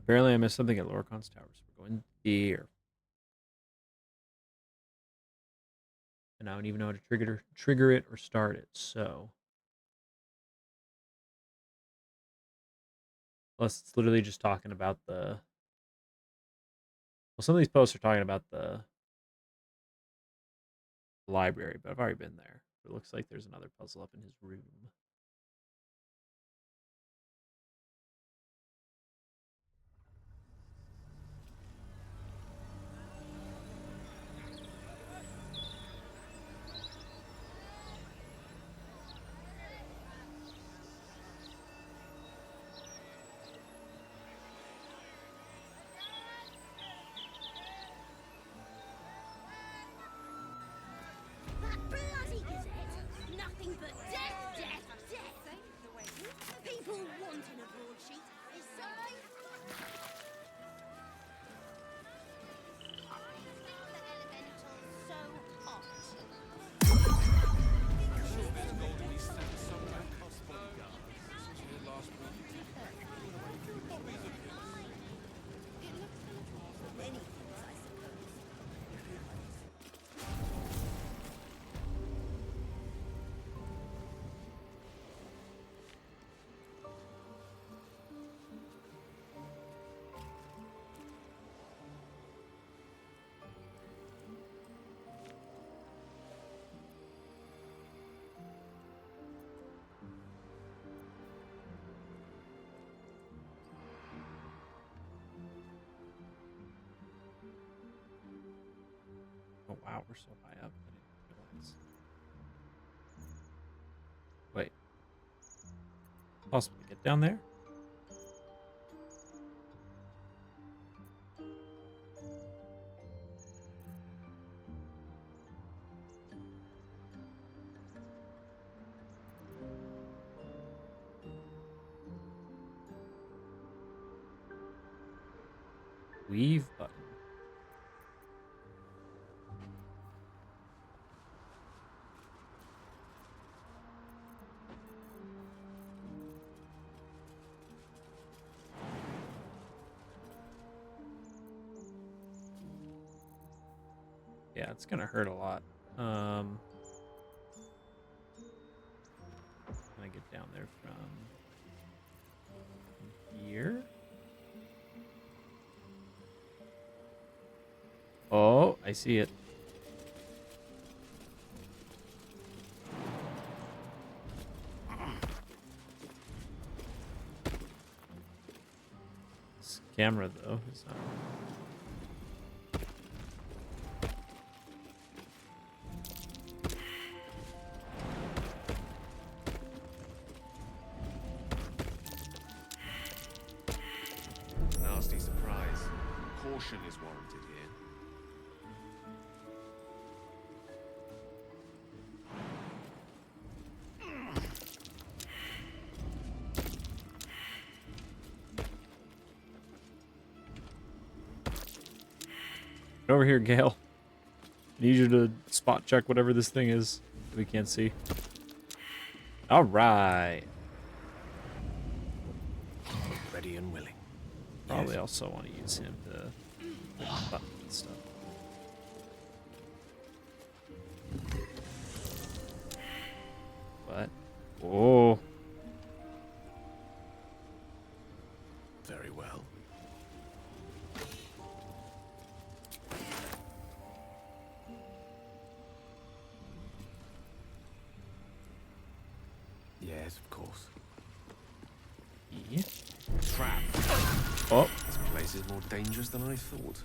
Apparently, I missed something at Lorcan's Towers. We're going here. And I don't even know how to trigger it or start it. So, plus it's literally just talking about the. Well, some of these posts are talking about the library, but I've already been there. It looks like there's another puzzle up in his room. That bloody Gazette! Nothing but death, death, death! People wanting a broadsheet is so... I feel the elementals so hot. Many things, I suppose. Oh wow, we're so high up. I didn't realize. Wait, possible to get down there? Leave button. Yeah, it's gonna hurt a lot. Can I get down there from here? Oh, I see it. This camera though is Nasty surprise. Caution is warranted here. Get over here, Gale. I need you to spot check whatever this thing is that we can't see. All right. Ready and willing. Probably also want to use him to click buttons and stuff. But oh, Very well. Yes, of course. yeah. Trap. Oh, This place is more dangerous than I thought.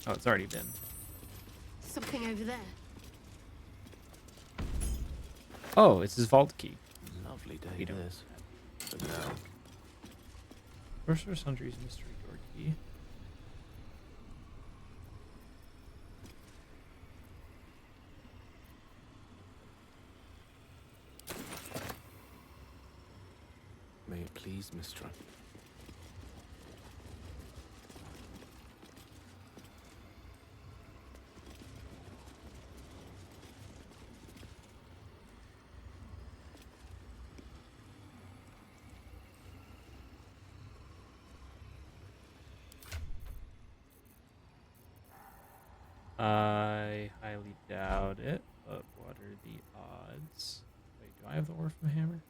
oh, it's already been. Something over there. Oh, it's his vault key. Lovely day We don't. this. But now, Sorcerer Sundry's mystery door key. may it please, Mistra. I highly doubt it, but what are the odds? Wait, do I have the ore from hammer?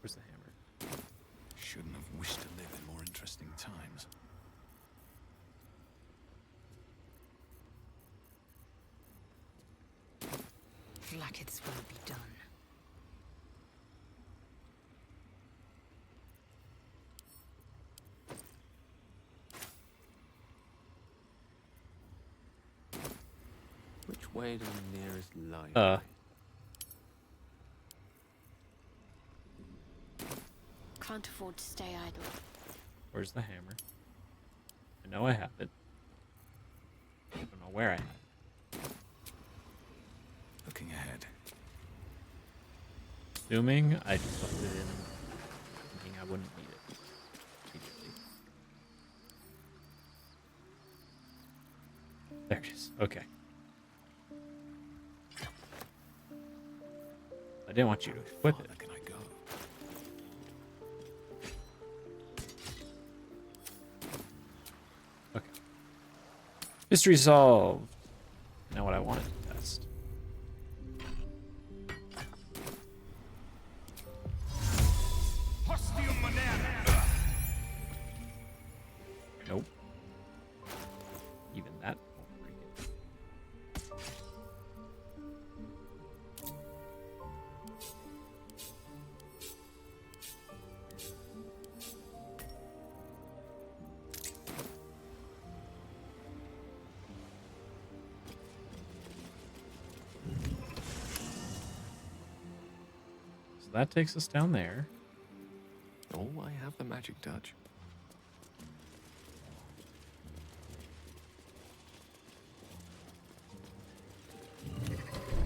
Where's the hammer? Shouldn't have wished to live in more interesting times. Blackets will be done. Which way to the nearest library? Can't afford to stay idle. Where's the hammer? I know I have it. I don't know where I have it. Looking ahead. Assuming I just left it in, thinking I wouldn't need it immediately. There it is. Okay. I didn't want you to equip it. Farther can I go? Okay. Mystery solved. Now what I wanted to test. Nope. Even that won't break it. So that takes us down there. Oh, I have the magic touch.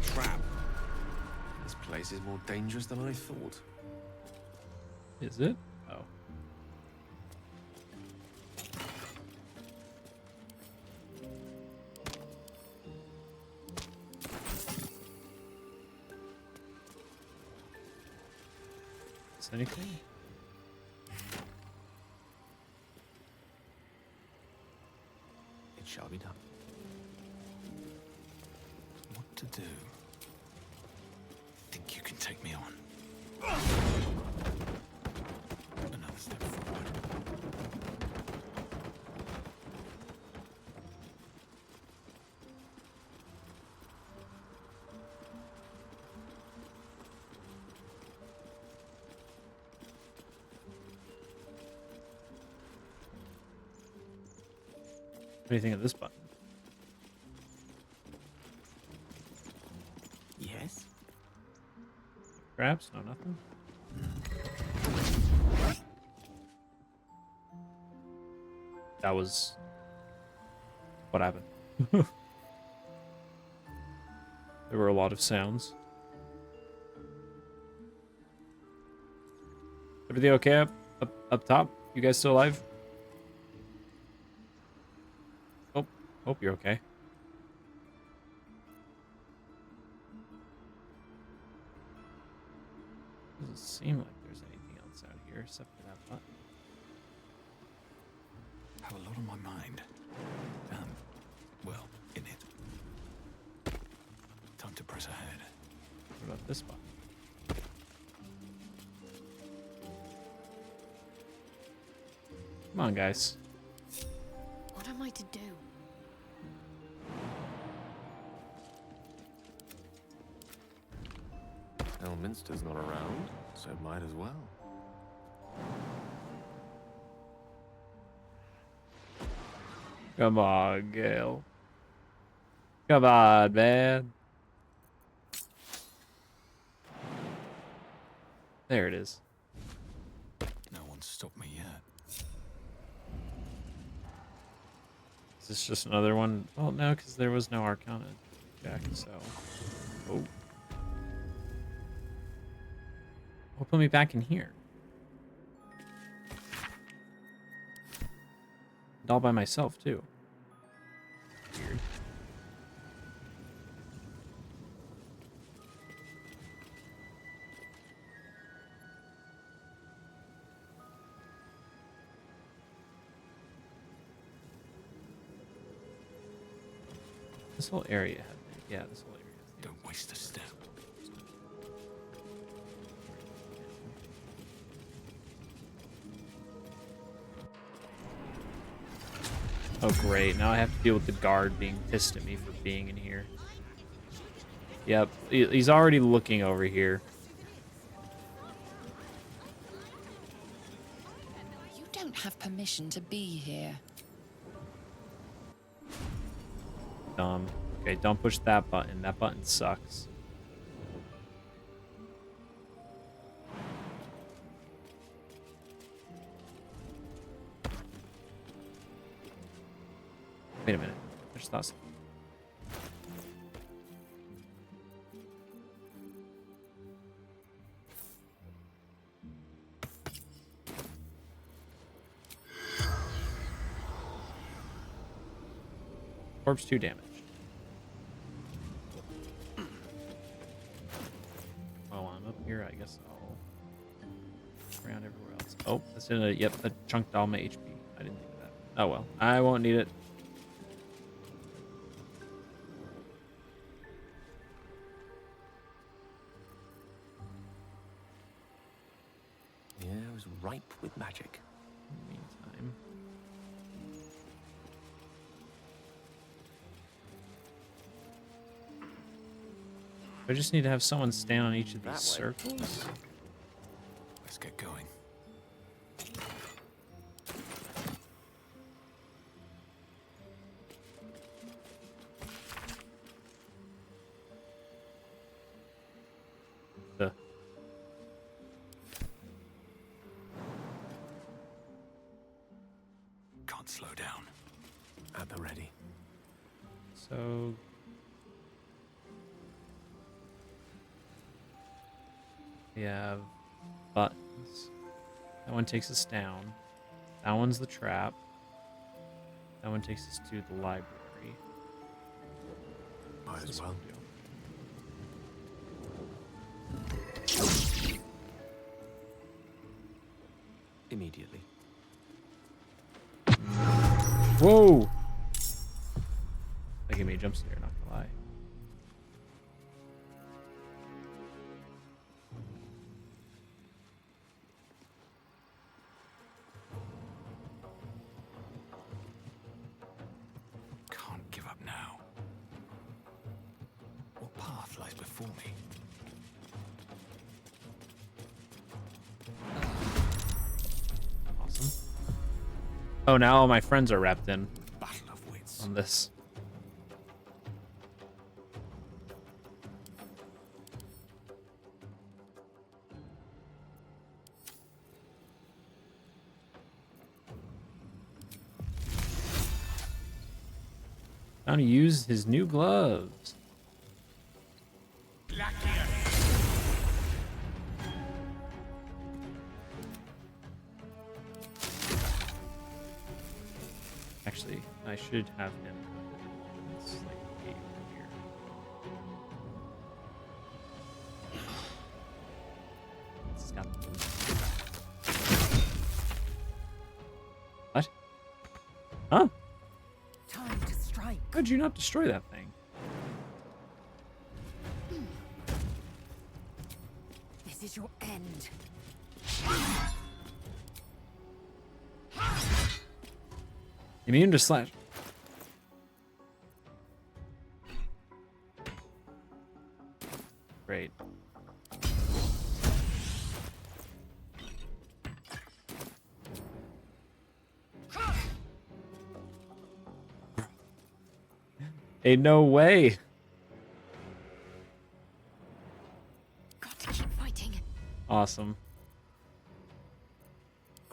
Trap. This place is more dangerous than I thought. Is it? Oh. Is anything? It shall be done. What to do? Think you can take me on? Another step forward. What do you think of this button? Yes? Perhaps? No, nothing? That was... what happened? There were a lot of sounds. Everything okay up top? You guys still alive? Oh, hope you're okay. Doesn't seem like there's anything else out here except for that button. Have a lot on my mind. Well, in it. Time to press ahead. What about this button? Come on, guys. What am I to do? Elminster's not around, so might as well. Come on, Gale. Come on, man. There it is. No one's stopped me yet. Is this just another one? Well, no, because there was no Arcana check, so... Oh. Well, put me back in here. And all by myself, too. Weird. This whole area had yeah, this whole area. Don't waste a step. Oh great, now I have to deal with the guard being pissed at me for being in here. Yep, he's already looking over here. You don't have permission to be here. Dumb. Okay, don't push that button. That button sucks. Wait a minute. I just thought something. Corpse 2 damaged. Oh, I'm up here. I guess I'll around everywhere else. Oh, that's in a yep. That chunked all my HP. I didn't think of that. Oh well, I won't need it. Yeah, it was ripe with magic. Meantime. I just need to have someone stand on each of these That way. circles. Let's get going. The Can't slow down. At the ready. so we have buttons. That one takes us down. That one's the trap. That one takes us to the library. Might as well. Immediately. Whoa! That gave me a jump scare, not gonna lie. Can't give up now. What path lies before me? Awesome. Oh, now all my friends are wrapped in Battle of wits. on this. Time to use his new gloves. Actually, I should have him. It's like way over here. It's got what? Huh? Time to strike. How'd you not destroy that thing? This is your end. Immune to slash. Great. Hey, no way. Got to keep fighting. Awesome.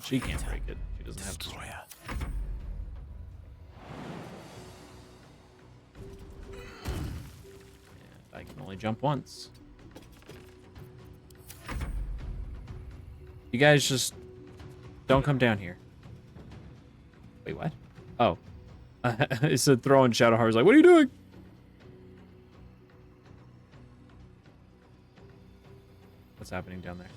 She can't break it. She doesn't have to. Destroyer. And I can only jump once. You guys just don't come down here. Wait, what? Oh. It said throwing Shadowheart. I was like, what are you doing? What's happening down there?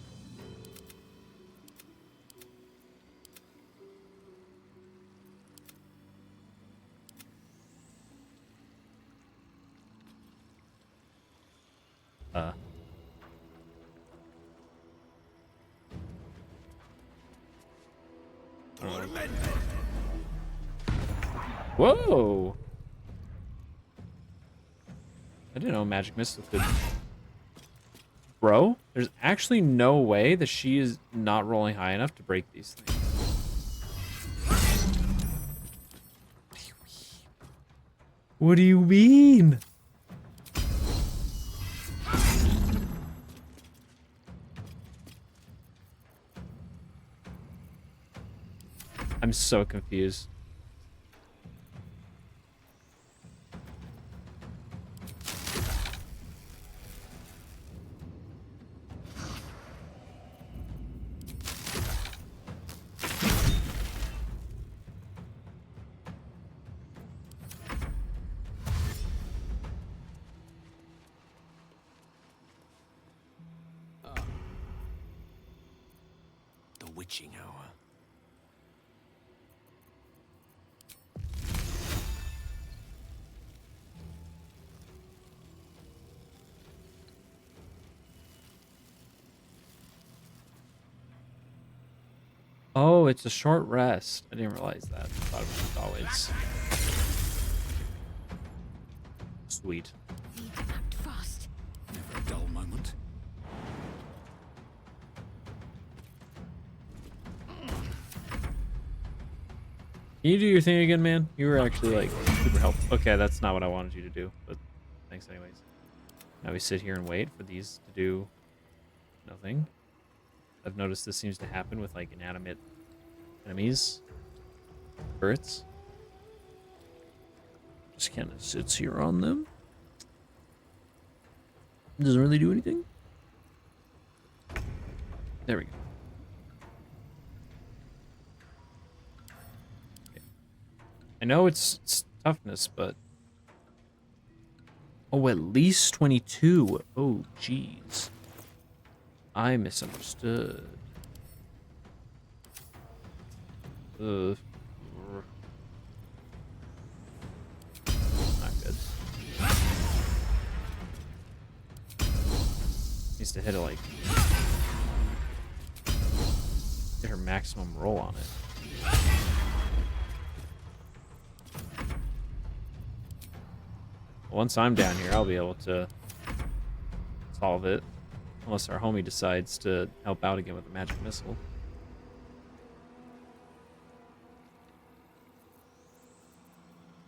Whoa! I didn't know magic missile could. Bro, there's actually no way that she is not rolling high enough to break these things. What do you mean? I'm so confused. The witching hour. Oh, it's a short rest. I didn't realize that. I thought it was always sweet. Need to act fast. Never a dull moment. Can you do your thing again, man? You were actually like super helpful. Okay, that's not what I wanted you to do, but thanks anyways. Now we sit here and wait for these to do nothing. I've noticed this seems to happen with like inanimate enemies. Birds. Just kind of sits here on them. Doesn't really do anything. There we go. Okay. I know it's toughness, but oh, at least 22. Oh, jeez. I misunderstood. Not good. Needs to hit it like get her maximum roll on it. Once I'm down here, I'll be able to solve it. Unless our homie decides to help out again with a magic missile.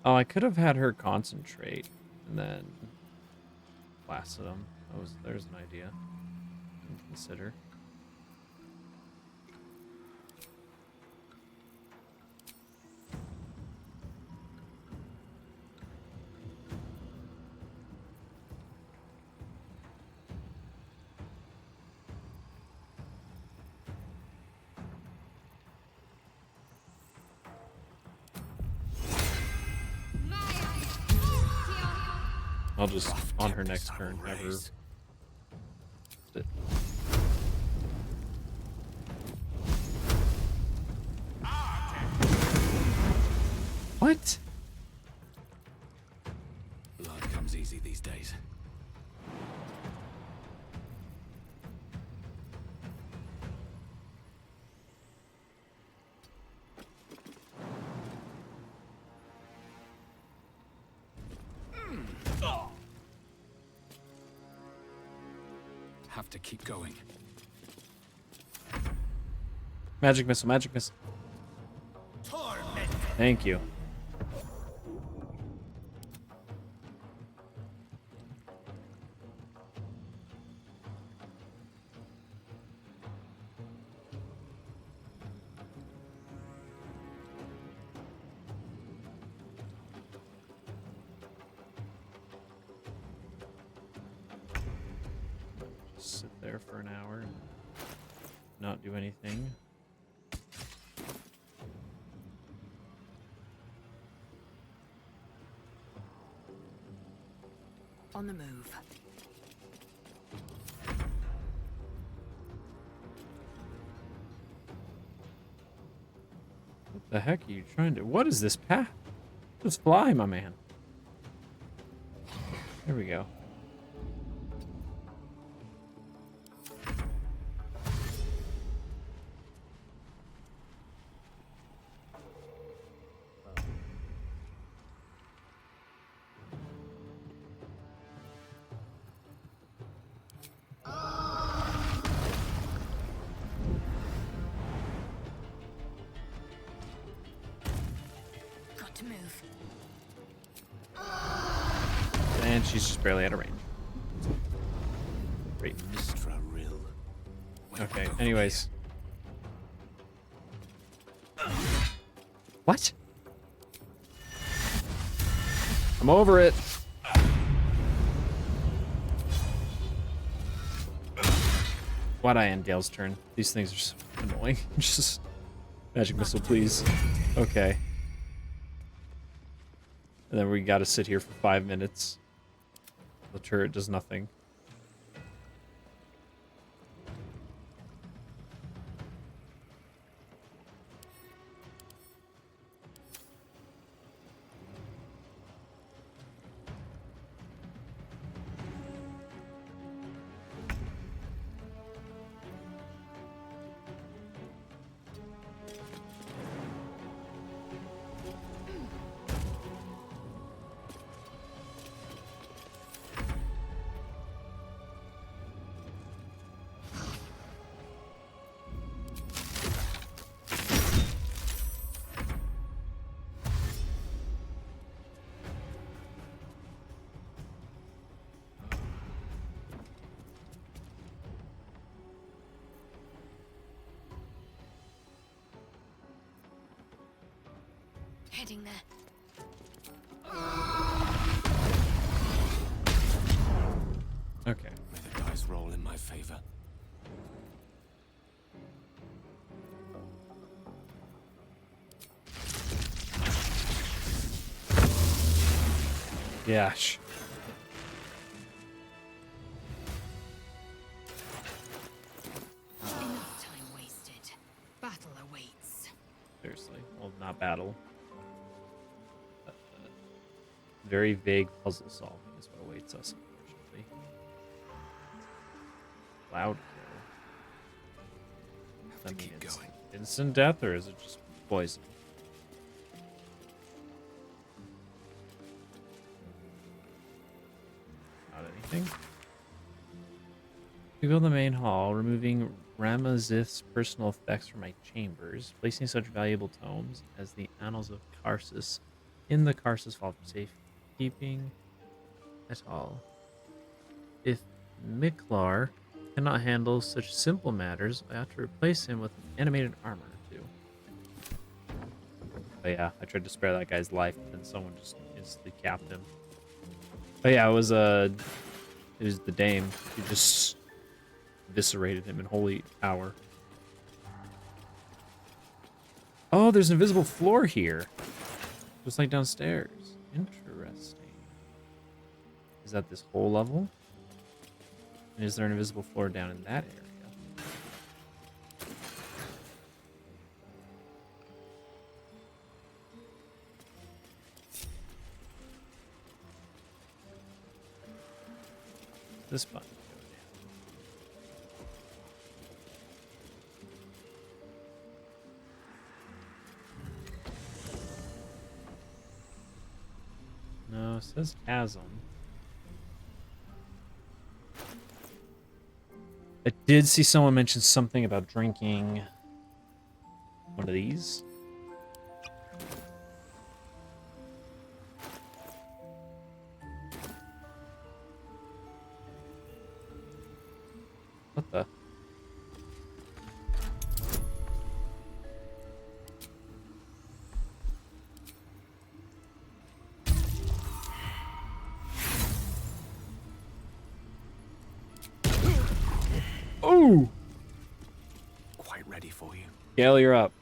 Oh, I could have had her concentrate and then blasted him. There's an idea. You can consider. I'll just, on her next turn, have her... What? Blood comes easy these days. Have to keep going. Magic missile, magic missile. Thank you. Just sit there for an hour and not do anything. On the move. What the heck are you trying to... What is this path? Just fly, my man. There we go. And she's just barely out of range. Great. Mistra Rill. Okay, anyways. What? I'm over it. Why'd I end Gale's turn? These things are so annoying. Just magic missile, please. Okay. And then we gotta sit here for 5 minutes. The turret does nothing. Heading there. Okay. May the dice roll in my favor. Yeah. Enough time wasted. Battle awaits. Seriously. Well, not battle. Very vague puzzle solving is what awaits us, unfortunately. Loud kill. Have to keep going. Instant death, or is it just poison? Not anything. To go to the main hall, removing Ramazith's personal effects from my chambers, placing such valuable tomes as the Annals of Karsus in the Karsus Vault for safekeeping at all. If Miklar cannot handle such simple matters, I ought to replace him with an animated armor or two. But yeah, I tried to spare that guy's life, but then someone just instantly capped him. But yeah, it was the Dame. She just eviscerated him in holy hour. Oh, there's an invisible floor here. Just like downstairs. Interesting. Is that this whole level? And is there an invisible floor down in that area? This button. No, it says chasm. I did see someone mention something about drinking one of these. What the? Oh! Quite ready for you. Gale, you're up.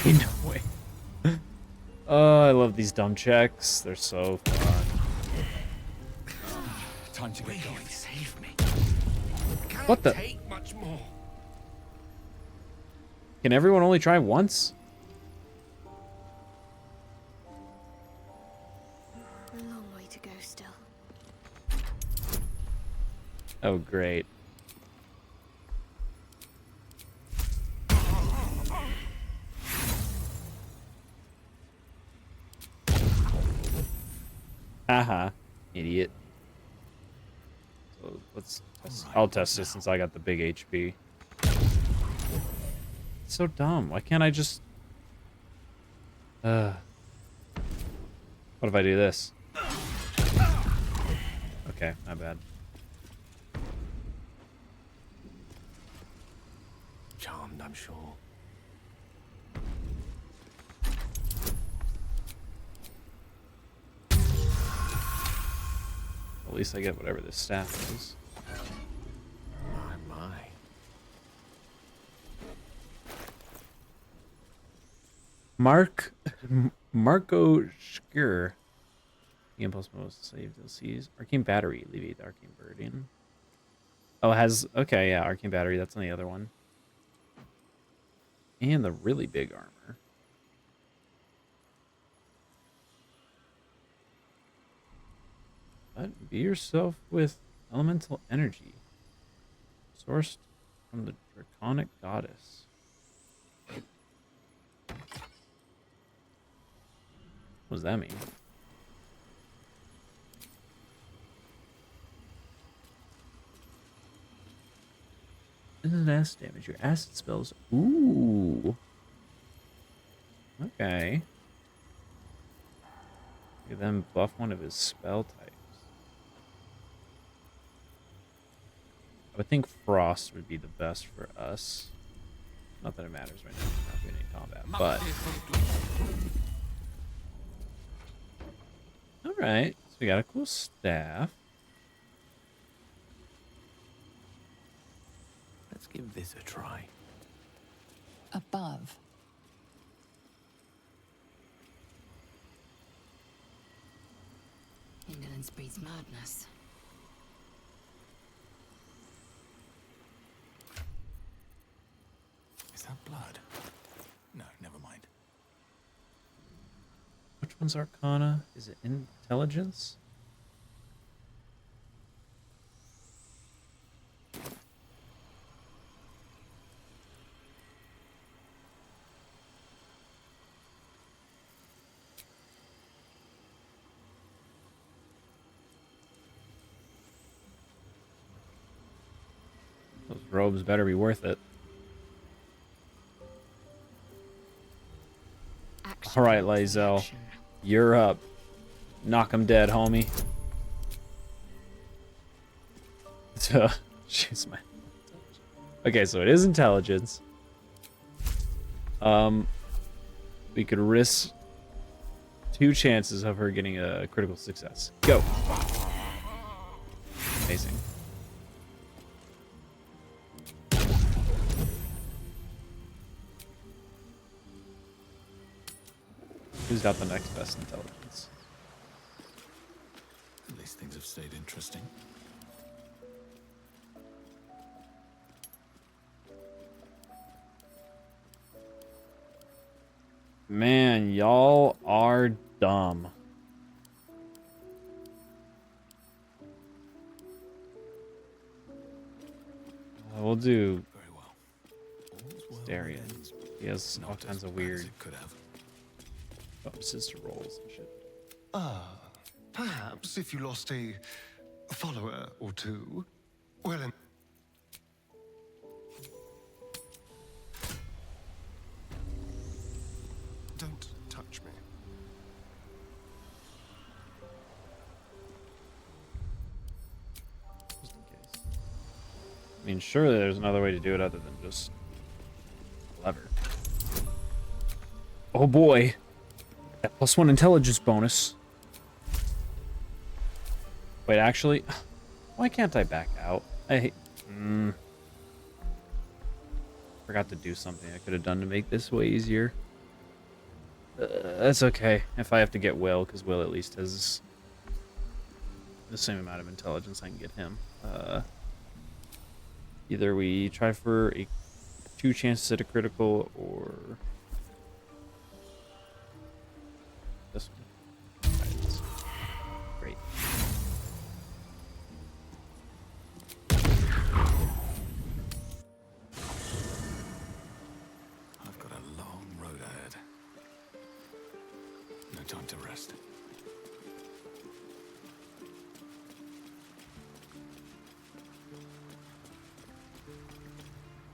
Ain't no way. Oh, I love these dumb checks. They're so fun. Time to get going. Save me. What the? Take much more. Can everyone only try once? A long way to go still. Oh, great. Haha, idiot. So let's test. I'll test this since I got the big HP. It's so dumb. Why can't I just... What if I do this? Okay, not bad. Charmed, I'm sure. At least I get whatever this staff is. My. Marco Schur. The impulse most save DLCs. Arcane Battery. Alleviate the Arcane Burden. Oh, it has... Okay, yeah, Arcane Battery. That's on the other one. And the really big armor. But be yourself with elemental energy. Sourced from the Draconic Goddess. What does that mean? Instant acid damage. Your acid spells. Ooh. Okay. Give them buff one of his spell types. I would think frost would be the best for us. Not that it matters right now. We're not doing any combat, but. Alright. So we got a cool staff. Let's give this a try. Above. Indolence breeds madness. Is that blood? No, never mind. Which one's Arcana? Is it Intelligence? Those robes better be worth it. Action All right, meets Lae'zel. action. You're up. Knock him dead, homie. She's my... Okay, so it is intelligence. We could risk 2 chances of her getting a critical success. Go. Amazing. Who's got the next best intelligence? At least things have stayed interesting. Man, y'all are dumb. We'll do Very well. All's well that Darian. ends He has all not as kinds of bad as weird it could have. bonuses to rolls and shit. Perhaps if you lost a follower or two, well, don't touch me. Just in case. I mean, surely there's another way to do it other than just lever. Oh boy. That +1 intelligence bonus. Wait, actually, why can't I back out? Forgot to do something I could have done to make this way easier. That's okay. If I have to get Will, because Will at least has the same amount of intelligence, I can get him. Either we try for 2 chances at a critical, or this one. Alright, this one. Great. I've got a long road ahead. No time to rest.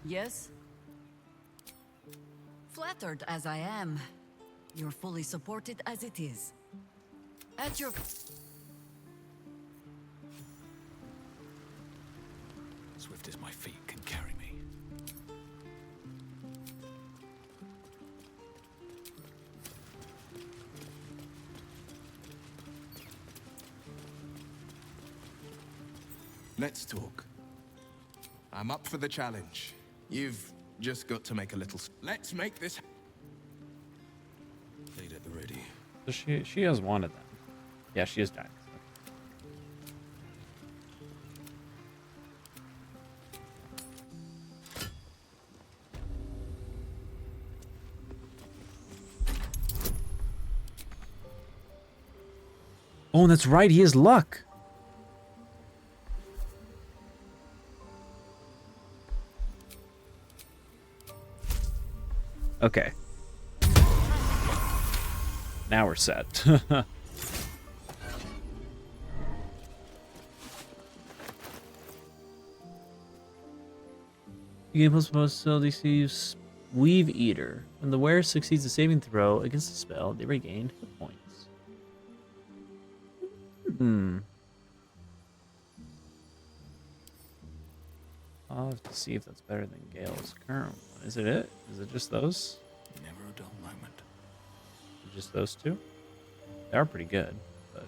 Yes? Flattered as I am, you're fully supported as it is. At your... Swift as my feet can carry me. Let's talk. I'm up for the challenge. You've just got to make a little... Let's make this... Lead at the ready. So she has wanted them. Yeah, she has died. Oh, that's right. He has luck. Okay. Now we're set. You gain plus facility use Weave Eater. When the wearer succeeds a saving throw against the spell, they regain hit points. I'll have to see if that's better than Gale's current one. Is it it? Is it just those? Never a dull moment. Just those two? They are pretty good, but...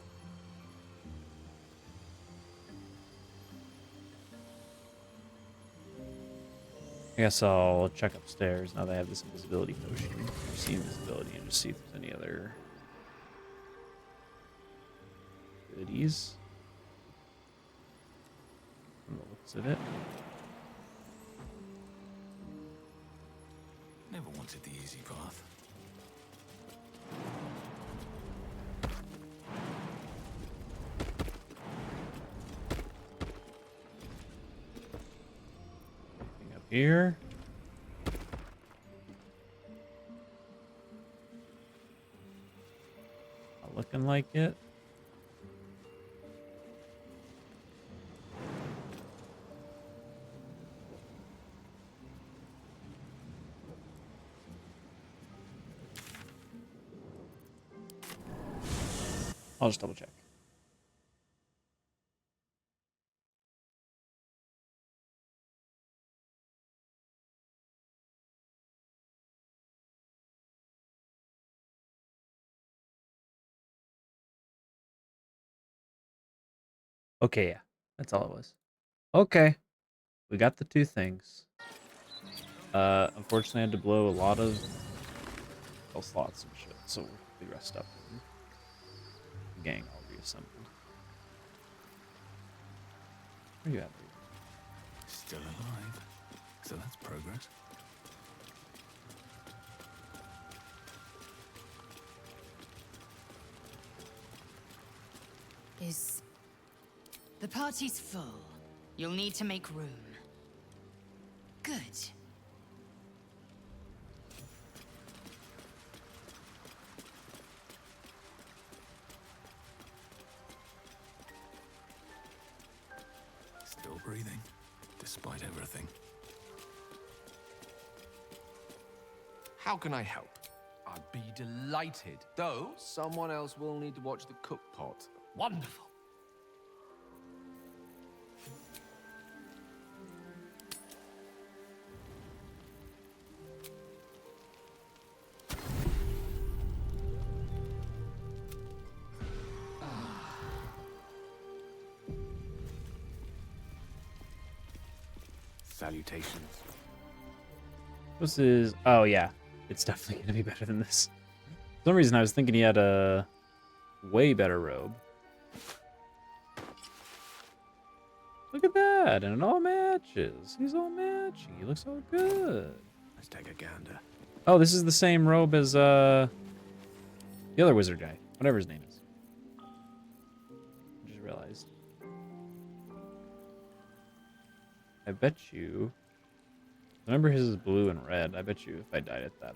I guess I'll check upstairs now that I have this invisibility potion. See invisibility and just see if there's any other goodies. From the looks of it. Never wanted the easy path. Anything up here? Not looking like it. I'll just double check. Okay, yeah. That's all it was. Okay. We got the two things. Unfortunately I had to blow a lot of spell slots and shit, so we rest up and the gang all reassembled. Where you at, dude? Still alive. So that's progress. The party's full. You'll need to make room. Good. Still breathing, despite everything. How can I help? I'd be delighted. Though, someone else will need to watch the cook pot. Wonderful. Salutations. This is... Oh, yeah. It's definitely going to be better than this. For some reason, I was thinking he had a way better robe. Look at that. And it all matches. He's all matching. He looks all good. Let's take a gander. Oh, this is the same robe as the other wizard guy. Whatever his name is. I just realized. I bet you... Remember his is blue and red. I bet you if I dyed it that,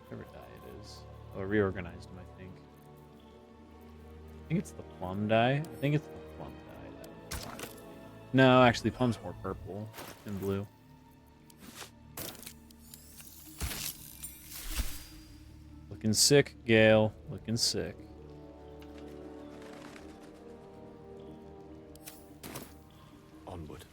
whatever dye it is. Oh, I reorganized them, I think. I think it's the plum dye. I think it's the plum dye. No, actually, plum's more purple than blue. Looking sick, Gale. Looking sick. Onward.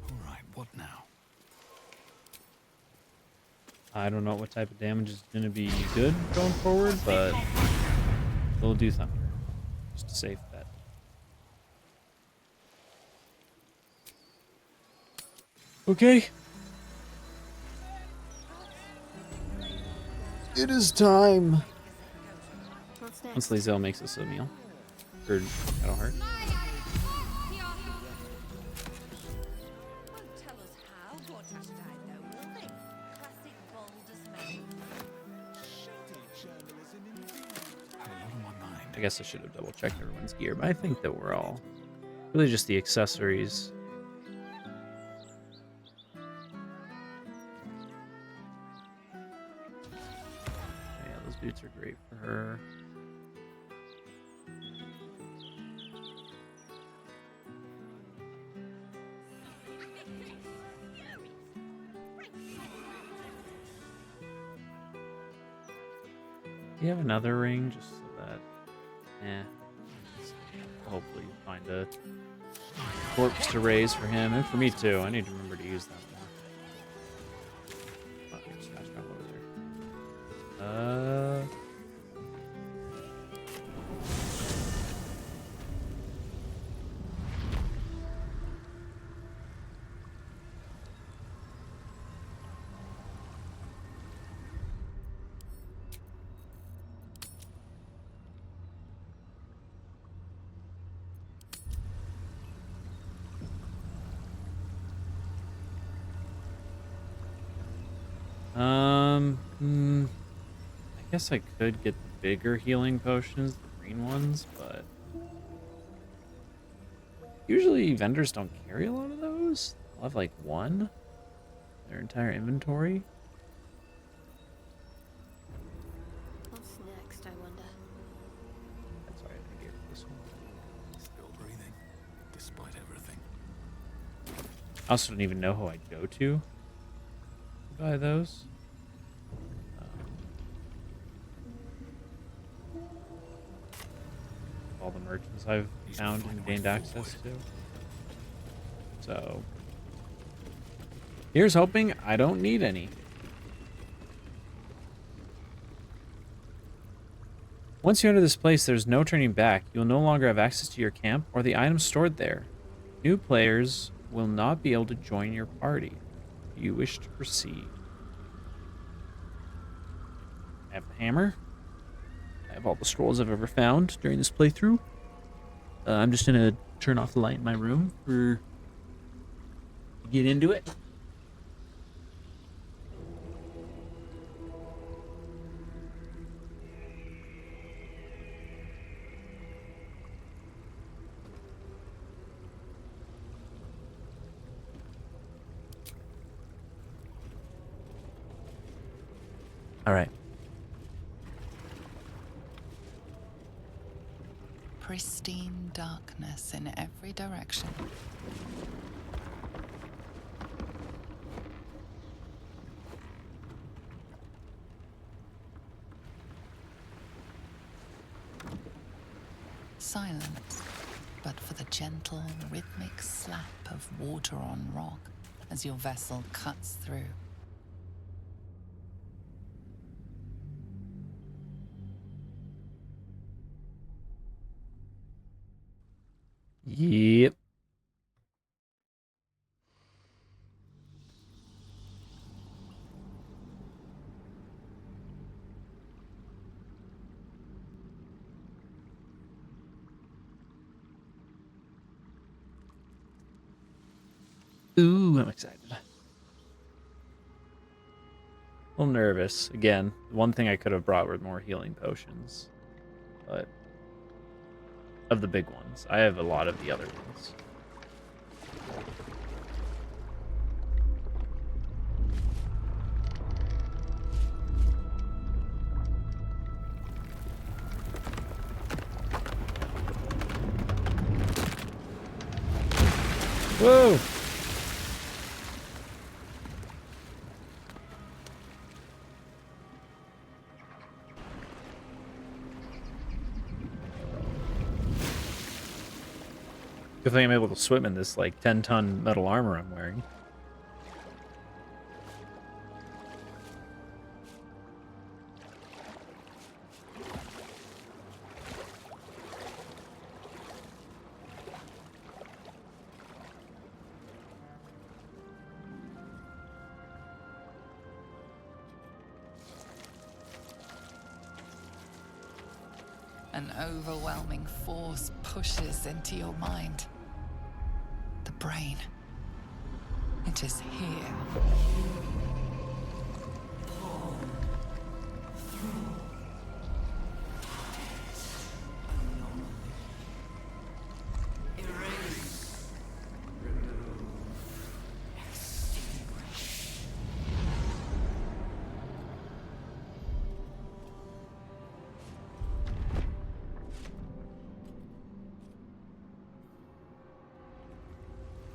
Alright, what now? I don't know what type of damage is going to be good going forward, but we'll do thunder. Just a safe bet. Okay. It is time. What's next? Once Lae'zel makes us a meal. Or Shadowheart. Won't tell us how Gortash died, though, will they? Classic Baldur's Mouth. Had a lot on my mind. I guess I should have double checked everyone's gear, but I think that we're all really just the accessories. Yeah, those boots are great for her. Do you have another ring just so that, hopefully find a corpse to raise for him and for me too. I need to remember to use that more. Oh, there's Smash Mouth over there. I guess I could get the bigger healing potions, the green ones, but usually vendors don't carry a lot of those. They'll have like one, their entire inventory. What's next, I wonder? That's why I didn't get this one. Still breathing, despite everything. I also don't even know who I'd go to buy those. All the merchants I've found and gained access to. So here's hoping I don't need any. Once you enter this place, there's no turning back. You'll no longer have access to your camp or the items stored there. New players will not be able to join your party. You wish to proceed. I have the hammer. I have all the scrolls I've ever found during this playthrough. I'm just gonna turn off the light in my room for get into it. All right. Pristine darkness in every direction. Silence, but for the gentle, rhythmic slap of water on rock as your vessel cuts through. Yep. Ooh, I'm excited. A little nervous. Again, one thing I could have brought were more healing potions. But of the big ones. I have a lot of the other ones. Whoa! Good thing I'm able to swim in this like 10-ton metal armor I'm wearing. An overwhelming force pushes into your mind. The brain. It is here.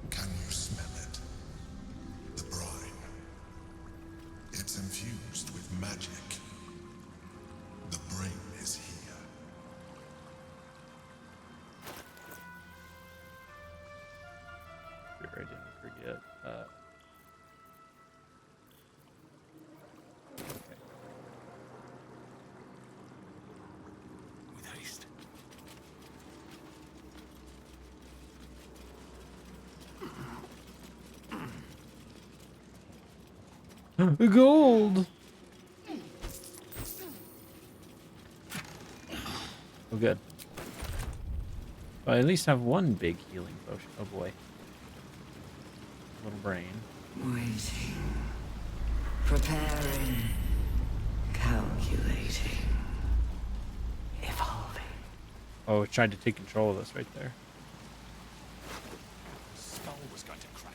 Can you smell it? The brine. It's infused with magic. The brain is here. Sure, I didn't forget. Okay. With haste. Gold! Oh, good. I at least have one big healing potion. Oh boy. Little brain. Waiting. Preparing. Calculating. Evolving. Oh, it tried to take control of us right there. Skull was going to crack.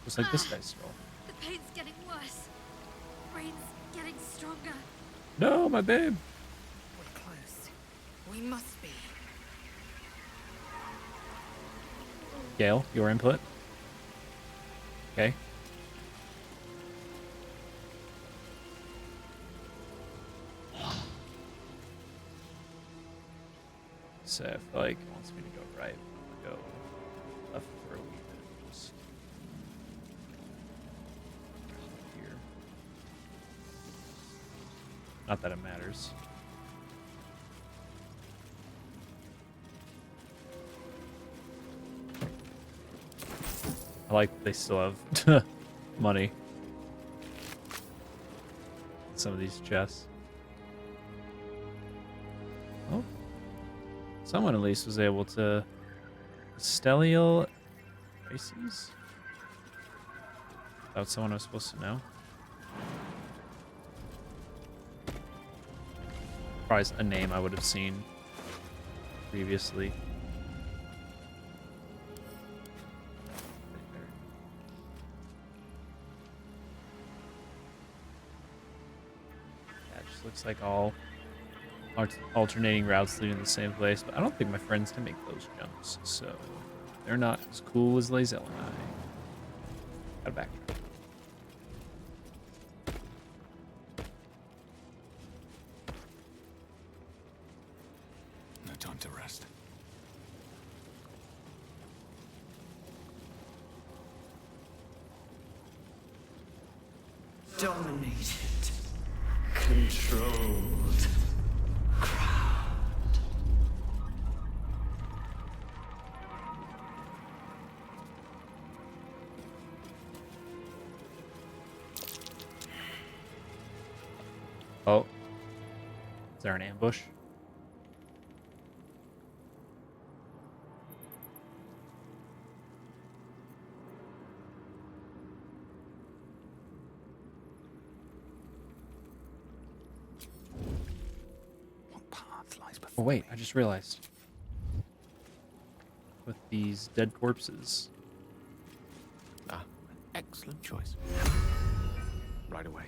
Just like this guy's skull. The pain's getting worse. Brain's getting stronger. No, my babe! We're close. We must be. Gale, your input. Okay. So I feel like it wants me to go right. I'll go left for a wee bit. Just here. Not that it matters. I like they still have money. Some of these chests. Oh. Someone at least was able to... Stellial Pisces? That someone was supposed to know. Probably a name I would have seen previously. Looks like all alternating routes leading to the same place, but I don't think my friends can make those jumps, so they're not as cool as Lae'zel and I. Gotta backtrack. No time to rest. Dominated. Controlled. Crowned. Is there an ambush? What path lies Oh before wait, me? I just realized. With these dead corpses. Ah, an excellent choice. Right away.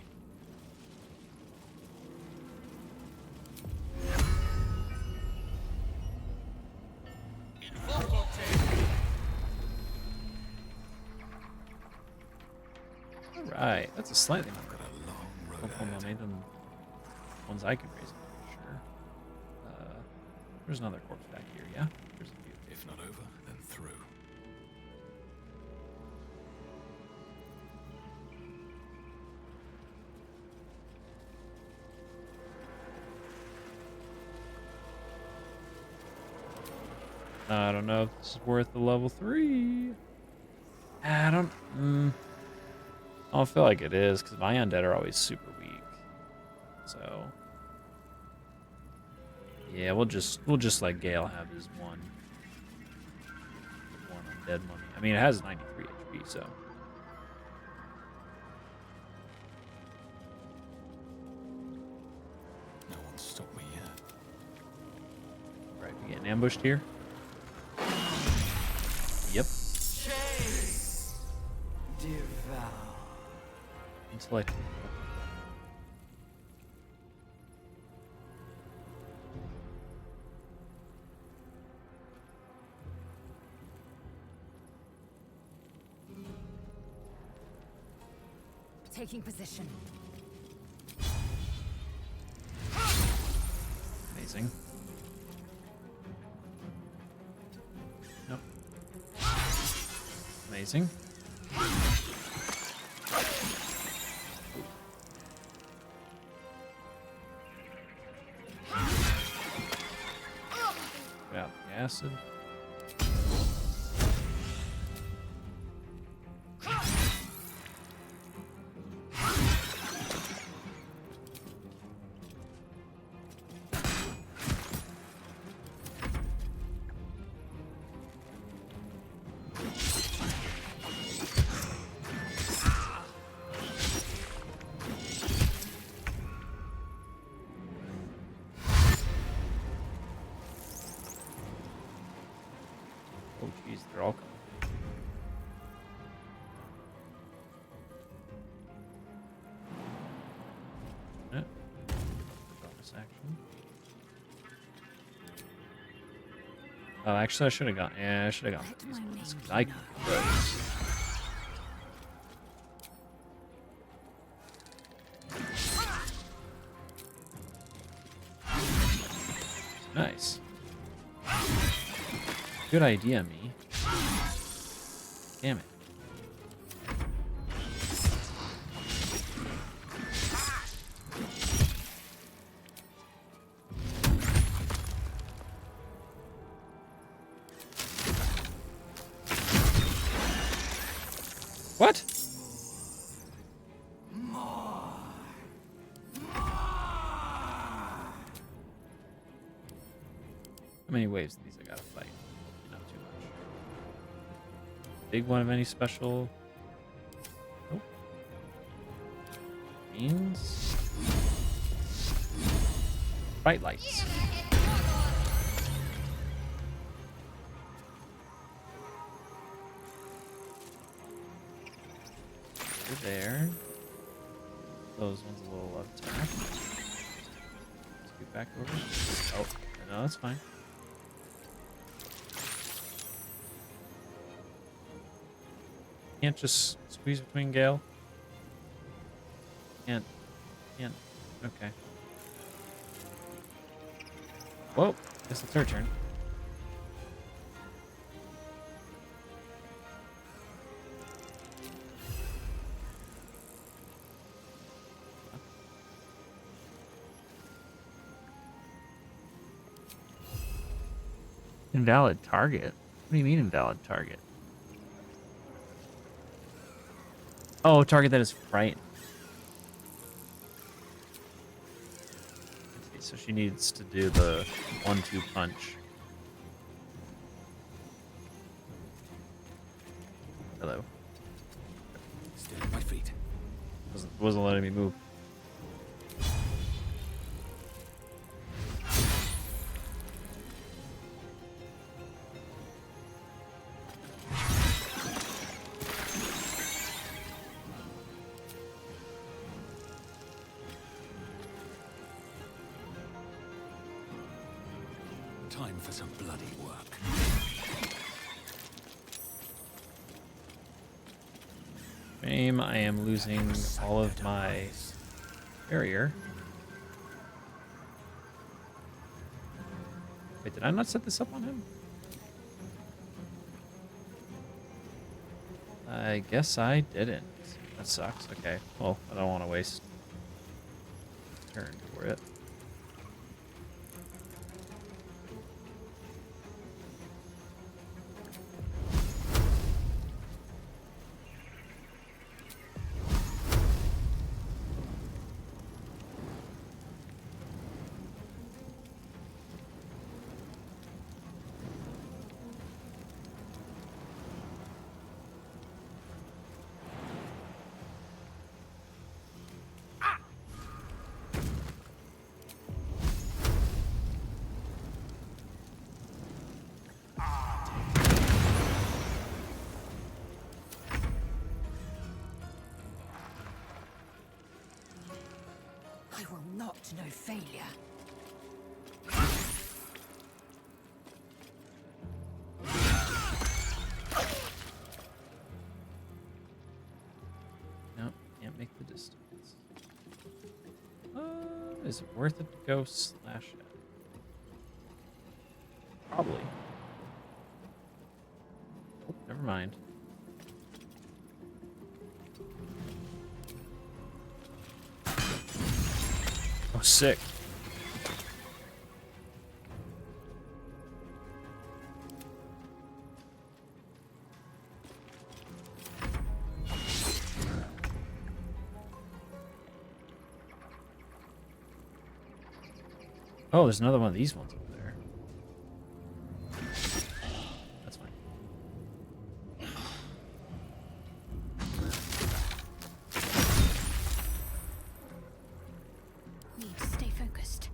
Alright, that's a slightly more I've got a long road helpful ahead. mummy than ones I can raise, I'm pretty sure. There's another corpse back here, yeah? There's a few. If not over, then through. I don't know if this is worth the level 3. I don't feel like it is, because my undead are always super weak. So yeah, we'll just let Gale have his one undead mummy. I mean, it has 93 HP, so No one's stopped me yet. right, we getting ambushed here. Yep. Devour. Intellect. Taking position. Amazing. Nope. Amazing. Get out the acid. Oh jeez, they're all coming. Yeah. Bonus action. Oh, actually, I should have gone. Yeah, I should have gone. Let for these my ones, name 'cause be I can known. do those. Nice. Good idea, me. Damn it. What? How many waves of these I gotta fight? Not too much. Big one of any special? Nope. Means bright lights. Over there. Those ones a little left attack. Scoot back over. Oh, no, that's fine. Can't just squeeze between Gale. Can't. Okay. Whoa, guess it's her turn. Invalid target? What do you mean invalid target? Oh, target that is frightened. so she needs to do the 1-2 punch. Hello. Stay on my feet. Wasn't letting me move. Time for some bloody work. Shame I am losing all of my barrier. Wait, did I not set this up on him? I guess I didn't. That sucks. Okay, well, I don't want to waste turn for it. I will not know failure. Nope, can't make the distance. Is it worth it to go slash it? Probably. Oh, never mind. Oh, sick. Oh, there's another one of these ones over there. That's fine. Need to stay focused.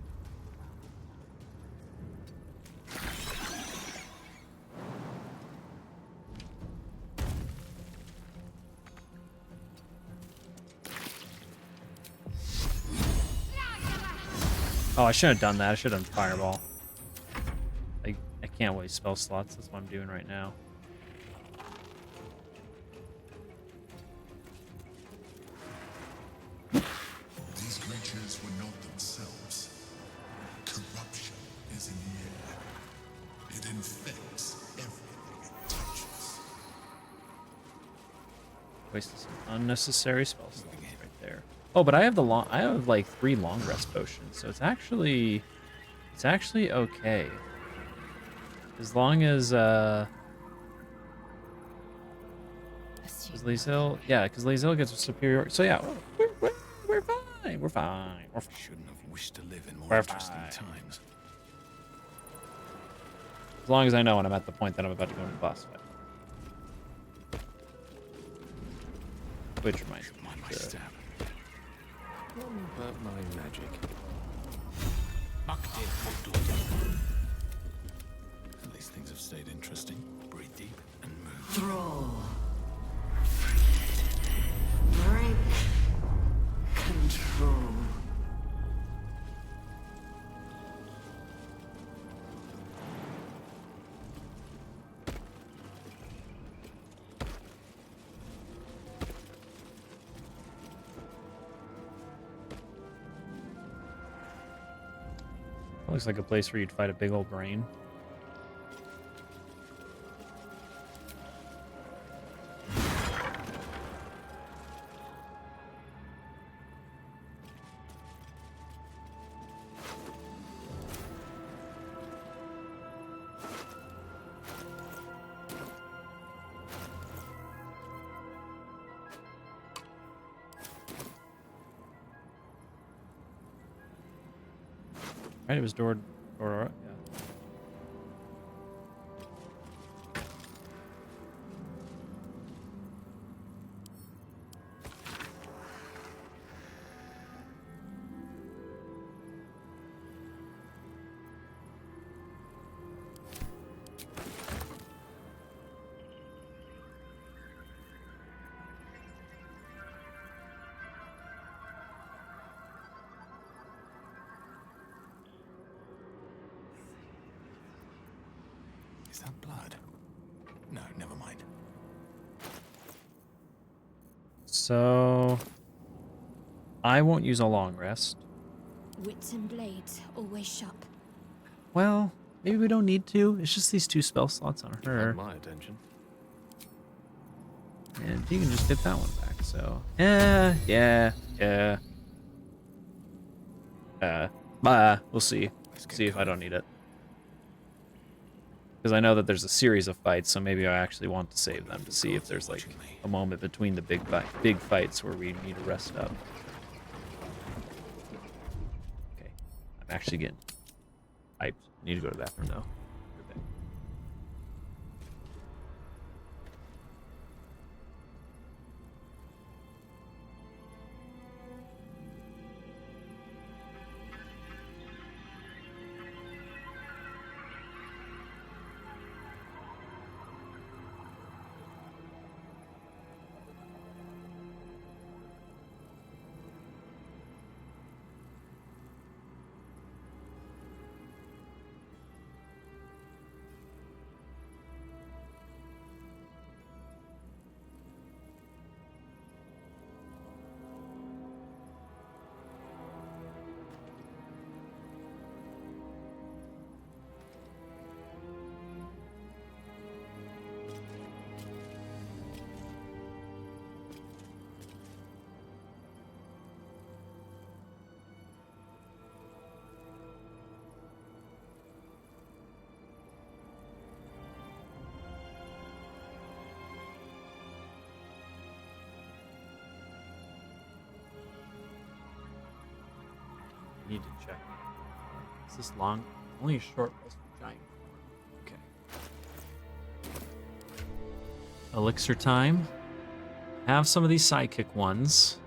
Oh, I shouldn't have done that. I should have done Fireball. I can't waste spell slots. That's what I'm doing right now. These creatures were not themselves. Corruption is in the air. It infects everything it touches. Wasted some unnecessary spell slots right there. Oh, but I have I have like 3 long rest potions, so it's actually okay. As long as Lae'zel, yeah, because Lae'zel gets a superior. So yeah, we're fine. We're fine. We're fine. Shouldn't have wished to live in more We're interesting fine. times. As long as I know when I'm at the point that I'm about to go into the boss fight. Which reminds me. Mind my step. But my magic. At least things have stayed interesting. Breathe deep and move. Thrall. Break. Control. Looks like a place where you'd fight a big old brain. Right, it was Dora. Yeah. Is that blood? No, never mind. So I won't use a long rest. Wits and blades always sharp. Well, maybe we don't need to. It's just these 2 spell slots on her. Had my attention. And you can just get that one back, so. Yeah. We'll see. See if I don't need it. Because I know that there's a series of fights, so maybe I actually want to save them to see if there's like a moment between the big fights where we need to rest up. Okay. I'm actually getting hyped. I need to go to the bathroom though. Okay. Need to check. Is this long? Only a short rest for giant. Okay. Elixir time. Have some of these psychic ones.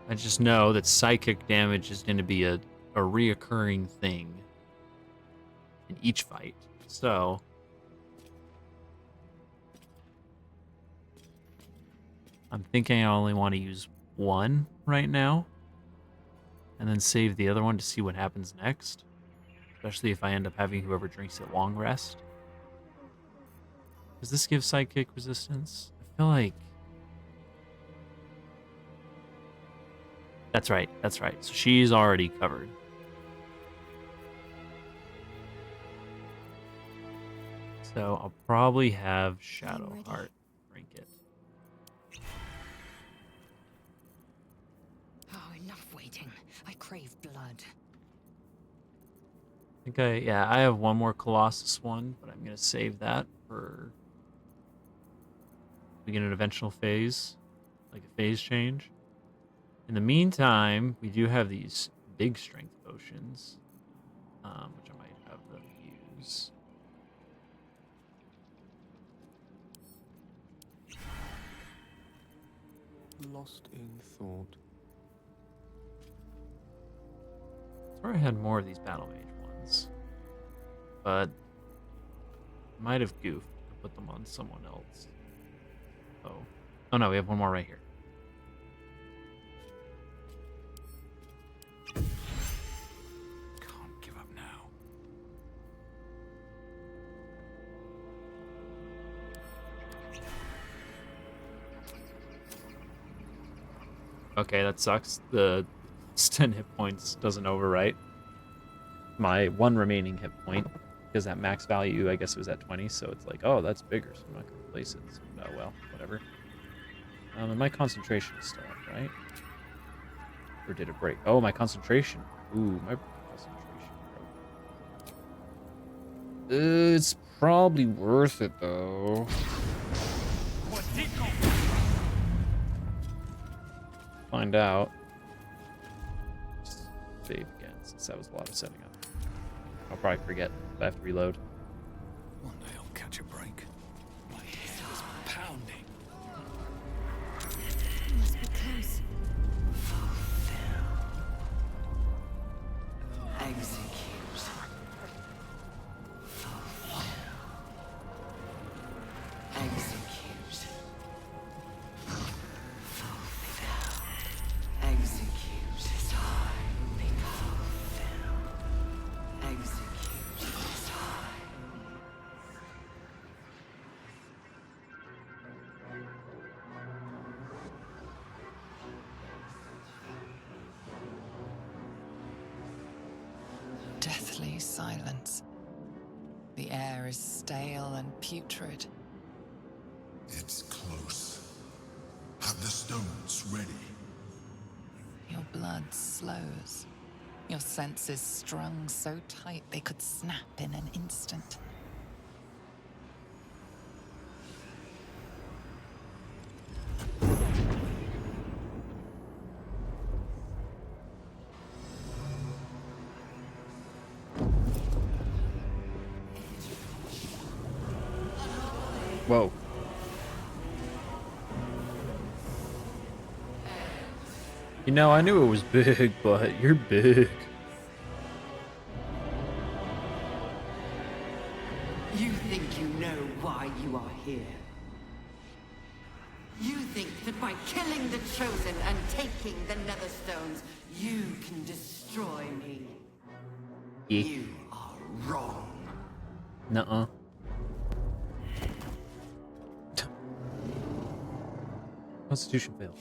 I just know that psychic damage is going to be a reoccurring thing in each fight. So I'm thinking I only want to use one right now. And then save the other one to see what happens next. Especially if I end up having whoever drinks it long rest. Does this give psychic resistance? I feel like... That's right. So she's already covered. So I'll probably have Shadowheart drink it. Oh, enough waiting. I crave blood. I think I have one more Colossus one, but I'm going to save that for begin an eventual phase, like a phase change. In the meantime, we do have these big strength potions, which I might have them use. Lost in thought. I swear I had more of these Battle Mage ones, but I might have goofed to put them on someone else. Oh no, we have one more right here. Can't give up now. Okay, that sucks. The 10 hit points doesn't overwrite my one remaining hit point, because that max value, I guess it was at 20, so it's like, oh, that's bigger, so I'm not going to replace it. So, oh, well, whatever. And my concentration is still up, right? Or did it break? Oh, my concentration. Ooh, my concentration broke. It's probably worth it, though. Find out. Just save again. since that was a lot of setting up. I'll probably forget if I have to reload. One day I'll catch a break. My head is pounding. Must be close. Execute. Execute. Execute. Deathly silence. The air is stale and putrid. It's close. Have the stones ready. Your blood slows. Your senses strung so tight they could snap in an instant. Whoa. You know, I knew it was big, but you're big. You think you know why you are here? You think that by killing the Chosen and taking the Netherstones, you can destroy me? Yeah. You are wrong. Nuh-uh. Constitution failed.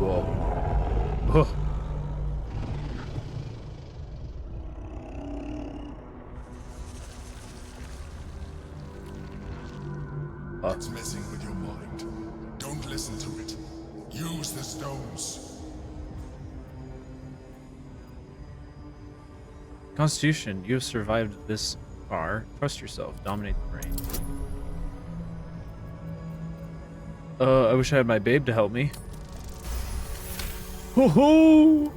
Whoa. Oh. It's messing with your mind. Don't listen to it. Use the stones. Constitution, you have survived this far. Trust yourself. Dominate the brain. I wish I had my babe to help me. Ho ho!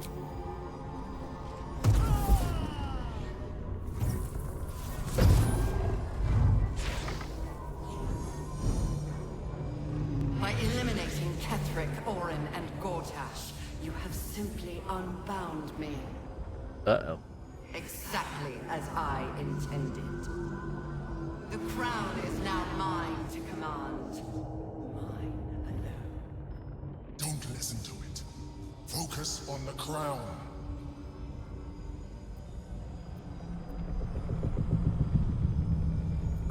By eliminating Ketheric, Orin, and Gortash, you have simply unbound me. Uh-oh. Exactly as I intended. The crown is now mine to command. Mine alone. Don't listen to it. Focus on the crown.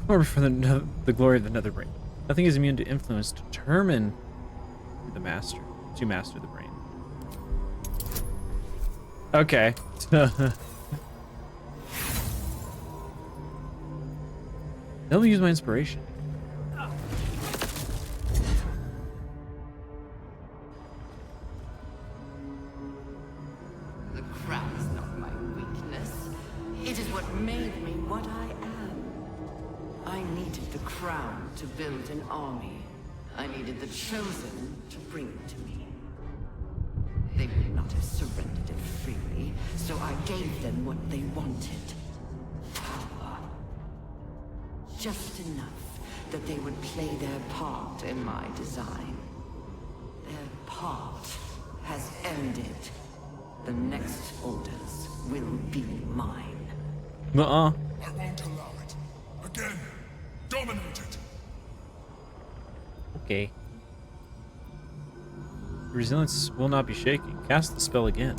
Glory for the glory of the Netherbrain. Nothing is immune to influence. Determine to master the brain. Okay. Let me use my inspiration. The crown is not my weakness. It is what made me what I am. I needed the crown to build an army. I needed the Chosen to bring it to me. They would not have surrendered it freely, so I gave them what they wanted. Power. Just enough that they would play their part in my design. Their part has ended. The next orders will be mine. Nuh-uh. I won't allow it. Again, dominate it. Okay. Resilience will not be shaken. Cast the spell again.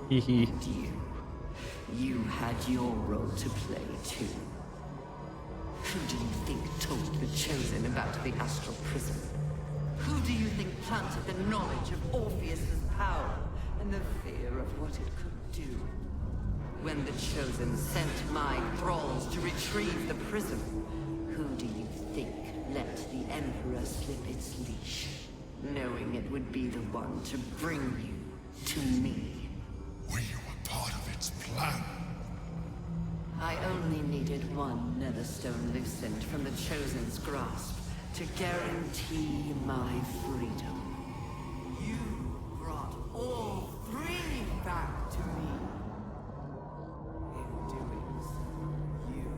Hee You had your role to play too. Who do you think told the Chosen about the Astral Prism? Who do you think planted the knowledge of Orpheus's power and the fear of what it could do? When the Chosen sent my thralls to retrieve the prism, who do you think let the Emperor slip its leash, knowing it would be the one to bring you to me? We were part of its plan. I only needed one Netherstone loosened from the Chosen's grasp to guarantee my freedom. You brought all three back to me. In doing so, you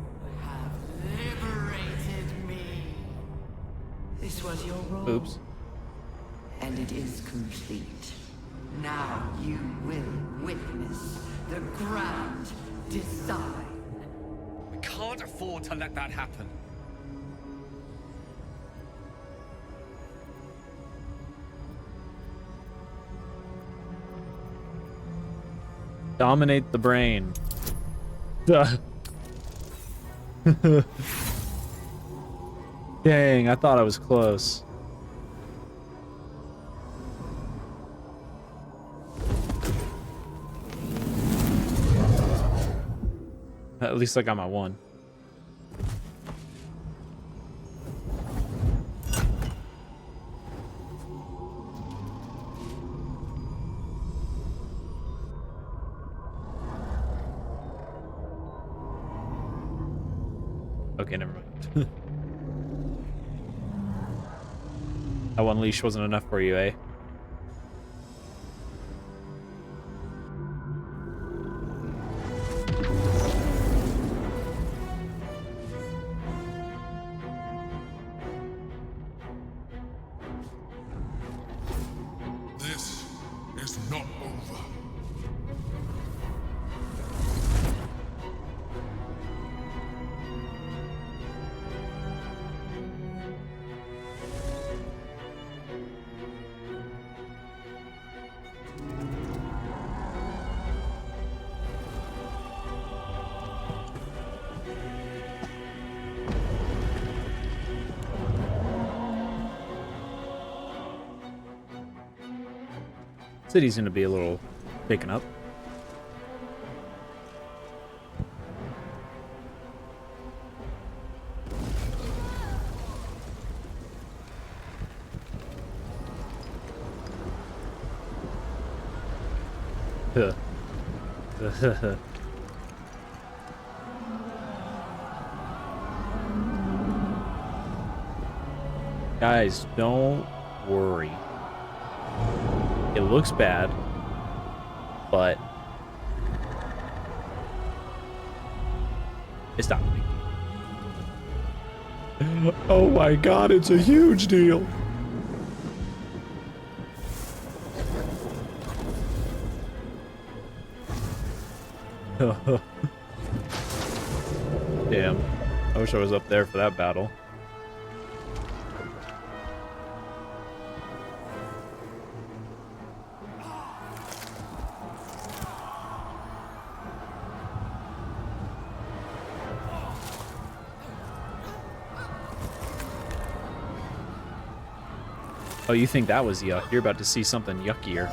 have liberated me. This was your role. Oops. And it is complete. Now you will witness the grand design. We can't afford to let that happen. Dominate the brain. Duh. Dang, I thought I was close. At least I got my one. Okay, never mind. That one leash wasn't enough for you, eh? This is not over. City's gonna be a little shaken up. Guys, don't worry. It looks bad, but it's not big. Oh my god, it's a huge deal. Damn. I wish I was up there for that battle. Oh, you think that was yuck? You're about to see something yuckier.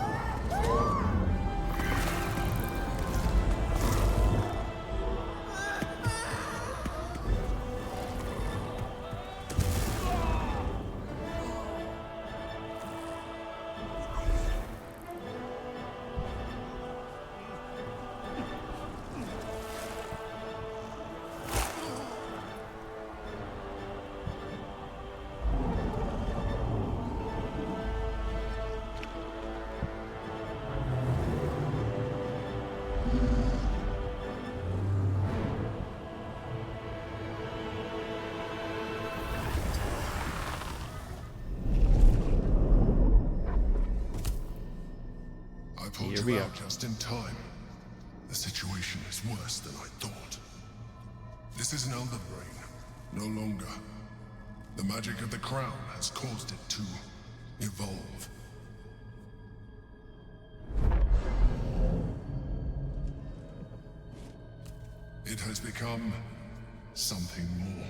I pulled Here you we out are. just in time. The situation is worse than I thought. This is an Elder Brain, no longer. The magic of the crown has caused it to evolve. It has become something more.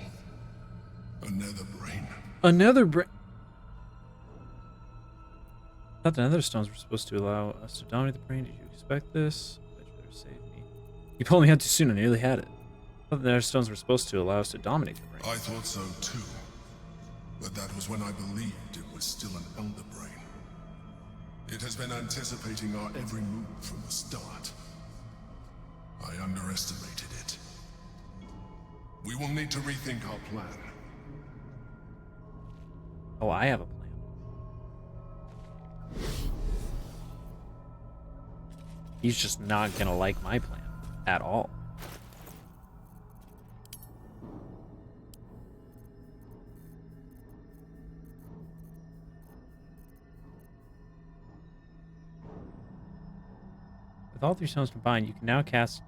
Another brain. Another brain. I thought the nether stones were supposed to allow us to dominate the brain. Did you expect this? I bet you better save me. You pulled me out too soon. I nearly had it. I thought the nether stones were supposed to allow us to dominate the brain. I thought so too. But that was when I believed it was still an elder brain. It has been anticipating our every move from the start. I underestimated it. We will need to rethink our plan. Oh, I have a plan. He's just not gonna like my plan at all. With all three stones combined, you can now cast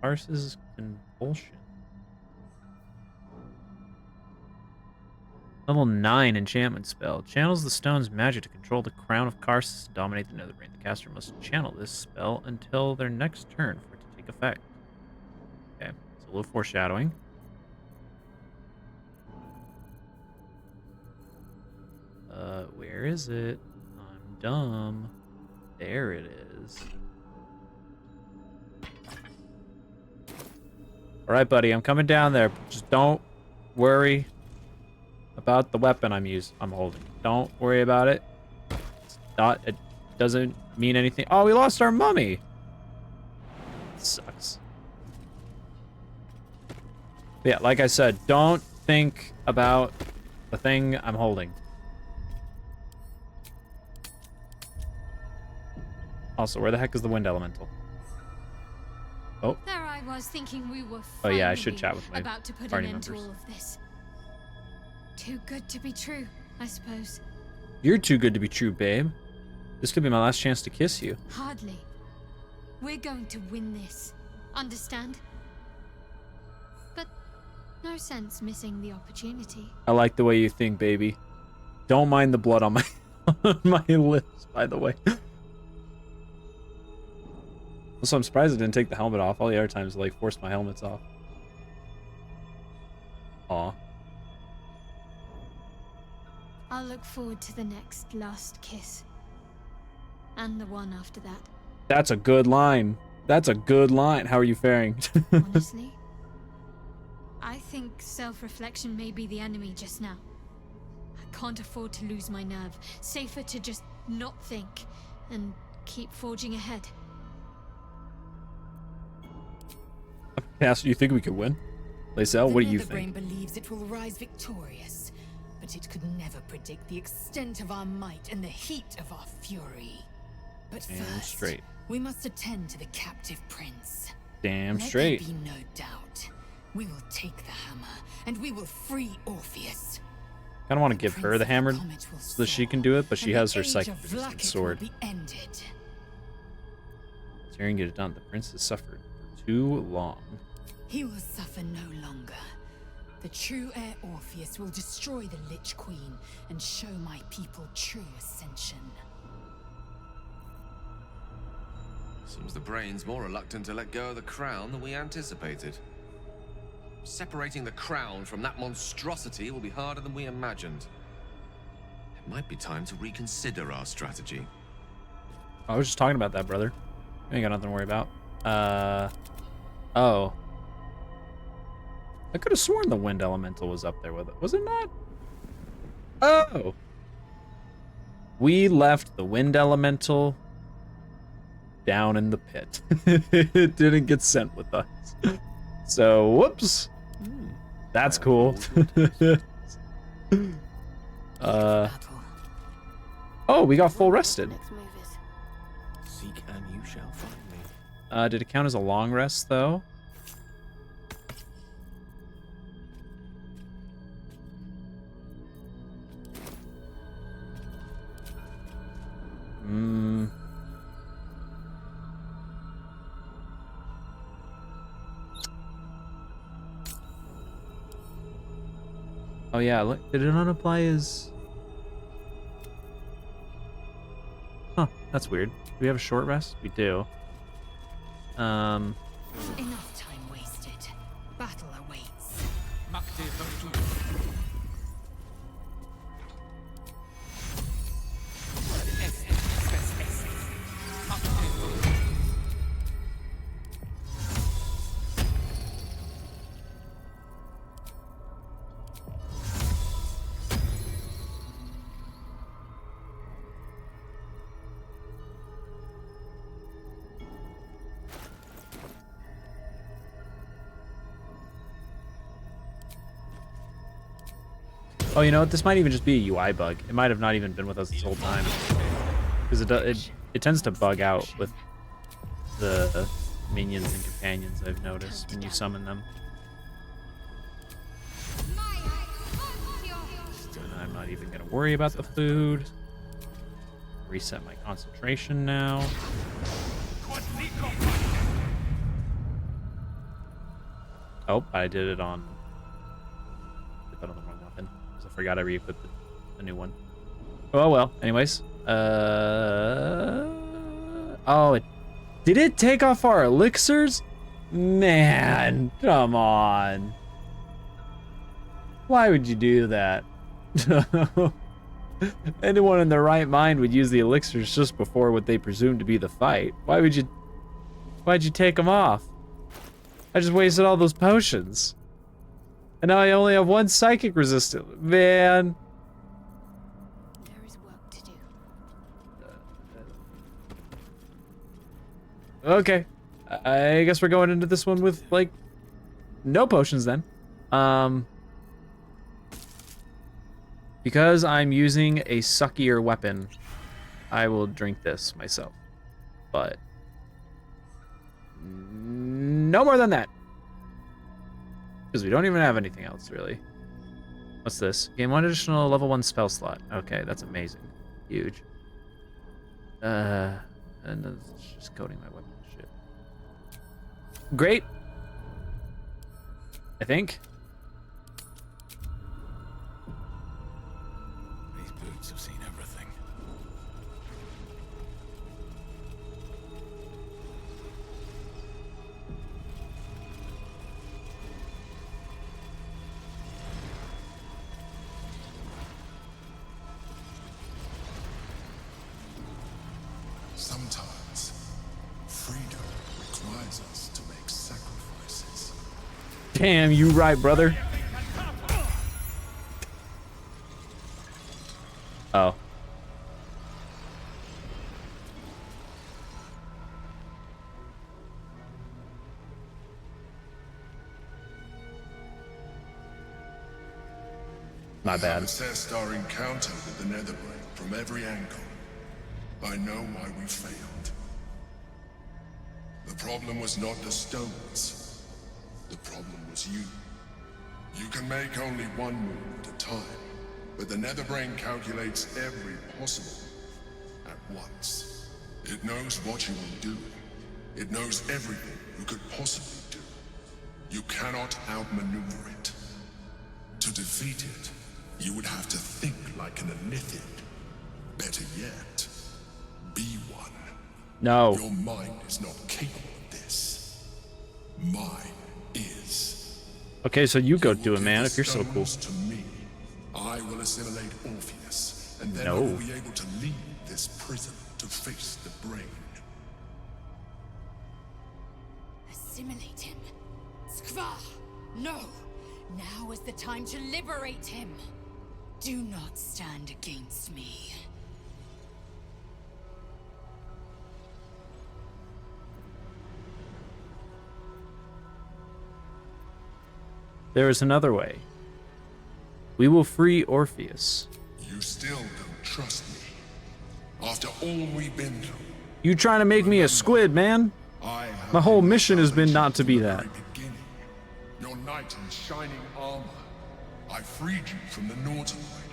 Arceus Convulsion. Level 9 enchantment spell. Channels the stone's magic to control the crown of Karsus to dominate the nether brain. The caster must channel this spell until their next turn for it to take effect. Okay, so a little foreshadowing. Where is it? I'm dumb. There it is. Alright, buddy, I'm coming down there. Just don't worry about the weapon I'm holding. Don't worry about it. It doesn't mean anything. Oh, we lost our mummy. Sucks. Yeah, like I said, don't think about the thing I'm holding. Also, where the heck is the wind elemental? Oh. There I was thinking we were Oh yeah, I should chat with my about to put party an end members. to all of this. Too good to be true, I suppose. You're too good to be true, babe. This could be my last chance to kiss you. Hardly. We're going to win this. Understand? But no sense missing the opportunity. I like the way you think, baby. Don't mind the blood on my on my lips, by the way. Also, I'm surprised I didn't take the helmet off. All the other times, like, forced my helmets off. Aw. I'll look forward to the next last kiss. And the one after that. That's a good line. That's a good line. How are you faring? Honestly, I think self-reflection may be the enemy just now. I can't afford to lose my nerve. Safer to just not think and keep forging ahead. Cass, do you think we could win? Lacel, what do you The brain think? believes it will rise victorious, but it could never predict the extent of our might and the heat of our fury. But Damn first, straight. we must attend to the captive prince. Damn Let straight. there be no doubt. We will take the hammer, and we will free Orpheus. I don't want to give her the hammer so that she can do it, but she and has the her age psychic of resistant Vlaakith sword. will be ended. Tyrion, get it done. The prince has suffered for too long. He will suffer no longer. The true heir Orpheus will destroy the Lich Queen and show my people true ascension. Seems the brain's more reluctant to let go of the crown than we anticipated. Separating the crown from that monstrosity will be harder than we imagined. It might be time to reconsider our strategy. I was just talking about that, brother. You ain't got nothing to worry about. Oh. I could have sworn the wind elemental was up there with it. Was it not? Oh. We left the wind elemental down in the pit. It didn't get sent with us. So, whoops. That's cool. Oh, we got full rested. Seek and you shall find me. Did it count as a long rest, though? Oh yeah, look, did it not apply as... Huh, that's weird. Do we have a short rest? We do. Enough time wasted. Battle awaits. Oh, you know what? This might even just be a UI bug. It might have not even been with us this whole time. Because it tends to bug out with the minions and companions, I've noticed, when you summon them. And I'm not even going to worry about the food. Reset my concentration now. Oh, I did it on... I put on the wrong weapon. Because I forgot I re-equipped the new one. Oh, well. Anyways. Oh, did it take off our elixirs? Man, come on. Why would you do that? Anyone in their right mind would use the elixirs just before what they presume to be the fight. Why'd you take them off? I just wasted all those potions. And now I only have one psychic resistance. Man. There is work to do. Okay. I guess we're going into this one with, like, no potions then. Because I'm using a suckier weapon, I will drink this myself. But no more than that. Because we don't even have anything else, really. What's this? Gain 1 additional level 1 spell slot. Okay, that's amazing. Huge. And it's just coating my weapon. Shit. Great. I think. These boots have seen everything. Sometimes, freedom requires us to make sacrifices. Damn, you right, brother. Oh. My I have bad. assessed our encounter with the Netherbrain from every angle. I know why we failed. The problem was not the stones. The problem was you. You can make only one move at a time, but the Netherbrain calculates every possible move at once. It knows what you will do. It knows everything you could possibly do. You cannot outmaneuver it. To defeat it, you would have to think like an Anithid. Better yet, be one. No. Your mind is not capable of this. Mine is. Okay, so you go do it, man, if you're so cool. To me, I will assimilate Orpheus, and then I No. will be able to leave this prison to face the brain. Assimilate him. Skvar! No! Now is the time to liberate him. Do not stand against me. There is another way. We will free Orpheus. You still don't trust me. After all we've been through, You trying to make me a squid, man? I have My whole been mission has been challenged not to be from the that. very beginning. Your knight in shining armor. I freed you from the Nautiloid,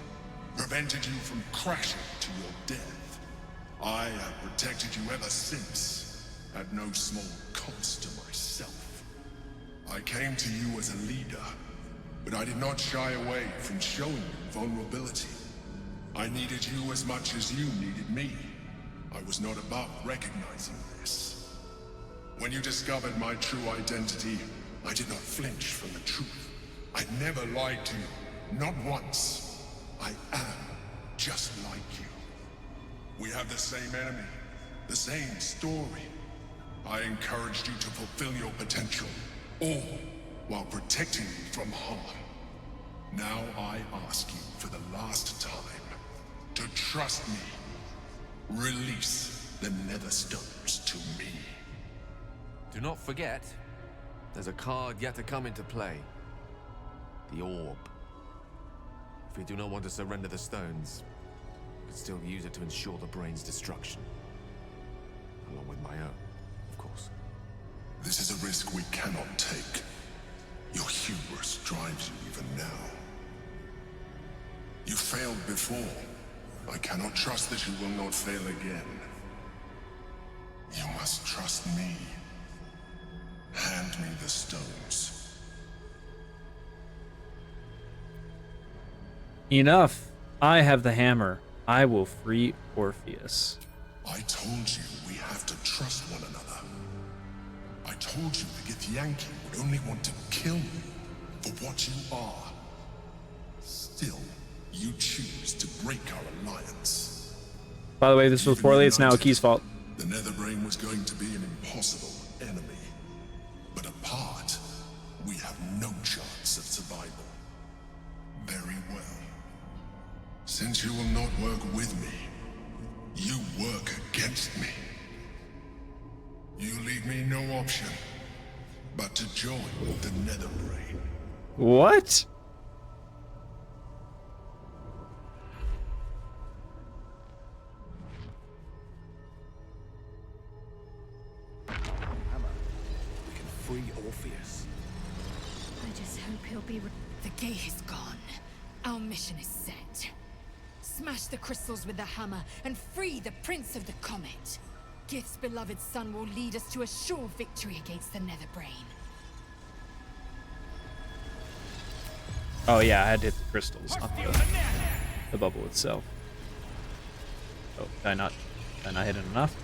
prevented you from crashing to your death. I have protected you ever since, at no small cost to myself. I came to you as a leader, but I did not shy away from showing you vulnerability. I needed you as much as you needed me. I was not above recognizing this. When you discovered my true identity, I did not flinch from the truth. I never lied to you, not once. I am just like you. We have the same enemy, the same story. I encouraged you to fulfill your potential, all while protecting you from harm. Now I ask you for the last time to trust me. Release the Netherstones to me. Do not forget, there's a card yet to come into play. The orb. If we do not want to surrender the stones, but still use it to ensure the brain's destruction. Along with my own, of course. This is a risk we cannot take. Your hubris drives you even now. You failed before. I cannot trust that you will not fail again. You must trust me. Hand me the stones. Enough. I have the hammer. I will free Orpheus. I told you we have to trust one another. I told you the Githyanki would only want to kill you for what you are. Still, you choose to break our alliance. By the way, this was poorly. It's now Aki's fault. The Netherbrain was going to be an impossible enemy. But apart, we have no chance of survival. Very well. Since you will not work with me, you work against me. You leave me no option but to join the Netherbrain. What? We can free Orpheus. I just hope he'll be. The gate is gone. Our mission is set. Smash the crystals with the hammer and free the Prince of the Comet. Gith's beloved son will lead us to a sure victory against the Netherbrain. Oh yeah, I had to hit the crystals, not the bubble itself. Oh, did I not hit it enough?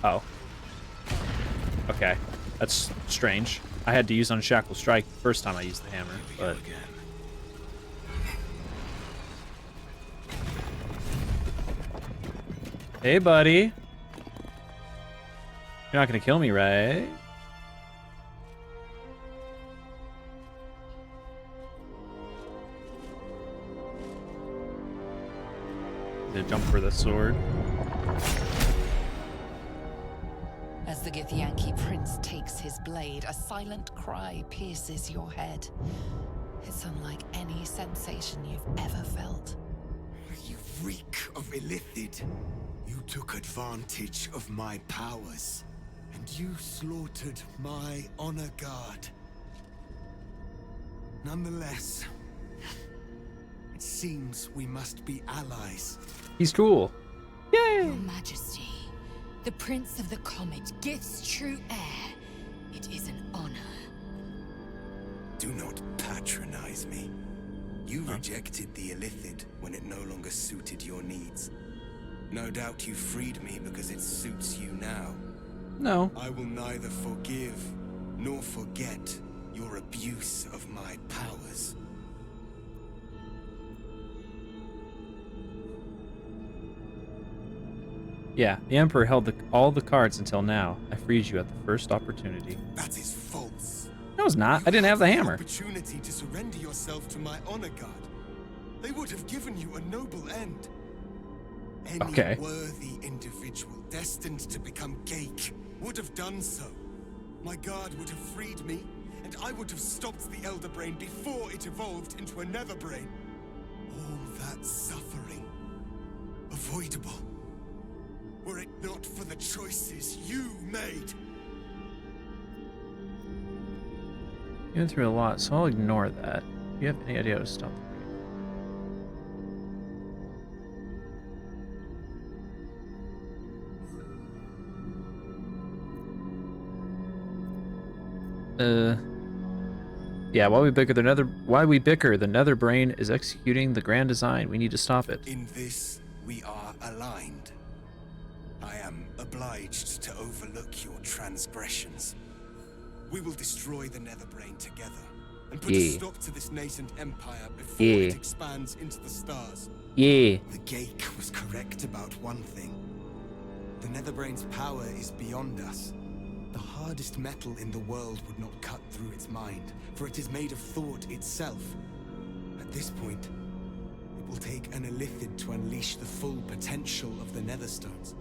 Oh. Okay. That's strange. I had to use Unshackle Strike the first time I used the hammer, but... Hey, buddy. You're not gonna kill me, right? Gonna jump for the sword. As the Githyanki prince takes his blade, a silent cry pierces your head. It's unlike any sensation you've ever felt. You reek of Illithid. You took advantage of my powers, and you slaughtered my honor guard. Nonetheless, it seems we must be allies. He's cool. Yay! Your Majesty, the Prince of the Comet, Gith's true heir. It is an honor. Do not patronize me. You rejected the Illithid when it no longer suited your needs. No doubt you freed me because it suits you now. No. I will neither forgive nor forget your abuse of my powers. Yeah, the Emperor held all the cards until now. I freed you at the first opportunity. That is false. No, it's not. I didn't have the hammer. Opportunity to surrender yourself to my honor guard. They would have given you a noble end. Any worthy individual destined to become Ghaik would have done so. My guard would have freed me, and I would have stopped the Elder Brain before it evolved into a Netherbrain. All that suffering, avoidable, were it not for the choices you made. You went through a lot, so I'll ignore that. Do you have any idea how to stop the Yeah, while we bicker, the Netherbrain is executing the grand design. We need to stop it. In this, we are aligned. I am obliged to overlook your transgressions. We will destroy the Netherbrain together and put a stop to this nascent empire before it expands into the stars. Yeah. The Ghaik was correct about one thing. The Netherbrain's power is beyond us. The hardest metal in the world would not cut through its mind, for it is made of thought itself. At this point, it will take an Illithid to unleash the full potential of the Netherstones.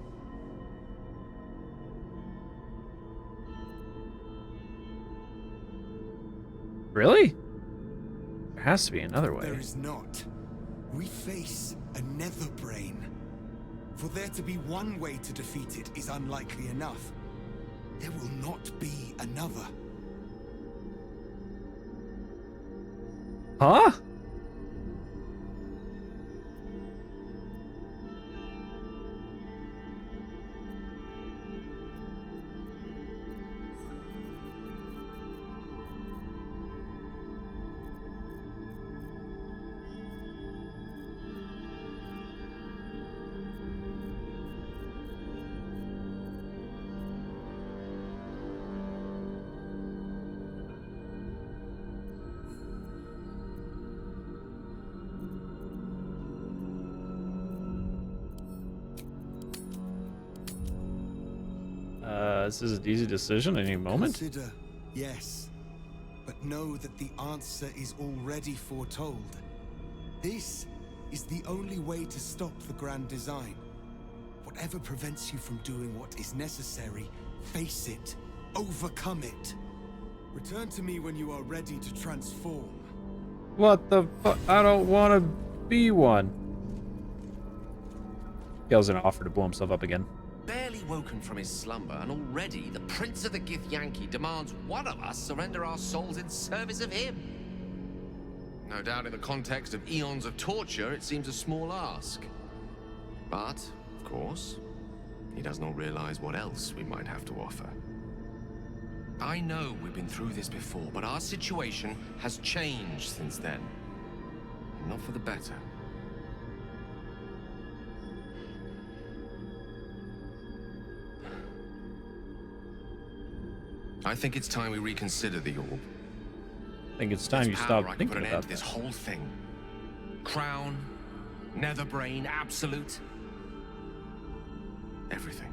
Really? There has to be another way. There is not. We face a nether brain. For there to be one way to defeat it is unlikely enough. There will not be another. Huh? This is an easy decision at any moment. Consider, yes. But know that the answer is already foretold. This is the only way to stop the grand design. Whatever prevents you from doing what is necessary, face it. Overcome it. Return to me when you are ready to transform. What the fuck? I don't want to be one. Gale's gonna offer to blow himself up again. Barely woken from his slumber, and already the Prince of the Githyanki demands one of us surrender our souls in service of him. No doubt in the context of eons of torture, it seems a small ask. But, of course, he does not realize what else we might have to offer. I know we've been through this before, but our situation has changed since then. Not for the better. I think it's time we reconsider the orb. I think it's time you stop I can thinking put an end about to this that. whole thing. Crown, nether brain, absolute. Everything.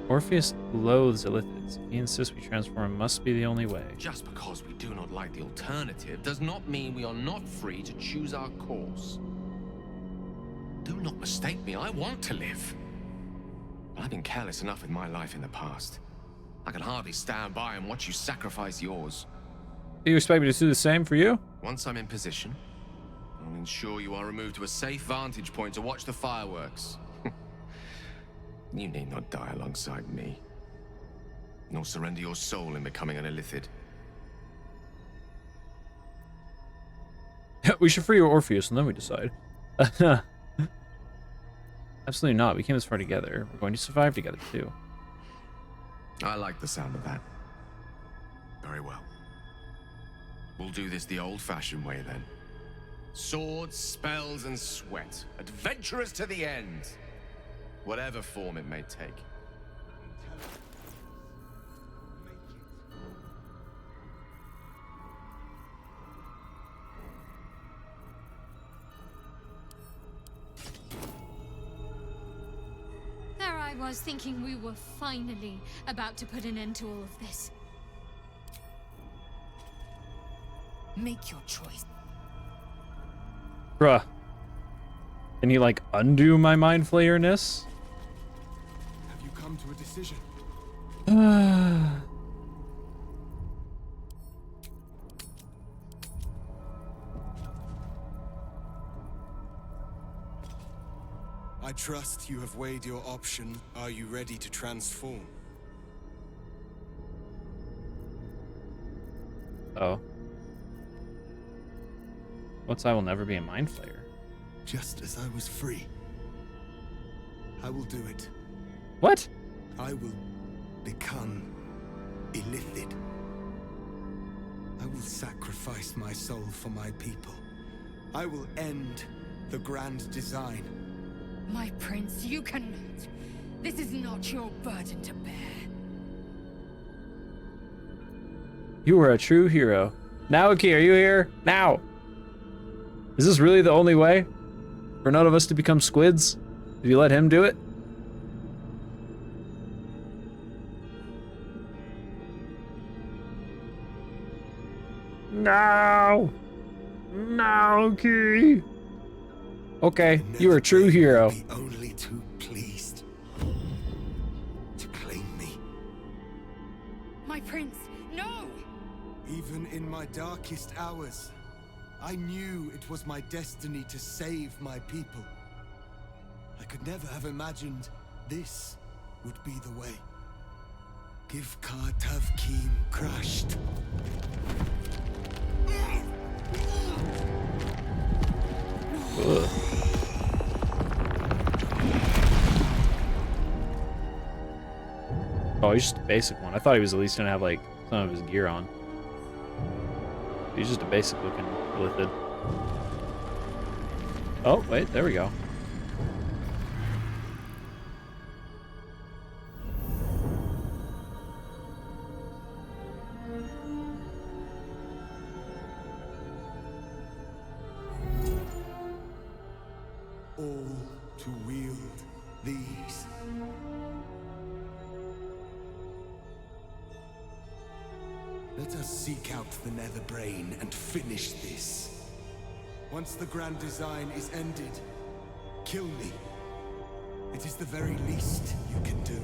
Orpheus loathes Illithids. He insists we transform must be the only way. Just because we do not like the alternative does not mean we are not free to choose our course. Do not mistake me, I want to live. But I've been careless enough with my life in the past. I can hardly stand by and watch you sacrifice yours. Do you expect me to do the same for you? Once I'm in position, I'll ensure you are removed to a safe vantage point to watch the fireworks. You need not die alongside me, nor surrender your soul in becoming an Illithid. We should free Orpheus and then we decide. Absolutely not. We came this far together. We're going to survive together too. I like the sound of that. Very well. We'll do this the old-fashioned way then. Swords, spells, and sweat. Adventurous to the end. Whatever form it may take. There I was thinking we were finally about to put an end to all of this. Make your choice. Bruh. Can you, like, undo my mind flayerness? Have you come to a decision? I trust you have weighed your option. Are you ready to transform? Oh. What's I will never be a mind flayer? Just as I was free. I will do it. What? I will become Illithid. I will sacrifice my soul for my people. I will end the grand design. My prince, you cannot. This is not your burden to bear. You were a true hero. Naoki, are you here? Now! Is this really the only way? For none of us to become squids? Did you let him do it? No! Naoki! Okay, you are a true hero. Be only too pleased to claim me. My prince, no! Even in my darkest hours, I knew it was my destiny to save my people. I could never have imagined this would be the way. Give Ka-Tav-Kim crushed. Ugh. Oh, he's just a basic one. I thought he was at least gonna have like some of his gear on. He's just a basic looking Illithid. Oh, wait, there we go. All to wield these. Let us seek out the Nether Brain and finish this. Once the grand design is ended, kill me. It is the very least you can do.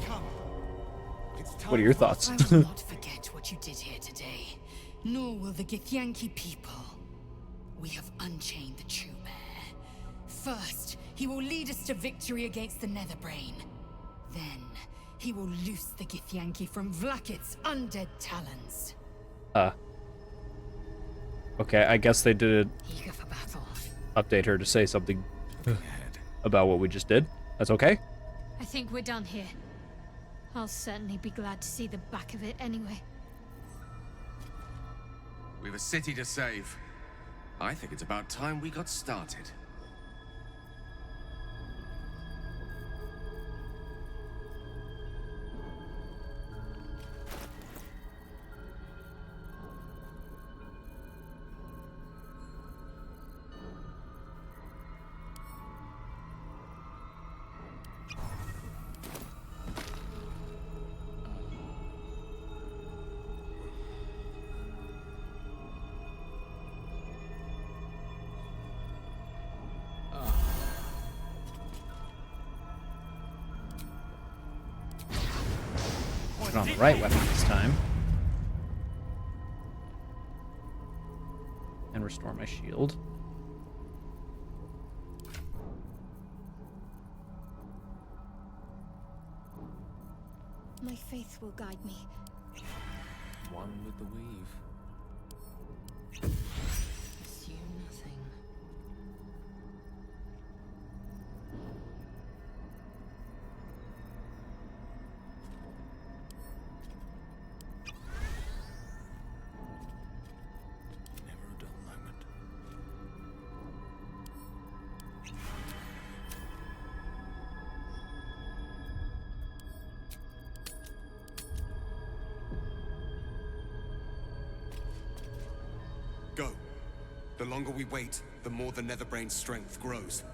Come. It's time What are your for thoughts? I will not forget what you did here today, nor will the Githyanki people. We have unchained the True Bear. First, he will lead us to victory against the Netherbrain. Then, he will loose the Githyanki from Vlaakith's undead talons. Okay, I guess they did Eager for battle. update her to say something about what we just did. That's okay? I think we're done here. I'll certainly be glad to see the back of it anyway. We've a city to save. I think it's about time we got started. Put on the right weapon this time. And restore my shield. My faith will guide me. One with the weave. Assume nothing. Never a dull moment. Go. The longer we wait, the more the Netherbrain's strength grows.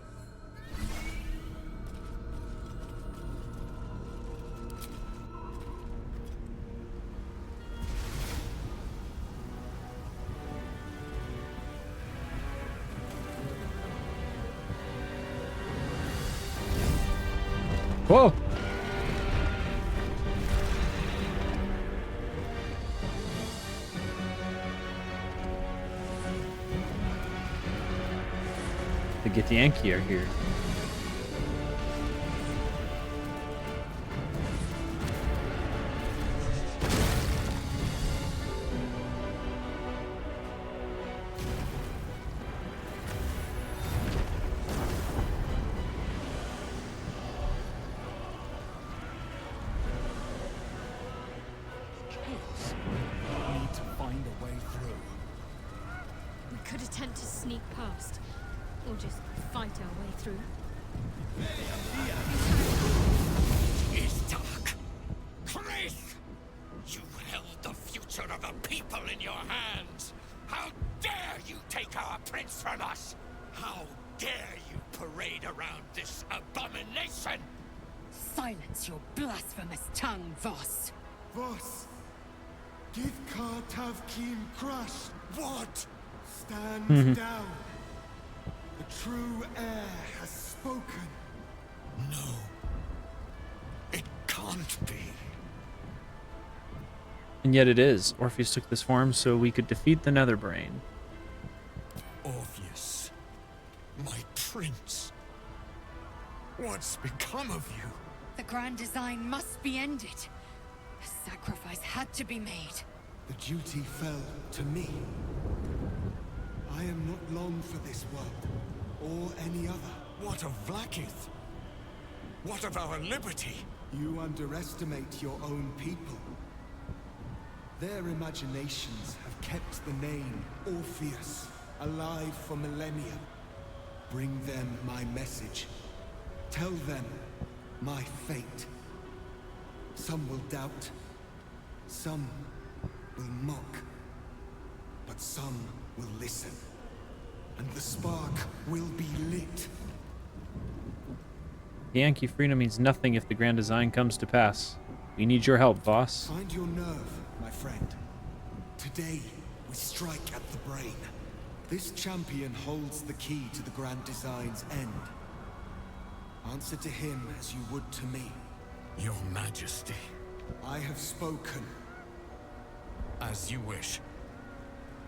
Whoa! The Githyanki are here. Need to find a way through. We could attempt to sneak past, or just fight our way through. It's dark. Chris! You held the future of the people in your hands. How dare you take our prince from us? How dare you parade around this abomination? Silence your blasphemous tongue, Voss. Voss! Give Ka-Tav-Kim crushed! What? Stand down. The true heir has spoken. No. It can't be. And yet it is. Orpheus took this form so we could defeat the Netherbrain. Orpheus, my prince. What's become of you? The grand design must be ended. A sacrifice had to be made. The duty fell to me. I am not long for this world, or any other. What of Vlaakith? What of our liberty? You underestimate your own people. Their imaginations have kept the name Orpheus alive for millennia. Bring them my message. Tell them my fate. Some will doubt. Some will mock. But some will listen. And the spark will be lit. The Yankee freedom means nothing if the grand design comes to pass. We need your help, Voss. Find your nerve, my friend. Today, we strike at the brain. This champion holds the key to the grand design's end. Answer to him as you would to me. Your Majesty. I have spoken. As you wish.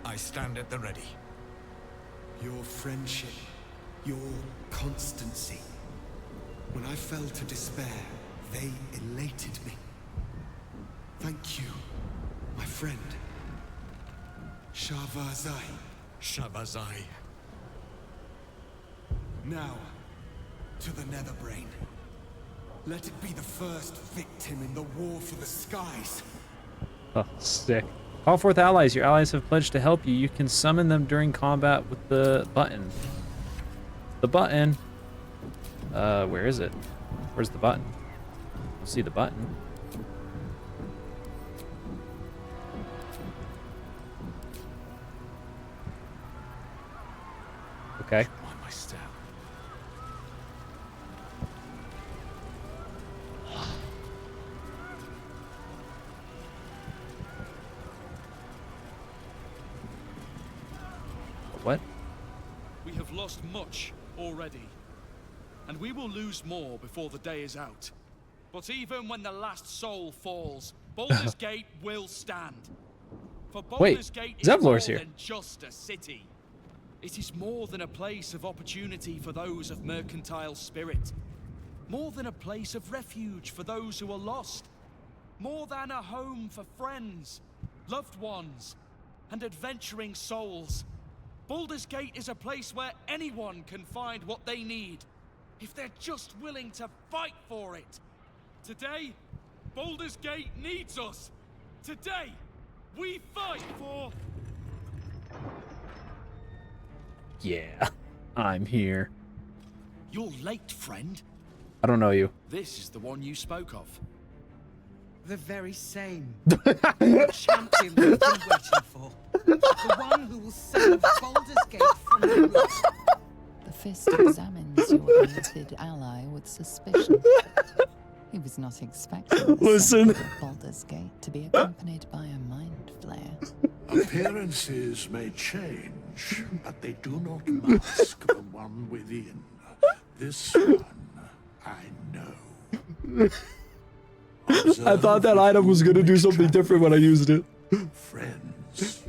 I stand at the ready. Your friendship, your constancy. When I fell to despair, they elated me. Thank you, my friend. Shavazai. Shavazai. Now, to the Netherbrain. Let it be the first victim in the war for the skies. Oh, sick. Call forth allies. Your allies have pledged to help you. You can summon them during combat with the button. The button. Where is it? Where's the button? I'll see the button. Okay. On my staff. What? We have lost much already, and we will lose more before the day is out. But even when the last soul falls, Baldur's Gate will stand. For Baldur's Gate is more Zevlor's here. than just a city. It is more than a place of opportunity for those of mercantile spirit. More than a place of refuge for those who are lost. More than a home for friends, loved ones, and adventuring souls. Baldur's Gate is a place where anyone can find what they need, if they're just willing to fight for it. Today, Baldur's Gate needs us. Today, we fight for... Yeah, I'm here. You're late, friend. I don't know you. This is the one you spoke of. The very same. The champion we've been waiting for. The one who will save Baldur's Gate from the roots. The Fist examines your limited ally with suspicion. He was not expecting the Listen. of Baldur's Gate to be accompanied by a mind flare. Appearances may change, but they do not mask the one within. This one, I know. I thought that item was gonna do something different when I used it. Friends,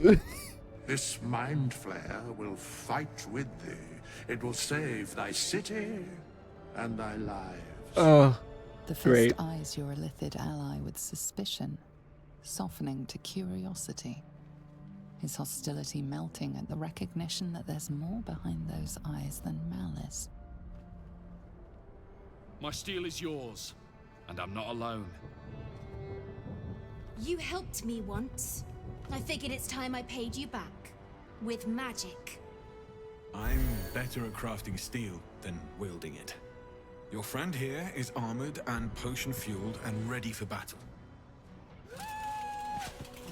this mind flare will fight with thee. It will save thy city and thy lives. Oh, The Fist great. eyes your illithid ally with suspicion, softening to curiosity. His hostility melting at the recognition that there's more behind those eyes than malice. My steel is yours, and I'm not alone. You helped me once. I figured it's time I paid you back. With magic. I'm better at crafting steel than wielding it. Your friend here is armored and potion-fueled and ready for battle.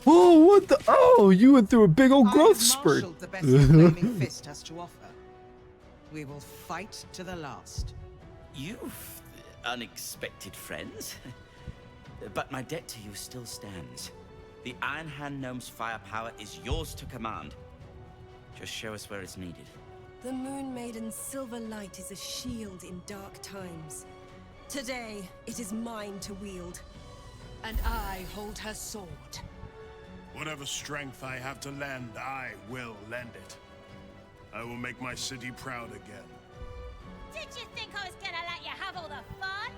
Oh, what the? Oh, you went through a big old growth spurt. Marshaled the best the Flaming Fist has to offer. We will fight to the last. You've unexpected friends. But my debt to you still stands. The Iron Hand Gnome's firepower is yours to command. Just show us where it's needed. The Moon Maiden's silver light is a shield in dark times. Today, it is mine to wield. And I hold her sword. Whatever strength I have to lend, I will lend it. I will make my city proud again. Did you think I was gonna let you have all the fun?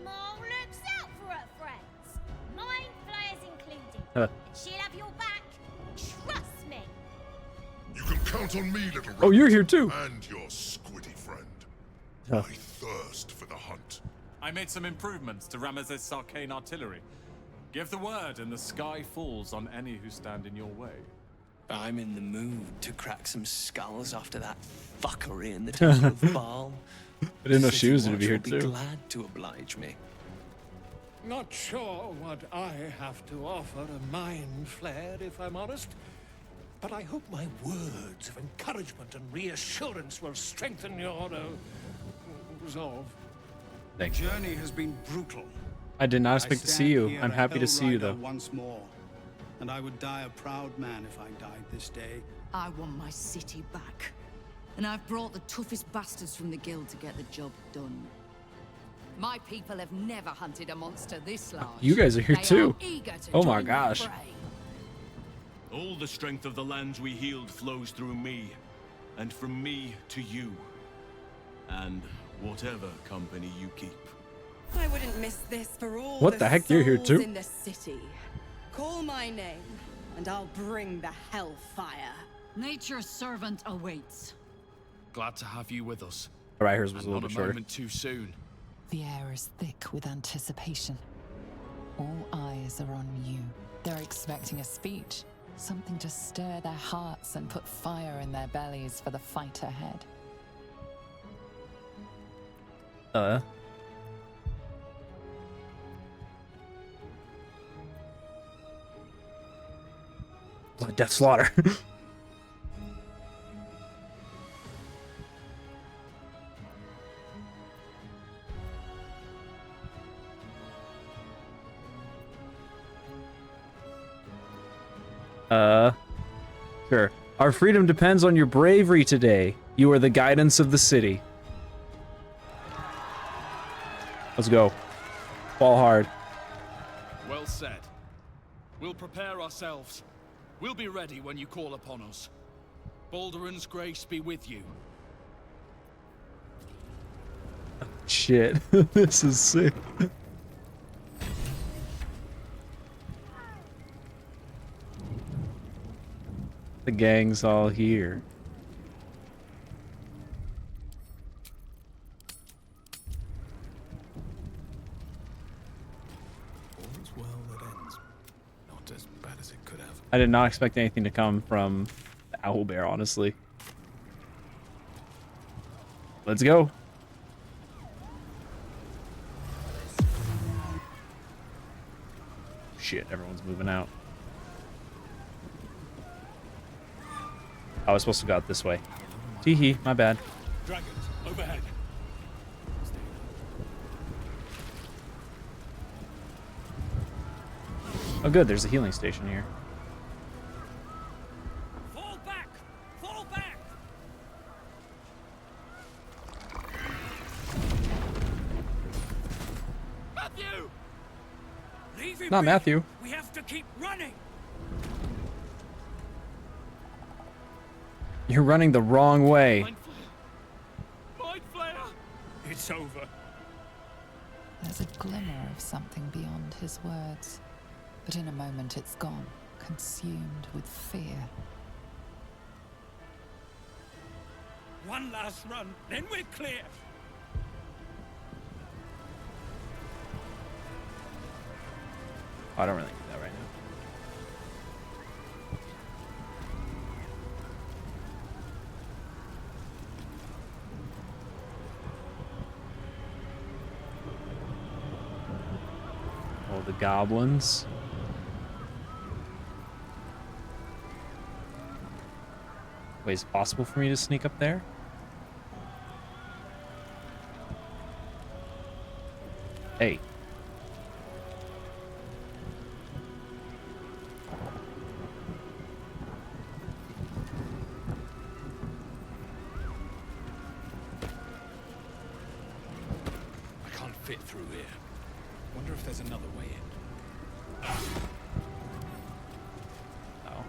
Mom looks out for her friends. Mind flayers included. Huh. And she'll have your back. Trust me. You can count on me, little Oh, you're here too. And your squiddy friend. Huh. I thirst for the hunt. I made some improvements to Ramesses' arcane artillery. Give the word and the sky falls on any who stand in your way. I'm in the mood to crack some skulls after that fuckery in the Temple of Baal. I didn't know City she was going to be Watch here will too. Glad to oblige me. Not sure what I have to offer a mind flare, if I'm honest. But I hope my words of encouragement and reassurance will strengthen your resolve. Thank you. Journey has been brutal. I did not expect to see you. I'm happy to see you though. Once more, and I would die a proud man if I died this day. I want my city back. And I've brought the toughest bastards from the guild to get the job done. My people have never hunted a monster this large. You guys are here They too. are eager to Oh my join the gosh. fray. All the strength of the lands we healed flows through me, and from me to you. And whatever company you keep. I wouldn't miss this for all What the heck? You're here souls too? in the city. Call my name, and I'll bring the hellfire. Nature's servant awaits. Glad to have you with us. All right, hers was And a little not bit a shorter. moment too soon. The air is thick with anticipation. All eyes are on you. They're expecting a speech, something to stir their hearts and put fire in their bellies for the fight ahead. Death slaughter. Sure. Our freedom depends on your bravery today. You are the guidance of the city. Let's go. Fall hard. Well said. We'll prepare ourselves. We'll be ready when you call upon us. Balduran's grace be with you. Shit. This is sick. The gang's all here. All's well that ends. Not as bad as it could have. I did not expect anything to come from the owlbear, honestly. Let's go. Shit, everyone's moving out. I was supposed to go out this way. Teehee, my bad. Dragons, overhead. Oh good, there's a healing station here. Fall back! Fall back! Matthew! Leave him Not be. Matthew. We have to keep running. You're running the wrong way. Mind Flayer! It's over. There's a glimmer of something beyond his words, but in a moment it's gone, consumed with fear. One last run, then we're clear. I don't really need that right now. Oh, the goblins. Wait, is it possible for me to sneak up there? Hey. fit through here. Wonder if there's another way in. Oh.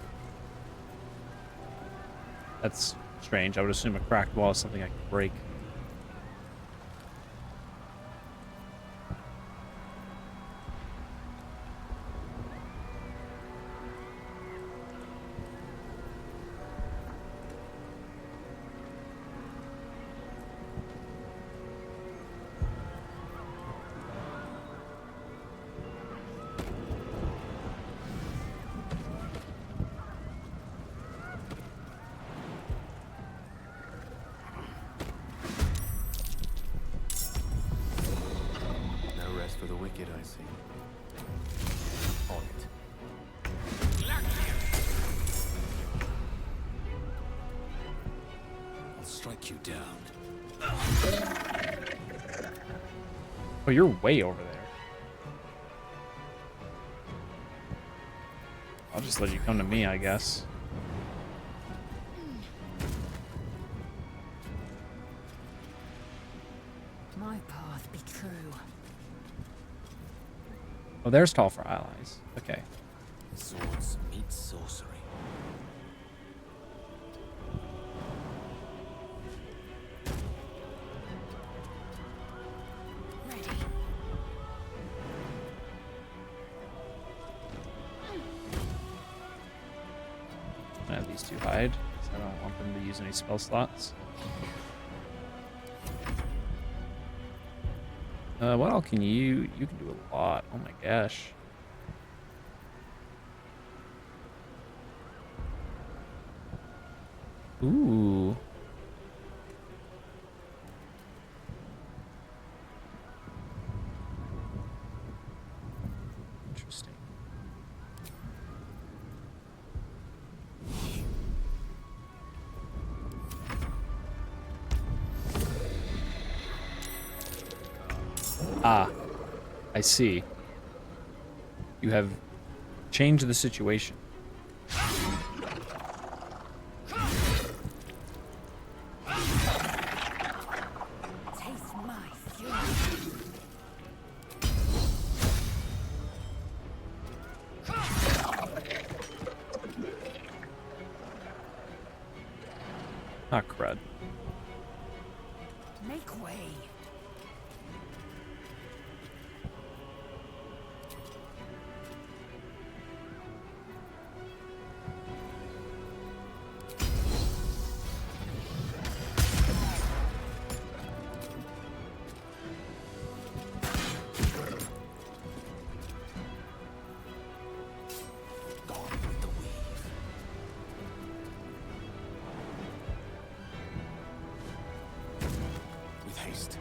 That's strange. I would assume a cracked wall is something I can break. For the wicked, I see. On it. I'll strike you down. Oh, you're way over there. I'll just let you come to me, I guess. My path be true. Oh, there's Tall for allies. Okay. Swords meet sorcery. I have these two hide, because I don't want them to use any spell slots. What all can you? You can do a lot. Oh my gosh. Ooh. Interesting. Ah, I see. You have changed the situation. Taste my fury. Ah, crud. Make way. With haste.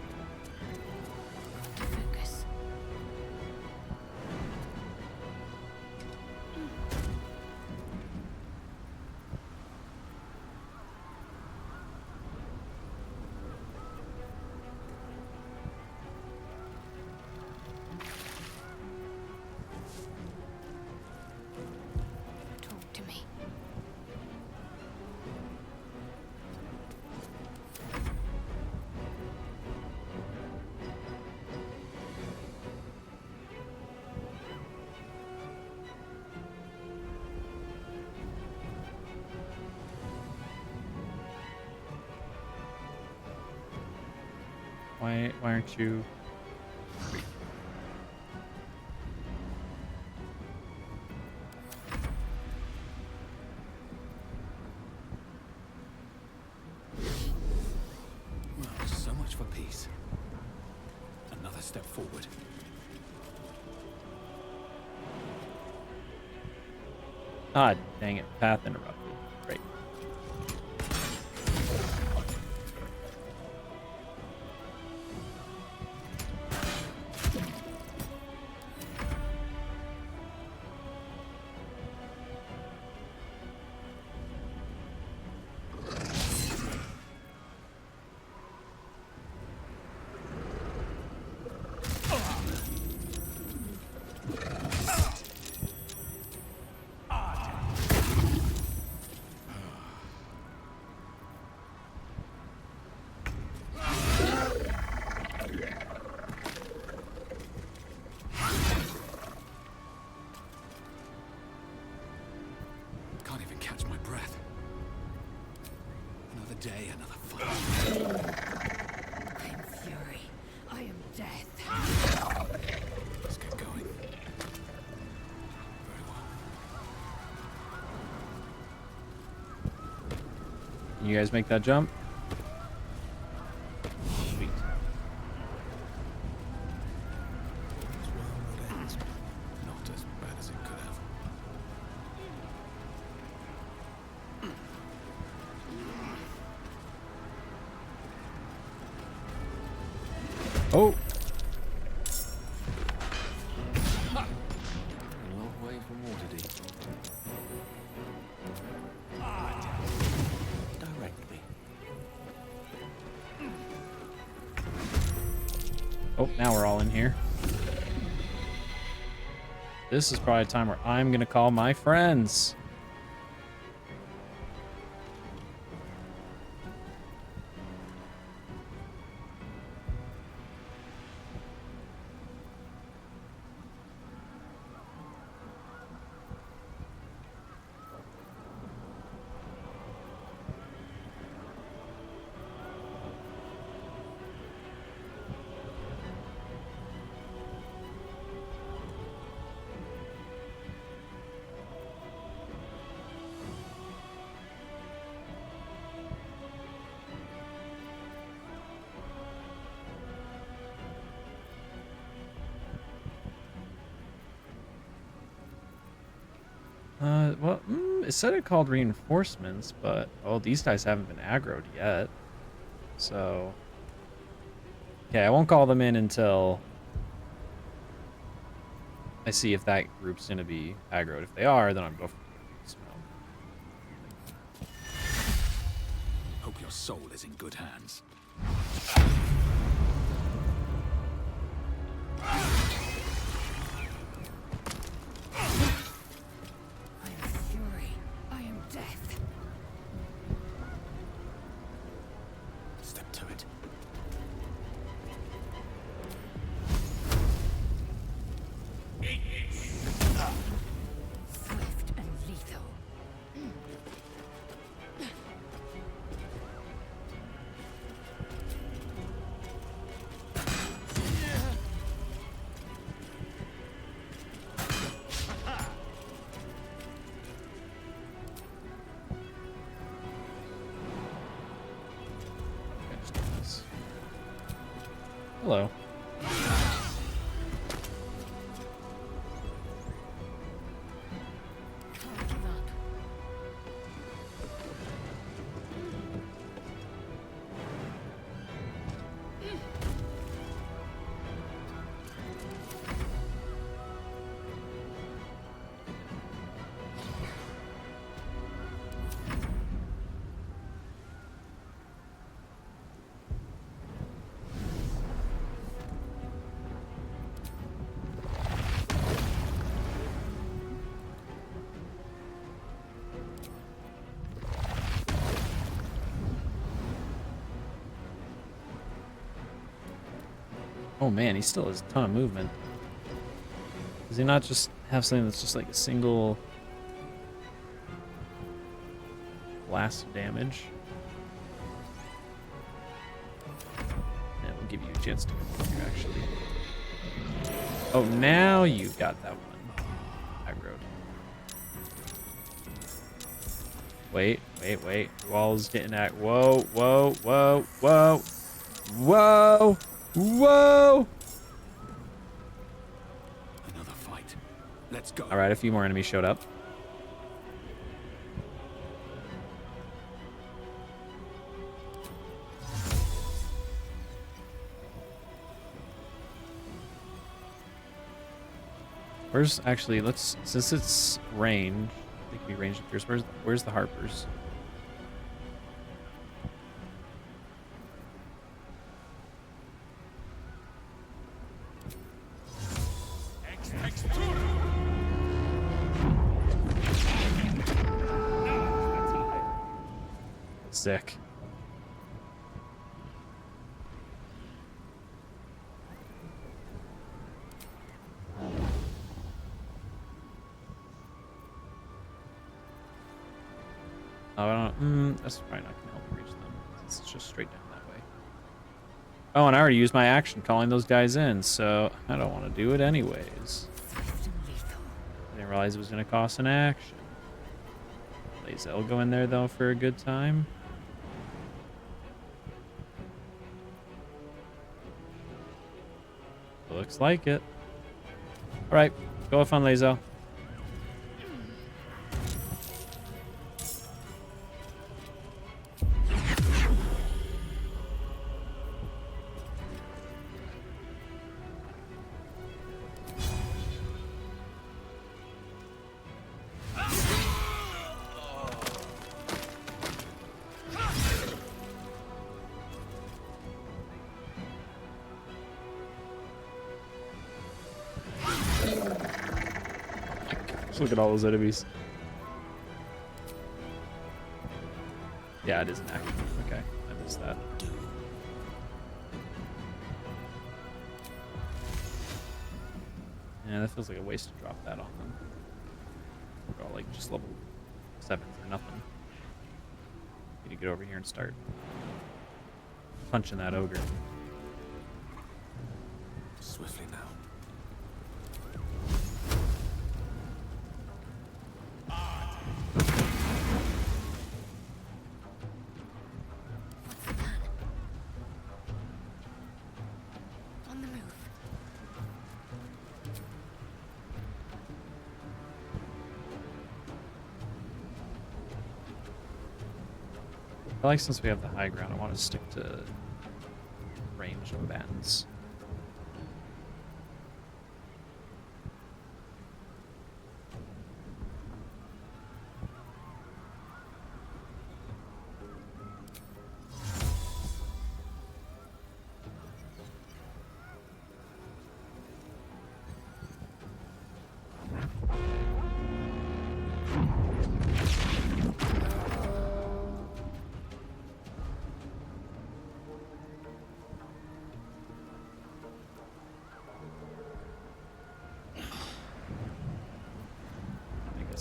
Focus. Talk to me. Why aren't you? Well, so much for peace. Another step forward. Ah, dang it. Path interrupted. Great. day another fight. I am fury. I am death. Let's get going. Can you guys make that jump? Sweet. Not as bad as it could have. Oh. A long way from Waterdeep. Directly. Oh, now we're all in here. This is probably a time where I'm gonna call my friends. Well, it said it called reinforcements, but oh, these guys haven't been aggroed yet. So, okay, I won't call them in until I see if that group's gonna be aggroed. If they are, then I'll go for these. Hope your soul is in good hands. Fury. I am death. Step to it. Swift and lethal. Hello. Oh man, he still has a ton of movement. Does he not just have something that's just like a single blast of damage? Yeah, we'll give you a chance to come here, actually. Oh, now you got that one aggroed. Wait. Wall's getting at. Whoa. Another fight. Let's go. All right, a few more enemies showed up. Where's actually? Let's since it's range. I think we range appears. Where's the Harpers? Sick. Oh, I don't. That's probably not gonna help me reach them. it's just straight down that way. Oh, and I already used my action calling those guys in, so I don't want to do it anyways. I didn't realize it was going to cost an action. Lae'zel go in there, though, for a good time. Looks like it. Alright, go have fun, Lae'zel. Look at all those enemies. Yeah, it is an action. Okay, I missed that. Yeah, that feels like a waste to drop that on them. We're all like just level 7 for nothing. Need to get over here and start punching that ogre. Swiftly now. I like since we have the high ground, I want to stick to ranged combatants.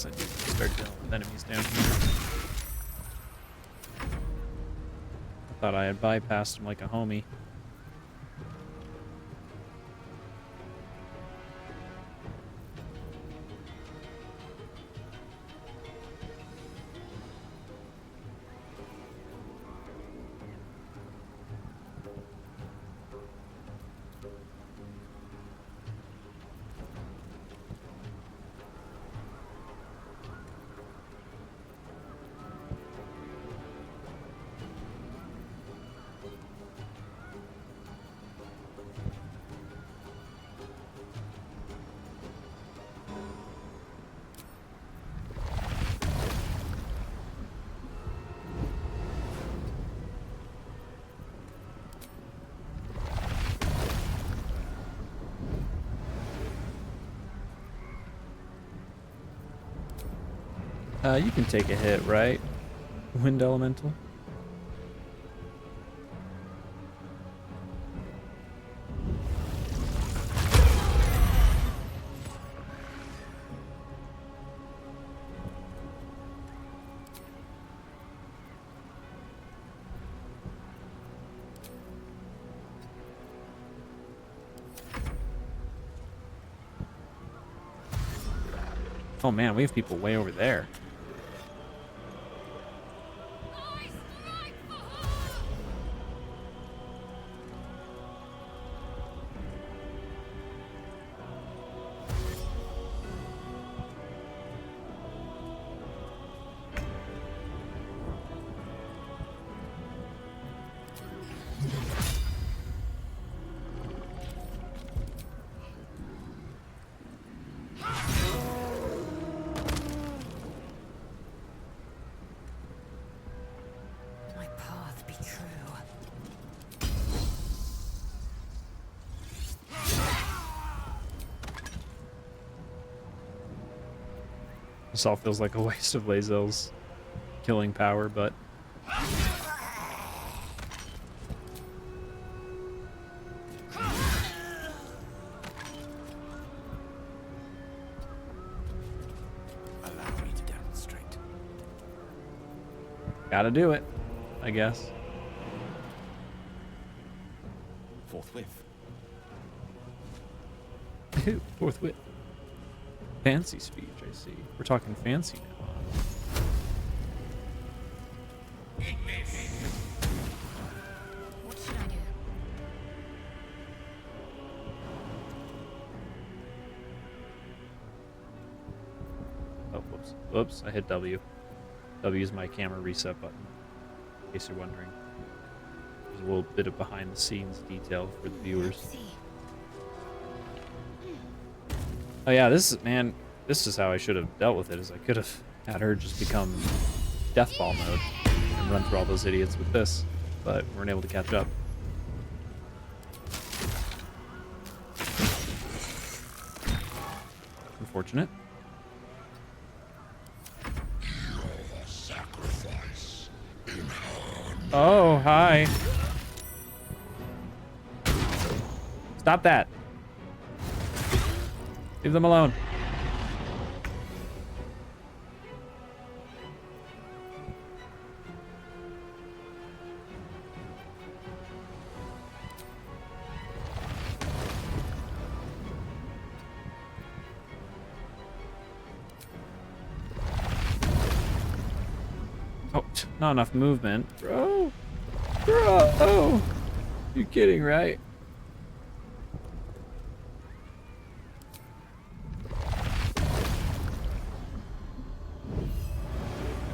I need to start dealing with enemies down here. I thought I had bypassed him like a homie. You can take a hit, right? Wind Elemental. Oh man, we have people way over there. This all feels like a waste of Lae'zel's killing power, but Allow me to demonstrate. gotta do it, I guess. Forthwith. Forthwith. Fancy speech, I see. We're talking fancy now. What should I do? Oh, whoops. Whoops, I hit W. W is my camera reset button, in case you're wondering. There's a little bit of behind-the-scenes detail for the viewers. Oh yeah, this is how I should have dealt with it, is I could have had her just become Deathball mode and run through all those idiots with this, but we weren't able to catch up. Unfortunate. Oh, hi. Stop that. Leave them alone. Oh, not enough movement. Bro. Bro. You're kidding, right?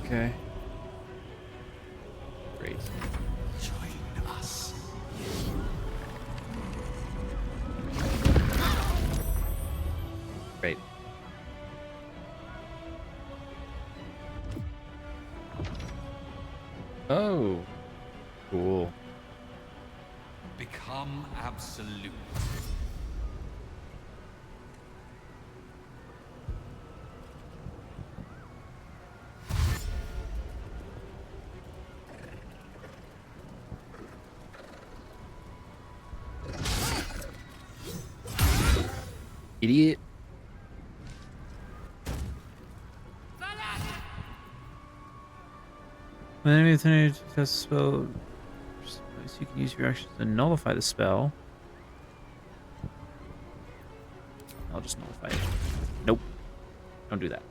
Okay. Great. Join us. Great. Oh. Cool. Become absolute. Idiot. When enemy attempting to cast a spell, you can use your actions to nullify the spell. I'll just nullify it. Nope. Don't do that.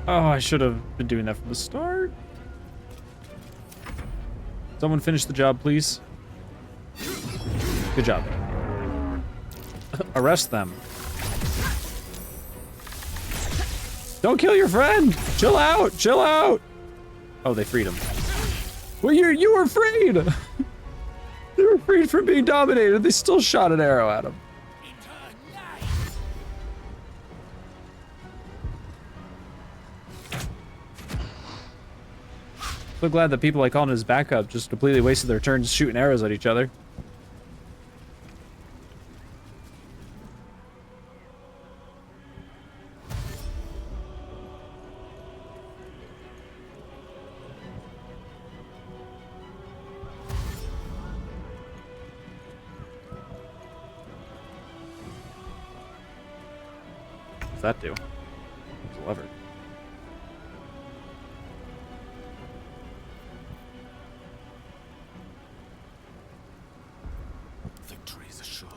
Oh, I should have been doing that from the start. Someone finish the job, please. Good job. Arrest them. Don't kill your friend! Chill out! Chill out! Oh, they freed him. Well, you were freed! They were freed from being dominated. They still shot an arrow at him. So glad that people I called his backup just completely wasted their turns shooting arrows at each other. What's that do? It's a lever. Victory is assured.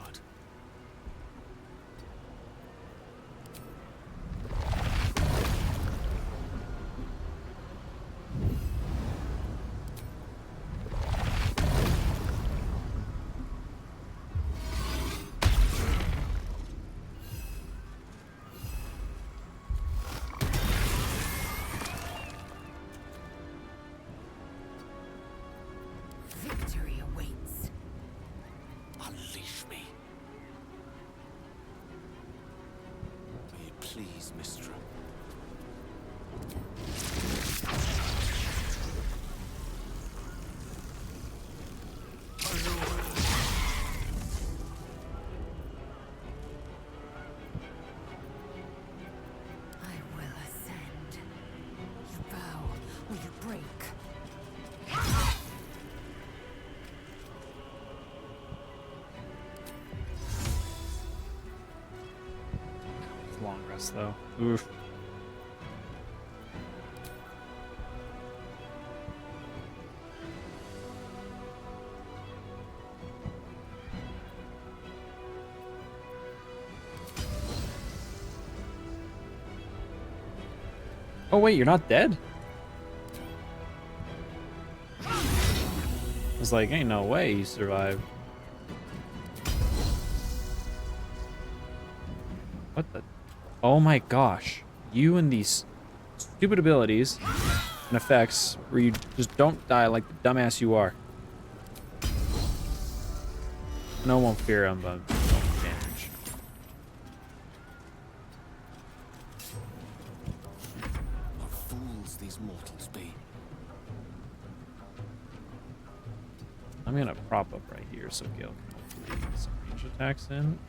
Miss Mistra. I will ascend. You bow or you break. Long rest though. Oof. Oh wait, you're not dead? I was like, ain't no way you survived. What the? Oh my gosh. You and these stupid abilities and effects where you just don't die like the dumbass you are. No one won't fear him, but don't damage. What fools these mortals be. I'm gonna prop up right here so Gale can hopefully get some range attacks in.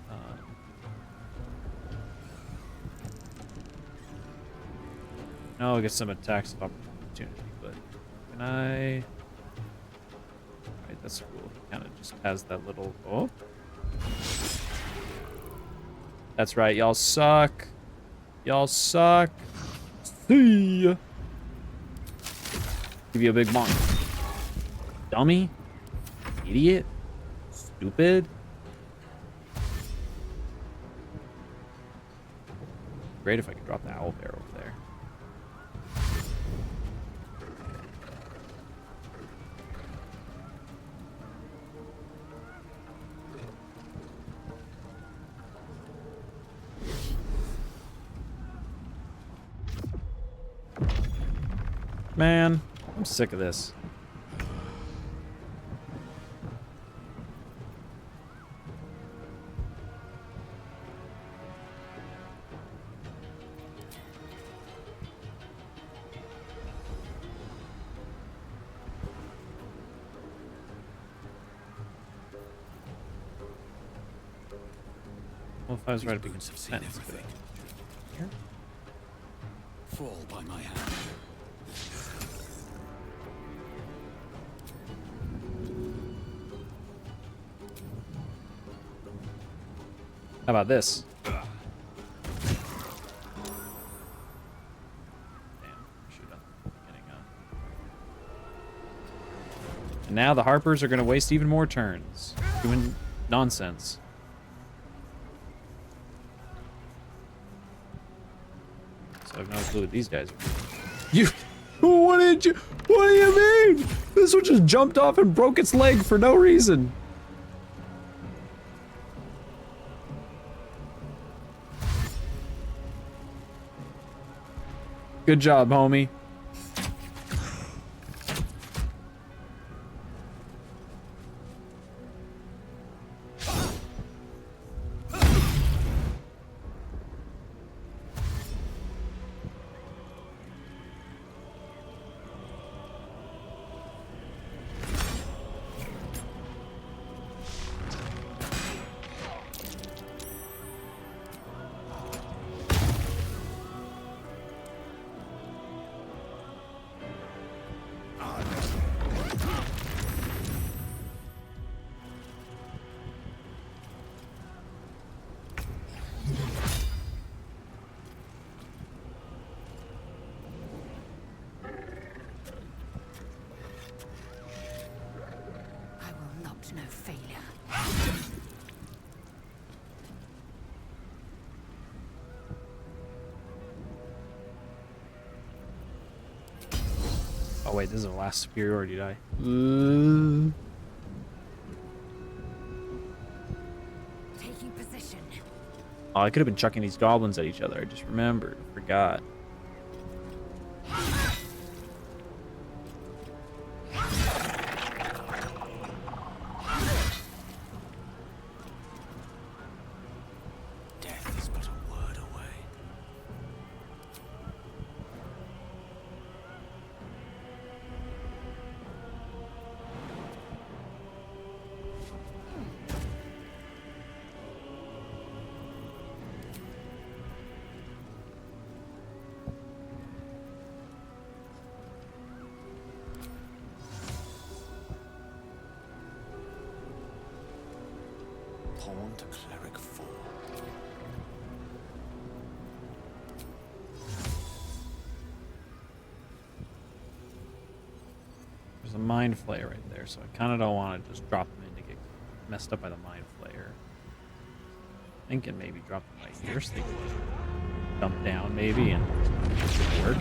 No, I'll get some attacks of opportunity, but can I? Alright, that's cool. He kind of just has that little. Oh, that's right. Y'all suck. Y'all suck. See ya. Give you a big bonk. Dummy. Idiot. Stupid. Great if I could drop the owl bear over there. Man, I'm sick of this. Well, if I was right to be Have seen everything. Here? Fall by my hand. How about this? Damn, should have getting And now the Harpers are going to waste even more turns doing nonsense. So I have no clue what these guys are doing. You, what did you? What do you mean? This one just jumped off and broke its leg for no reason. Good job, homie. No failure. Oh wait, this is the last superiority die. Taking position. Oh, I could have been chucking these goblins at each other. I just remembered. Forgot. a cleric for? There's a mind flayer right there, so I kind of don't want to just drop them in to get messed up by the mind flayer. Thinking maybe drop them right here so they can dump down maybe and work.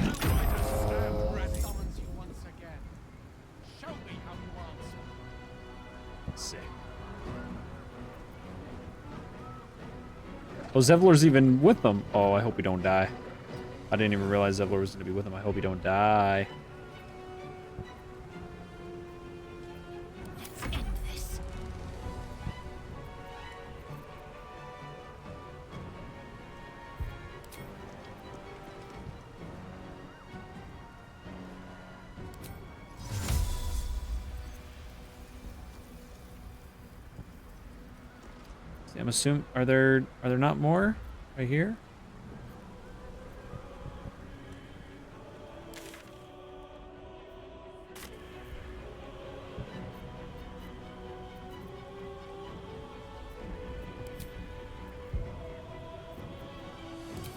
Sick. Oh, Zevlor's even with them. Oh, I hope we don't die. I didn't even realize Zevlor was going to be with him. I hope we don't die. I'm assuming, are there not more right here?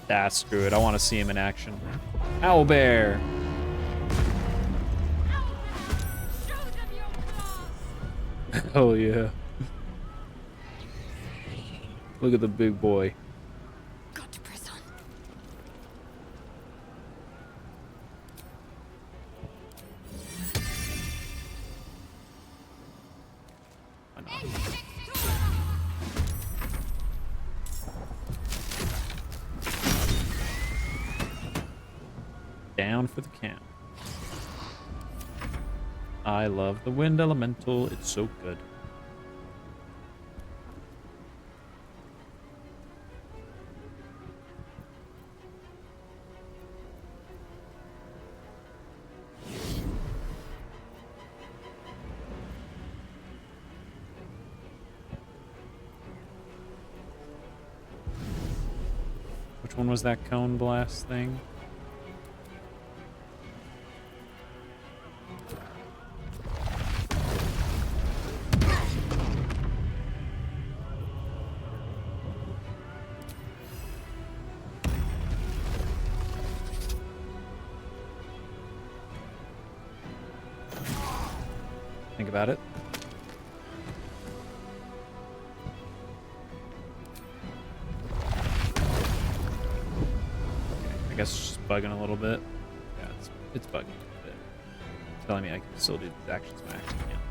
Ah, screw it. I want to see him in action. Owlbear! Oh yeah. Look at the big boy. Got to press on. Down for the count. I love the wind elemental. It's so good. Which one was that cone blast thing? Think about it. I guess it's just bugging a little bit. Yeah, it's bugging a bit. It's telling me I can still do these actions when I actually can't.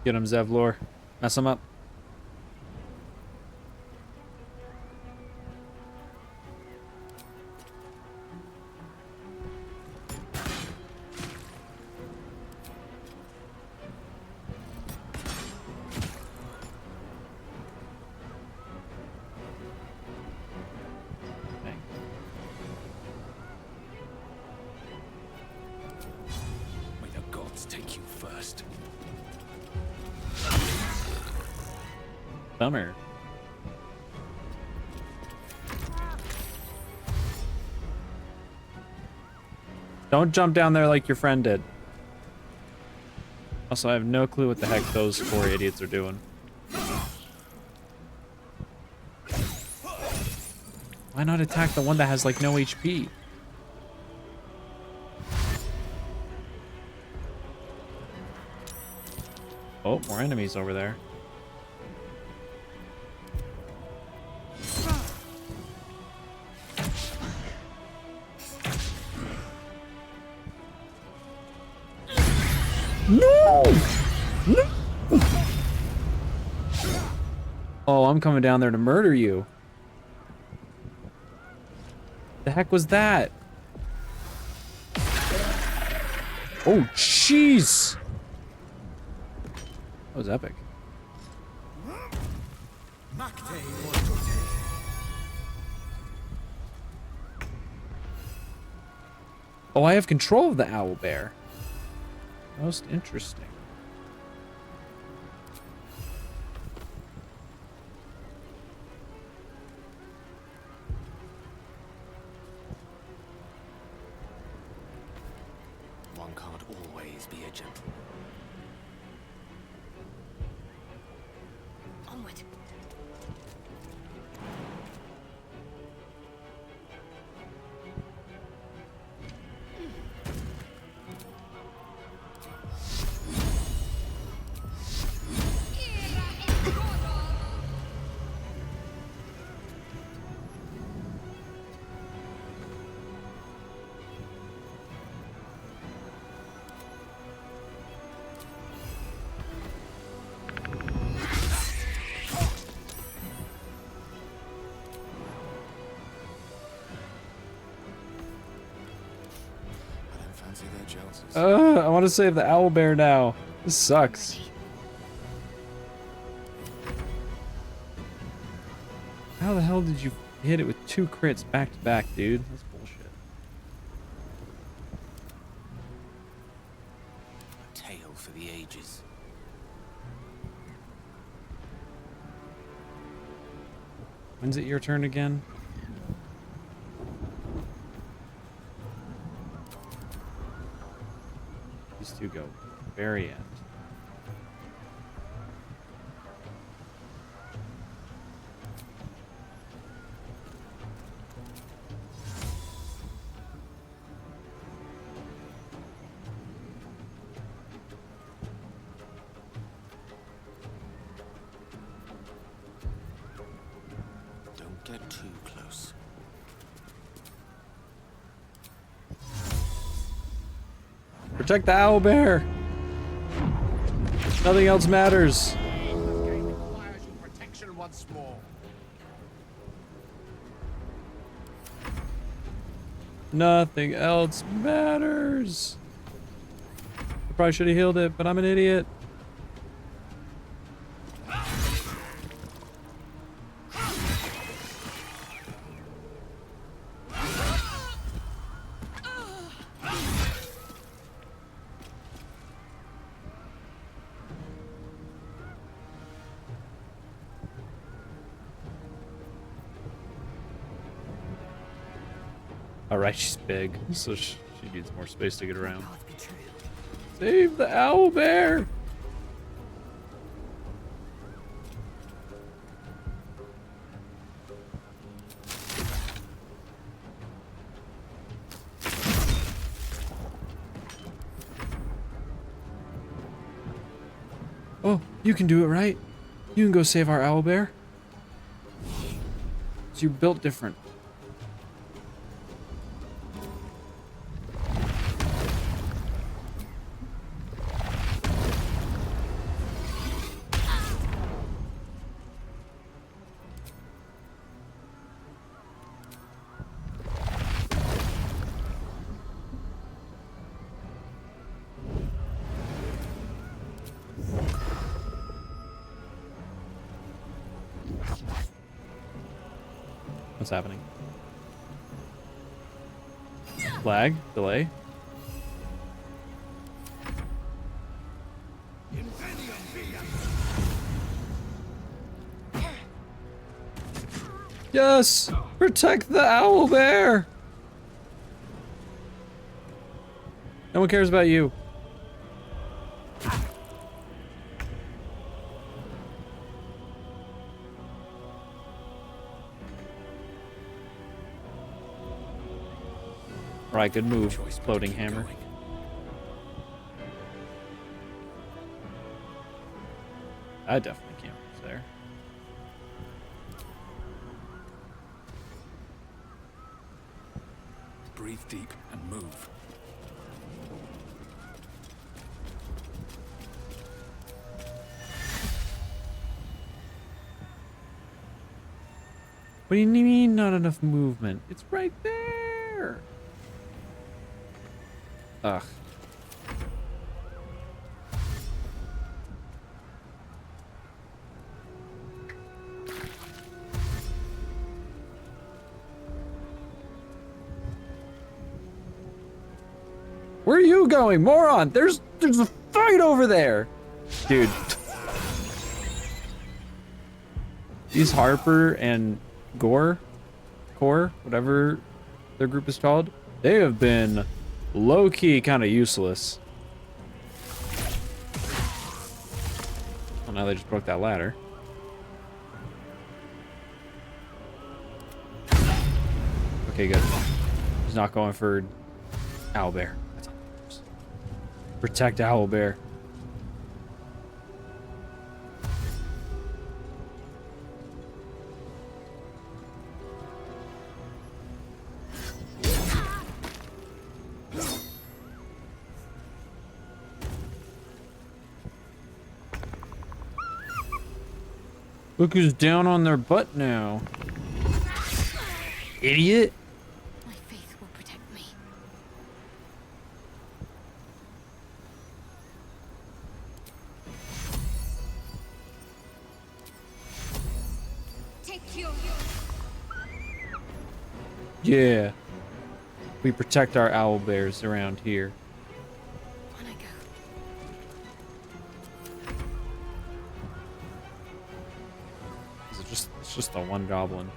Get him, Zevlor. Mess him up. Take you first. Bummer. Don't jump down there like your friend did. Also, I have no clue what the heck those 4 idiots are doing. Why not attack the one that has like no HP? Oh, more enemies over there. No! No! Oh, I'm coming down there to murder you. The heck was that? Oh, jeez! That was epic. Oh, I have control of the owlbear. Most interesting. One can't always be a gentleman. Onward. I want to save the owlbear now. This sucks. How the hell did you hit it with 2 crits back to back, dude? That's bullshit. A tale for the ages. When's it your turn again? These two go very end. Don't get too close. Protect the owlbear. Nothing else matters. Requires your protection once more. Nothing else matters. I probably should have healed it, but I'm an idiot. Alright, she's big, so she needs more space to get around. Save the owlbear! Oh, you can do it, right? You can go save our owlbear. So you're built different. What's happening? Lag? Delay? Yes! Protect the owlbear! No one cares about you. Right, good move, floating hammer. I definitely can't reach there. Breathe deep and move. What do you mean not enough movement? It's right there! Ugh. Where are you going, moron? There's a fight over there, dude. These Harper and Core, whatever their group is called, they have been low-key kind of useless. Well, now they just broke that ladder. Okay, good. He's not going for Owlbear. That's all that matters. Protect Owlbear. Look who's down on their butt now. Idiot. My faith will protect me. Take you. Yeah. We protect our owlbears around here. On I go. It's just the one goblin.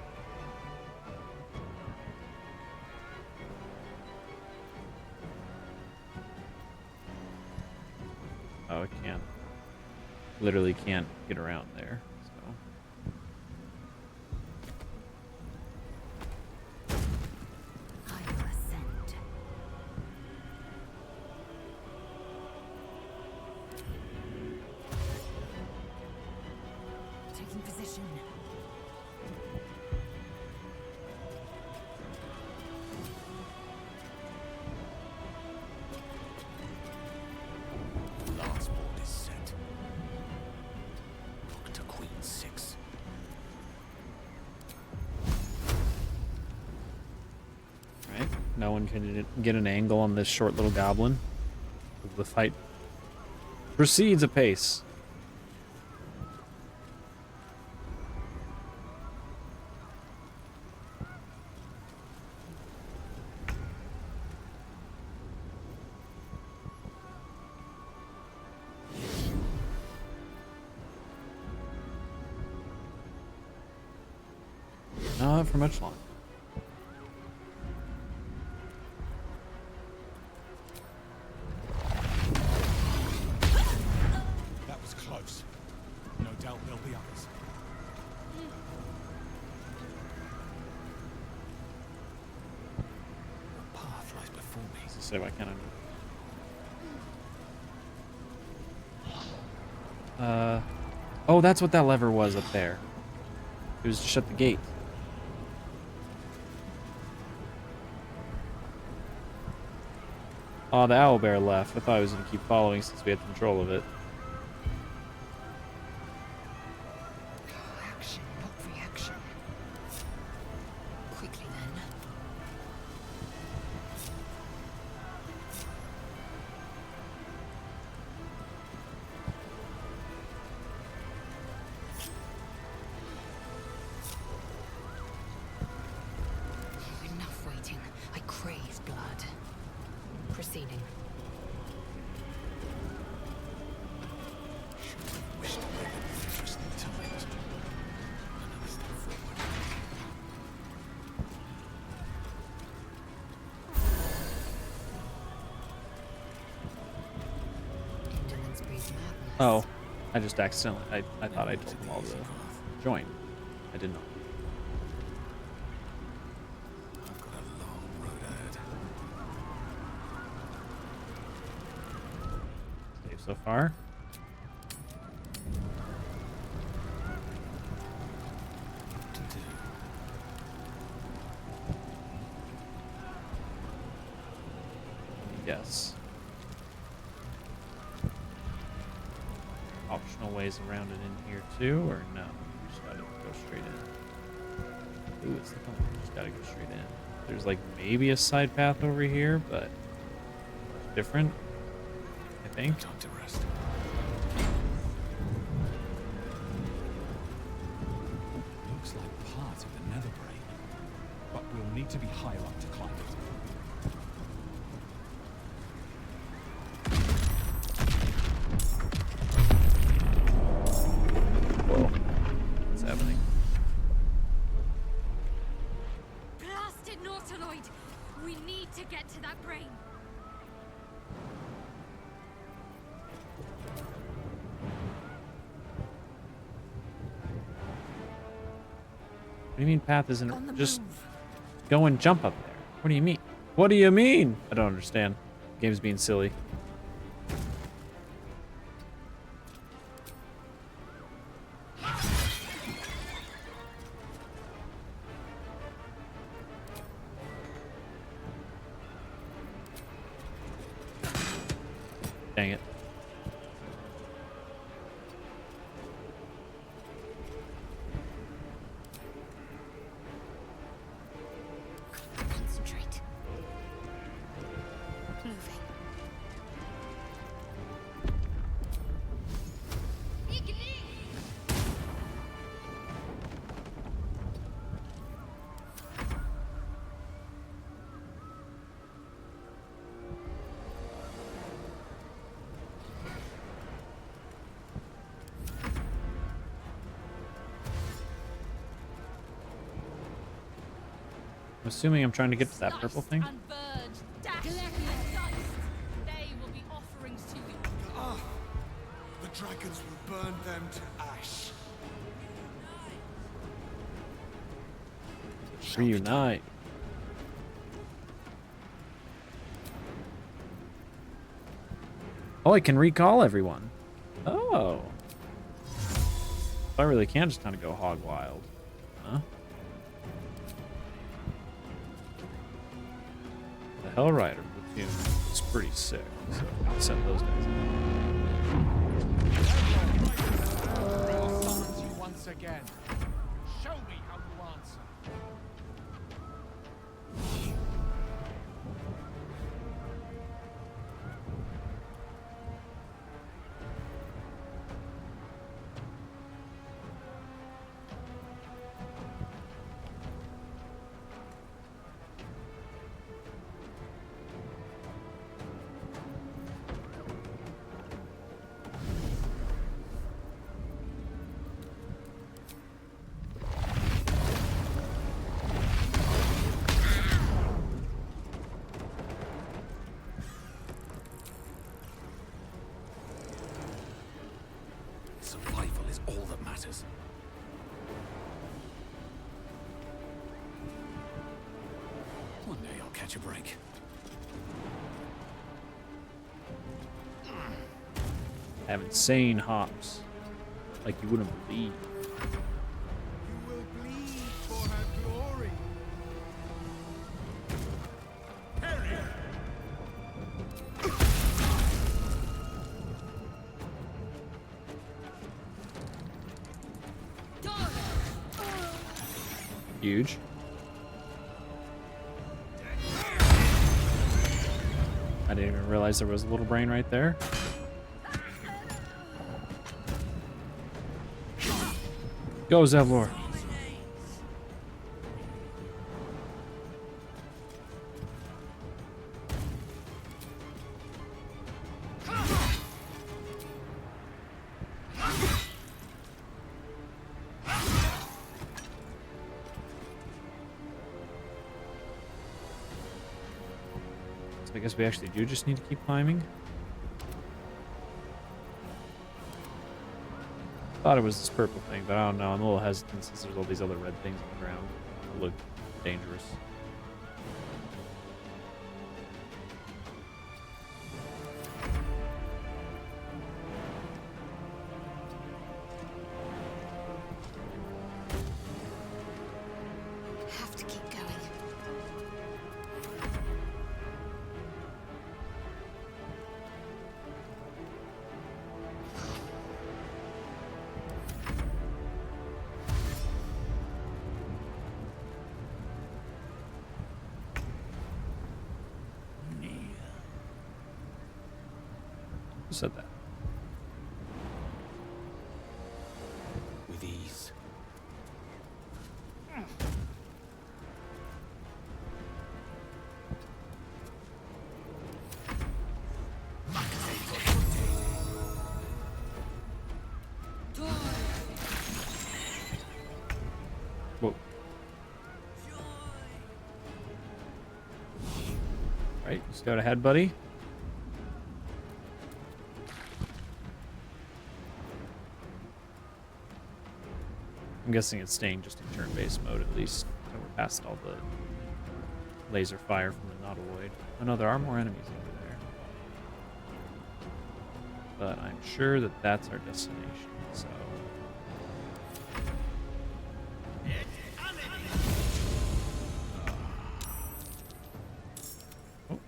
Oh, it can't. Literally can't get around there. So. I will ascend. Taking position. Last board is set. Book to Queen 6. Right. No one can get an angle on this short little goblin. The fight proceeds apace. Not for much longer. That was close. No doubt there'll be others. The path lies before me. So why can't I? Oh, that's what that lever was up there. It was to shut the gate. Oh, the owlbear left. I thought I was going to keep following since we had control of it. Action, not reaction. Quickly then. Enough waiting. I crave blood. Proceeding. Wish to live in interesting times. Another step forward. Indolence breeds madness. Oh, I just accidentally. I thought I told them all to join. I did not. I've got a long road ahead. Save so far. To do. Yes. Optional ways around it in here too, or no? You just gotta go straight in. Ooh, it's the phone. You just gotta go straight in. There's like maybe a side path over here, but different. I think. Time to rest. Looks like part of the nether brain, but we'll need to be higher up to climb it. Whoa. What's happening? Blasted Nautiloid! We need to get to that brain. What do you mean path isn't just go and jump up there? What do you mean? What do you mean? I don't understand. The game's being silly. Dang it. Concentrate. Moving. I'm assuming I'm trying to get to that purple thing. The dragons will burn them to ash. Reunite. Oh, I can recall everyone. Oh. I really can just kind of go hog wild. Huh? The Hellrider platoon is pretty sick, so I'll send those guys I'll summons you once again. Show me how you answer. Survival is all that matters. One day I'll catch a break. have insane hops like you wouldn't believe. Huge. I didn't even realize there was a little brain right there. Go, Zevlor. I guess we actually do just need to keep climbing. Thought it was this purple thing, but I don't know. I'm a little hesitant since there's all these other red things on the ground that look dangerous. Have to keep going. Who said that? With ease. Whoa. Right, scout ahead, buddy. I'm guessing it's staying just in turn-based mode at least. So we're past all the laser fire from the Nautiloid. Oh no, there are more enemies over there. But I'm sure that that's our destination, so... Oh.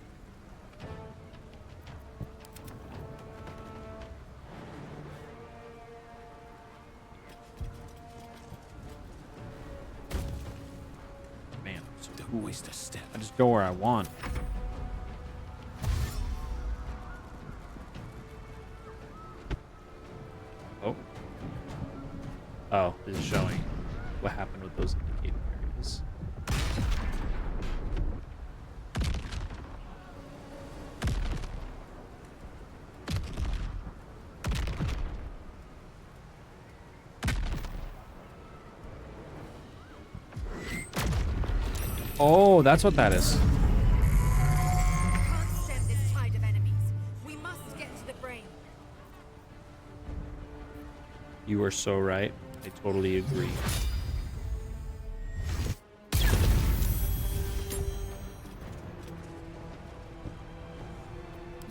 Man, so don't waste a step. I just go where I want. Oh. Oh, this is showing what happened with those indicated areas. Oh, that's what that is. Can't stem this tide of enemies. We must get to the brain. You are so right. I totally agree.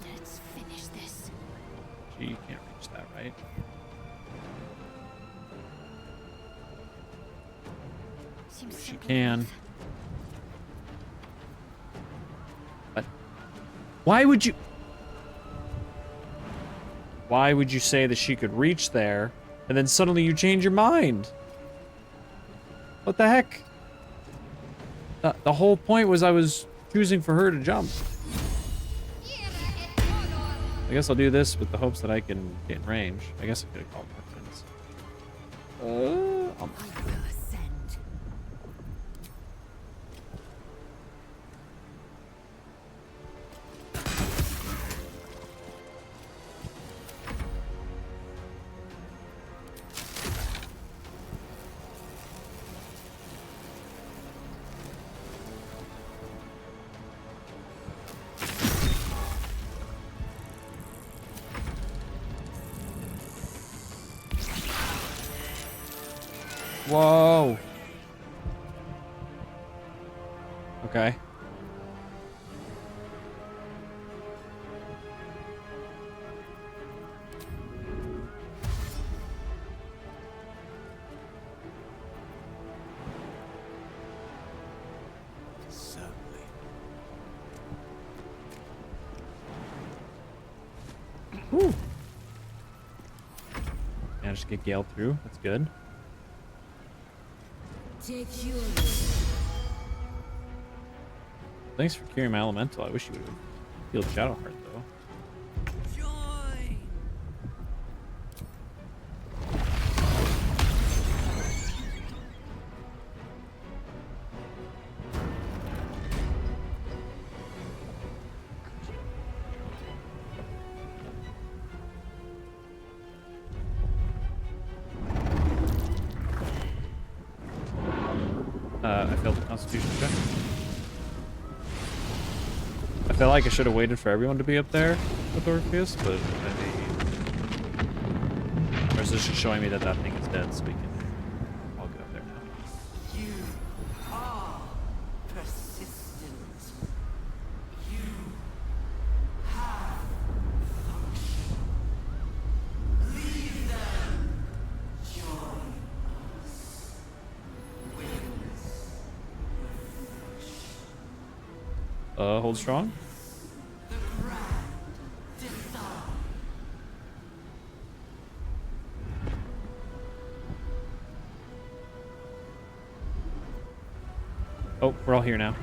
Let's finish this. Gee, you can't reach that, right? Seems She simple can. enough. But why would you? Why would you say that she could reach there, and then suddenly you change your mind? What the heck? The whole point was I was choosing for her to jump. I guess I'll do this with the hopes that I can get in range. I guess I could have called more friends. I will ascend. Whoa. Okay. Certainly. Whew. Managed to get Gale through. That's good. Take yours. Thanks for curing my elemental. I wish you would have healed Shadowheart though. Join. I failed the Constitution check. I feel like I should have waited for everyone to be up there with Orpheus, but maybe... Or is this just showing me that that thing is dead so we can all get up there now? You are persistent. You have function. Leave them. Join us. Witness Hold strong. the grand design. Oh, we're all here now.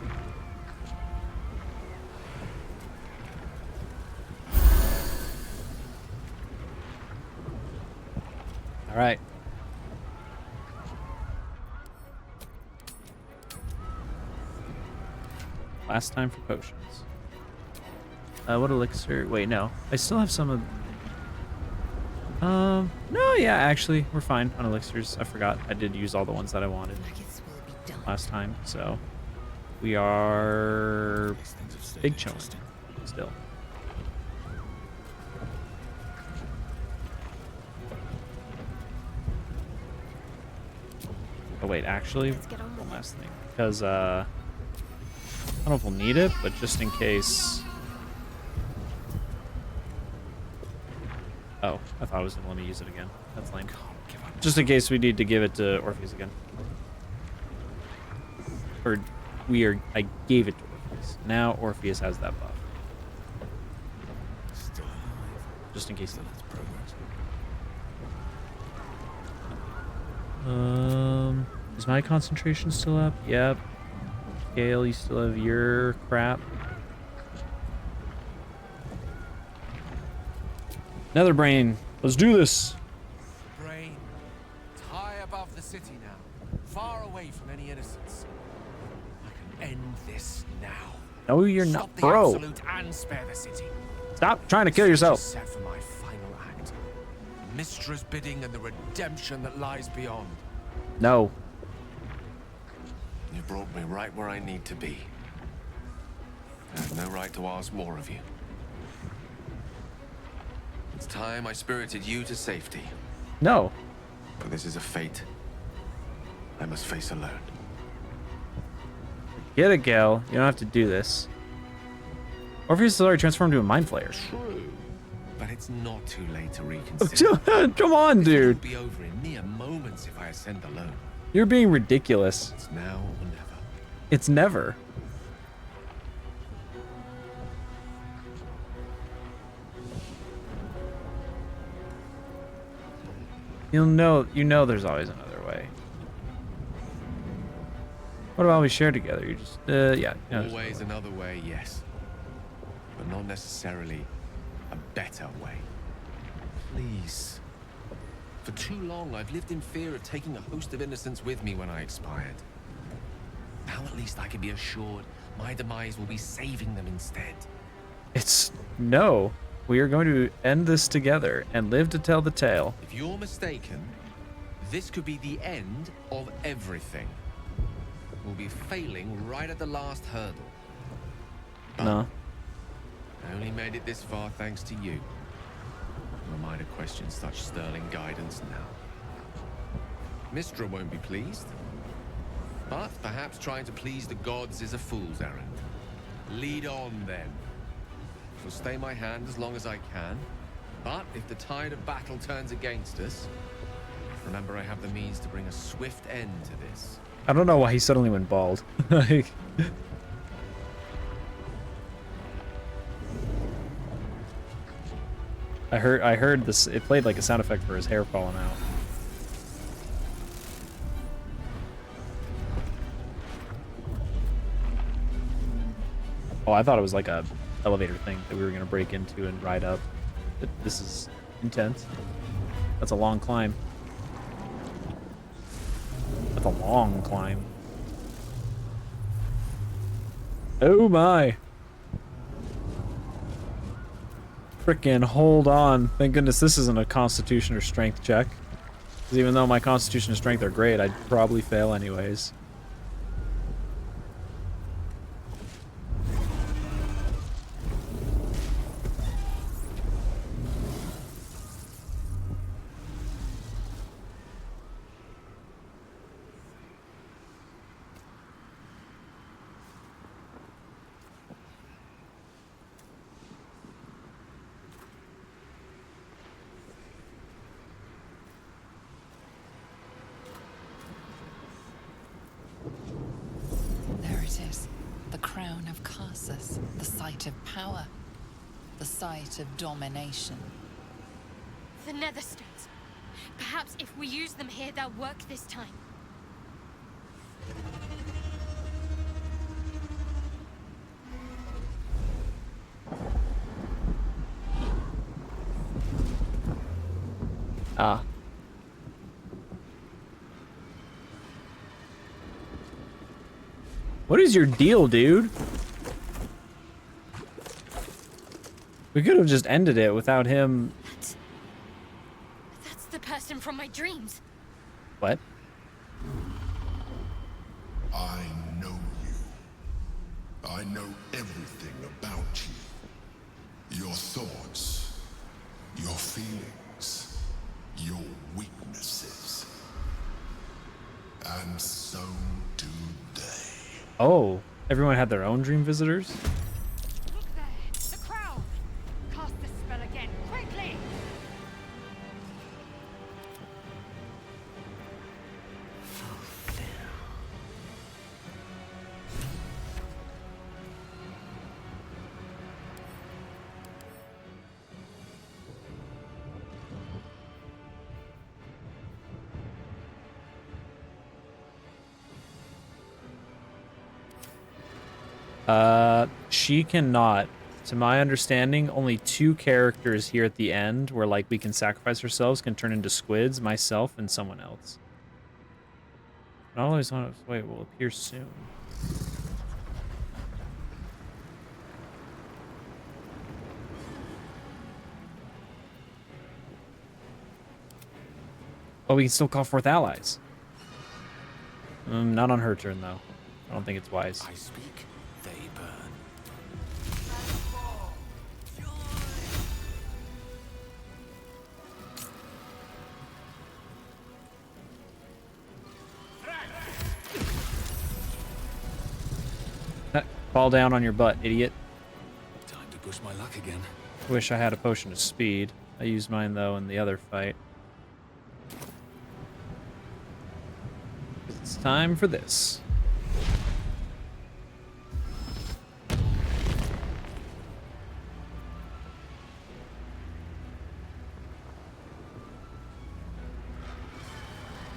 All right. Last time for potions. What elixir? Wait, no. I still have some of... no, yeah, actually, we're fine on elixirs. I forgot. I did use all the ones that I wanted last time, so... We are... big chilling still. Oh wait, actually, one last thing, because I don't know if we'll need it, but just in case. Oh, I thought it was gonna let me use it again. That's lame. Just in case we need to give it to Orpheus again. Or I gave it to Orpheus. Now Orpheus has that buff. Still alive. Just in case. That's progress. Is my concentration still up? Yep. Gale, you still have your crap. Netherbrain, let's do this. Brain, it's high above the city now, far away from any innocence. I can end this now. No, you're Stop not, the bro. Absolute and spare the city. Stop trying to kill yourself. Set for my final act. Mystra's bidding and the redemption that lies beyond. No. You brought me right where I need to be. I have no right to ask more of you. It's time I spirited you to safety. No. But this is a fate I must face alone. Get it, Gale. You don't have to do this. Orpheus is already transformed into a Mind Flayer. True. But it's not too late to reconsider. Come on, It dude. will be over in mere moments if I ascend alone. You're being ridiculous. It's now or never. It's never. You know there's always another way. What about we share together? You just, yeah. Always another way, yes. But not necessarily a better way. Please. For too long, I've lived in fear of taking a host of innocents with me when I expired. Now at least I can be assured my demise will be saving them instead. No. We are going to end this together and live to tell the tale. If you're mistaken, this could be the end of everything. We'll be failing right at the last hurdle. No. I only made it this far thanks to you. Who am I to question such sterling guidance now? Mystra won't be pleased. But perhaps trying to please the gods is a fool's errand. Lead on, then. I'll stay my hand as long as I can. But if the tide of battle turns against us, remember I have the means to bring a swift end to this. I don't know why he suddenly went bald. Like, I heard this. It played like a sound effect for his hair falling out. Oh, I thought it was like a elevator thing that we were gonna break into and ride up. But this is intense. That's a long climb. That's a long climb. Oh my. Frickin' hold on. Thank goodness this isn't a constitution or strength check. Because even though my constitution and strength are great, I'd probably fail anyways. There it is. The crown of Karsus. The site of power. The site of domination. The Netherstones. Perhaps if we use them here, they'll work this time. Ah. What is your deal, dude? We could have just ended it without him. That's the person from my dreams. What? I know you. I know everything about you. Your thoughts, your feelings, your weaknesses. And everyone had their own dream visitors. Look there! The crowd! Cast the spell again, quickly! She cannot. To my understanding, only 2 characters here at the end where like we can sacrifice ourselves can turn into squids, myself and someone else. Not always on its way will appear soon. Oh, we can still call forth allies. Not on her turn though. I don't think it's wise. I speak, they burn. Fall down on your butt, idiot. Time to push my luck again. Wish I had a potion of speed. I used mine though in the other fight. It's time for this.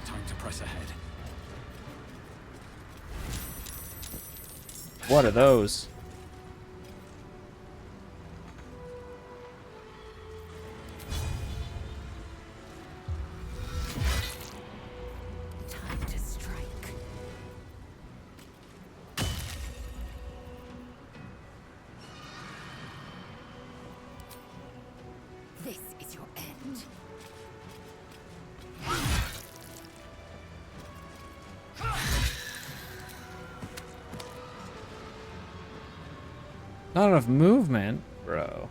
Time to press ahead. What are those? Time to strike. This is your end. Not enough movement, bro.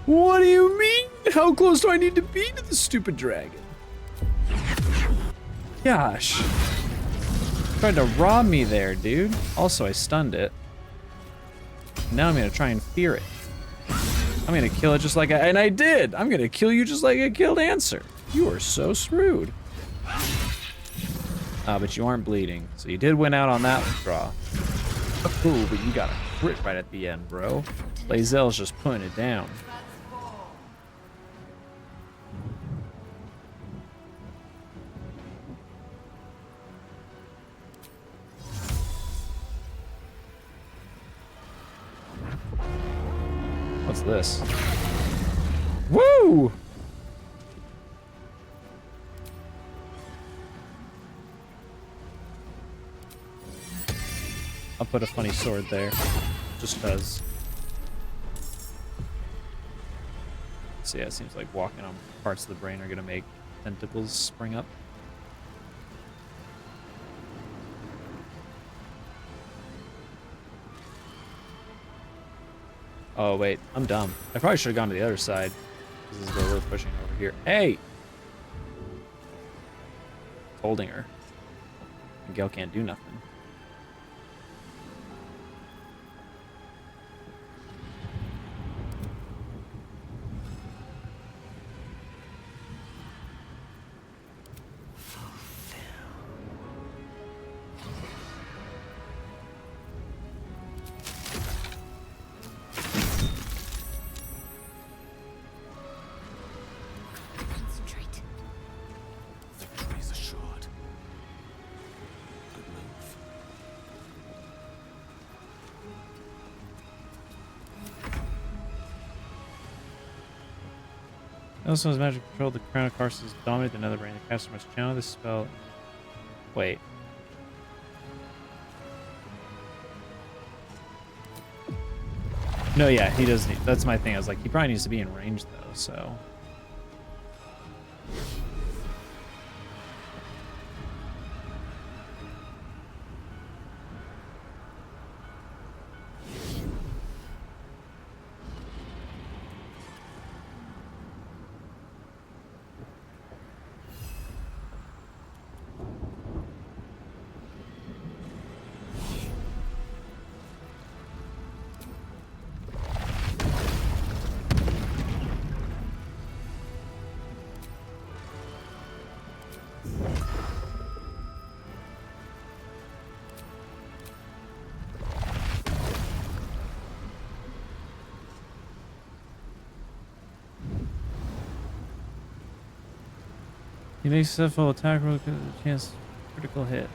What do you mean? How close do I need to be to the stupid dragon? Gosh. Tried to rob me there, dude. Also, I stunned it. Now I'm gonna try and fear it. I'm gonna kill it just like and I did! I'm gonna kill you just like I killed Answer. You are so screwed. But you aren't bleeding, so you did win out on that draw. Ooh, but you got a crit right at the end, bro. Lae'zel's just putting it down. What's this? Woo! I'll put a funny sword there, just cause. So yeah, it seems like walking on parts of the brain are gonna make tentacles spring up. Oh, wait. I'm dumb. I probably should have gone to the other side. This is where we're pushing over here. Hey! Holding her. And Gale can't do nothing. Concentrate. Victory's assured. Good move. It also has magic control. The crown of Karsus dominate the Netherbrain. The caster must channel this spell. Wait. No, yeah, he does need. That's my thing. I was like, he probably needs to be in range though, so. He makes successful attack roll chance critical hit.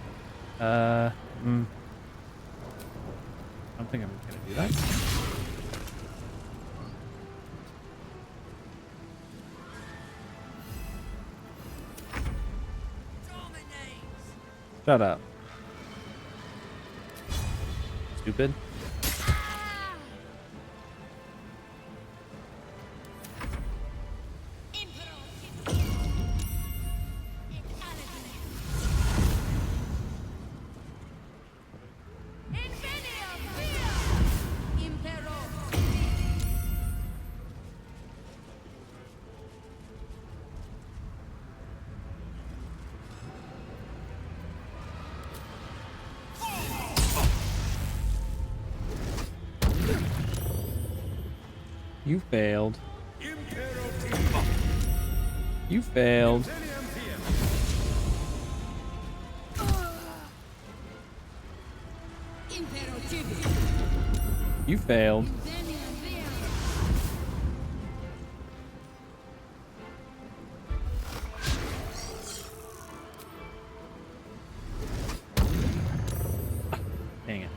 I don't think I'm gonna do that. Shut up. Stupid. You failed. You failed. You failed. Dang it.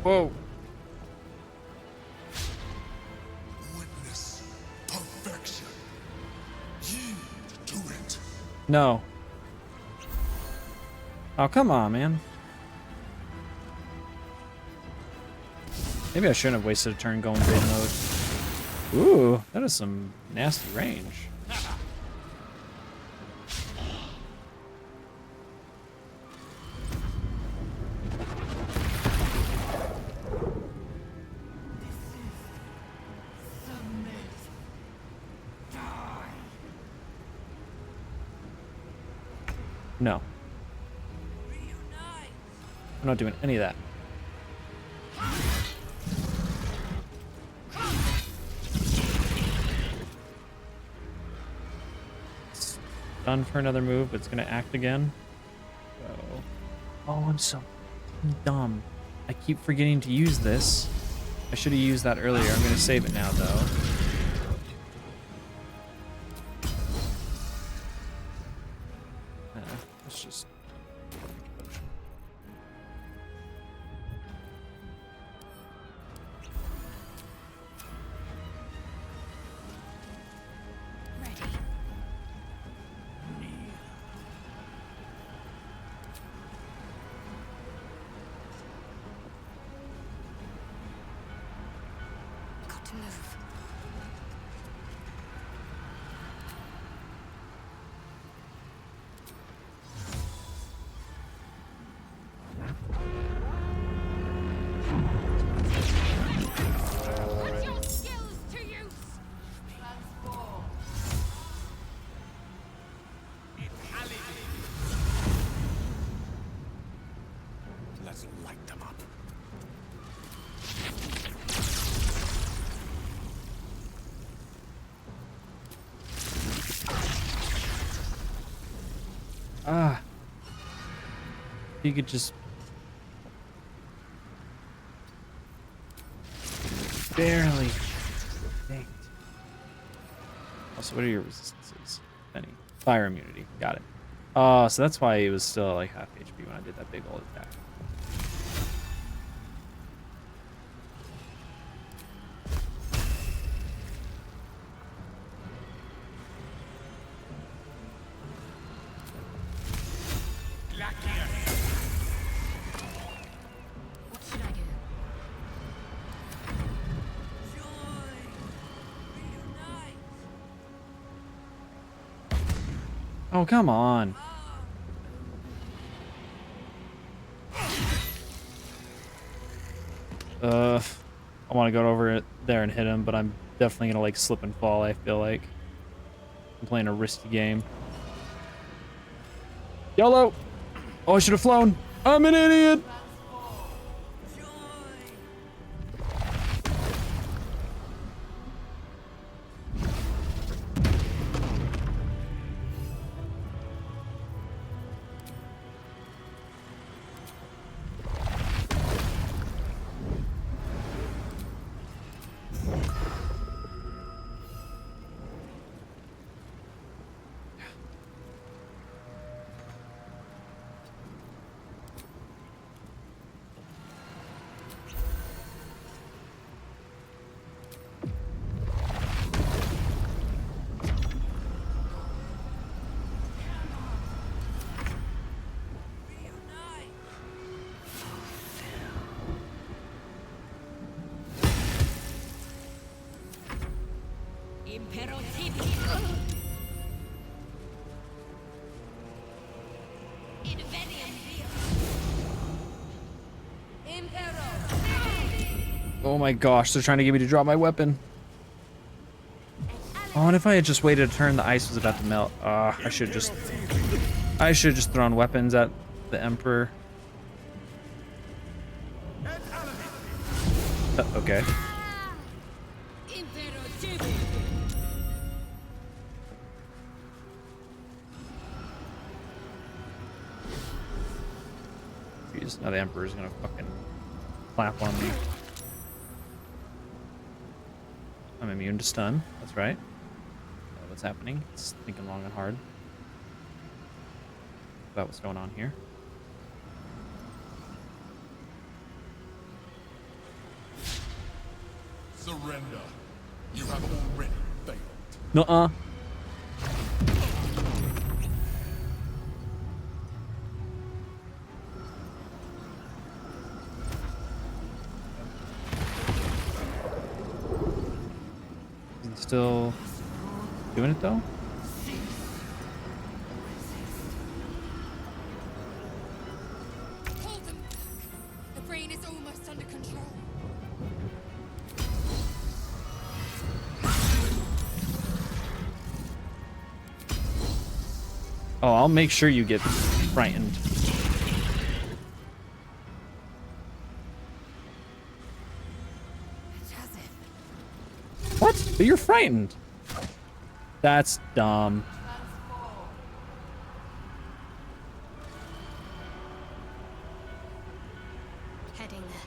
Whoa. Witness perfection. Yield to it. No. Oh, come on, man. Maybe I shouldn't have wasted a turn going bait mode. Ooh, that is some nasty range. No. I'm not doing any of that. It's done for another move, but it's gonna act again. So. Oh, I'm so dumb. I keep forgetting to use this. I should have used that earlier. I'm gonna save it now, though. Let's just... Got to move. Put your skills to use! Let's light them up. Ah. You could just... Barely. Dang it. Also, what are your resistances? Any? Fire immunity. Got it. Oh, so that's why it was still like half HP when I did that big old attack. What should I do? Oh, come on. I want to go over it there and hit him, but I'm definitely going to like slip and fall, I feel like. I'm playing a risky game. YOLO! Oh, I should have flown. I'm an idiot! Oh my gosh, they're trying to get me to drop my weapon. Oh, and if I had just waited a turn, the ice was about to melt. I should just thrown weapons at the Emperor. Okay. Jeez, now the Emperor's gonna fucking clap on me. I'm immune to stun, that's right. What's happening? It's thinking long and hard about what's going on here. Surrender. You have already failed. Nuh-uh. Is it still doing it though? Hold them back. The brain is almost under control. Oh, I'll make sure you get frightened. What? But you're frightened. That's dumb. Heading there.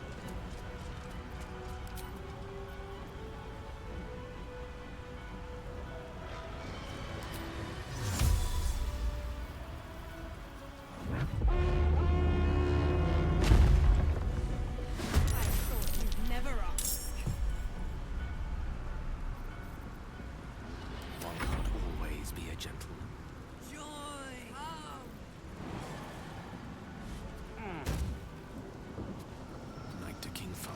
Never ask. One can't always be a gentleman. Knight to King 5.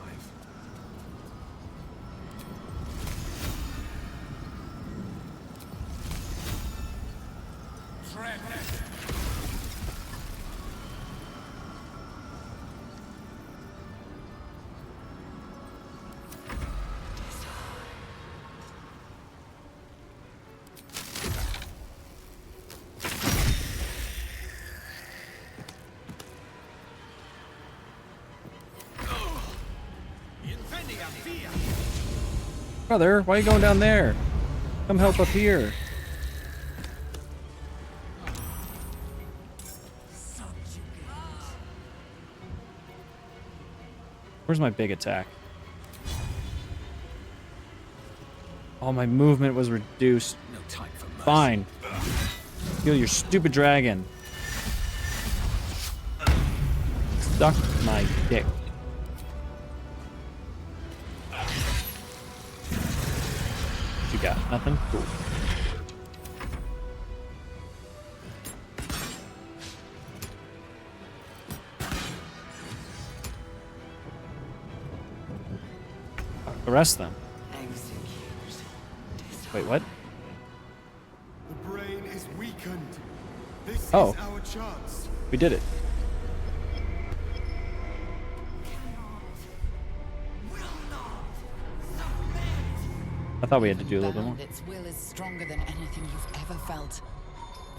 Brother, why are you going down there? Come help up here. Where's my big attack? Oh, my movement was reduced. No time for mercy. Fine. Kill your stupid dragon. Suck my dick. What you got? Nothing? Cool. Arrest them. Wait, what? The brain is weakened. This Oh. is our chance. We did it. I thought we had to do a little bit more. Bound, its will is stronger than anything you've ever felt.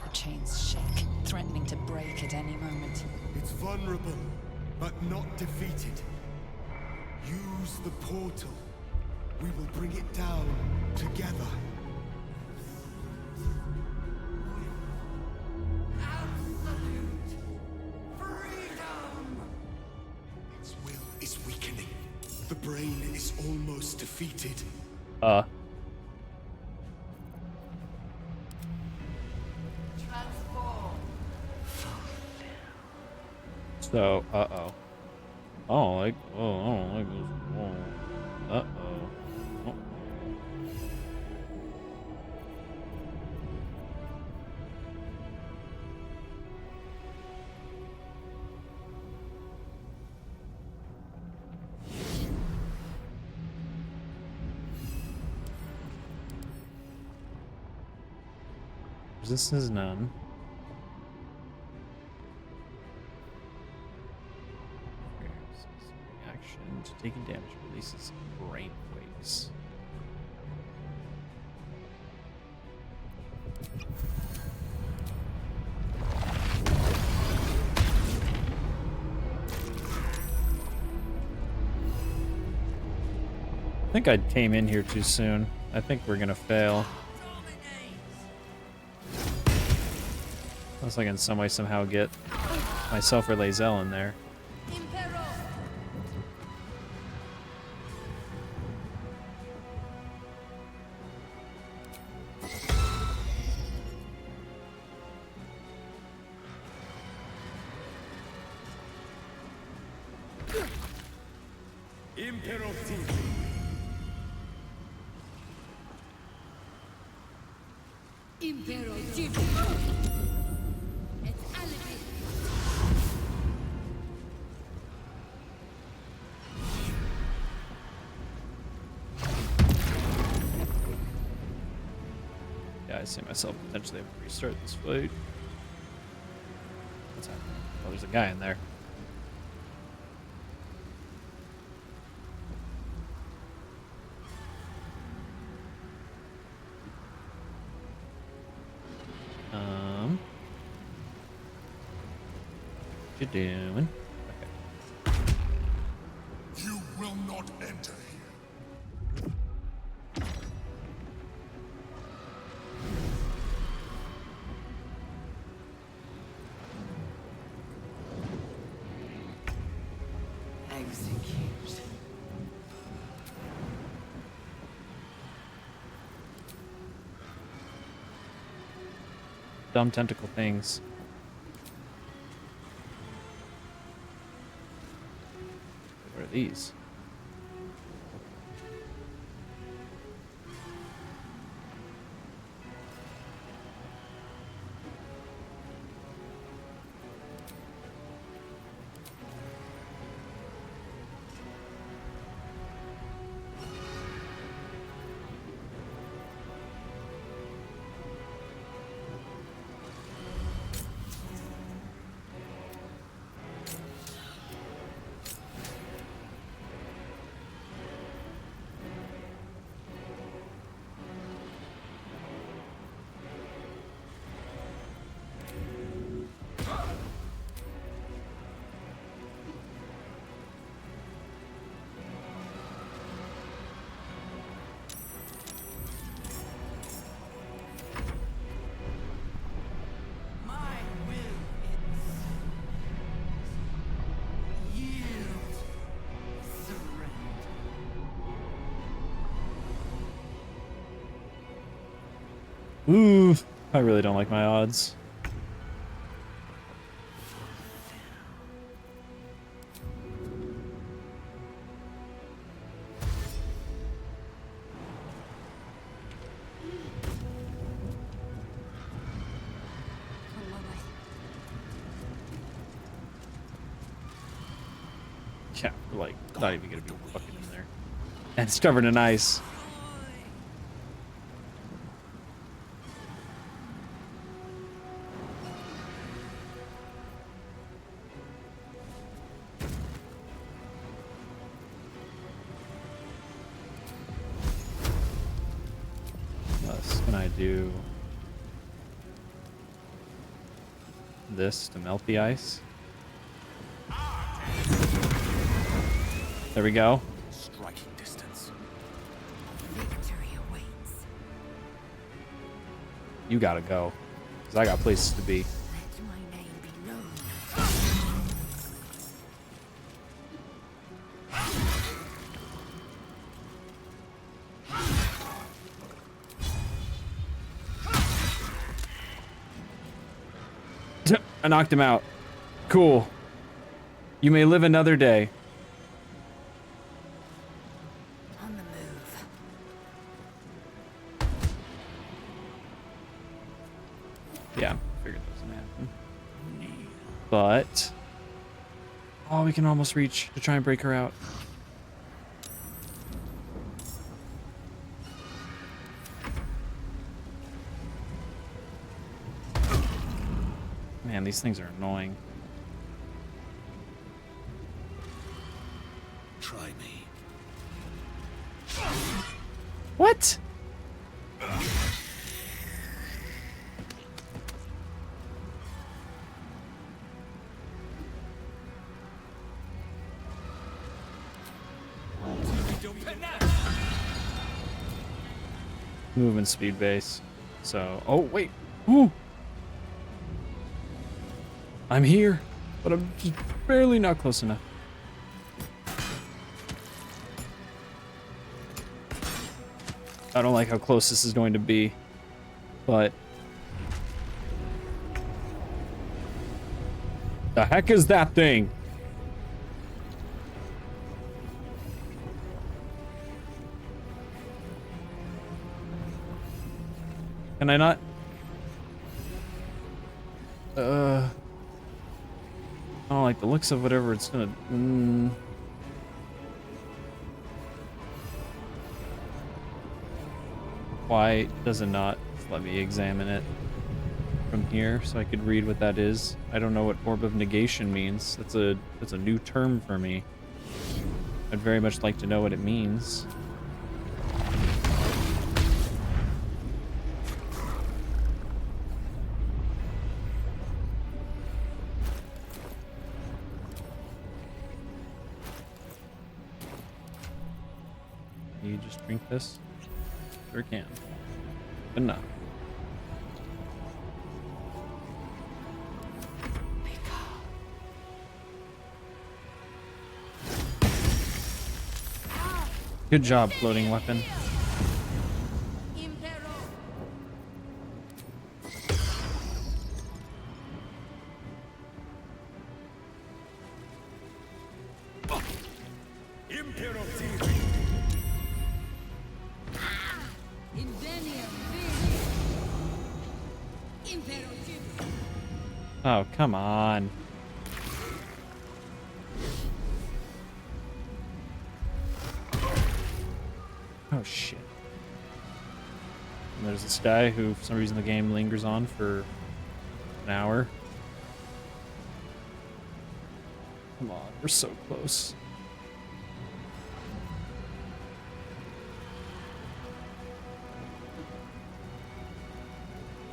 The chains shake, threatening to break at any moment. It's vulnerable, but not defeated. Use the portal. We will bring it down together. Its will is weakening. The brain is almost defeated. So, uh-oh. Oh, like, oh, I don't like this. Oh. Uh-oh. Oh. Resistance is none. reaction to taking damage releases brainwaves. I think I came in here too soon. I think we're gonna fail. Unless I can some way somehow get myself or Lae'zel in there. Yeah, I see myself potentially having to restart this fight. What's happening? Oh, there's a guy in there. What you doing? Okay. You will not enter here. Execute. Dumb tentacle things. What are these? Ooh, I really don't like my odds. Yeah, we're like not even gonna be fucking in there. And it's covered in ice. Can I do this to melt the ice? There we go. Striking distance. Victory awaits. You gotta go, because I got places to be. Let my name be known. I knocked him out. Cool. You may live another day. On the move. Yeah, figured that was gonna happen. But oh, we can almost reach to try and break her out. Man, these things are annoying. What? Movement speed base. So, oh wait. Ooh. I'm here, but I'm just barely not close enough. I don't like how close this is going to be, but the heck is that thing? Can I not? I don't like the looks of whatever it's gonna. Why does it not let me examine it from here so I could read what that is? I don't know what Orb of Negation means. That's a new term for me. I'd very much like to know what it means. Can you just drink this? Sure can. But no. Good job, floating weapon. Oh, come on. Oh, shit. And there's this guy who, for some reason, the game lingers on for an hour. Come on, we're so close.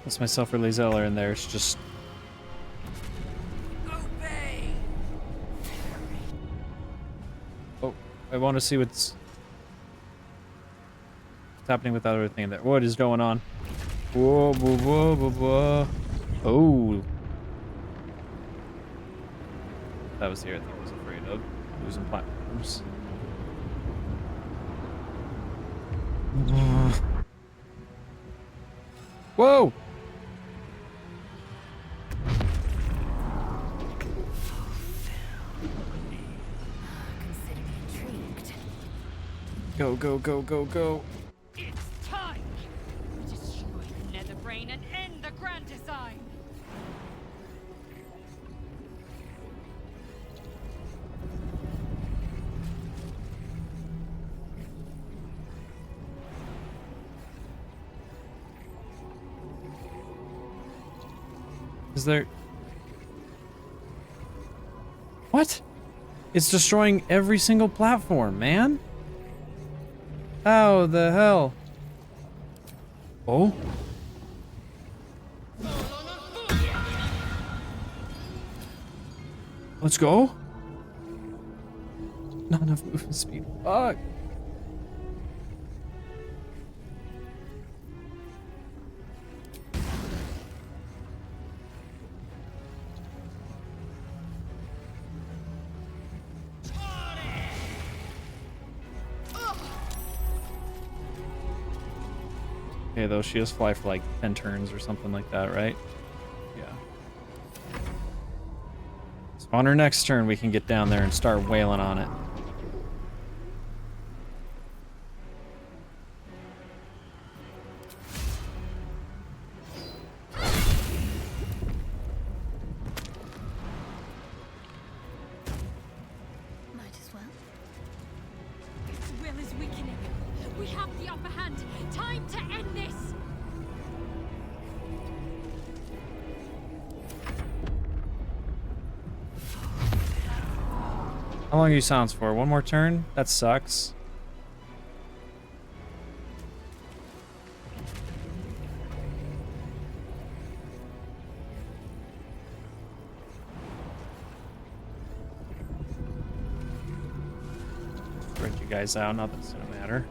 That's myself or Zeller in there. It's just... Oh, I want to see what's happening with that other thing there. What is going on? Whoa, whoa, whoa, whoa, whoa. Oh. That was the other thing I was afraid of. Losing platforms. Whoa! Go, go, go, go, go. It's time! Destroy the Netherbrain and end the Grand Design! Is there... What? It's destroying every single platform, man. How the hell? Oh? Let's go. Not enough movement speed. Fuck. Okay, those shields fly for like 10 turns or something like that, right? Yeah. So on our next turn, we can get down there and start wailing on it. Might as well. Its will is weakening. We have the upper hand. Time to end this! How long are you silenced for? One more turn? That sucks. spread you guys out. Not that it's gonna matter.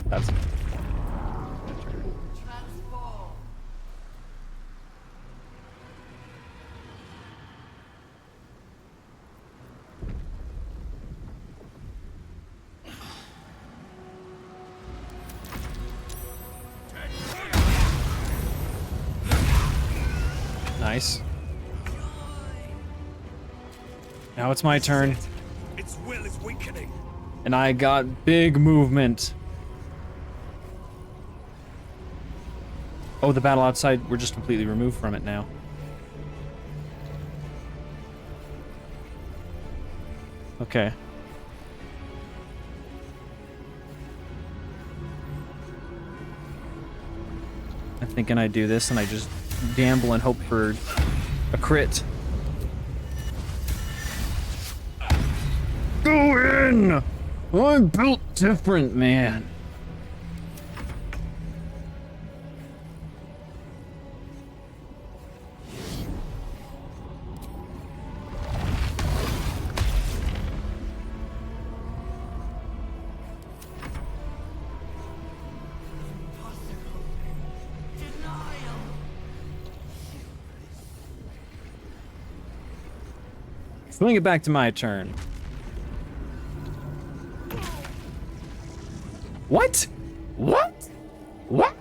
That's nice. Now it's my turn. Its will is weakening. And I got big movement. Oh, the battle outside, we're just completely removed from it now. Okay. I'm thinking I do this and I just gamble and hope for a crit. Go in! I'm built different, man. Swing it back to my turn. What? What? What?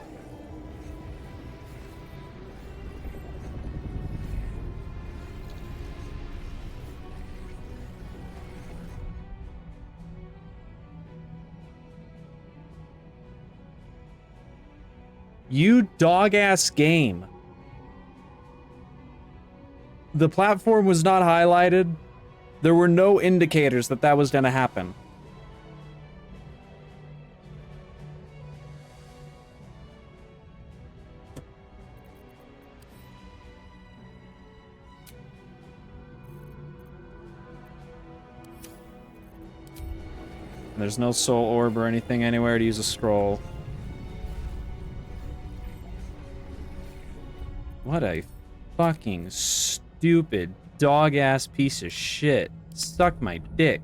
You dog-ass game. The platform was not highlighted. There were no indicators that that was going to happen. There's no soul orb or anything anywhere to use a scroll. What a fucking stupid dog-ass piece of shit. Suck my dick.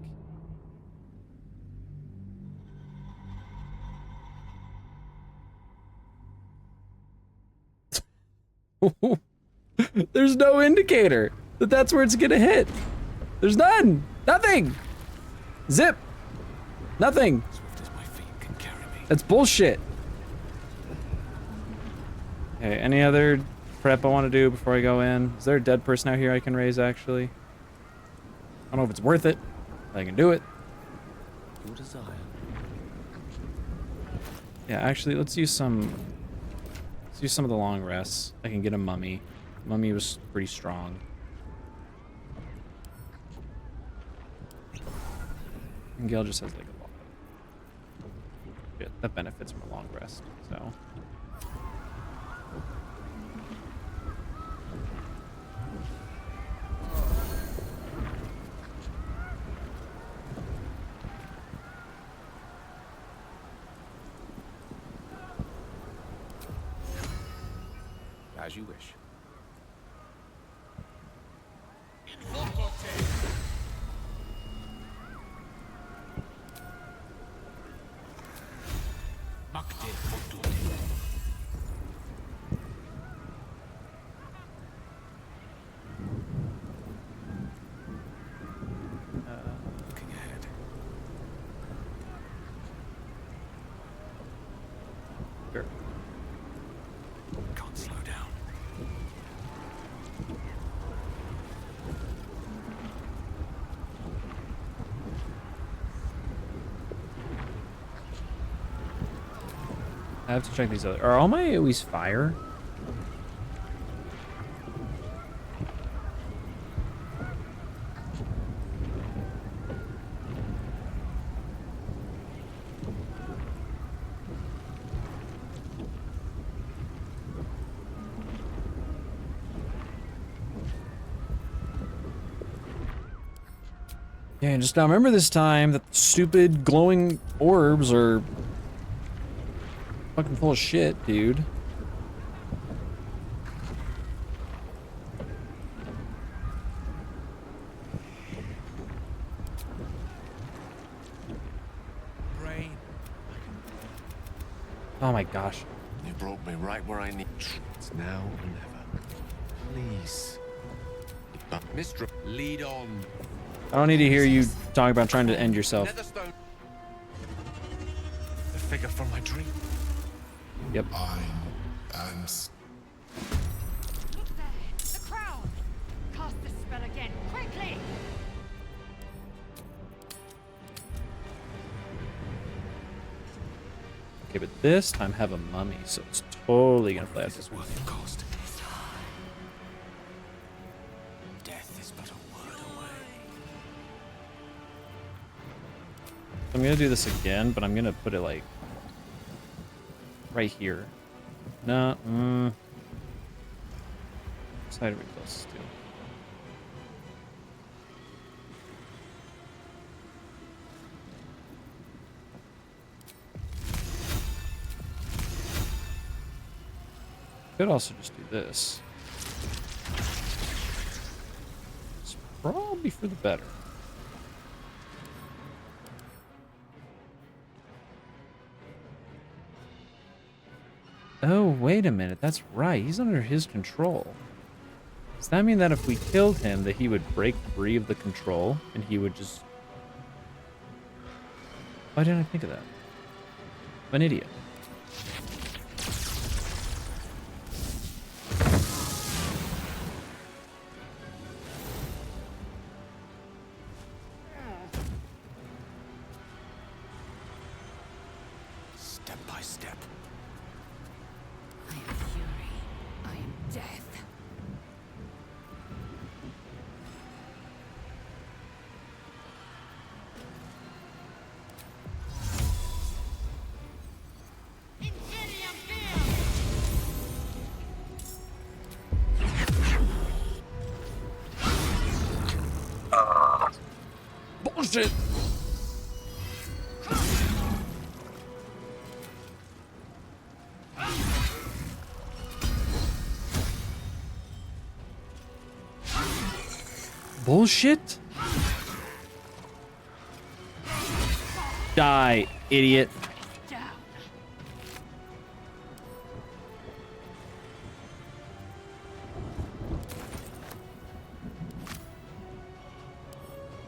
There's no indicator that that's where it's gonna hit. There's none. Nothing. Zip. Nothing. That's bullshit. Okay, any other prep I want to do before I go in? Is there a dead person out here I can raise, actually? I don't know if it's worth it, but I can do it. Your desire. Yeah, actually, let's use some of the long rests. I can get a mummy. Mummy was pretty strong. And Gale just has like a lot of shit that benefits from a long rest, so. As you wish. Looking ahead. Sure. Can't slow down. I have to check these other. Are all my AoEs fire? Yeah, and just now remember this time that the stupid glowing orbs are fucking full of shit, dude. my gosh. You brought me right where I need. It's now or never. Please. But Mistral, lead on. I don't need to hear you talking about trying to end yourself. Netherstone. The figure from my dream. Yep. I am. Look there, the crown. Cast the spell again, quickly. Okay, but this time have a mummy, so it's totally gonna play out this way. Worth the cost. Death is but a word away. I'm gonna do this again, but I'm gonna put it like right here. No, side of it closest to. Could also just do this. It's probably for the better. Oh, wait a minute. That's right. He's under his control. Does that mean that if we killed him, that he would break free of the control and he would just... Why didn't I think of that? I'm an idiot. Step by step. I am fury. I am death. Bullshit! Bullshit? Die, idiot.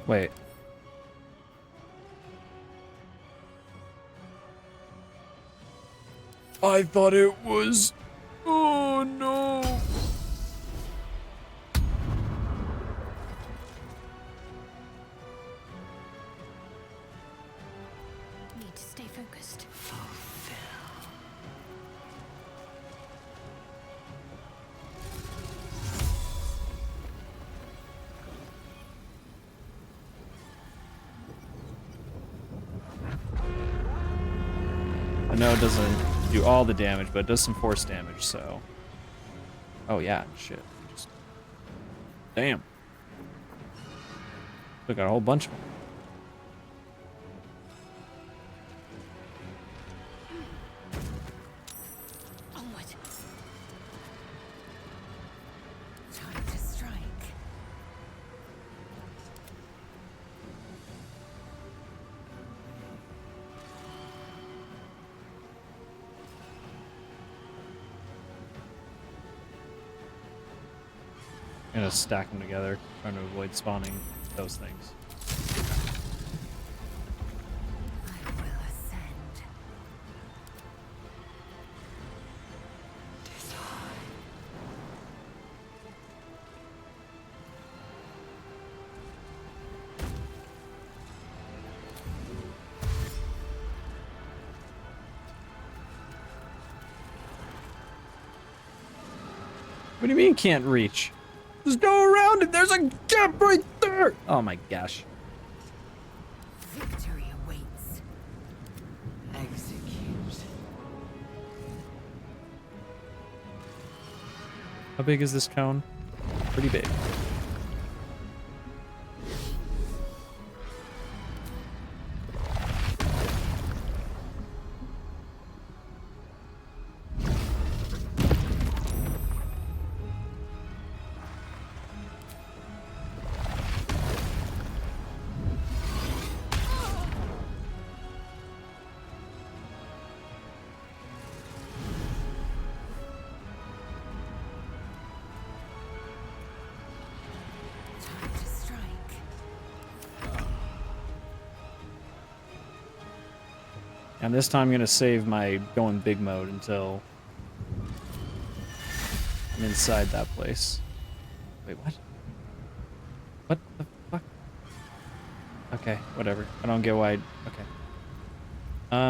Wait. I thought it was... Oh no. Need to stay focused. I know it doesn't do all the damage, but it does some force damage, so... Oh yeah, shit. Just... Damn. We got a whole bunch of them. Onward. Time to strike. I'm gonna stack them together, trying to avoid spawning those things. I will ascend. What do you mean can't reach? There's no around it. There's a gap right there. Oh my gosh. Victory awaits. Execute. How big is this cone? Pretty big. And this time I'm gonna save my going big mode until I'm inside that place. Wait, what? What the fuck? Okay, whatever. I don't get why. Okay.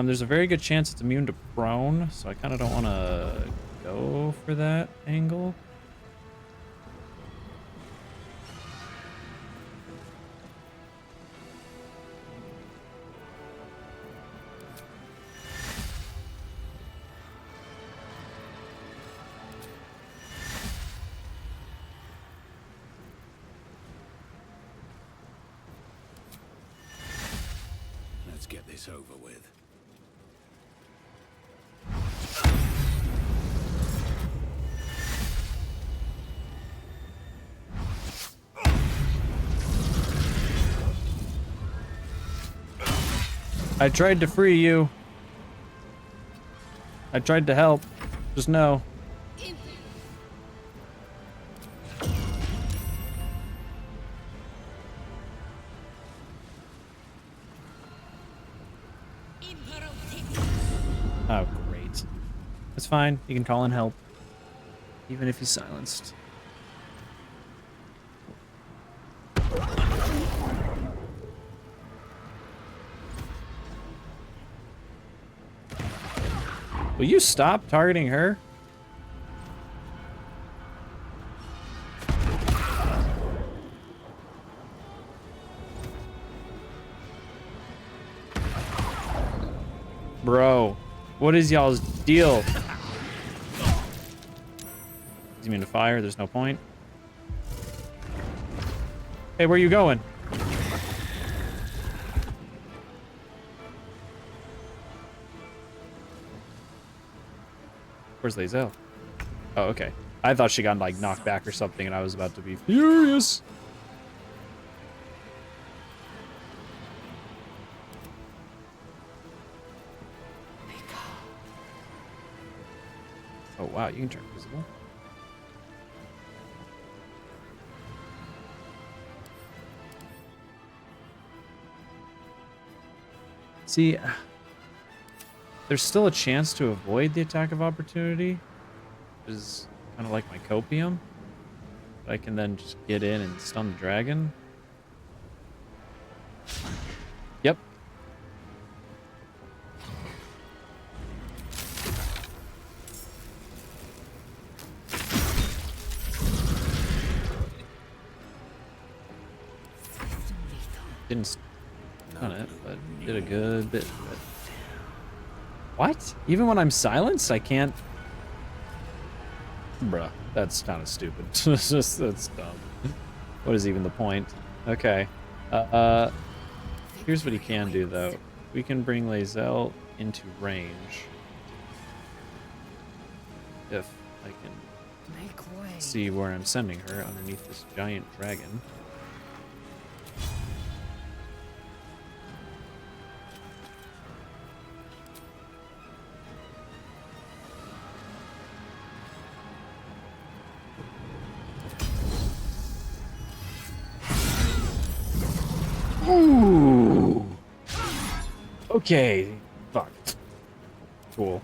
There's a very good chance it's immune to prone, so I kind of don't want to go for that angle. Let's get this over with. I tried to free you. I tried to help. Just know. Oh, great. It's fine. You can call in help. Even if he's silenced. Will you stop targeting her? Bro, what is y'all's deal? He's immune to fire, there's no point. Hey, where you going? Where's Lae'zel? Oh, okay. I thought she got like knocked back or something and I was about to be furious. Oh wow, you can turn invisible. See, there's still a chance to avoid the attack of opportunity, which is kind of like my copium. But I can then just get in and stun the dragon. Yep. Didn't stun it, but did a good bit of it. What? Even when I'm silenced, I can't... Bruh, that's kind of stupid. That's dumb. What is even the point? Okay. Here's what he can do, though. We can bring Lae'zel into range. If I can see where I'm sending her underneath this giant dragon. Ooh. Okay. Fuck. Cool.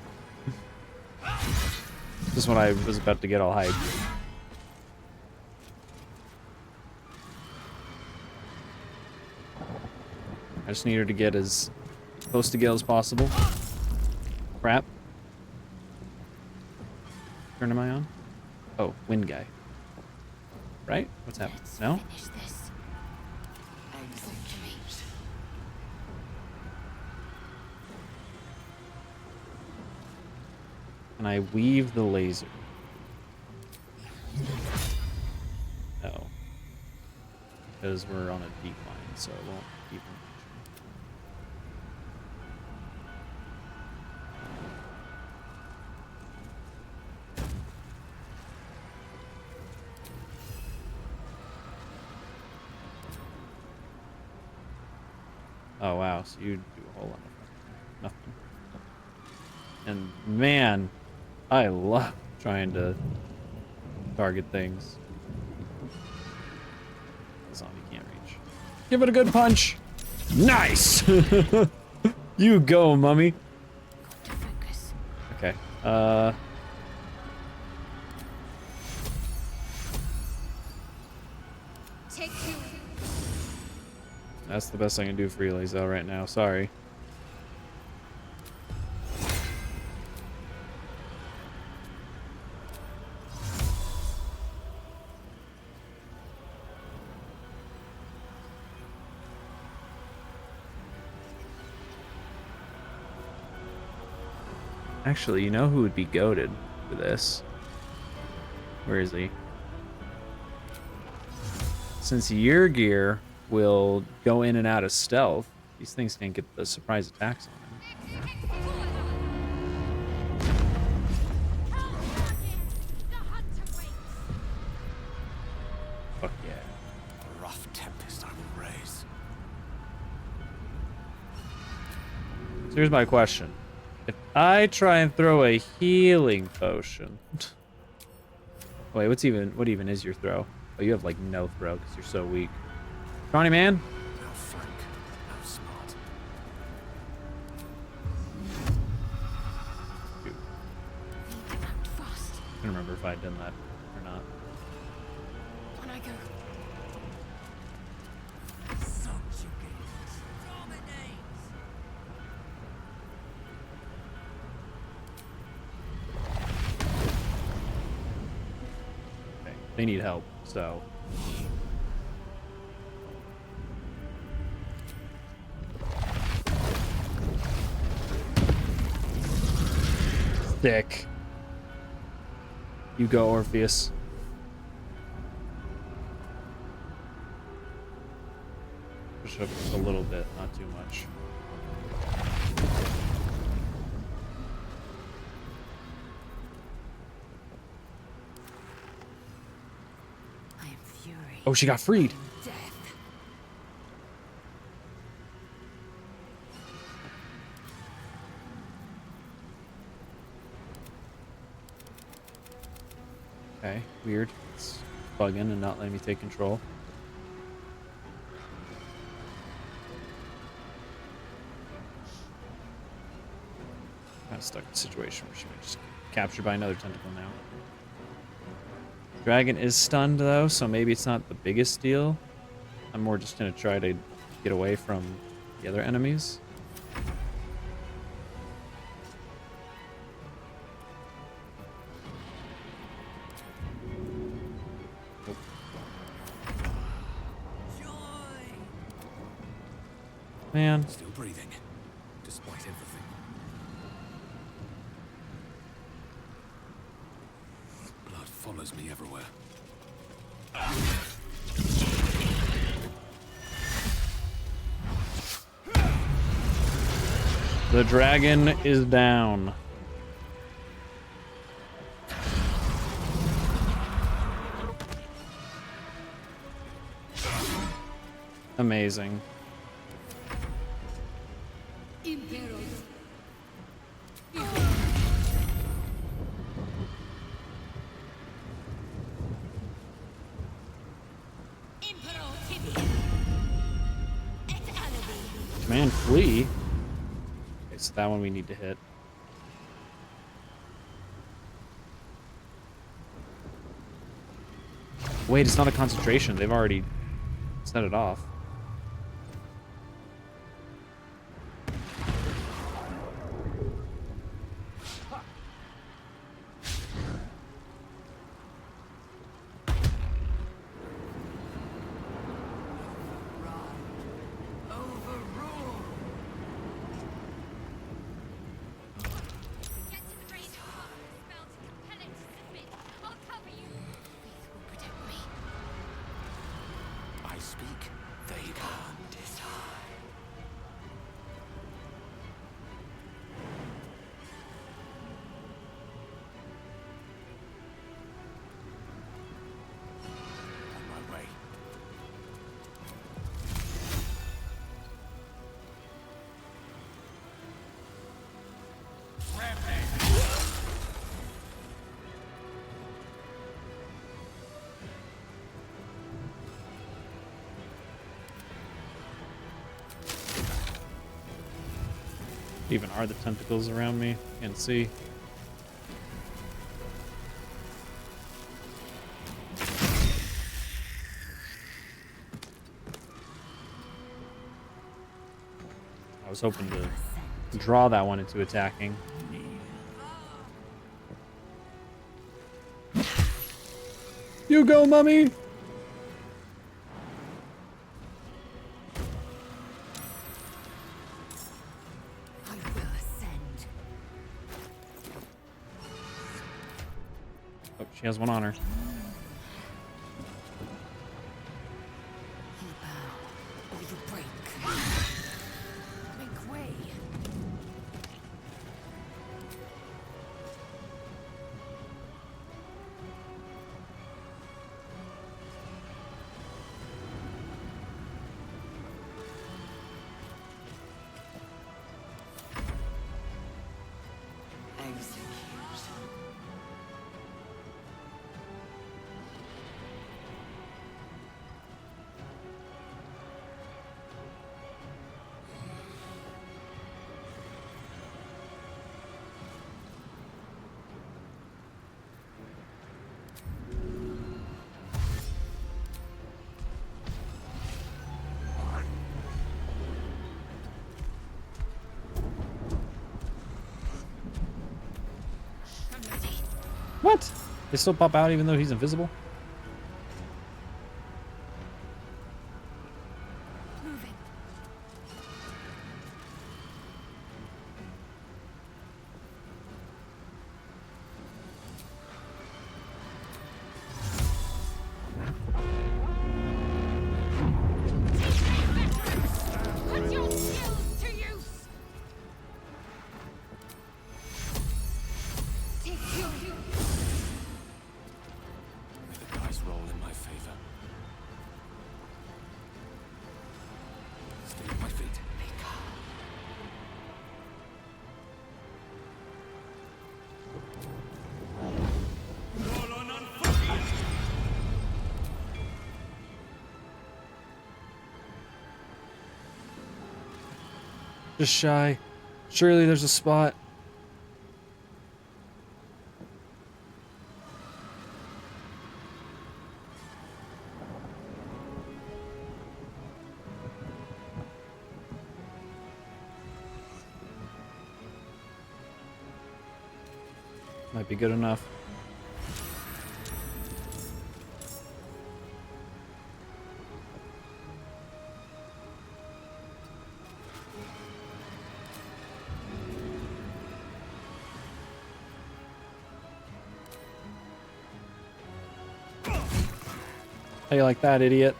Just when I was about to get all hyped. I just need her to get as close to Gale as possible. Crap. Turn am I on? Oh, wind guy. Right? What's happening? No? And I weave the laser. No. Because we're on a deep line, so it won't keep him. Oh wow, so you do a whole lot of nothing. And man, I love trying to target things the zombie can't reach. Give it a good punch. Nice. You go, mummy. Take you. That's the best I can do for you, Lae'zel, right now. Sorry. Actually, you know who would be goated for this? Where is he? Since your gear will go in and out of stealth, these things can't get the surprise attacks on them. Fuck yeah. A rough tempest I will raise. So here's my question. If I try and throw a healing potion... Wait, what even is your throw? Oh, you have like no throw because you're so weak. Johnny, man. No flank, no smart. Dude. I don't remember if I'd done that or not. When I go. Okay, they need help, so... Sick. You go, Orpheus. Push up a little bit, not too much. I am fury. Oh, she got freed. Death. Okay, weird. It's bugging and not letting me take control. Kind of stuck in a situation where she might just get captured by another tentacle now. Dragon is stunned though, so maybe it's not the biggest deal. I'm more just gonna try to get away from the other enemies. Man. Still breathing, despite everything. Blood follows me everywhere. The dragon is down. Amazing. Man, flee. Okay, so that one we need to hit. Wait, it's not a concentration. They've already set it off. I speak, they come. On my way. Even are the tentacles around me? Can't see. was hoping to draw that one into attacking. You go, mummy! I will ascend. Oh, she has one on her. You bow, or you break. Make way. Execute. What? They still pop out even though he's invisible? Moving. Put your skills to use! May the dice roll in my favor. Stay on my feet. Just shy. Surely there's a spot. Might be good enough. How you like that, idiot?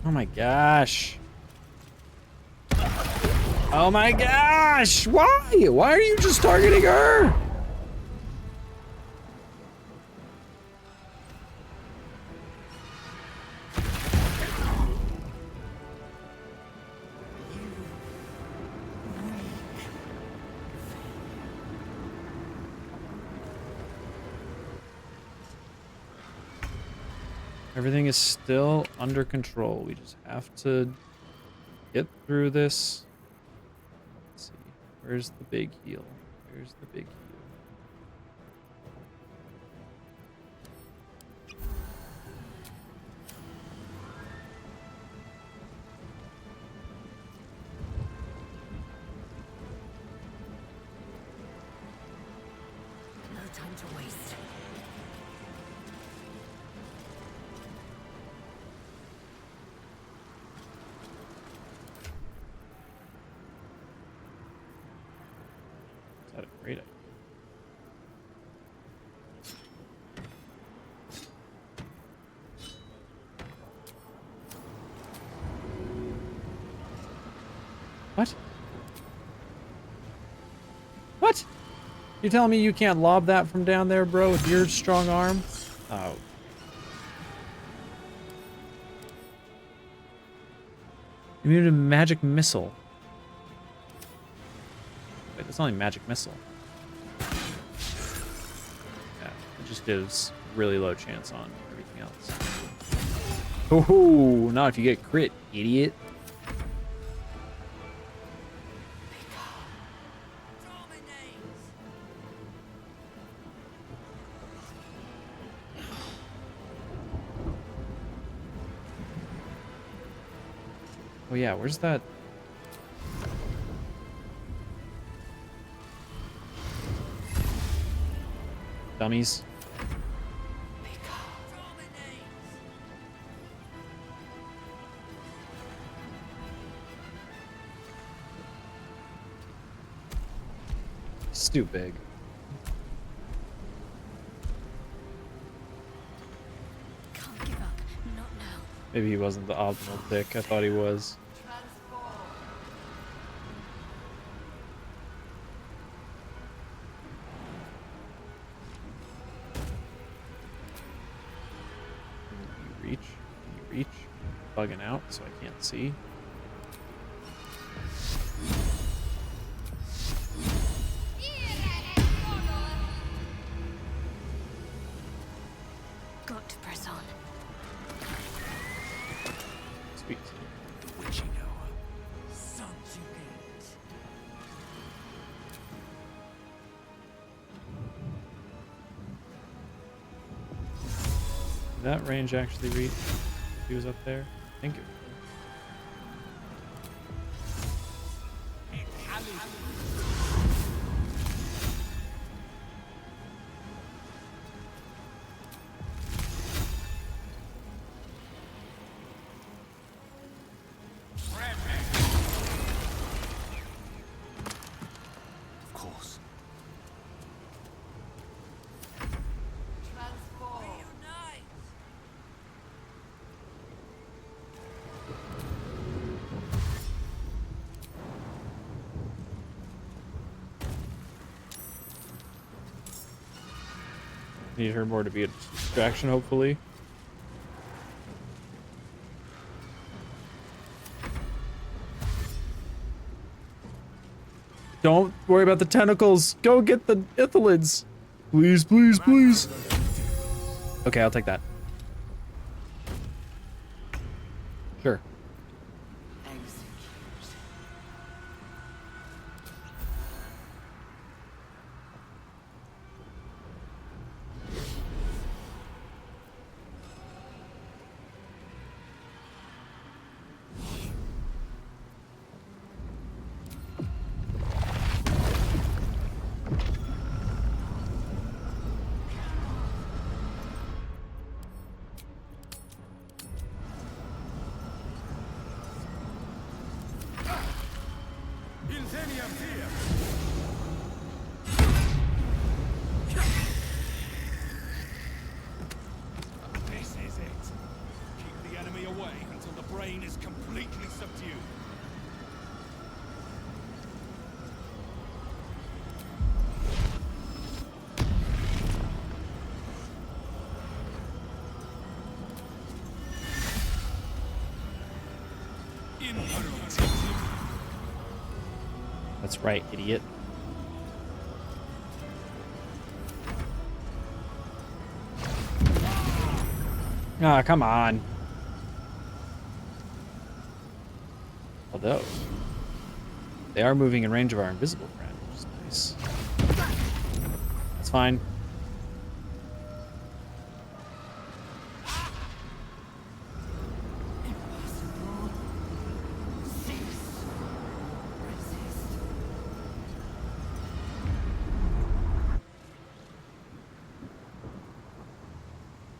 Oh my gosh. Oh my gosh! Why? Why are you just targeting her? Everything is still under control. We just have to get through this. Let's see. Where's the big heal? Where's the big heal? No time to waste. Is that a great idea? What? What? You're telling me you can't lob that from down there, bro, with your strong arm? Oh. Immune to magic missile. Wait, that's only magic missile. initiative's really low chance on everything else. Oh, not if you get crit, idiot. Oh yeah, where's that? Dummies. It's too big. Can't give up. Not now. Maybe he wasn't the optimal pick. I thought he was. Can you reach? Bugging out so I can't see. Got to press on. Sweet. Witching hour. Sons you gate. Did that range actually reach? He was up there? I think it was. Of course. Need her more to be a distraction, hopefully. Don't worry about the tentacles. Go get the Ithalids. Please, please, please. Okay, I'll take that. Sure. This is it. Keep the enemy away until the brain is completely subdued. That's right, idiot. Ah, come on. Although, they are moving in range of our invisible friend, which is nice. That's fine.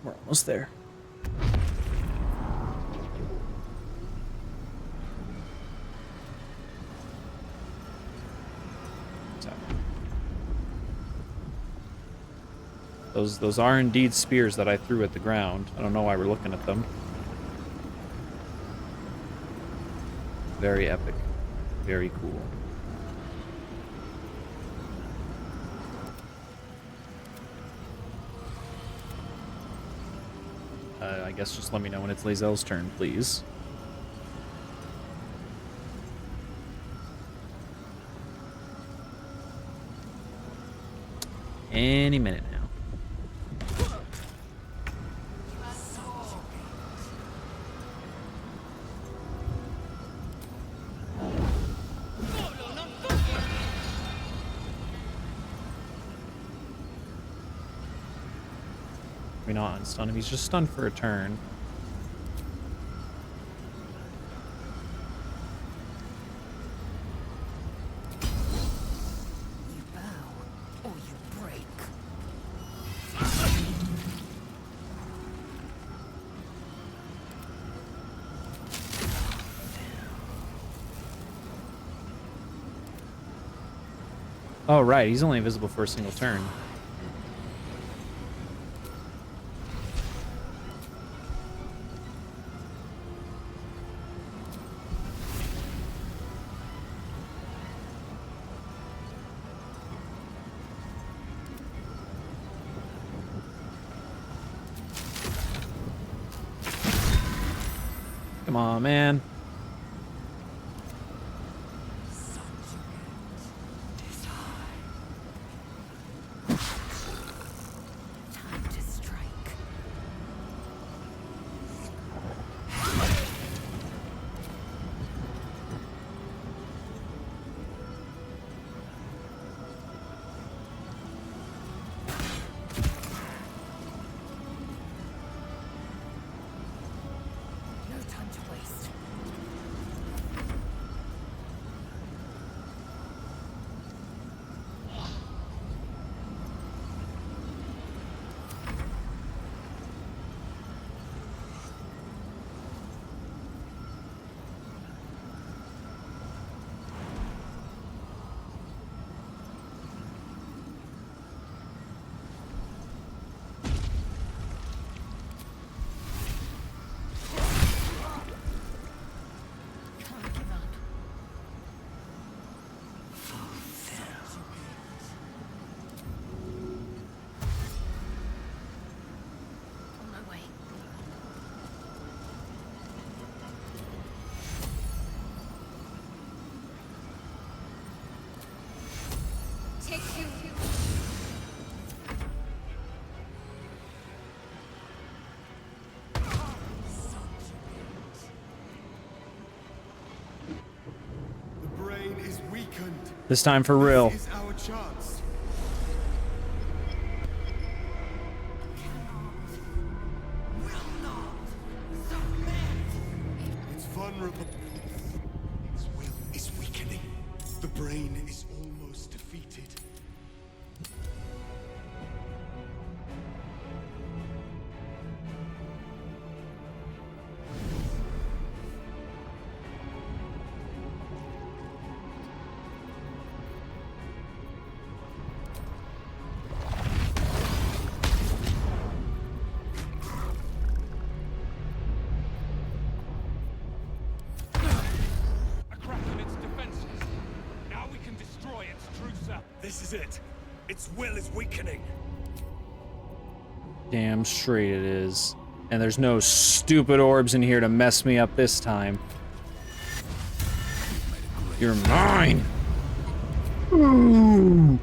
We're almost there. Those are indeed spears that I threw at the ground. I don't know why we're looking at them. Very epic. Very cool. I guess just let me know when it's Lae'zel's turn, please. Any minute now. me not unstun him. He's just stunned for a turn. You bow or you break. Oh, right. He's only invisible for a single turn. Come on, man. Time to strike. No time to waste. Can't give up. On my way. Take you. The brain is weakened. This time for real. This is our chance. It's vulnerable. Its will is weakening. The brain is almost defeated. A crack in its defenses. Now we can destroy its true self. This is it. Its will is weakening. Damn straight it is. And there's no stupid orbs in here to mess me up this time. You're mine! Ooh!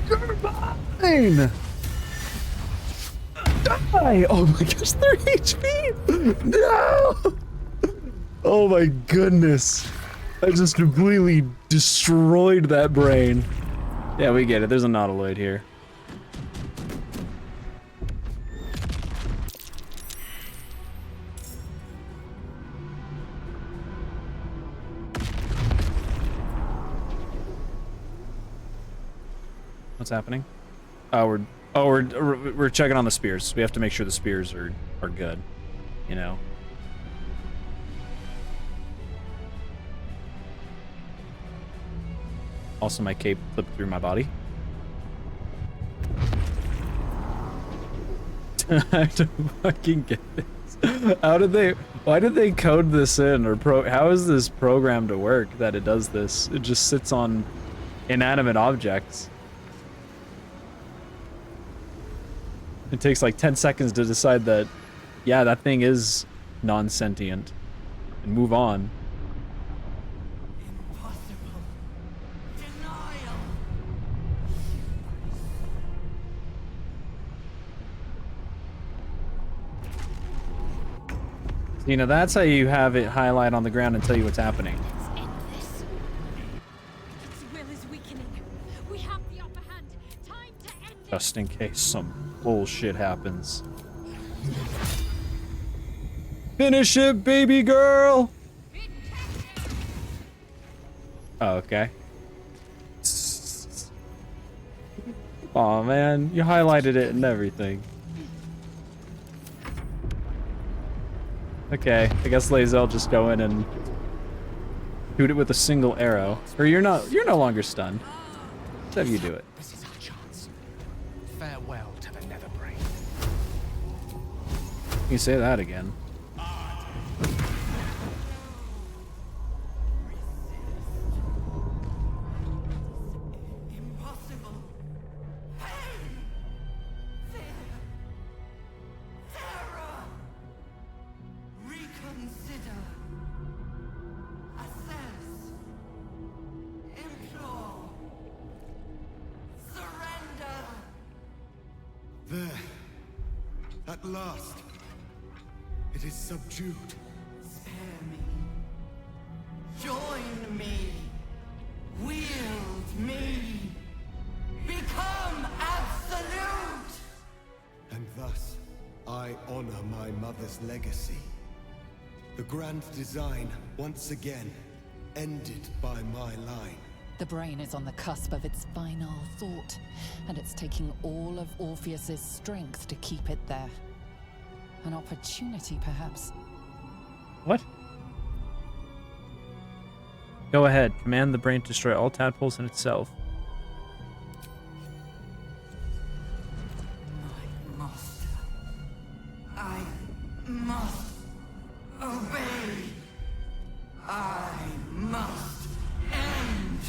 You're mine! Die! Oh my gosh, 3 HP! No! Oh my goodness. I just completely destroyed that brain. Yeah, we get it. There's a Nautiloid here. What's happening? Oh, we're checking on the spears. We have to make sure the spears are good, you know. Also, my cape flipped through my body. I have to fucking get this. Why did they code this in, or how is this programmed to work that it does this? It just sits on inanimate objects. It takes like 10 seconds to decide that, yeah, that thing is non-sentient, and move on. You know, that's how you have it highlight on the ground and tell you what's happening. Its will is weakening. We have the upper hand. Time to end it. Just in case some bullshit happens. Finish it, baby girl! Oh, okay. Aw, man, you highlighted it and everything. Okay, I guess Lae'zel just go in and shoot it with a single arrow. Or you're no longer stunned. Let's have you do it. This is our chance. Farewell to the Netherbrain. You say that again. There. At last. It is subdued. Spare me. Join me. Wield me. Become absolute! And thus, I honor my mother's legacy. The grand design, once again, ended by my line. The brain is on the cusp of its final thought, and it's taking all of Orpheus's strength to keep it there. An opportunity, perhaps. What? Go ahead. Command the brain to destroy all tadpoles in itself. My master. I must obey. I must end.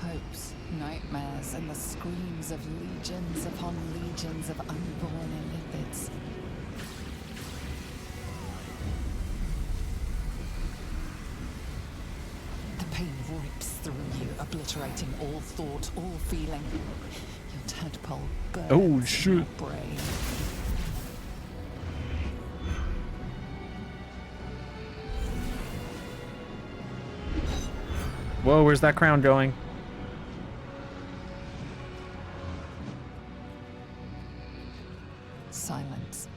Hopes, nightmares, and the screams of legions upon legions of unborn Illithids. The pain rips through you, obliterating all thought, all feeling. Your tadpole burns Oh, in shoot. your brain. Whoa, where's that crown going? Silence.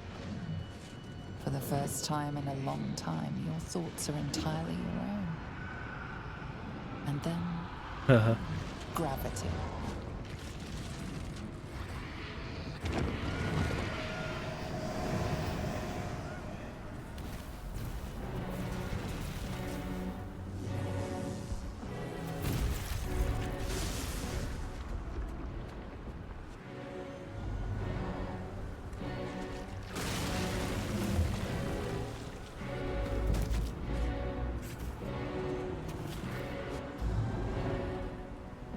For the first time in a long time, your thoughts are entirely your own. And then, gravity.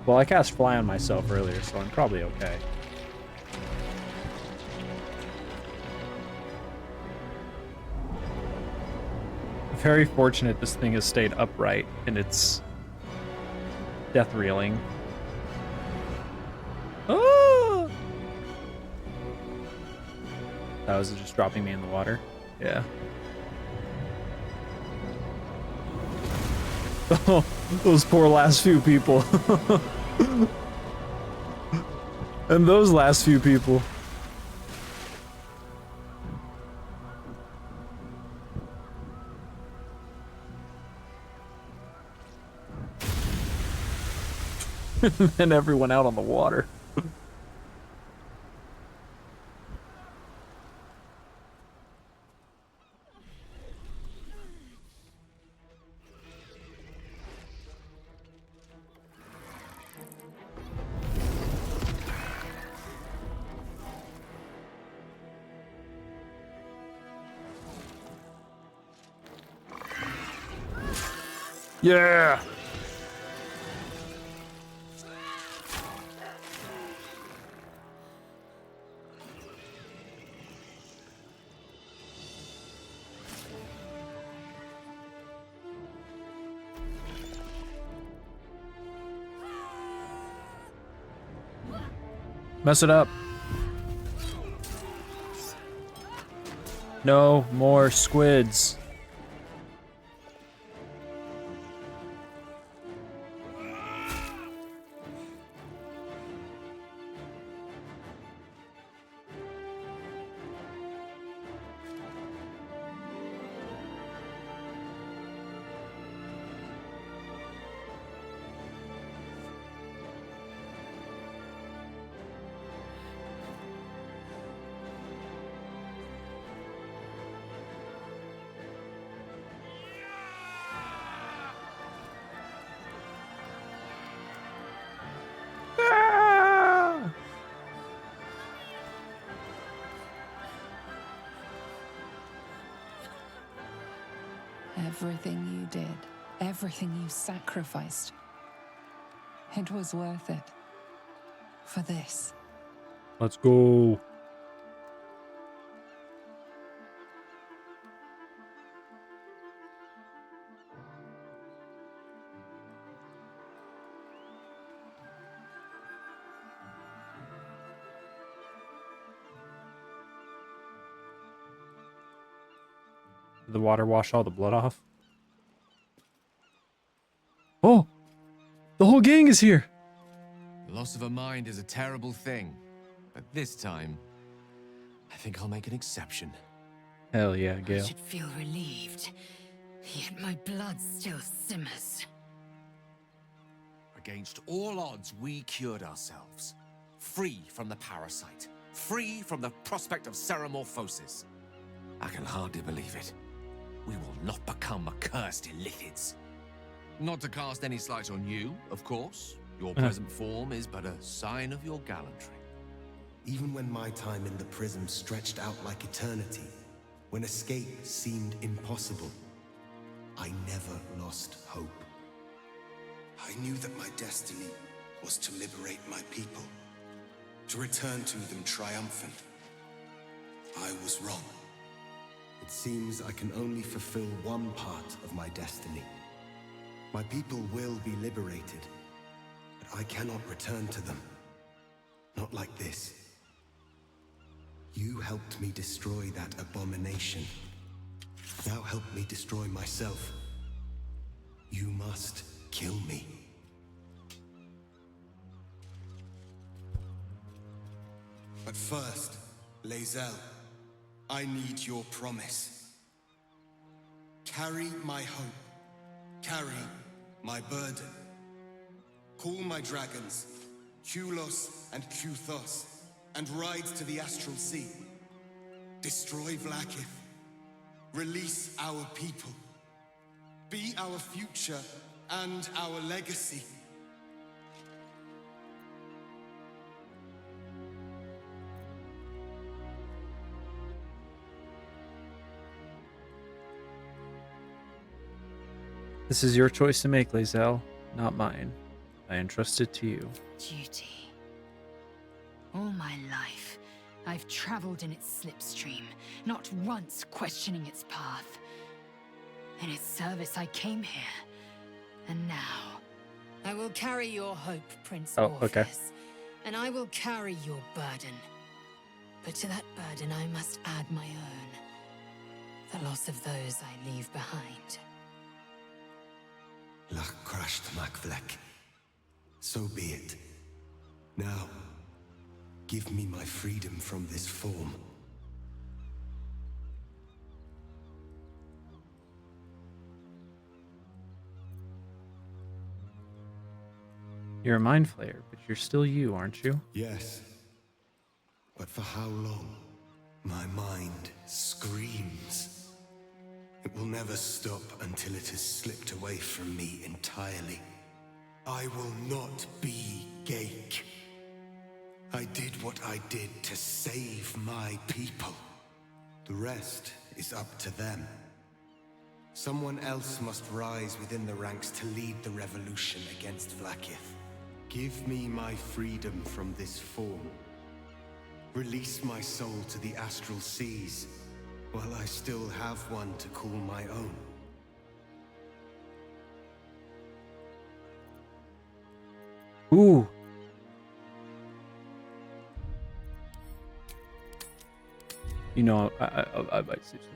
Well, I cast Fly on myself earlier, so I'm probably okay. Very fortunate this thing has stayed upright in its death reeling. Ah! That was just dropping me in the water. Yeah. Oh, those poor last few people. And those last few people. And everyone out on the water. Yeah. Mess it up. No more squids. Everything you did, everything you sacrificed, it was worth it. For this. Let's go. Did the water wash all the blood off? Oh! The whole gang is here! The loss of a mind is a terrible thing. But this time, I think I'll make an exception. Hell yeah, I Gale. should feel relieved, yet my blood still simmers. Against all odds, we cured ourselves. Free from the parasite. Free from the prospect of ceramorphosis. I can hardly believe it. We will not become accursed illithids. Not to cast any slight on you, of course. Your present form is but a sign of your gallantry. Even when my time in the prism stretched out like eternity, when escape seemed impossible, I never lost hope. I knew that my destiny was to liberate my people, to return to them triumphant. I was wrong. It seems I can only fulfill one part of my destiny. My people will be liberated, but I cannot return to them. Not like this. You helped me destroy that abomination. Now help me destroy myself. You must kill me. But first, Lae'zel, I need your promise. Carry my hope. Carry my burden. Call my dragons, Kulos and Kuthos, and ride to the Astral Sea. Destroy Vlaakith. Release our people. Be our future and our legacy. This is your choice to make, Lae'zel, not mine. I entrust it to you. Duty. All my life, I've traveled in its slipstream, not once questioning its path. In its service, I came here. And now, I will carry your hope, Prince Orpheus. Okay. And I will carry your burden. But to that burden, I must add my own. The loss of those I leave behind. Lach crashed Makvlek. So be it. Now, give me my freedom from this form. You're a mind flayer, but you're still you, aren't you? Yes. But for how long? My mind screams. It will never stop until it has slipped away from me entirely. I will not be Ghaik. I did what I did to save my people. The rest is up to them. Someone else must rise within the ranks to lead the revolution against Vlaakith. Give me my freedom from this form. Release my soul to the astral seas, while I still have one to call my own. Ooh. You know, I might say something.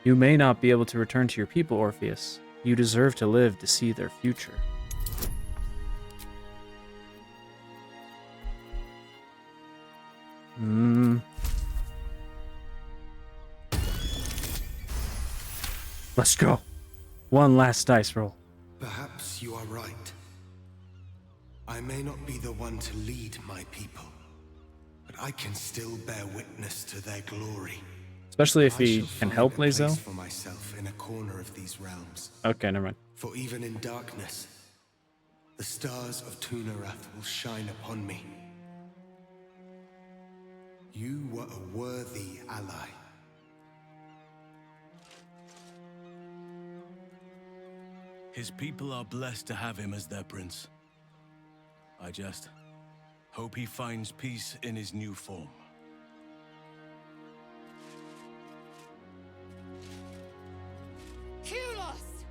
You may not be able to return to your people, Orpheus. You deserve to live to see their future. Let's go. One last dice roll. Perhaps you are right. I may not be the one to lead my people, but I can still bear witness to their glory. Especially if he can help Lae'zel. For myself in a corner of these realms. Okay, never mind. For even in darkness, the stars of Tunarath will shine upon me. You were a worthy ally. His people are blessed to have him as their prince. I just hope he finds peace in his new form. Kulos!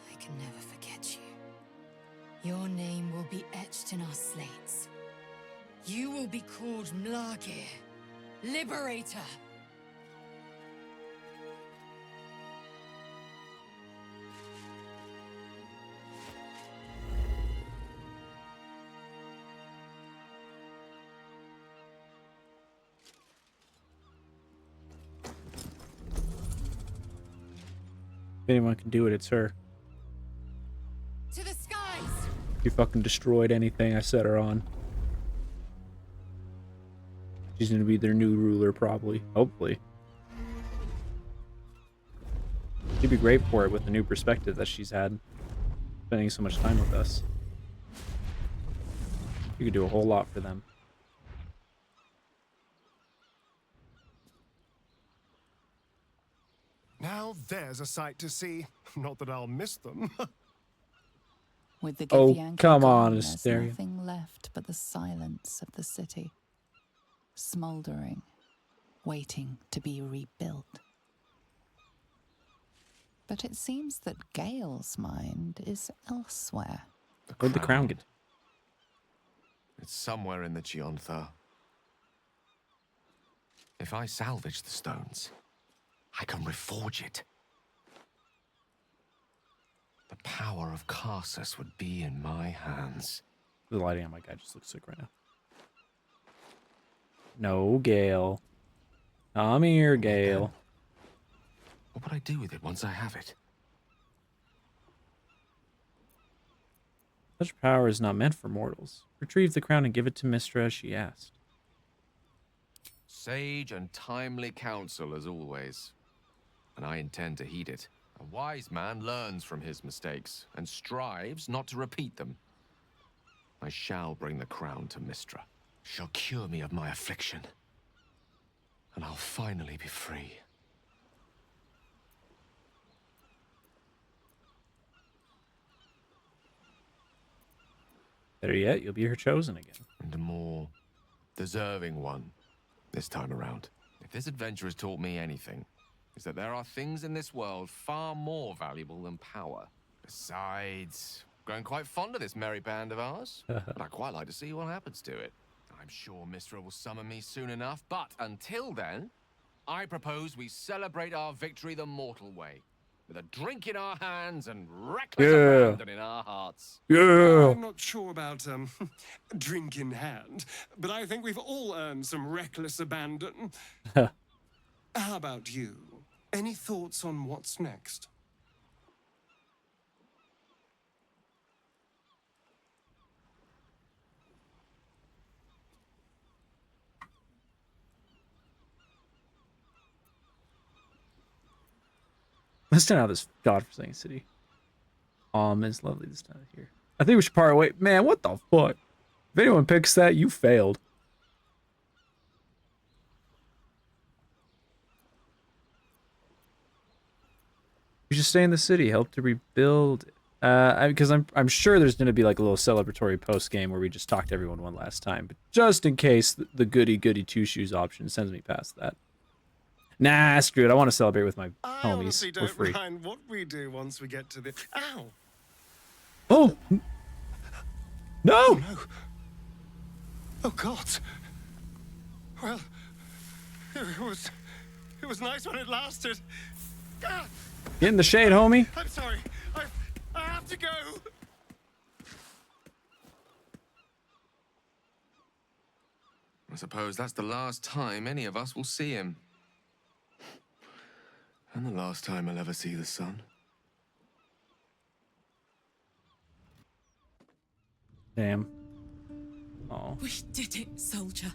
I can never forget you. Your name will be etched in our slates. You will be called Mlargir, Liberator. If anyone can do it, it's her. To the skies! She fucking destroyed anything I set her on. She's gonna be their new ruler, probably. Hopefully. She'd be great for it with the new perspective that she's had. Spending so much time with us. You could do a whole lot for them. Now there's a sight to see. Not that I'll miss them. With the Oh, Githyanki come gone, on, there's Asteria. nothing left but the silence of the city, smoldering, waiting to be rebuilt. But it seems that Gale's mind is elsewhere. Where'd the crown get? It's somewhere in the Gionthar. If I salvage the stones, I can reforge it. The power of Karsus would be in my hands. The lighting on my guy just looks sick right now. No, Gale. Come here, Gale. What would I do with it once I have it? Such power is not meant for mortals. Retrieve the crown and give it to Mystra as she asked. Sage and timely counsel as always. And I intend to heed it. A wise man learns from his mistakes and strives not to repeat them. I shall bring the crown to Mystra. She'll cure me of my affliction. And I'll finally be free. Better yet, you'll be her chosen again. And a more deserving one this time around. If this adventure has taught me anything, is that there are things in this world far more valuable than power. Besides, I'm growing quite fond of this merry band of ours, and I'd quite like to see what happens to it. I'm sure Mystra will summon me soon enough, but until then, I propose we celebrate our victory the mortal way, with a drink in our hands and reckless abandon in our hearts. I'm not sure about drink in hand, but I think we've all earned some reckless abandon. How about you? Any thoughts on what's next? Let's turn out this godforsaken city. It's lovely this time of year. I think we should part away. Man, what the fuck? If anyone picks that, you failed. We should stay in the city, help to rebuild it. Because I'm sure there's gonna be like a little celebratory post game where we just talk to everyone one last time, but just in case the goody two shoes option sends me past that. Nah, screw it. I want to celebrate with my I homies honestly for don't free. mind what we do once we get to the. Ow! Oh! No! No! Oh God! Well, it was nice when it lasted. Ah! Get in the shade, homie. I'm sorry. I have to go. I suppose that's the last time any of us will see him. And the last time I'll ever see the sun. Damn. Oh. We did it, soldier.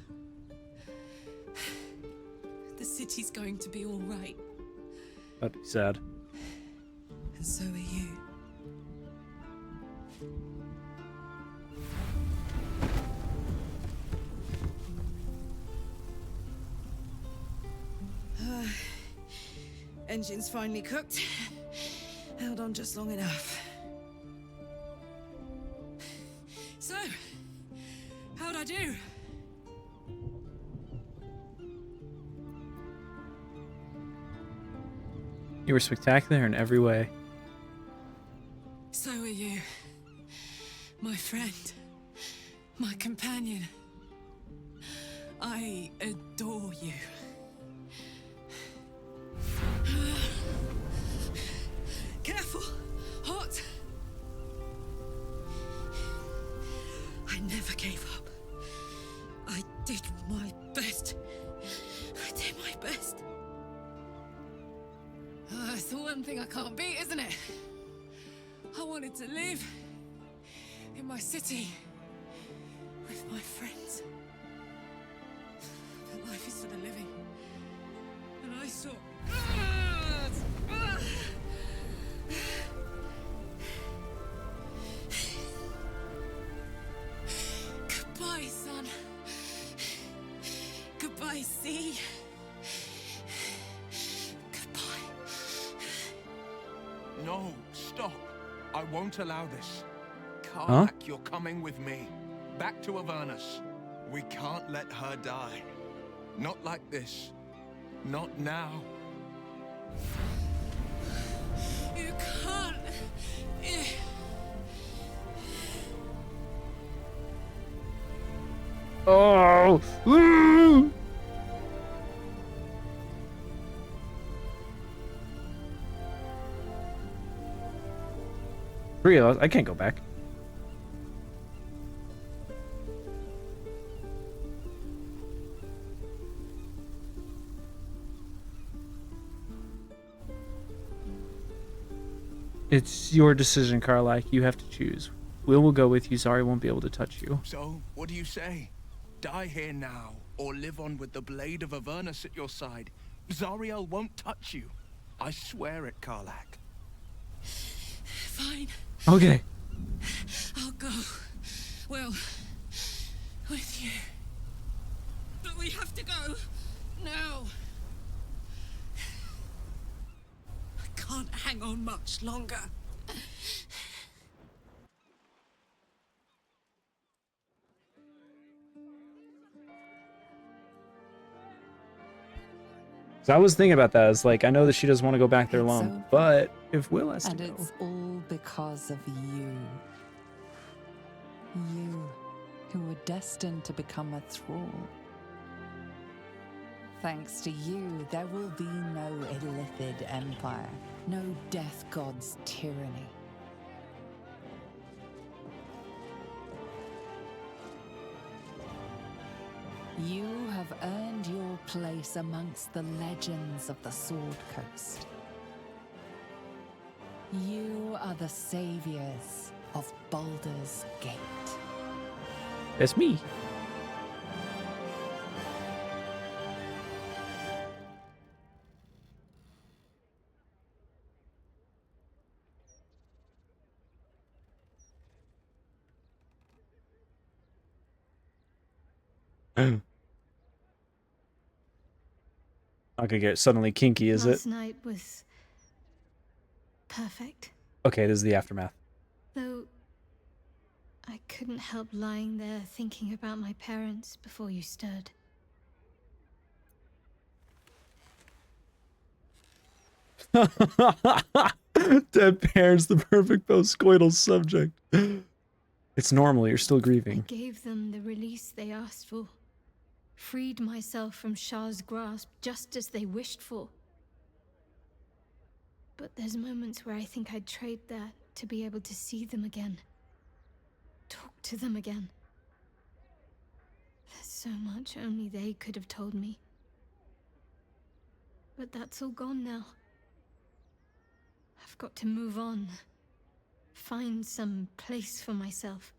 The city's going to be all right. That'd be sad. And so are you. Engine's finally cooked. Held on just long enough. So, how'd I do? You were spectacular in every way. So are you. My friend. My companion. I adore you. Careful! Hot! I never gave up. I did my best. I did my best. It's the one thing I can't beat, isn't it? I wanted to live in my city with my friends. But life is for the living. And I saw... Goodbye, son. Goodbye, sea. No, stop. I won't allow this. Huh? Karlach, you're coming with me. Back to Avernus. We can't let her die. Not like this. Not now. You can't. Oh! Woo! Three of us. I can't go back. It's your decision, Karlach. You have to choose. Will go with you. Zari won't be able to touch you. So, what do you say? Die here now, or live on with the blade of Avernus at your side. Zariel won't touch you. I swear it, Karlach. Fine. Okay. I'll go. Well, with you. But we have to go. Now. I can't hang on much longer. So I was thinking about that. It's like, I know that she doesn't want to go back there alone, but if Will has to And go. it's all because of you. You, who were destined to become a thrall. Thanks to you, there will be no Illithid Empire, no Death God's tyranny. You have earned your place amongst the legends of the Sword Coast. You are the saviors of Baldur's Gate. That's me. Not gonna get suddenly kinky, is it? Last night was perfect. Okay, this is the aftermath. couldn't help lying there thinking about my parents before you stirred. Dead parents, the perfect postcoital subject. It's normal, you're still grieving. I gave them the release they asked for. Freed myself from Shah's grasp just as they wished for. But there's moments where I think I'd trade that to be able to see them again. Talk to them again. There's so much only they could have told me. But that's all gone now. I've got to move on. Find some place for myself.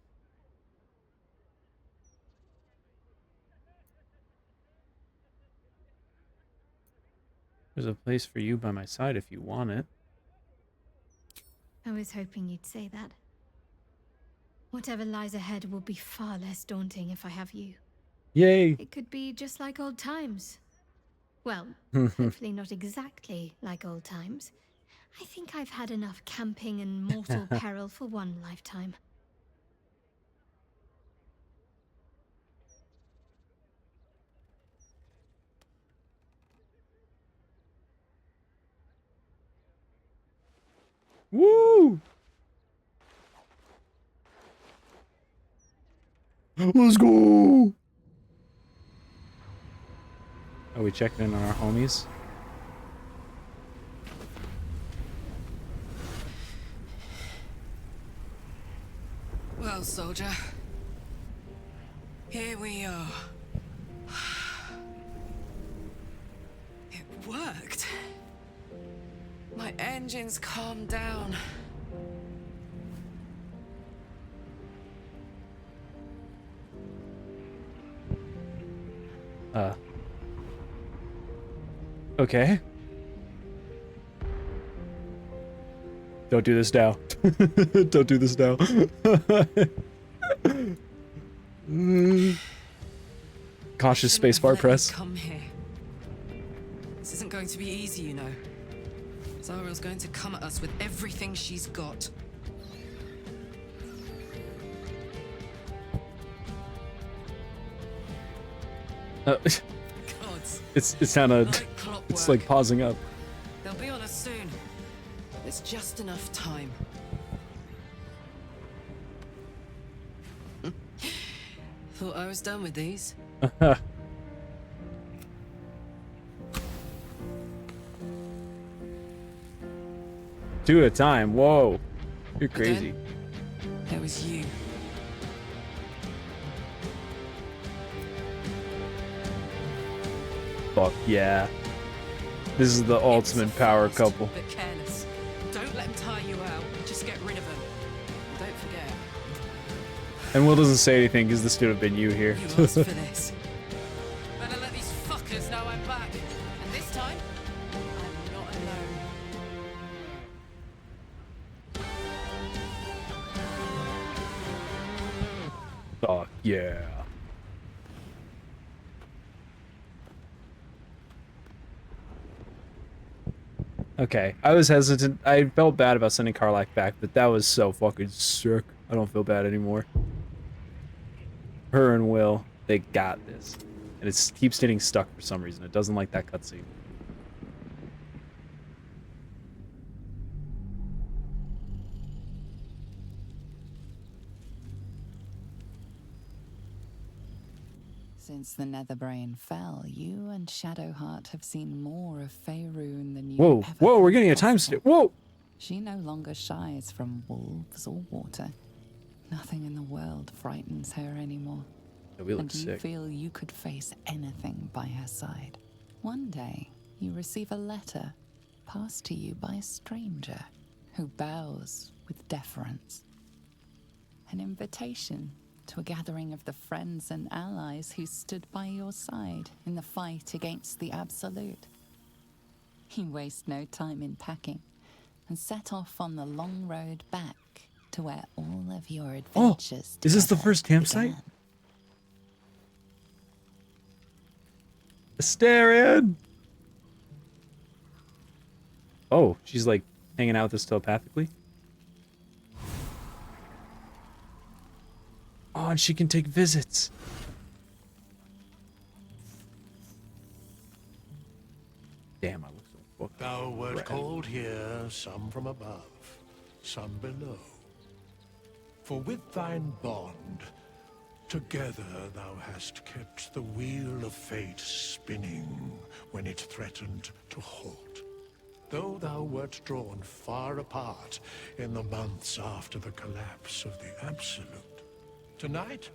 There's a place for you by my side if you want it. I was hoping you'd say that. Whatever lies ahead will be far less daunting if I have you. Yay! It could be just like old times. Well, hopefully not exactly like old times. I think I've had enough camping and mortal peril for one lifetime. Woo! Let's go! Are we checking in on our homies? Well, soldier, here we are. It worked. My engines calmed down. Okay. Don't do this now. Don't do this now. Cautious spacebar press. Come here. This isn't going to be easy, you know. Zariel's going to come at us with everything she's got. It's kind of, it's like pausing up. They'll be on us soon. There's just enough time. Thought I was done with these. Two at a time. Whoa, you're crazy. There was you. Fuck yeah. This is the ultimate power couple. But careless. Don't let them tire you out. Just get rid of them. And don't forget. And Will doesn't say anything because this could have been you here. You asked for this. Better let these fuckers know I'm back. And this time, I'm not alone. Fuck yeah. Okay, I was hesitant. I felt bad about sending Karlach back, but that was so fucking sick. I don't feel bad anymore. Her and Will, they got this. And it keeps getting stuck for some reason. It doesn't like that cutscene. Since the Netherbrain fell, you and Shadowheart have seen more of Faerun than you Whoa, ever whoa, we're thought getting a time possible. skip. Whoa! She no longer shies from wolves or water. Nothing in the world frightens her anymore. We look And you sick. feel you could face anything by her side. One day, you receive a letter passed to you by a stranger who bows with deference. An invitation to a gathering of the friends and allies who stood by your side in the fight against the Absolute. You waste no time in packing and set off on the long road back to where all of your adventures Is this the together first campsite? began. Astarion! Oh, she's like hanging out with us telepathically? Oh, and she can take visits. Damn, I look so fucked. Thou wert red. called here, some from above, some below. For with thine bond, together thou hast kept the wheel of fate spinning when it threatened to halt. Though thou wert drawn far apart in the months after the collapse of the Absolute, tonight,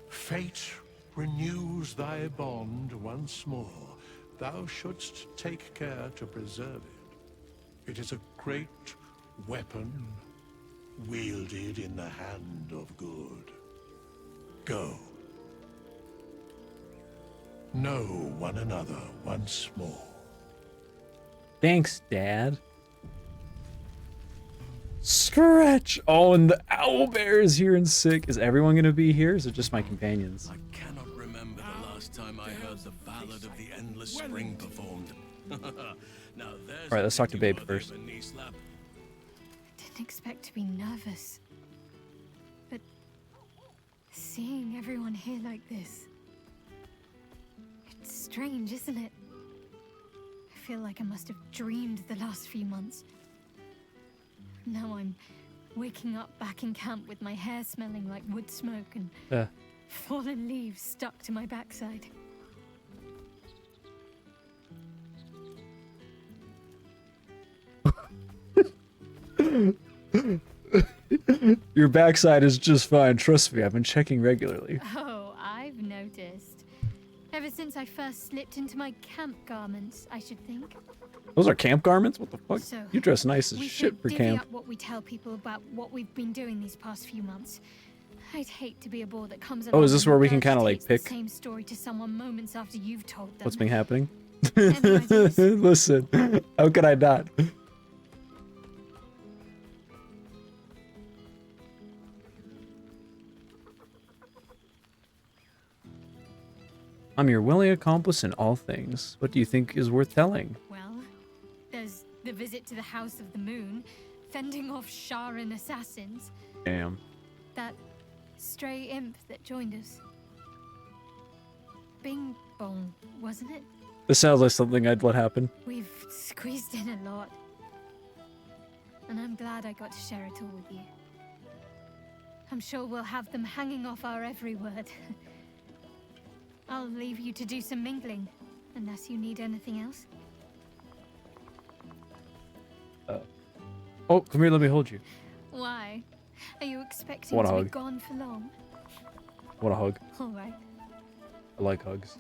fate renews thy bond once more. Thou shouldst take care to preserve it. It is a great weapon, wielded in the hand of good. Go. Know one another once more. Thanks, Dad. Scratch! Oh, and the owlbear is here and sick. Is everyone gonna be here? Or is it just my companions? I cannot remember the last time I heard the Ballad of the Endless Spring performed. Now there's Alright, let's talk to Babe first. Didn't expect to be nervous. But seeing everyone here like this, it's strange, isn't it? I feel like I must have dreamed the last few months. Now I'm waking up back in camp with my hair smelling like wood smoke and fallen leaves stuck to my backside. Your backside is just fine. Trust me, I've been checking regularly. Oh, I've noticed. Ever since I first slipped into my camp garments, I should think. Those are camp garments? What the fuck? So, You dress nice as we shit should for divvy camp. up what we tell people about what we've been doing these past few months. I'd hate to be a bore that comes Oh, is along this and where we can kind of like regurgitates pick the same story to someone moments after you've told them. what's been happening? Listen, how could I not? I'm your willing accomplice in all things. What do you think is worth telling? Well, there's the visit to the House of the Moon, fending off Sharan assassins, Damn. that stray imp that joined us. Bing bong, wasn't it? This sounds like something I'd let happen. We've squeezed in a lot. And I'm glad I got to share it all with you. I'm sure we'll have them hanging off our every word. I'll leave you to do some mingling, unless you need anything else. Oh, come here, let me hold you. Why? Are you expecting Want a to be hug. gone for long? Want a hug? All right. I like hugs.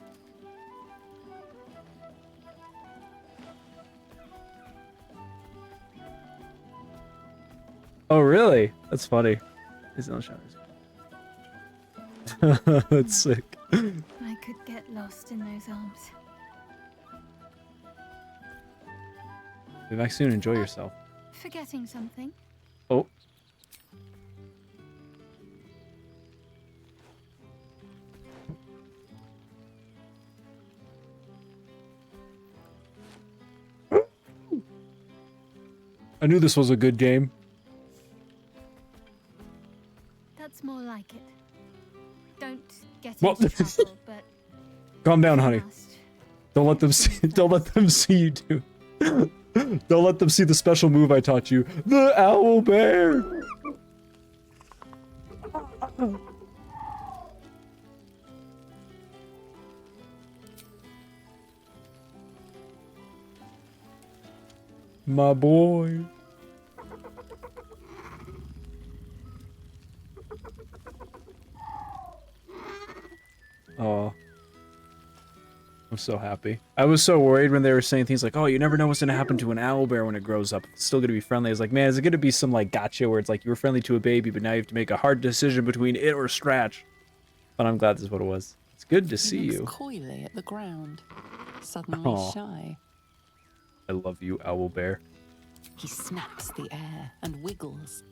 Oh, really? That's funny. He's no showers. That's sick. I could get lost in those arms. Be back soon. Enjoy yourself. Forgetting something? Oh. I knew this was a good game. That's more like it. Don't get What? into trouble, but Calm down, honey. Don't let them see. Don't let them see you do. Don't let them see the special move I taught you. The owl bear. My boy. Oh. I'm so happy. I was so worried when they were saying things like, oh, you never know what's going to happen to an owlbear when it grows up. It's still going to be friendly. I was like, man, is it going to be some like gotcha where it's like you were friendly to a baby, but now you have to make a hard decision between it or Scratch? But I'm glad this is what it was. It's good to see He you. looks coyly at the ground, suddenly Aw. shy. I love you, owlbear. He snaps the air and wiggles.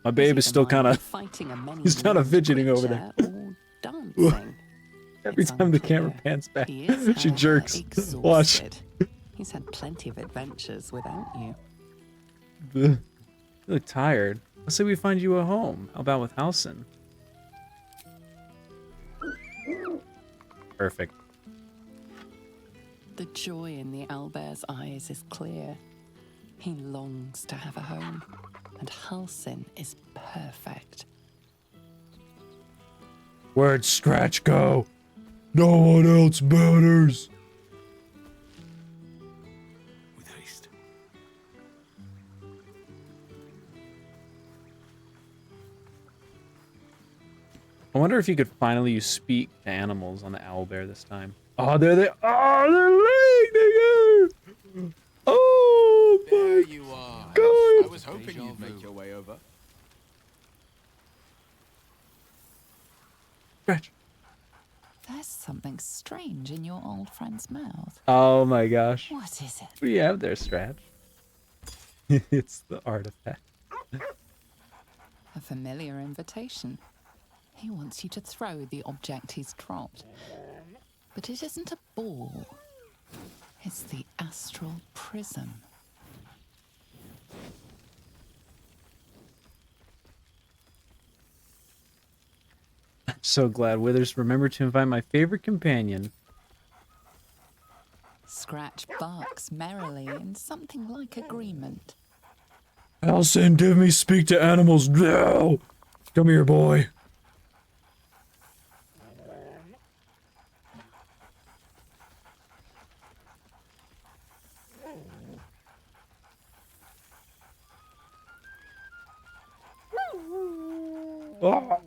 My babe is still kind of... fighting a many He's kind of fidgeting over there. or dancing. Every time the camera pans back, He is, she however, jerks. Watch. exhausted. He's had plenty of adventures without you. You look tired. Let's say we find you a home. How about with Halsin? Perfect. The joy in the owlbear's eyes is clear. He longs to have a home, and Halsin is perfect. Where'd Scratch go? No one else matters. With haste. I wonder if you could finally speak to animals on the owlbear this time. Oh, there they are! They're laying together! Oh There my you are. God! I was hoping you'd make your way over. Scratch. There's something strange in your old friend's mouth. Oh my gosh. What is it? What do you have there, Scratch? It's the artifact. A familiar invitation. He wants you to throw the object he's dropped. But it isn't a ball. It's the astral prism. I'm so glad Withers remembered to invite my favorite companion. Scratch barks merrily in something like agreement. Halsin, give me speak to animals now! Come here, boy. Ah.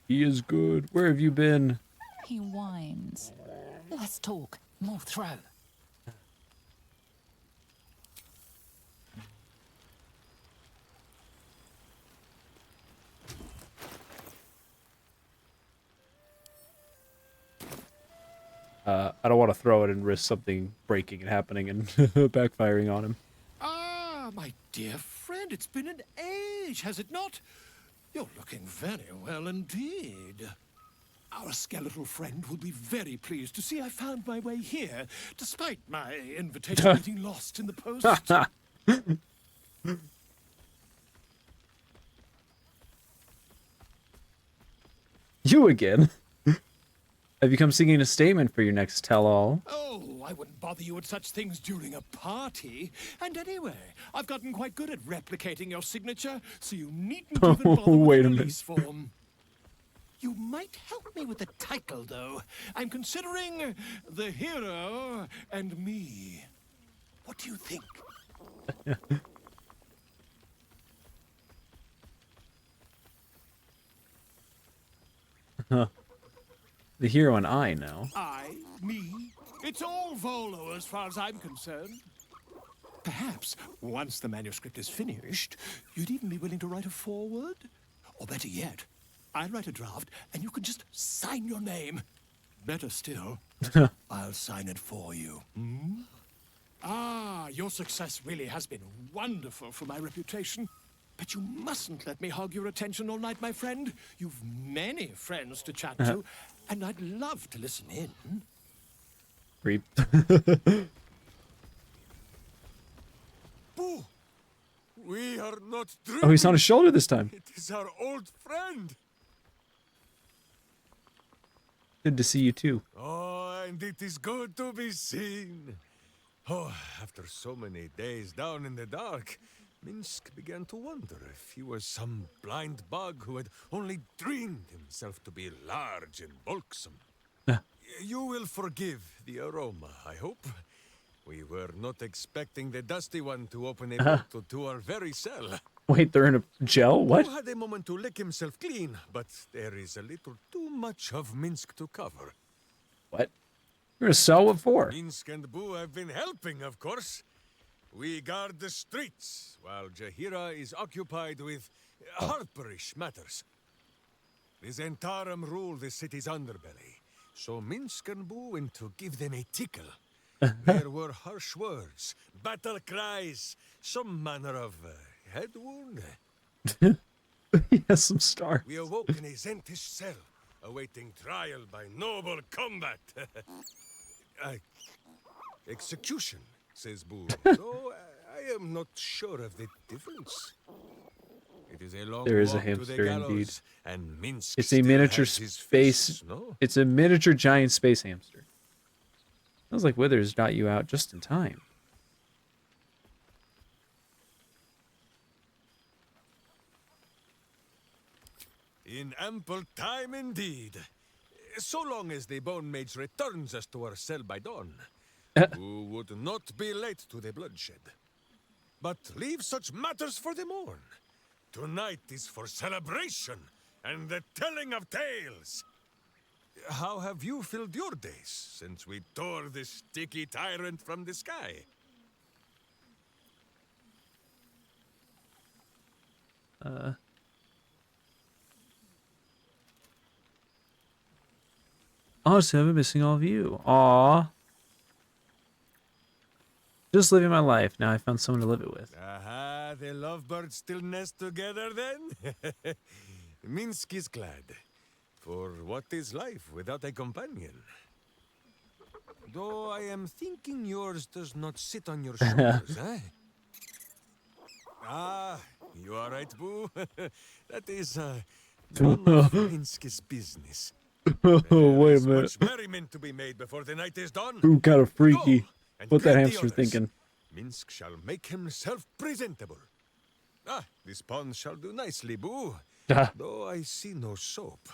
He is good. Where have you been? He whines. Let's talk. More throw. I don't want to throw it and risk something breaking and happening and backfiring on him. Ah, my dear friend, it's been an age, has it not? You're looking very well indeed. Our skeletal friend will be very pleased to see I found my way here, despite my invitation getting lost in the post. You again? Have you come seeking a statement for your next tell-all? Oh, I wouldn't bother you with such things during a party. And anyway, I've gotten quite good at replicating your signature, so you needn't even bother with Wait the a release form. You might help me with the title, though. I'm considering The Hero and Me. What do you think? Huh. The hero and I now. I, me, it's all Volo as far as I'm concerned. Perhaps, once the manuscript is finished, you'd even be willing to write a foreword? Or better yet, I'll write a draft and you can just sign your name. Better still, I'll sign it for you. Hmm? Ah, your success really has been wonderful for my reputation. But you mustn't let me hog your attention all night, my friend. You've many friends to chat to, and I'd love to listen in. Creep. Boo! We are not dreaming. Oh, he's on his shoulder this time. It is our old friend. Good to see you too. Oh, and it is good to be seen. Oh, after so many days down in the dark, Minsc began to wonder if he was some blind bug who had only dreamed himself to be large and bulksome. You will forgive the aroma, I hope. We were not expecting the Dusty One to open a portal to our very cell. Wait, they're in a gel? What? He had a moment to lick himself clean, but there is a little too much of Minsc to cover. What? You're gonna sell what for? Minsc and Boo have been helping, of course. We guard the streets, while Jaheira is occupied with harperish matters. The Zentarum rule the city's underbelly, so Minsc and Boo went to give them a tickle. There were harsh words, battle cries, some manner of head wound. He has some stars. We awoke in a Zentish cell, awaiting trial by noble combat. Execution, says Boo. Though I am not sure of the difference. It is a long There is a walk to the hamster indeed. gallows, and Minsk It's a still miniature has his space. fists, no? It's a miniature giant space hamster. Sounds like Withers got you out just in time. In ample time indeed. So long as the Bone Mage returns us to our cell by dawn, who would not be late to the bloodshed. But leave such matters for the morn. Tonight is for celebration and the telling of tales. How have you filled your days since we tore this sticky tyrant from the sky? Oh, so I've been missing all of you. Aw. Just living my life. Now I found someone to live it with. Aha, the lovebirds still nest together then? Minsk is glad. For what is life without a companion? Though I am thinking yours does not sit on your shoulders, eh? Ah, you are right, Boo. That is, none of Minsk's business. Oh, wait a minute. Much merriment to be made before the night is done. Ooh, kind of freaky. Go, and What that greet the hamster's others. thinking. Minsk shall make himself presentable. Ah, this pond shall do nicely, Boo. Though I see no soap.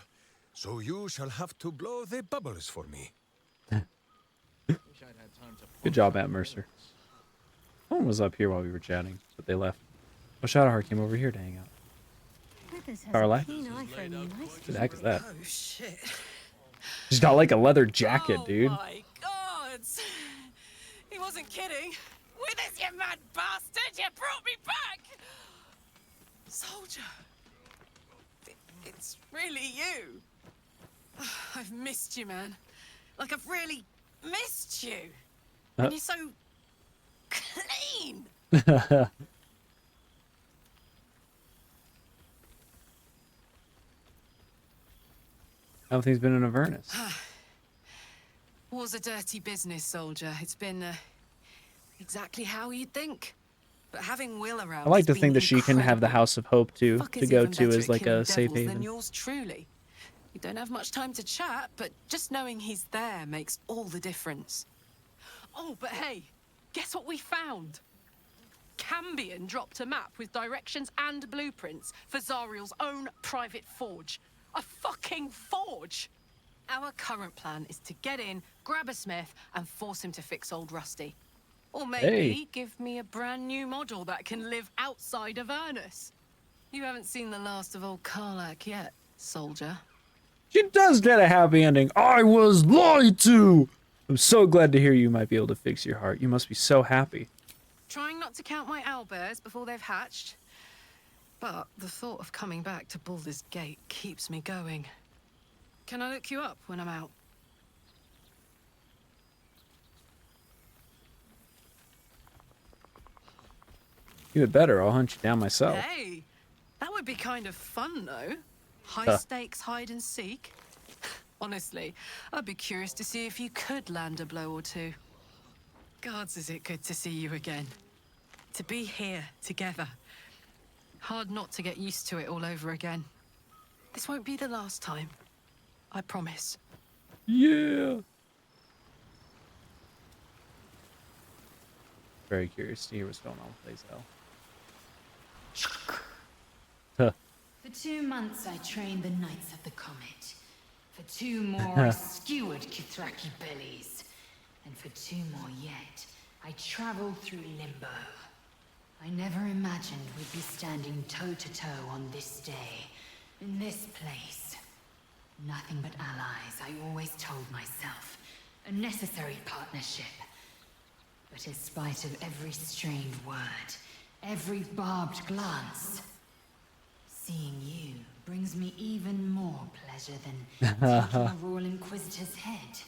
So you shall have to blow the bubbles for me. Good job, Matt Mercer. Someone was up here while we were chatting, but they left. Oh, Shadowheart came over here to hang out. Withers has Starlight? a keen eye for a nice What the heck is that? Oh, shit. She's got like a leather jacket, dude. My God! He wasn't kidding. Withers, you mad bastard! You brought me back! Soldier! It's really you. I've missed you, man. Like, I've really missed you. And you're so clean. How things been in Avernus? War's a dirty business, soldier. It's been exactly how you'd think. But having Will around, I like to has think been that she can have the House of Hope too Fuck to is go even to better as at like killing a safe devils than haven. yours truly. We don't have much time to chat, but just knowing he's there makes all the difference. Oh, but hey, guess what we found? Cambion dropped a map with directions and blueprints for Zariel's own private forge. A fucking forge! Our current plan is to get in, grab a smith, and force him to fix old Rusty. Or maybe Hey. give me a brand new model that can live outside of Avernus. You haven't seen the last of old Karlak yet, soldier. She does get a happy ending. I was lied to! I'm so glad to hear you might be able to fix your heart. You must be so happy. Trying not to count my owlbears before they've hatched. But the thought of coming back to Baldur's Gate keeps me going. Can I look you up when I'm out? You had better. I'll hunt you down myself. Hey, that would be kind of fun, though. High stakes hide and seek. Honestly, I'd be curious to see if you could land a blow or two. Gods, is it good to see you again. To be here together. Hard not to get used to it all over again. This won't be the last time. I promise. Yeah. Very curious to hear what's going on with Lae'zel. Huh. For 2 months I trained the Knights of the Comet. For 2 more I skewered Kithraki bellies. And for 2 more yet, I traveled through Limbo. I never imagined we'd be standing toe-to-toe on this day, in this place. Nothing but allies, I always told myself. A necessary partnership. But in spite of every strained word, every barbed glance, seeing you brings me even more pleasure than taking a Royal Inquisitor's head.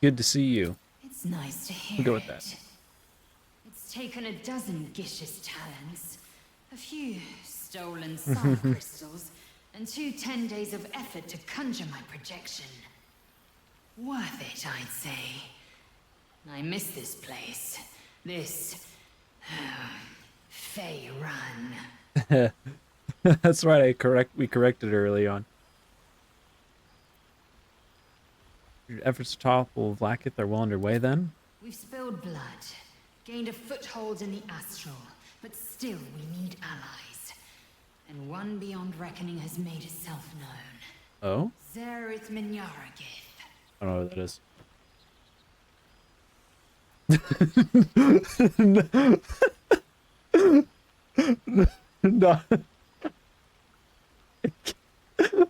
Good to see you. It's nice to hear We'll go with that. It's taken a dozen Gish's talents, a few stolen sun crystals, and 2 10 days of effort to conjure my projection. Worth it, I'd say. I miss this place. This... Fey Run. That's right, we corrected early on. Your efforts to topple Vlaakith are well underway then? We've spilled blood, gained a foothold in the Astral, but still we need allies. And one beyond reckoning has made itself known. Oh? Zereth Minyaragith. I don't know what that is. No.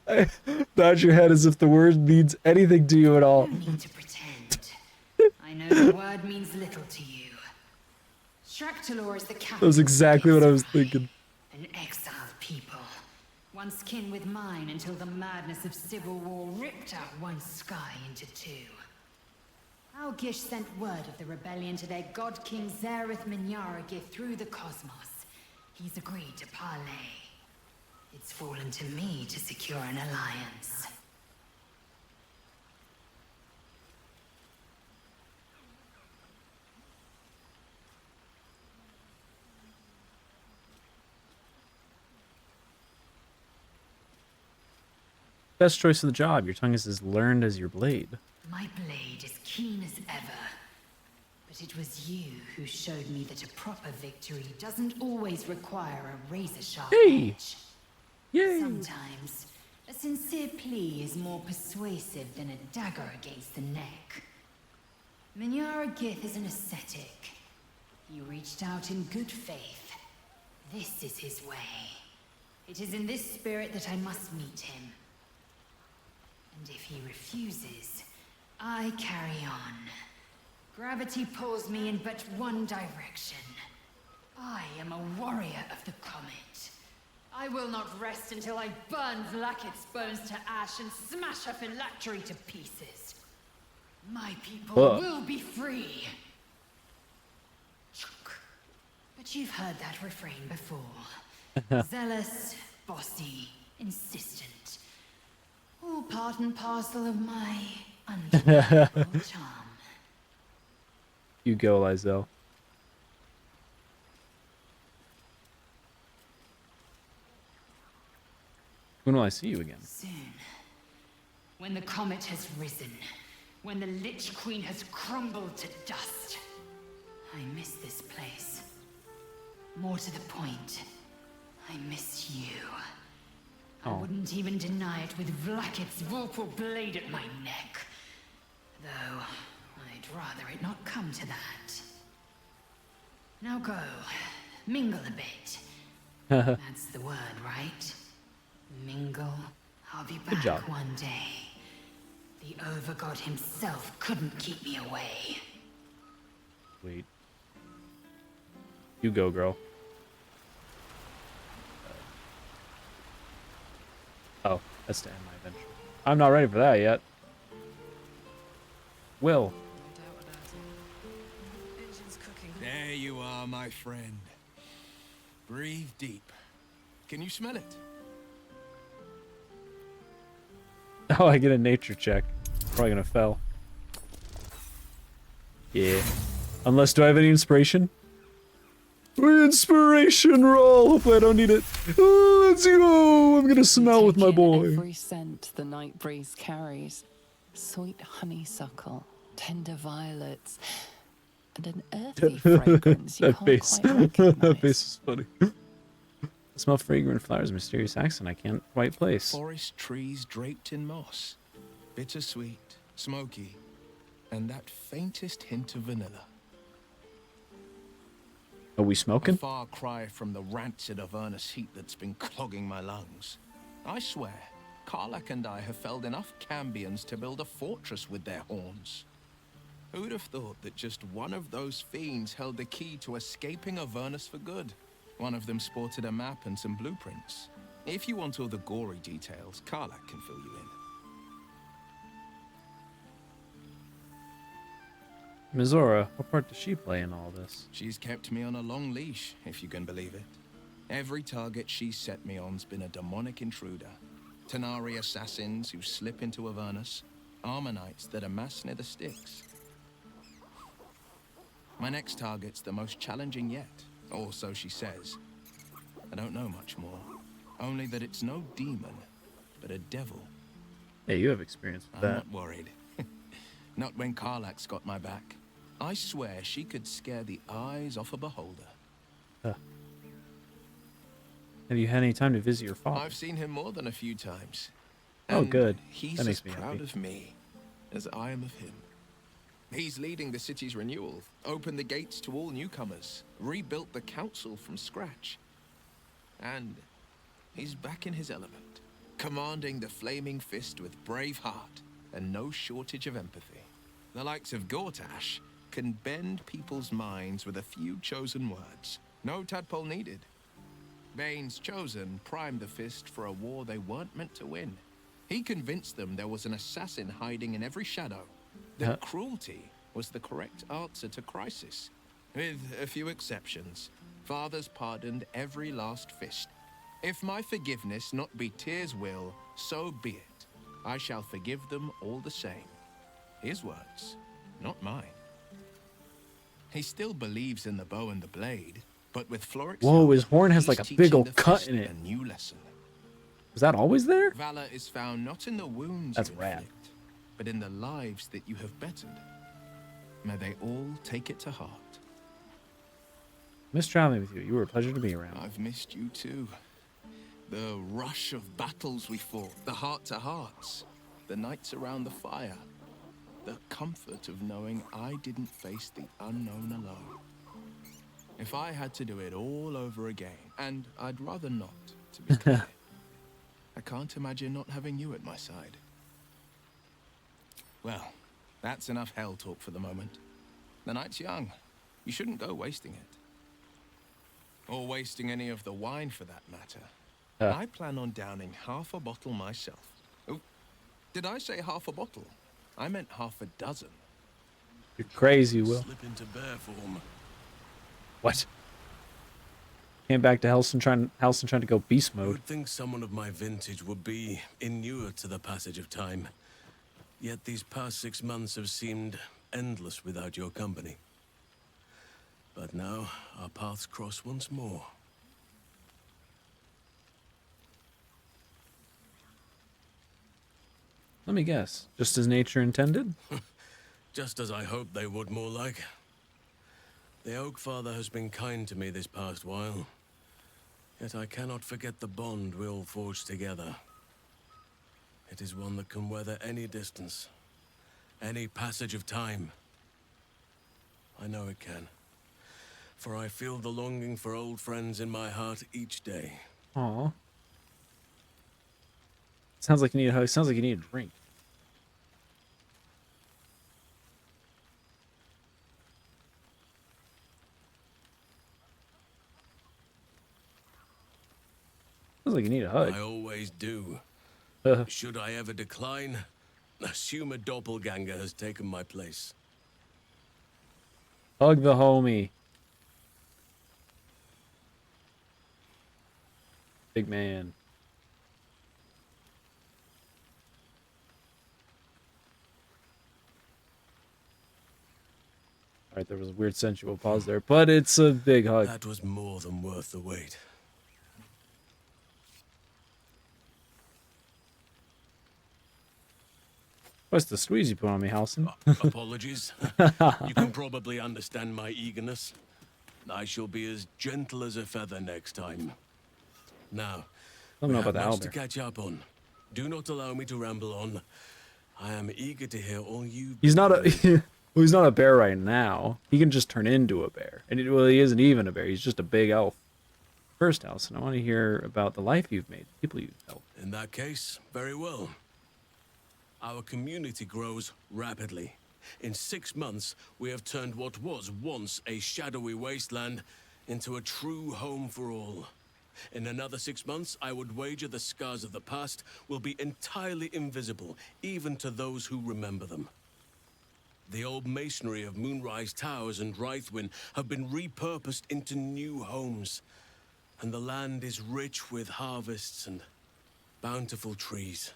I dodge your head as if the word means anything to you at all. No need to pretend. I know the word means little to you. Shraktalor is the capital. That was exactly what I was thinking. An exiled people, once kin with mine until the madness of civil war ripped out one sky into two. Algish sent word of the rebellion to their god king Zereth Minyaragith through the cosmos. He's agreed to parley. It's fallen to me to secure an alliance. Best choice of the job. Your tongue is as learned as your blade. My blade is keen as ever. But it was you who showed me that a proper victory doesn't always require a razor-sharp edge. Yay! Sometimes, a sincere plea is more persuasive than a dagger against the neck. Minyaragith is an ascetic. He reached out in good faith. This is his way. It is in this spirit that I must meet him. And if he refuses, I carry on. Gravity pulls me in but one direction. I am a warrior of the comet. I will not rest until I burn Vlaakith's bones to ash and smash her phylactery to pieces. My people will be free. But you've heard that refrain before. Zealous, bossy, insistent. All part and parcel of my undeniable charm. You go, Lizelle. When will I see you again? Soon. When the comet has risen. When the Lich Queen has crumbled to dust. I miss this place. More to the point, I miss you. I wouldn't even deny it with Vlaakith's Vorpal blade at my neck. Though, I'd rather it not come to that. Now go. Mingle a bit. That's the word, right? Mingle. I'll be back job. one day. The Overgod himself couldn't keep me away. Wait. You go, girl. Oh, that's to end my adventure. I'm not ready for that yet. Will. There you are, my friend. Breathe deep. Can you smell it? Oh, I get a nature check. Probably gonna fail. Yeah. Unless, do I have any inspiration? Inspiration roll! Hopefully I don't need it. Oh, let's go! I'm gonna smell with my boy. Every scent the night breeze carries. Sweet honeysuckle, tender violets, and an earthy fragrance you That can't face. quite recognize. That face is funny. I smell fragrant flowers, mysterious accent I can't quite place. Forest trees draped in moss. Bittersweet, smoky, and that faintest hint of vanilla. Are we smoking? A far cry from the rancid Avernus heat that's been clogging my lungs. I swear, Karlach and I have felled enough Cambions to build a fortress with their horns. Who'd have thought that just one of those fiends held the key to escaping Avernus for good? One of them sported a map and some blueprints. If you want all the gory details, Karlach can fill you in. Mizora, what part does she play in all this? She's kept me on a long leash, if you can believe it. Every target she's set me on's been a demonic intruder. Tanari assassins who slip into Avernus, Ammonites that amass near the sticks. My next target's the most challenging yet, or so she says. I don't know much more, only that it's no demon, but a devil. Hey, you have experience with I'm that. not worried. Not when Karlach's got my back. I swear she could scare the eyes off a beholder. Have you had any time to visit your father? I've seen him more than a few times. Oh, And good. He's That makes as me proud happy. of me as I am of him. He's leading the city's renewal, opened the gates to all newcomers, rebuilt the council from scratch. And he's back in his element, commanding the Flaming Fist with brave heart and no shortage of empathy. The likes of Gortash can bend people's minds with a few chosen words. No tadpole needed. Bane's Chosen primed the Fist for a war they weren't meant to win. He convinced them there was an assassin hiding in every shadow. That cruelty was the correct answer to crisis. With a few exceptions, fathers pardoned every last Fist. If my forgiveness not be Tyr's will, so be it. I shall forgive them all the same. His words, not mine. He still believes in the bow and the blade, but with Floric's Whoa, help, his horn has he's like a big teaching old the cut Fist in it. A new lesson. Was that always there? Valor is found not in the wounds That's you rad. inflict, but in the lives that you have bettered. May they all take it to heart. Miss traveling with you. You were a pleasure to be around. I've missed you too. The rush of battles we fought, the heart-to-hearts, the nights around the fire, the comfort of knowing I didn't face the unknown alone. If I had to do it all over again, and I'd rather not, to be clear, I can't imagine not having you at my side. Well, that's enough hell talk for the moment. The night's young. You shouldn't go wasting it. Or wasting any of the wine for that matter. I plan on downing half a bottle myself. Oh, did I say half a bottle? I meant half a dozen. You're crazy, Will. Slip into bear form. What? Came back to Halcyon trying to go beast I mode. would think someone of my vintage would be inured to the passage of time. Yet these past 6 months have seemed endless without your company. But now our paths cross once more. Let me guess. Just as nature intended? Just as I hoped they would, more like. The Oak Father has been kind to me this past while. Yet I cannot forget the bond we all forged together. It is one that can weather any distance, any passage of time. I know it can. For I feel the longing for old friends in my heart each day. Aw. Sounds like you need a hug. Sounds like you need a drink. Sounds like you need a hug. I always do. Should I ever decline, assume a doppelganger has taken my place. Hug the homie. Big man. Alright, there was a weird sensual pause there, but it's a big hug. That was more than worth the wait. What's the squeeze you put on me, Halcyon? Apologies. You can probably understand my eagerness. I shall be as gentle as a feather next time. Now, I don't know we about have the much to owlbear. catch up on. Do not allow me to ramble on. I am eager to hear all you. He's not a well, he's not a bear right now. He can just turn into a bear. And well, he isn't even a bear. He's just a big elf. First, Halcyon, I want to hear about the life you've made, the people you've helped. In that case, very well. Our community grows rapidly. In 6 months, we have turned what was once a shadowy wasteland into a true home for all. In another 6 months, I would wager the scars of the past will be entirely invisible, even to those who remember them. The old masonry of Moonrise Towers and Rythwin have been repurposed into new homes, and the land is rich with harvests and bountiful trees.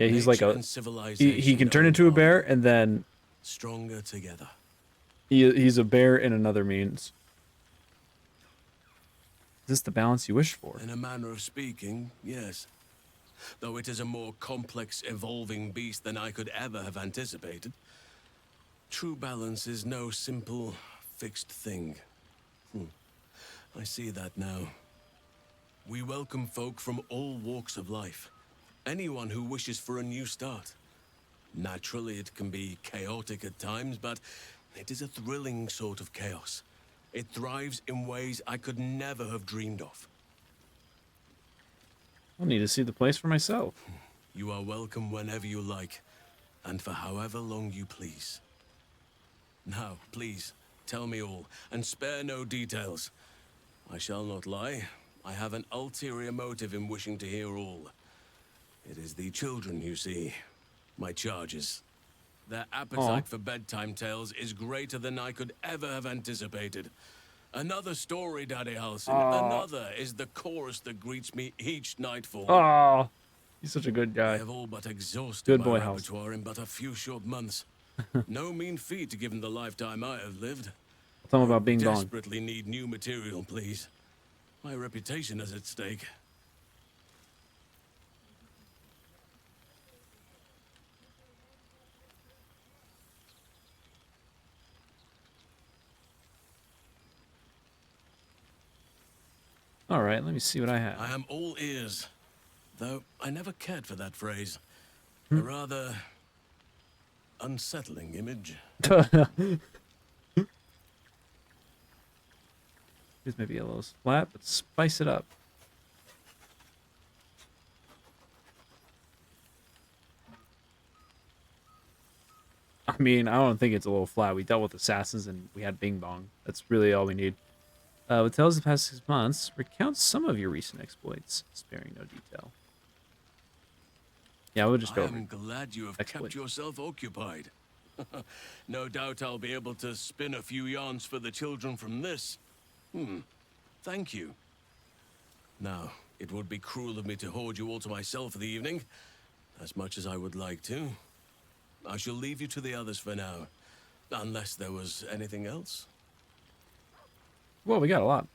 Yeah, he's like Nature a and civilization he can turn into a bear, and then stronger together. he's a bear in another means. Is this the balance you wished for? In a manner of speaking, yes. Though it is a more complex, evolving beast than I could ever have anticipated. True balance is no simple, fixed thing. I see that now. We welcome folk from all walks of life. Anyone who wishes for a new start. Naturally, it can be chaotic at times, but it is a thrilling sort of chaos. It thrives in ways I could never have dreamed of. I'll need to see the place for myself. You are welcome whenever you like, and for however long you please. Now, please, tell me all, and spare no details. I shall not lie. I have an ulterior motive in wishing to hear all. It is the children, you see. My charges. Their appetite for bedtime tales is greater than I could ever have anticipated. Another story, Daddy Halsin. Another is the chorus that greets me each nightfall. Oh, he's such a good guy. I have all but exhausted Good my boy, repertoire in but a few short months. No mean feat given the lifetime I have lived. Tell him about Bing Bong. Desperately need new material, please. My reputation is at stake. All right, let me see what I have. I am all ears. Though I never cared for that phrase. A rather unsettling image. Here's maybe a little flat, but spice it up. I mean, I don't think it's a little flat. We dealt with assassins and we had Bing Bong. That's really all we need. With Tales of the past 6 months, recount some of your recent exploits, sparing no detail. Yeah, we'll just go I over am glad you have exploits. kept yourself occupied. No doubt I'll be able to spin a few yarns for the children from this. Thank you. Now, it would be cruel of me to hoard you all to myself for the evening, as much as I would like to. I shall leave you to the others for now, unless there was anything else. Well, we got a lot.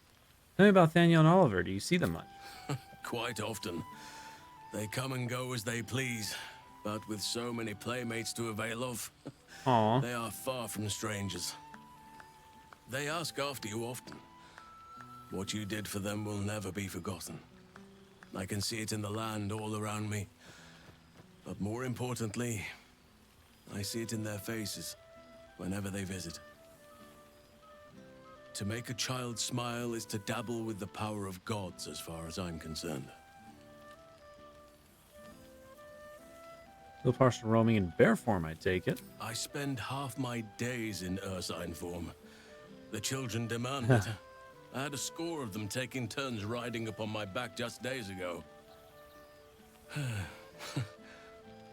Tell me about Thaniel and Oliver. Do you see them much? Quite often. They come and go as they please, but with so many playmates to avail of, Aww. they are far from strangers. They ask after you often. What you did for them will never be forgotten. I can see it in the land all around me. But more importantly, I see it in their faces whenever they visit. To make a child smile is to dabble with the power of gods, as far as I'm concerned. Still partial roaming in bear form, I take it. I spend half my days in ursine form. The children demand it. I had a score of them taking turns riding upon my back just days ago.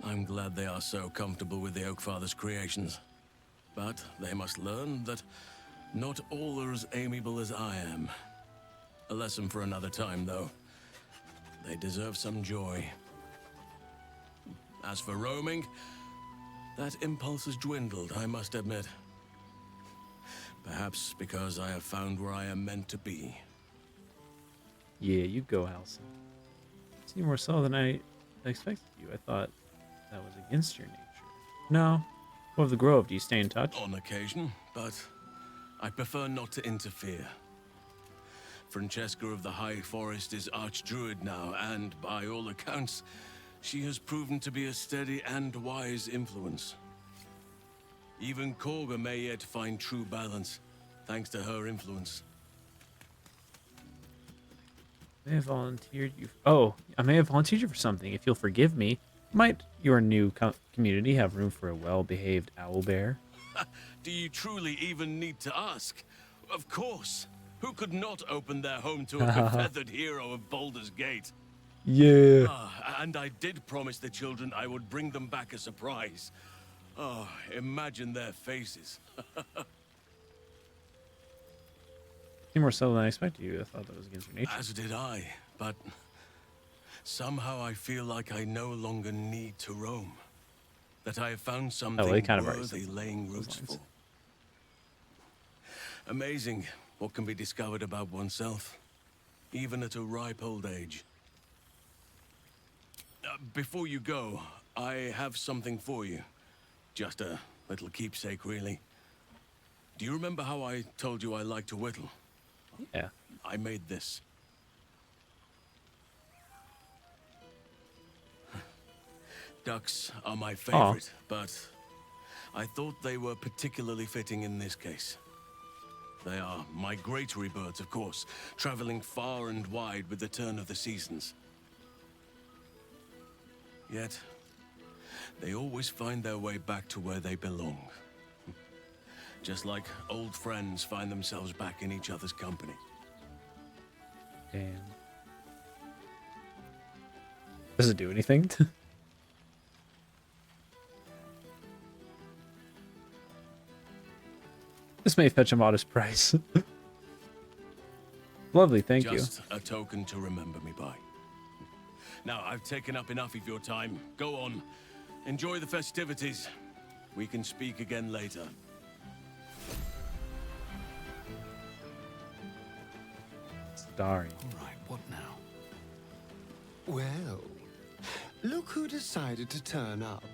I'm glad they are so comfortable with the Oakfather's creations. But they must learn that not all are as amiable as I am. A lesson for another time, though. They deserve some joy. As for roaming, that impulse has dwindled, I must admit. Perhaps because I have found where I am meant to be. Yeah, you go, Halsin. Seem more so than I expected you. I thought that was against your nature. No. What of the Grove? Do you stay in touch? On occasion, but I prefer not to interfere. Francesca of the High Forest is Archdruid now, and by all accounts, she has proven to be a steady and wise influence. Even Korga may yet find true balance, thanks to her influence. I may have volunteered you. Oh, I may have volunteered you for something. If you'll forgive me, might your new community have room for a well-behaved owlbear? Do you truly even need to ask? Of course. Who could not open their home to a befeathered hero of Baldur's Gate? Yeah. And I did promise the children I would bring them back a surprise. Oh, imagine their faces. Seem more so than I expected you. I thought that was against your nature. As did I, but Somehow I feel like I no longer need to roam. That I have found something they kind of already worthy said laying those roots lines. for. Amazing what can be discovered about oneself, even at a ripe old age. Before you go, I have something for you. Just a little keepsake, really. Do you remember how I told you I like to whittle? Yeah. I made this. Ducks are my favorite, but I thought they were particularly fitting in this case. They are migratory birds, of course, traveling far and wide with the turn of the seasons. Yet, they always find their way back to where they belong. Just like old friends find themselves back in each other's company. Damn. Does it do anything? This may fetch a modest price. Lovely, thank you. Just a token to remember me by. Now, I've taken up enough of your time. Go on. Enjoy the festivities. We can speak again later. Starry. All right, what now? Well, look who decided to turn up.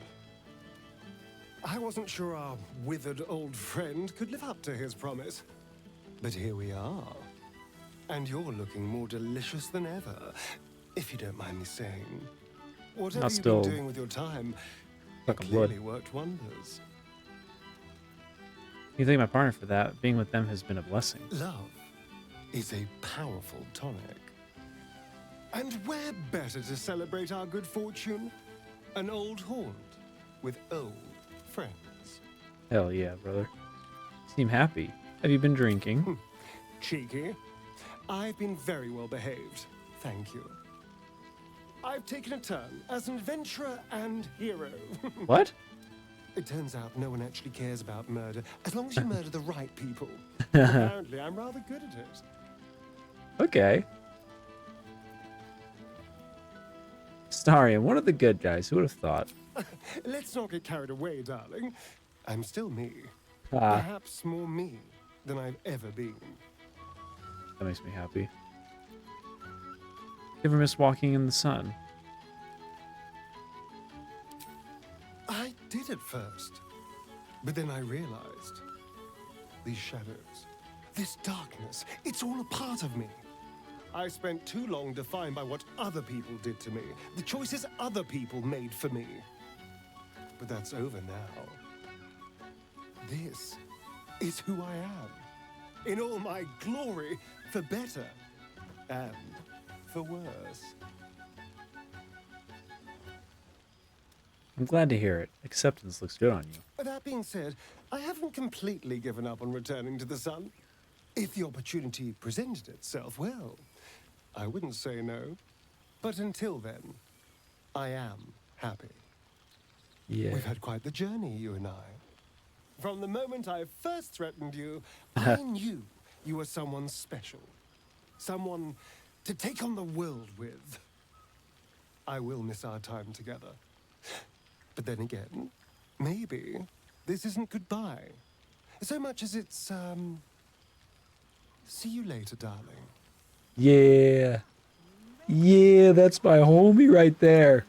I wasn't sure our withered old friend could live up to his promise. But here we are. And you're looking more delicious than ever, if you don't mind me saying. Whatever Not you've still been doing with your time sucking clearly blood. worked wonders. You thank my partner for that. Being with them has been a blessing. Love is a powerful tonic. And where better to celebrate our good fortune? An old haunt with old friends. Hell yeah, brother. You seem happy. Have you been drinking? Cheeky. I've been very well behaved, thank you. I've taken a turn as an adventurer and hero. What? It turns out no one actually cares about murder, as long as you murder the right people. Apparently, I'm rather good at it. Okay. Starry, I'm one of the good guys. Who would have thought? Let's not get carried away, darling. I'm still me. Ah. Perhaps more me than I've ever been. That makes me happy. You ever miss walking in the sun? I did at first, but then I realized these shadows, this darkness, it's all a part of me. I spent too long defined by what other people did to me, the choices other people made for me. But that's over now. This is who I am, in all my glory, for better and for worse. I'm glad to hear it. Acceptance looks good on you. That being said, I haven't completely given up on returning to the sun. If the opportunity presented itself, well, I wouldn't say no. But until then, I am happy. Yeah. We've had quite the journey, you and I. From the moment I first threatened you, I knew you were someone special. Someone to take on the world with. I will miss our time together. But then again, maybe this isn't goodbye. So much as it's, see you later, darling. Yeah. Yeah, that's my homie right there.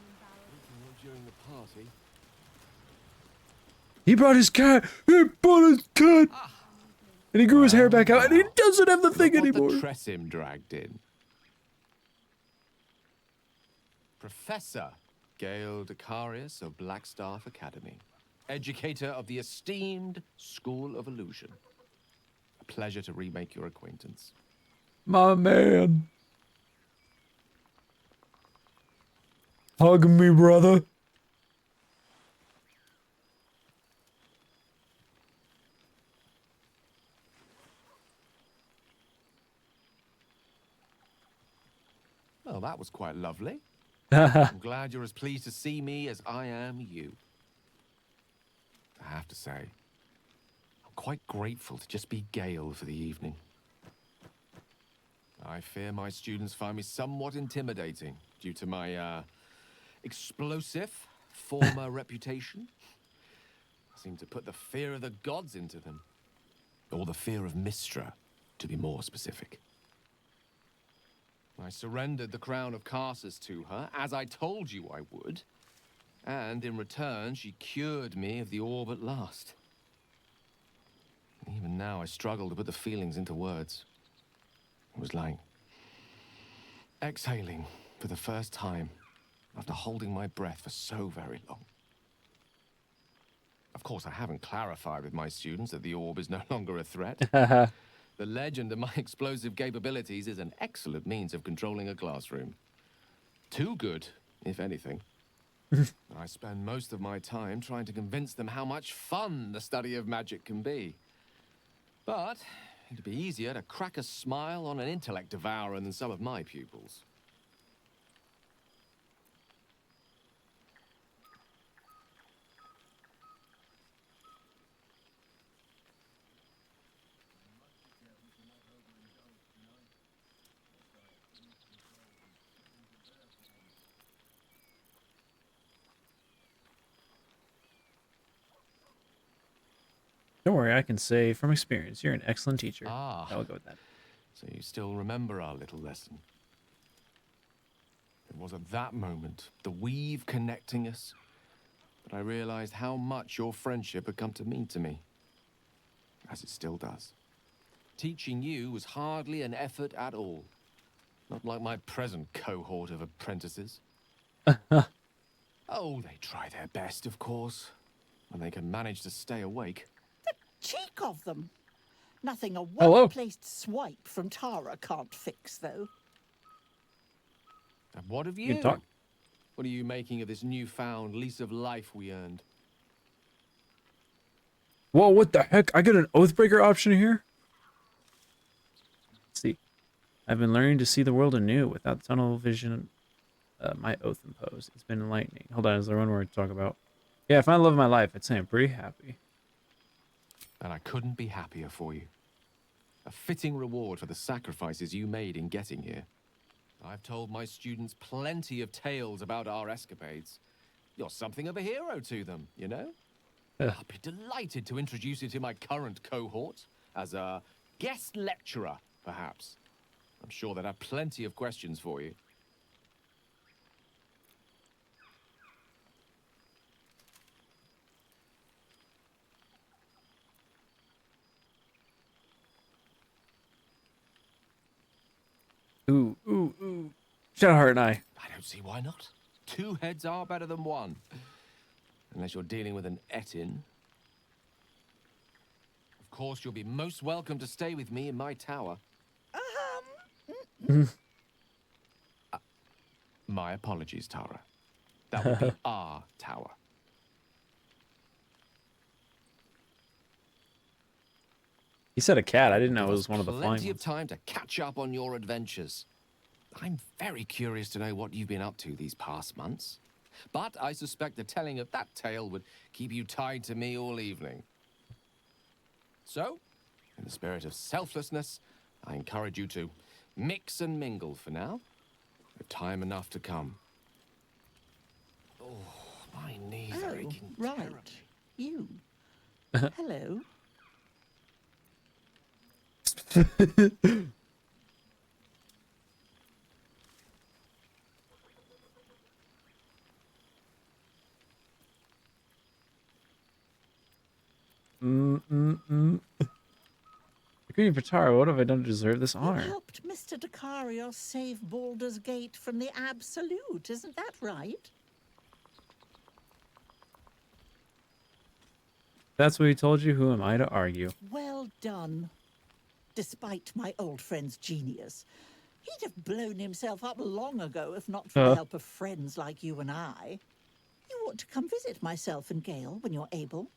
He brought his cat. He brought his cat. And he grew his hair back out, and he doesn't have the thing anymore. The Tressim dragged in. Professor Gale Decarius of Blackstaff Academy, educator of the esteemed School of Illusion. A pleasure to remake your acquaintance. My man. Hug me, brother. Well, that was quite lovely. I'm glad you're as pleased to see me as I am you. I have to say, I'm quite grateful to just be Gale for the evening. I fear my students find me somewhat intimidating, due to my, explosive former reputation. I seem to put the fear of the gods into them. Or the fear of Mystra, to be more specific. I surrendered the crown of Karsus to her, as I told you I would. And in return, she cured me of the orb at last. Even now, I struggle to put the feelings into words. It was like exhaling for the first time after holding my breath for so very long. Of course, I haven't clarified with my students that the orb is no longer a threat. The legend of my explosive capabilities is an excellent means of controlling a classroom. Too good, if anything. I spend most of my time trying to convince them how much fun the study of magic can be. But it'd be easier to crack a smile on an intellect devourer than some of my pupils. Don't worry, I can say from experience, you're an excellent teacher. Ah, I'll go with that. So you still remember our little lesson? It was at that moment, the weave connecting us, that I realized how much your friendship had come to mean to me. As it still does. Teaching you was hardly an effort at all. Not like my present cohort of apprentices. Oh, they try their best, of course, when they can manage to stay awake. Cheek of them. Nothing a Hello. well-placed swipe from Tara can't fix, though. And what of You you? can talk. What are you making of this newfound lease of life we earned? Whoa, what the heck? I got an Oathbreaker option here? Let's see. I've been learning to see the world anew without tunnel vision. My oath imposed. It's been enlightening. Hold on, is there one more to talk about? Yeah, I find love of my life. I'd say I'm pretty happy. And I couldn't be happier for you. A fitting reward for the sacrifices you made in getting here. I've told my students plenty of tales about our escapades. You're something of a hero to them, you know? I'll be delighted to introduce you to my current cohort as a guest lecturer, perhaps. I'm sure they'd have plenty of questions for you. Ooh, ooh, ooh. Shadowheart and I. I don't see why not. Two heads are better than one. Unless you're dealing with an Etin. Of course, you'll be most welcome to stay with me in my tower. My apologies, Tara. That would be our tower. He said a cat. I didn't know it was one of the flying Plenty of ones. time to catch up on your adventures. I'm very curious to know what you've been up to these past months. But I suspect the telling of that tale would keep you tied to me all evening. So, in the spirit of selflessness, I encourage you to mix and mingle for now, with time enough to come. Oh, my knees are aching. Right. You. Hello. Queen Patara, what have I done to deserve this You honor? helped Mr. Dacarios save Baldur's Gate from the Absolute, isn't that right? That's what he told you. Who am I to argue? Well done. Despite my old friend's genius, he'd have blown himself up long ago if not for the help of friends like you and I. You ought to come visit myself and Gale when you're able,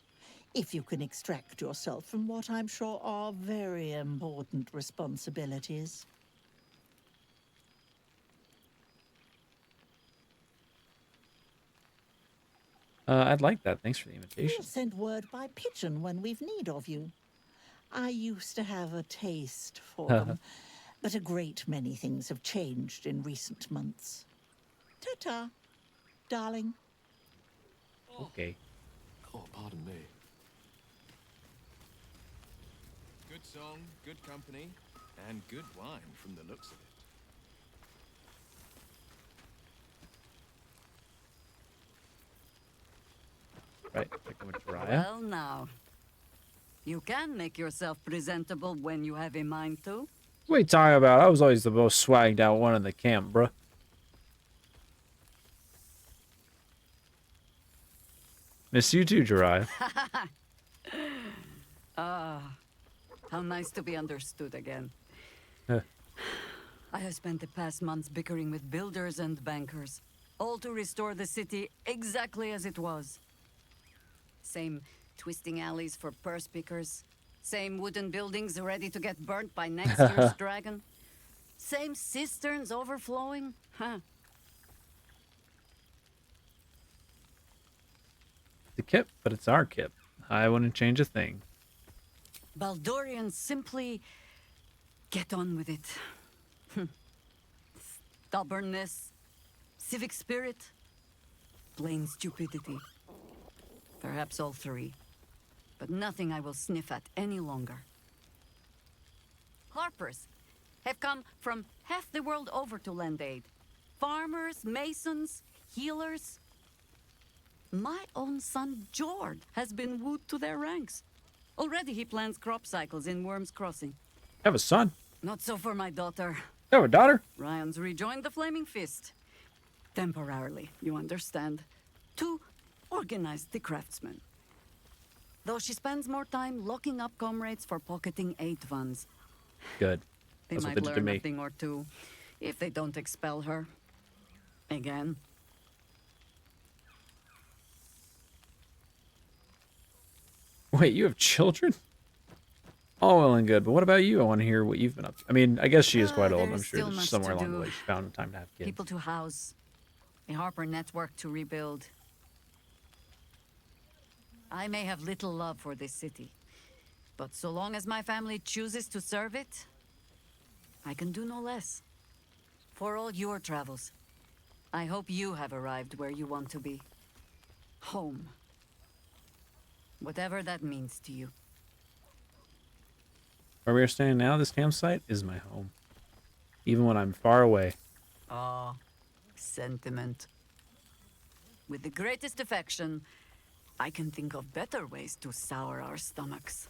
if you can extract yourself from what I'm sure are very important responsibilities. I'd like that. Thanks for the We'll invitation. send word by pigeon when we've need of you. I used to have a taste for them, but a great many things have changed in recent months. Ta-ta, darling. Okay. Oh, pardon me. Good song, good company, and good wine from the looks of it. Right, like with Jiraiya. Well, now. You can make yourself presentable when you have a mind to. What are you talking about? I was always the most swagged out one in the camp, bruh. Miss you too, Jiraiya. Ah, how nice to be understood again. I have spent the past months bickering with builders and bankers, all to restore the city exactly as it was. Same twisting alleys for purse pickers, same wooden buildings ready to get burnt by next year's dragon, same cisterns overflowing, huh? The kip, but it's our kip. I wouldn't change a thing. Baldurians simply get on with it. Stubbornness, civic spirit, plain stupidity. Perhaps all three. But nothing I will sniff at any longer. Harpers have come from half the world over to lend aid. Farmers, masons, healers. My own son, Jord, has been wooed to their ranks. Already he plans crop cycles in Worm's Crossing. I have a son. Not so for my daughter. I have a daughter. Ryan's rejoined the Flaming Fist. Temporarily, you understand. To organize the craftsmen. Though she spends more time locking up comrades for pocketing aid funds. Good. They That's what might they did to learn a me. thing or two, if they don't expel her. Again. Wait, you have children? All well and good, but what about you? I want to hear what you've been up to. I mean, I guess she is quite old. I'm there's sure still there's much somewhere to along the do. way she found time to have kids. People to house. A Harper network to rebuild. I may have little love for this city, but so long as my family chooses to serve it, I can do no less. For all your travels, I hope you have arrived where you want to be. Home. Whatever that means to you. Where we are standing now, this campsite is my home. Even when I'm far away. Ah, sentiment. With the greatest affection, I can think of better ways to sour our stomachs.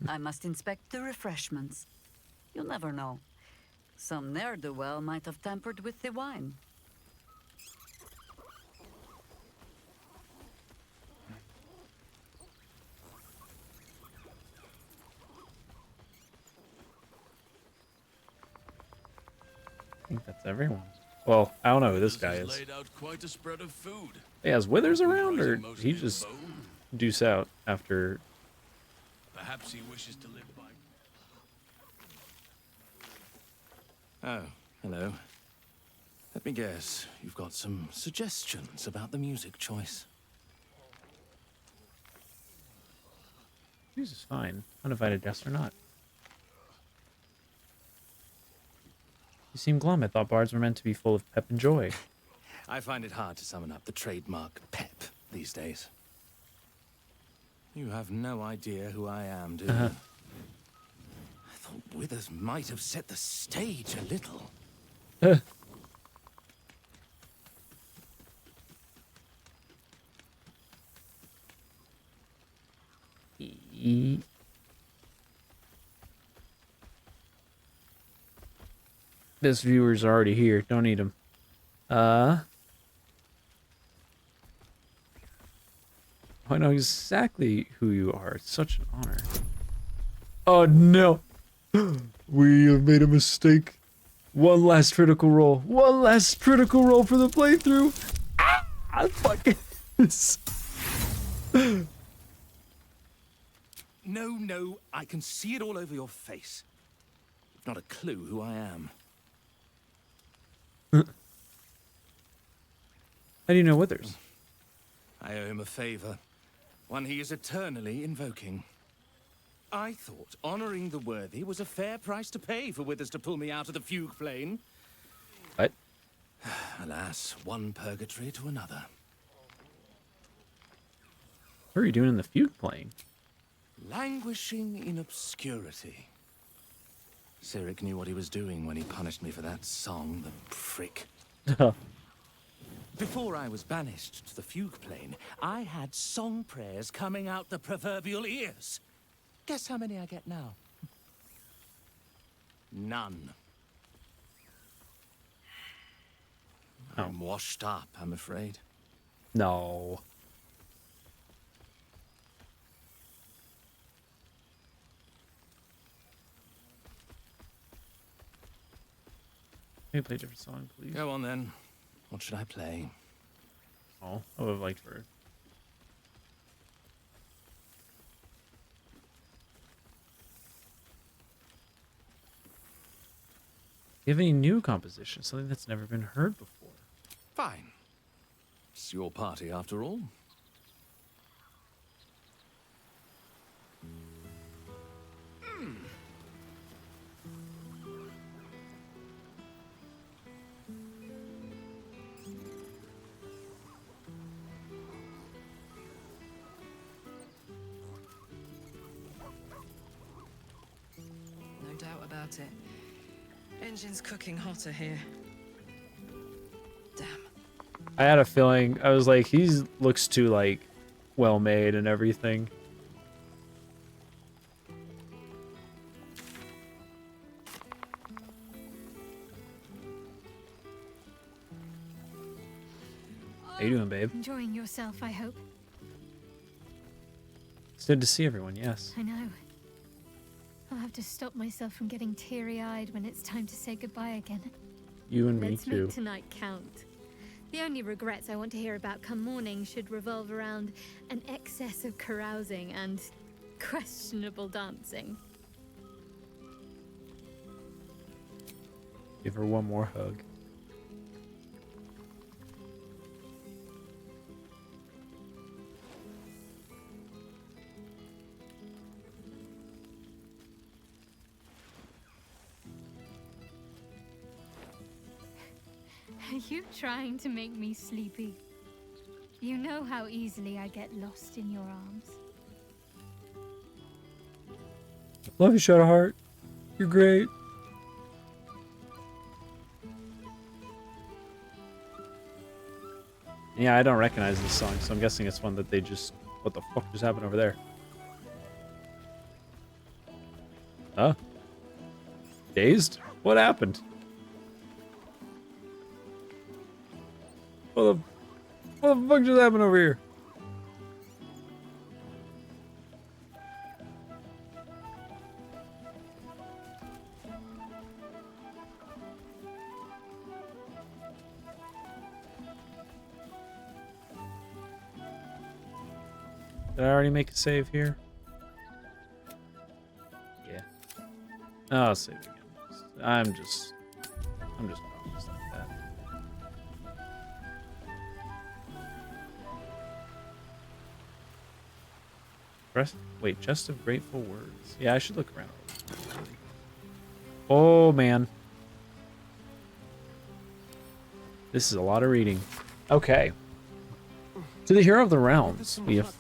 I must inspect the refreshments. You'll never know. Some ne'er-do-well might have tampered with the wine. I think that's everyone. Well, I don't know who this guy Has is. laid out quite a spread of food. He has withers around, or Comprising he mostly just of bone. deuce out after... Perhaps he wishes to live by. Oh, hello. Let me guess, you've got some suggestions about the music choice. This is fine. Uninvited guest or not. You seem glum. I thought bards were meant to be full of pep and joy. I find it hard to summon up the trademark pep these days. You have no idea who I am, do you? I thought Withers might have set the stage a little. This viewer's already here. Don't need him. I know exactly who you are. It's such an honor. Oh no! We have made a mistake. One last critical roll. One last critical roll for the playthrough. Ah! Fucking. No, I can see it all over your face. You've not a clue who I am. How do you know Withers? I owe him a favor, one he is eternally invoking. I thought honoring the worthy was a fair price to pay for Withers to pull me out of the fugue plane. What? alas, one purgatory to another. What are you doing in the fugue playing? Languishing in obscurity. Cyric knew what he was doing when he punished me for that song, the prick. Before I was banished to the fugue plane, I had song prayers coming out the proverbial ears. Guess how many I get now? None. I'm washed up, I'm afraid. No. Can you play a different song, please? Go on then. What should I play? Oh, I would have liked for. Do you have any new composition? Something that's never been heard before? Fine. It's your party after all. No doubt about it. Engine's cooking hotter here. Damn. I had a feeling. I was like, he looks too like well made and everything. How you doing, babe? Enjoying yourself, I hope. It's good to see everyone. Yes. I know. I'll have to stop myself from getting teary-eyed when it's time to say goodbye again. You and me Let's too. make tonight count. The only regrets I want to hear about come morning should revolve around an excess of carousing and questionable dancing. Give her one more hug. Are you trying to make me sleepy? You know how easily I get lost in your arms. Love you, Shadowheart. You're great. Yeah, I don't recognize this song, so I'm guessing it's one that they just... What the fuck just happened over there? Huh? Dazed? What happened? What the fuck just happened over here? Did I already make a save here? Yeah. I'll save again. I'm just cautious like that. Wait, Chest of Grateful Words. Yeah, I should look around. Oh man. This is a lot of reading. Okay. To the hero of the realms, we have...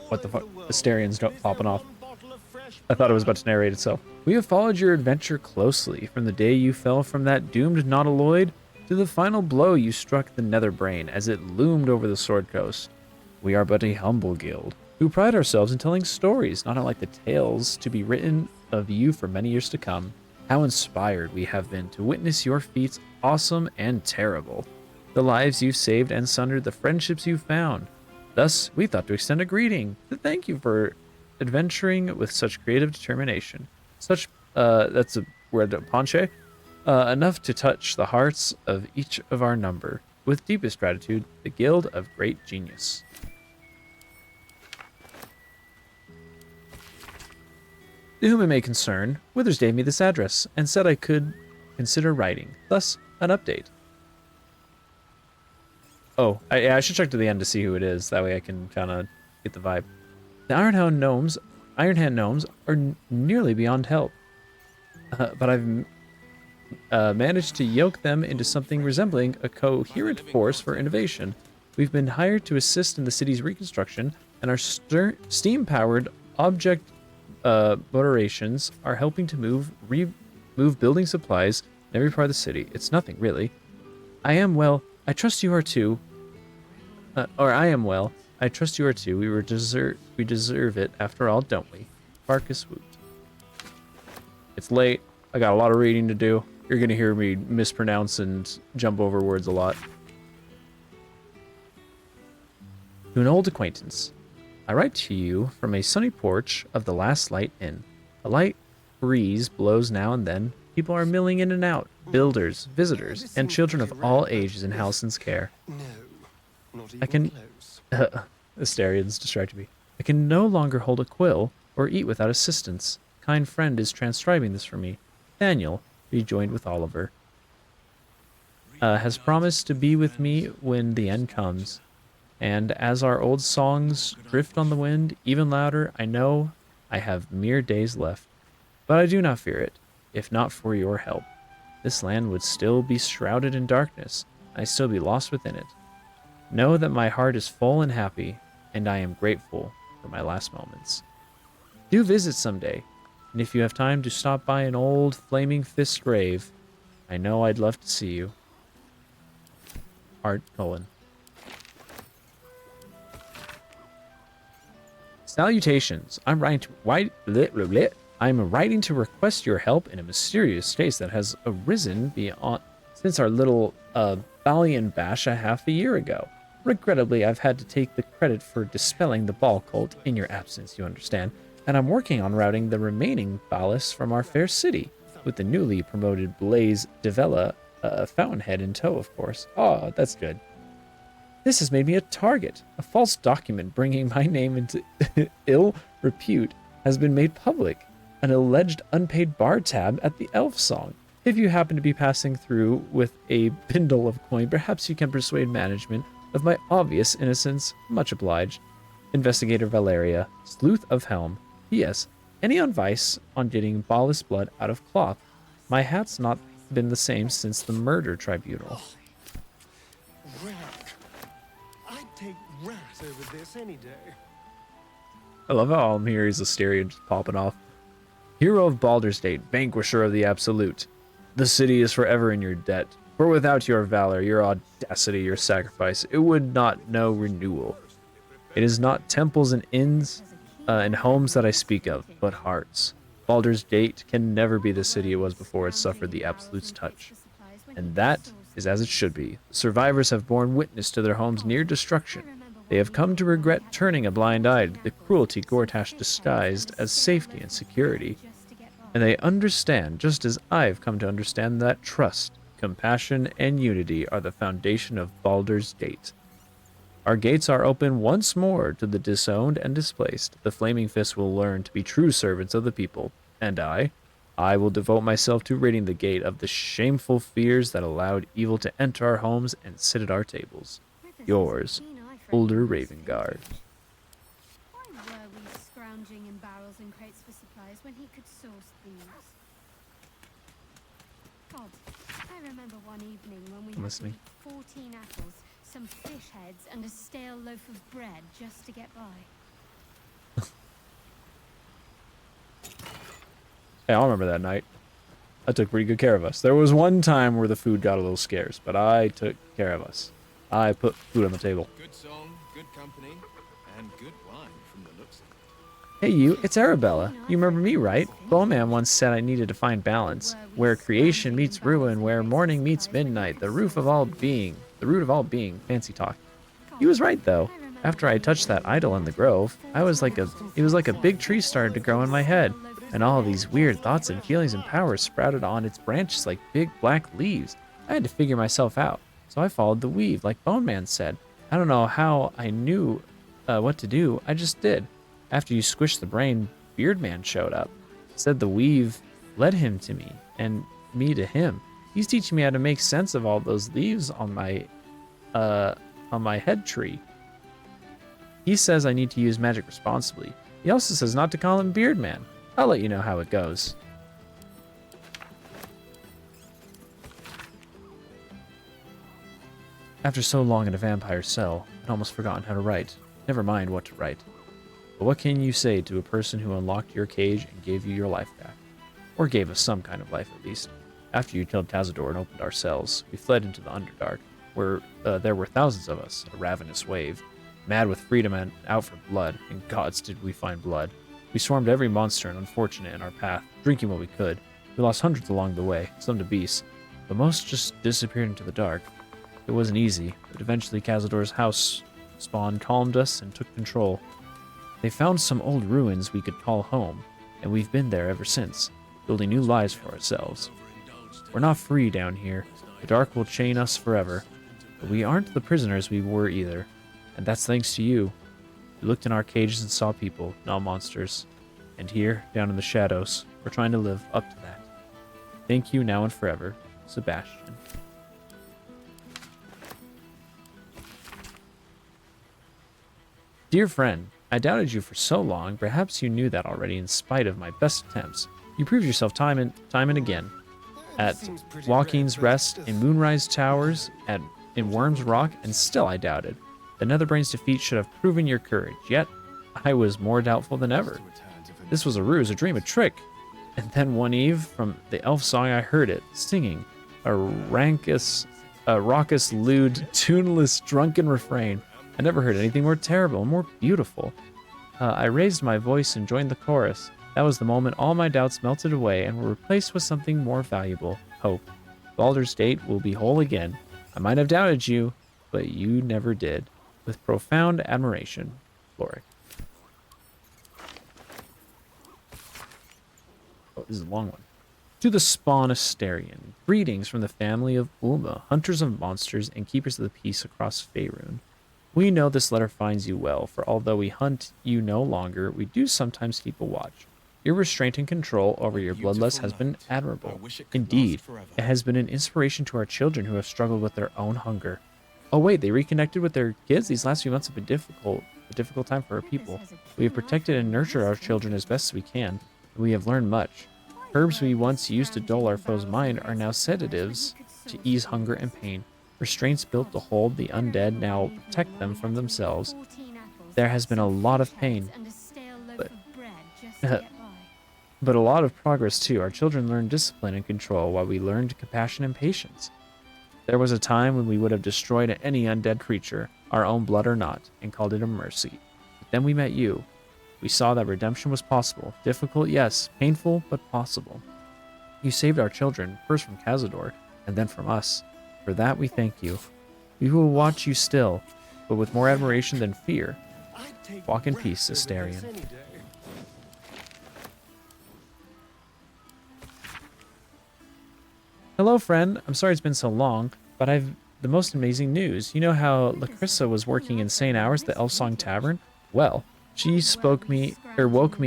What the fuck? Asterian's popping off. I thought it was about to narrate itself. We have followed your adventure closely, from the day you fell from that doomed Nautiloid to the final blow you struck the Netherbrain as it loomed over the Sword Coast. We are but a humble guild, who pride ourselves in telling stories, not unlike the tales to be written of you for many years to come. How inspired we have been to witness your feats, awesome and terrible. The lives you've saved and sundered, the friendships you've found. Thus, we thought to extend a greeting to thank you for adventuring with such creative determination. Such, that's a word, panche, enough to touch the hearts of each of our number. With deepest gratitude, the Guild of Great Genius. To whom it may concern, Withers gave me this address and said I could consider writing. Thus, an update. Oh, I should check to the end to see who it is. That way I can kind of get the vibe. The Ironhand gnomes are nearly beyond help. But managed to yoke them into something resembling a coherent force for innovation. We've been hired to assist in the city's reconstruction, and our steam-powered object moderations are helping to move building supplies in every part of the city. It's nothing, really. I am well. I trust you are too. I am well. I trust you are too. We deserve it after all, don't we? Farkas Woot. It's late. I got a lot of reading to do. You're gonna hear me mispronounce and jump over words a lot. To an old acquaintance. I write to you from a sunny porch of the Last Light Inn. A light breeze blows now and then. People are milling in and out. Builders, visitors, and children of all ages in Halsin's care. I can... Asterians distracted me. I can no longer hold a quill or eat without assistance. Kind friend is transcribing this for me. Daniel, rejoined with Oliver, has promised to be with me when the end comes. And as our old songs drift on the wind, even louder, I know I have mere days left. But I do not fear it, if not for your help. This land would still be shrouded in darkness, and I'd still be lost within it. Know that my heart is full and happy, and I am grateful for my last moments. Do visit someday, and if you have time to stop by an old Flaming Fist grave, I know I'd love to see you. Art Cullen. Salutations. I'm writing to request your help in a mysterious case that has arisen since our little Balian bash a half a year ago. Regrettably, I've had to take the credit for dispelling the ball cult in your absence, you understand, and I'm working on routing the remaining Balis from our fair city, with the newly promoted Blaze Devella Fountainhead in tow, of course. Oh, that's good. This has made me a target. A false document bringing my name into ill repute has been made public. An alleged unpaid bar tab at the Elf Song. If you happen to be passing through with a bindle of coin, perhaps you can persuade management of my obvious innocence. Much obliged. Investigator Valeria, Sleuth of Helm. P.S. Any advice on getting Balis blood out of cloth? My hat's not been the same since the murder tribunal. I'd take rat over this any day. I love how all I'm hearing is Asterion just popping off. Hero of Baldur's Gate, vanquisher of the Absolute. The city is forever in your debt. For without your valor, your audacity, your sacrifice, it would not know renewal. It is not temples and inns and homes that I speak of, but hearts. Baldur's Gate can never be the city it was before it suffered the Absolute's touch. And that is as it should be. Survivors have borne witness to their homes' near destruction. They have come to regret turning a blind eye to the cruelty Gortash disguised as safety and security. And they understand, just as I've come to understand, that trust, compassion, and unity are the foundation of Baldur's Gate. Our gates are open once more to the disowned and displaced. The Flaming Fist will learn to be true servants of the people. And I will devote myself to ridding the gate of the shameful fears that allowed evil to enter our homes and sit at our tables. Yours, Ulder Ravengard. Why were we scrounging in barrels and crates for supplies when he could source these? God, I remember one evening when we had to eat 14 apples, some fish heads, and a stale loaf of bread just to get by. Hey, I remember that night. I took pretty good care of us. There was one time where the food got a little scarce, but I took care of us. I put food on the table. Good song, good company, and good wine from the looks of it. Hey you, it's Arabella. You remember me, right? Bowman once said I needed to find balance. Where creation meets ruin, where morning meets midnight, the root of all being, fancy talk. He was right though. After I touched that idol in the grove, it was like a big tree started to grow in my head, and all these weird thoughts and feelings and powers sprouted on its branches like big black leaves. I had to figure myself out. So I followed the weave, like Bone Man said. I don't know how I knew what to do, I just did. After you squished the brain, Beardman showed up. Said the weave led him to me, and me to him. He's teaching me how to make sense of all those leaves on my head tree. He says I need to use magic responsibly. He also says not to call him Beardman. I'll let you know how it goes. After so long in a vampire cell, I'd almost forgotten how to write. Never mind what to write. But what can you say to a person who unlocked your cage and gave you your life back? Or gave us some kind of life, at least. After you killed Cazador and opened our cells, we fled into the Underdark, where there were thousands of us, a ravenous wave, mad with freedom and out for blood, and gods did we find blood. We swarmed every monster and unfortunate in our path, drinking what we could. We lost hundreds along the way, some to beasts, but most just disappeared into the dark. It wasn't easy, but eventually Cazador's house spawn calmed us and took control. They found some old ruins we could call home, and we've been there ever since, building new lives for ourselves. We're not free down here. The dark will chain us forever, but we aren't the prisoners we were either, and that's thanks to you. We looked in our cages and saw people, not monsters. And here, down in the shadows, we're trying to live up to that. Thank you now and forever, Sebastian. Dear friend, I doubted you for so long, perhaps you knew that already in spite of my best attempts. You proved yourself time and again. At Joaquin's Rest, in Moonrise Towers, in Worm's Rock, and still I doubted. The Netherbrain's defeat should have proven your courage, yet I was more doubtful than ever. This was a ruse, a dream, a trick. And then one eve, from the elf song I heard it, singing, a raucous, lewd, tuneless, drunken refrain. I never heard anything more terrible, more beautiful. I raised my voice and joined the chorus. That was the moment all my doubts melted away and were replaced with something more valuable, hope. Baldur's Gate will be whole again. I might have doubted you, but you never did. With profound admiration, Floric. Oh, this is a long one. To the Spawn Asterion, greetings from the family of Ulma, hunters of monsters and keepers of the peace across Faerun. We know this letter finds you well, for although we hunt you no longer, we do sometimes keep a watch. Your restraint and control over your bloodlust has been admirable. Indeed, it has been an inspiration to our children who have struggled with their own hunger. Oh wait, they reconnected with their kids? These last few months have been a difficult time for our people. We have protected and nurtured our children as best as we can, and we have learned much. Herbs we once used to dull our foe's mind are now sedatives to ease hunger and pain. Restraints built to hold the undead now protect them from themselves. There has been a lot of pain, but a lot of progress too. Our children learned discipline and control while we learned compassion and patience. There was a time when we would have destroyed any undead creature, our own blood or not, and called it a mercy. But then we met you. We saw that redemption was possible. Difficult, yes. Painful, but possible. You saved our children, first from Cazador, and then from us. For that we thank you. We will watch you still, but with more admiration than fear. Walk in peace, Asterion. Hello, friend. I'm sorry it's been so long, but I've the most amazing news. You know how Lacrissa was working insane hours at the Elfsong Tavern? Well, she woke me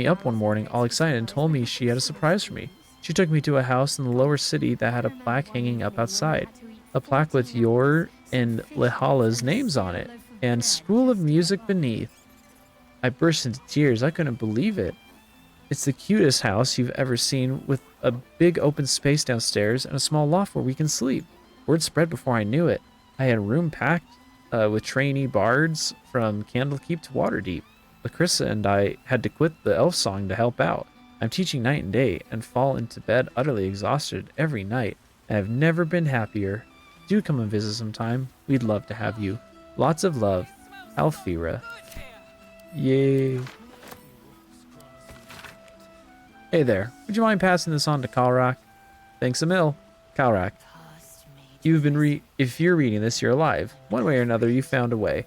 up one morning all excited and told me she had a surprise for me. She took me to a house in the lower city that had a plaque hanging up outside. A plaque with your and Lehala's names on it, and School of Music beneath. I burst into tears. I couldn't believe it. It's the cutest house you've ever seen, with a big open space downstairs and a small loft where we can sleep. Word spread before I knew it. I had a room packed with trainee bards from Candlekeep to Waterdeep. Lacrissa and I had to quit the Elfsong to help out. I'm teaching night and day and fall into bed utterly exhausted every night. I have never been happier. Do come and visit sometime. We'd love to have you. Lots of love, Alfira. Yay. Hey there, would you mind passing this on to Kalrak? Thanks a mil. Kalrak. If you're reading this, you're alive. One way or another, you found a way.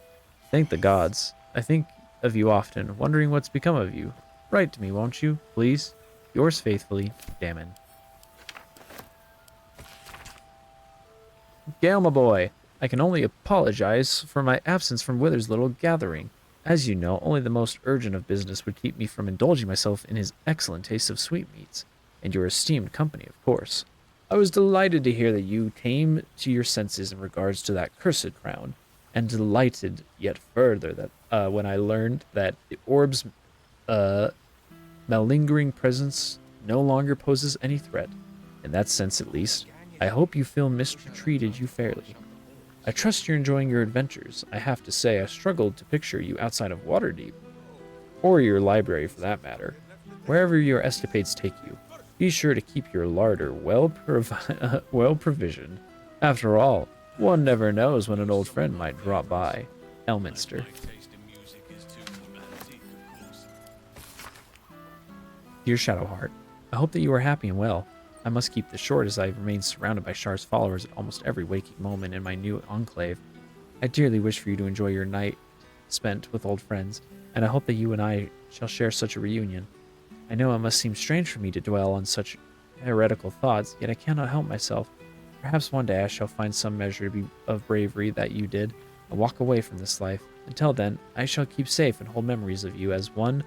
Thank the gods. I think of you often, wondering what's become of you. Write to me, won't you? Please? Yours faithfully, Damon. Gale, my boy, I can only apologize for my absence from Wither's little gathering. As you know, only the most urgent of business would keep me from indulging myself in his excellent taste of sweetmeats, and your esteemed company, of course. I was delighted to hear that you came to your senses in regards to that cursed crown, and delighted yet further that when I learned that the orb's malingering presence no longer poses any threat. In that sense, at least, I hope you feel mistreated you fairly. I trust you're enjoying your adventures. I have to say, I struggled to picture you outside of Waterdeep. Or your library, for that matter. Wherever your escapades take you, be sure to keep your larder well provisioned. After all, one never knows when an old friend might drop by. Elminster. Dear Shadowheart, I hope that you are happy and well. I must keep this short as I remain surrounded by Shar's followers at almost every waking moment in my new enclave. I dearly wish for you to enjoy your night spent with old friends, and I hope that you and I shall share such a reunion. I know it must seem strange for me to dwell on such heretical thoughts, yet I cannot help myself. Perhaps one day I shall find some measure of bravery that you did, and walk away from this life. Until then, I shall keep safe and hold memories of you as one,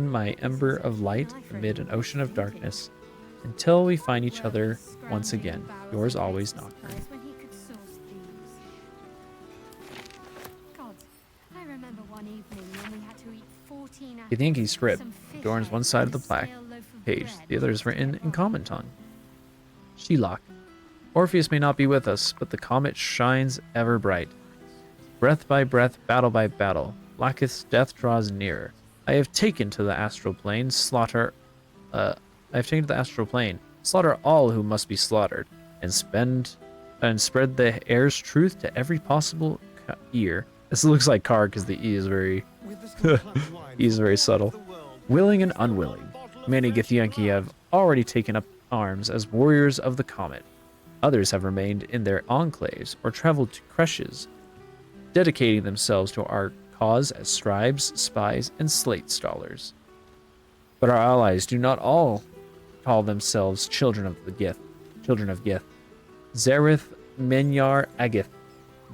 my ember of light amid an ocean of darkness. Until we find each other once again, yours always, Nocturne. The Yankee script adorns one side of the page, the other is written in common tongue. Shelock. Orpheus may not be with us, but the comet shines ever bright. Breath by breath, battle by battle, Blacketh's death draws nearer. I have taken to the astral plane, slaughter all who must be slaughtered, and spread the air's truth to every possible ear. This looks like Car because the E is very E is very subtle. Willing and unwilling, many Githyanki have already taken up arms as warriors of the comet. Others have remained in their enclaves or traveled to creches, dedicating themselves to our cause as scribes, spies, and slate stallers. But our allies do not all call themselves children of Gith. Zareth Menyar Agith,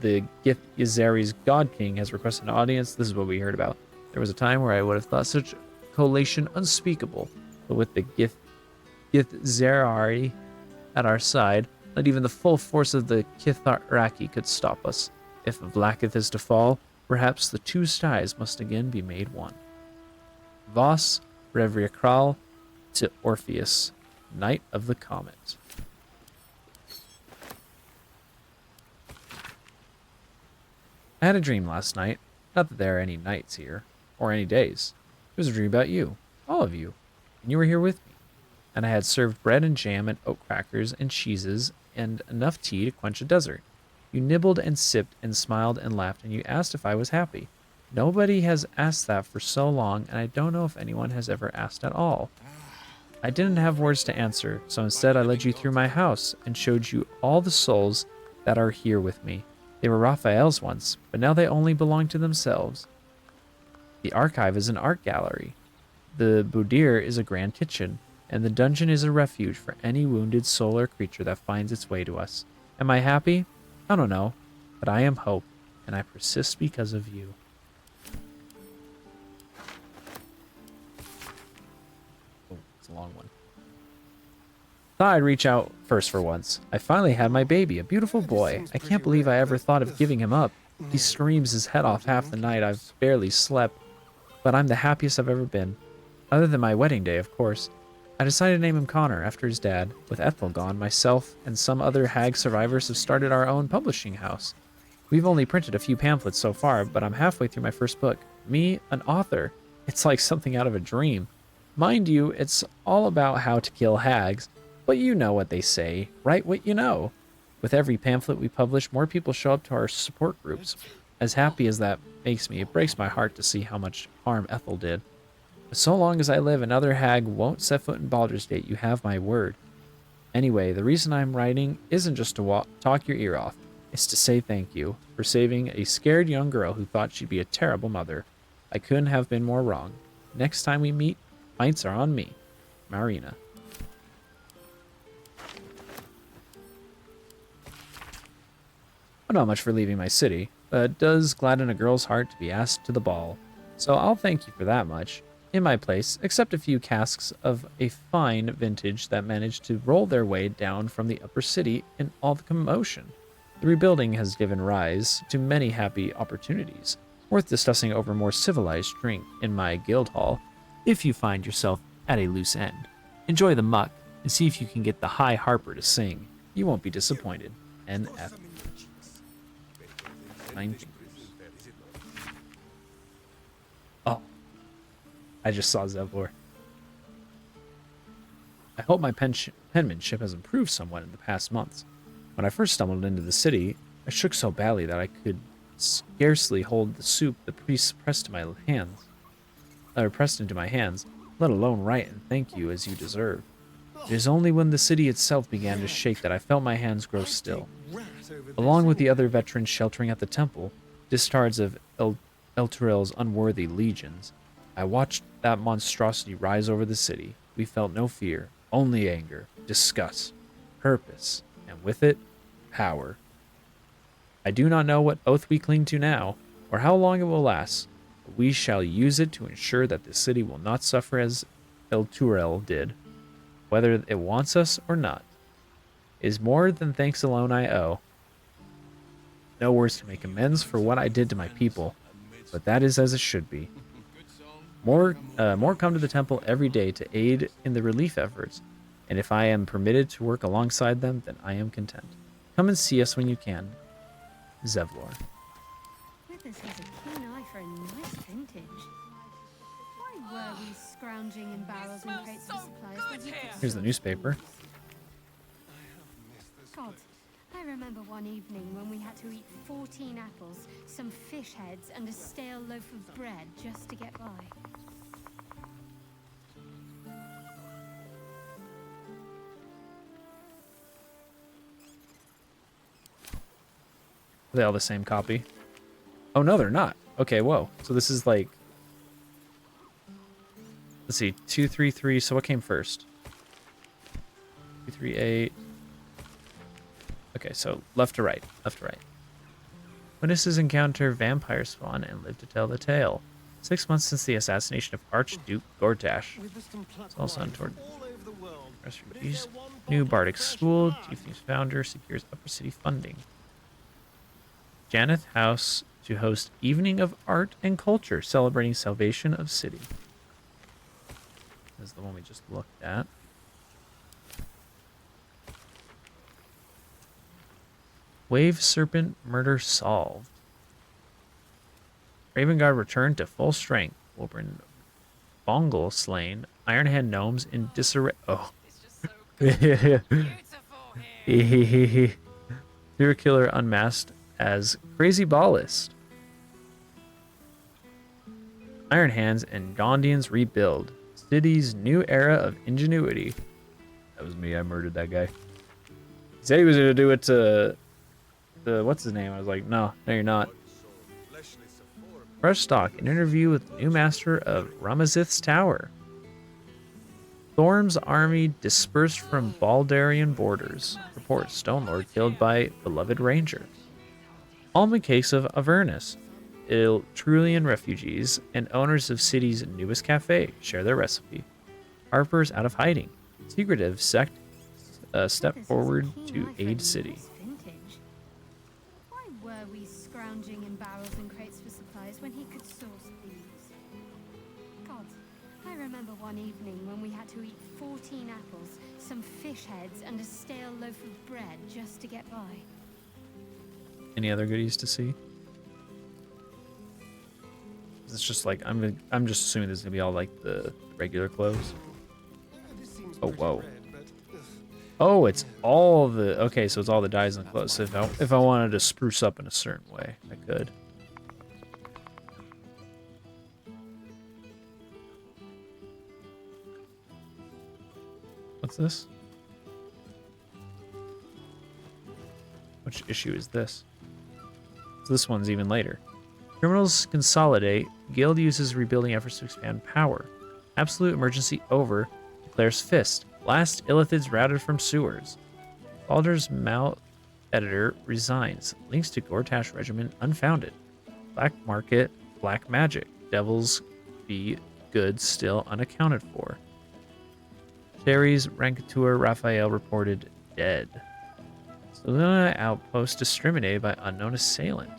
the Gith Yazari's God King, has requested an audience. This is what we heard about. There was a time where I would have thought such collation unspeakable, but with the Gith Zarari at our side, not even the full force of the Kitharaki could stop us. If Vlaakith is to fall, perhaps the two skies must again be made one. Voss Revriakral to Orpheus, Knight of the Comet. I had a dream last night. Not that there are any nights here, or any days. It was a dream about you, all of you, and you were here with me. And I had served bread and jam and oat crackers and cheeses and enough tea to quench a desert. You nibbled and sipped and smiled and laughed, and you asked if I was happy. Nobody has asked that for so long, and I don't know if anyone has ever asked at all. I didn't have words to answer, so instead I led you through my house and showed you all the souls that are here with me. They were Raphael's once, but now they only belong to themselves. The archive is an art gallery. The boudir is a grand kitchen, and the dungeon is a refuge for any wounded soul or creature that finds its way to us. Am I happy? I don't know, but I am hope, and I persist because of you. Oh, it's a long one. Thought I'd reach out first for once. I finally had my baby, a beautiful boy. I can't believe I ever thought of giving him up. He screams his head off half the night. I've barely slept, but I'm the happiest I've ever been. Other than my wedding day, of course. I decided to name him Connor after his dad. With Ethel gone, myself and some other hag survivors have started our own publishing house. We've only printed a few pamphlets so far, but I'm halfway through my first book. Me, an author. It's like something out of a dream. Mind you, it's all about how to kill hags, but you know what they say. Write what you know. With every pamphlet we publish, more people show up to our support groups. As happy as that makes me, it breaks my heart to see how much harm Ethel did. But so long as I live, another hag won't set foot in Baldur's Gate. You have my word. Anyway, the reason I'm writing isn't just to talk your ear off. It's to say thank you for saving a scared young girl who thought she'd be a terrible mother. I couldn't have been more wrong. Next time we meet, pints are on me. Marina. Well, not much for leaving my city, but it does gladden a girl's heart to be asked to the ball. So I'll thank you for that much. In my place, except a few casks of a fine vintage that managed to roll their way down from the upper city in all the commotion. The rebuilding has given rise to many happy opportunities, worth discussing over more civilized drink in my guild hall, if you find yourself at a loose end. Enjoy the muck, and see if you can get the High Harper to sing. You won't be disappointed. NF. 9 fingers. Oh. I just saw Zevlor. I hope my penmanship has improved somewhat in the past months. When I first stumbled into the city, I shook so badly that I could scarcely hold the soup the priest pressed into my hands, let alone write and thank you as you deserve. It is only when the city itself began to shake that I felt my hands grow still. Along with the other veterans sheltering at the temple, discards of Elturel's unworthy legions, I watched that monstrosity rise over the city. We felt no fear, only anger, disgust, purpose, and with it, power. I do not know what oath we cling to now, or how long it will last, but we shall use it to ensure that the city will not suffer as Elturel did, whether it wants us or not. It is more than thanks alone I owe. No words to make amends for what I did to my people, but that is as it should be. More come to the temple every day to aid in the relief efforts, and if I am permitted to work alongside them, then I am content. Come and see us when you can. Zevlor. Withers has a keen eye for a nice vintage. Why were we scrounging in barrels and crates for supplies when he could... Here's the newspaper. God, I remember one evening when we had to eat 14 apples, some fish heads, and a stale loaf of bread just to get by. Are they all the same copy? Oh, no, they're not. Okay, whoa. So this is like... Let's see. 233. So what came first? 238. Okay, so left to right. Left to right. Witnesses encounter vampire spawn and live to tell the tale. 6 months since the assassination of Archduke Gortash. It's also untoward. Refugees. New Bardic School. Tiefling's founder secures Upper City funding. Janeth House to host Evening of Art and Culture, celebrating Salvation of City. This is the one we just looked at. Wave Serpent murder solved. Raven Guard returned to full strength. Wilburn Bongle slain. Ironhand gnomes in disarray. Oh. Serial killer unmasked as Crazy Ballist. Iron Hands and Gondians rebuild. City's new era of ingenuity. That was me. I murdered that guy. He said he was going to do it to... what's his name? I was like, no, you're not. Fresh stock. An interview with the new master of Ramazith's Tower. Thorm's army dispersed from Baldarian borders. Report Stone Lord killed by beloved rangers. Almond cakes of Avernus. Iltrulian refugees and owners of city's newest cafe share their recipe. Harper's out of hiding. Secretive sect step forward to aid city. Why were we scrounging in barrels and crates for supplies when he could source these? God, I remember one evening when we had to eat 14 apples, some fish heads, and a stale loaf of bread just to get by. Any other goodies to see? It's just like I'm just assuming this is gonna be all like the regular clothes. Oh whoa. Oh, it's all the okay, so it's all the dyes in the clothes. So if I wanted to spruce up in a certain way, I could. What's this? Which issue is this? So this one's even later. Criminals consolidate. Guild uses rebuilding efforts to expand power. Absolute emergency over. Declares Fist. Last Illithids routed from sewers. Baldur's Mouth editor resigns. Links to Gortash Regiment unfounded. Black market. Black magic. Devils be goods still unaccounted for. Sherry's Rancateur Raphael reported dead. Seluna outpost discriminated by unknown assailant.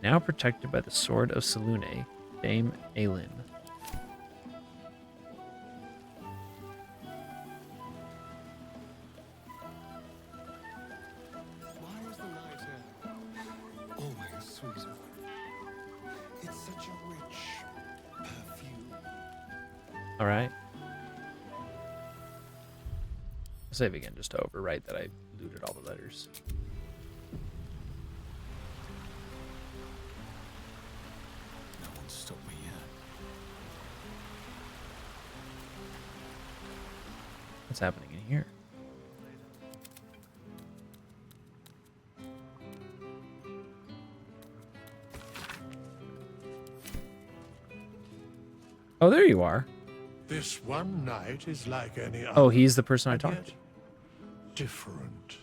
Now protected by the sword of Selune, Dame Aelin. All right. Save again just to overwrite that I looted all the letters. No one's stopped me yet. What's happening in here? Oh, there you are. This one night is like any other. Oh, he's the person I talked to. Different.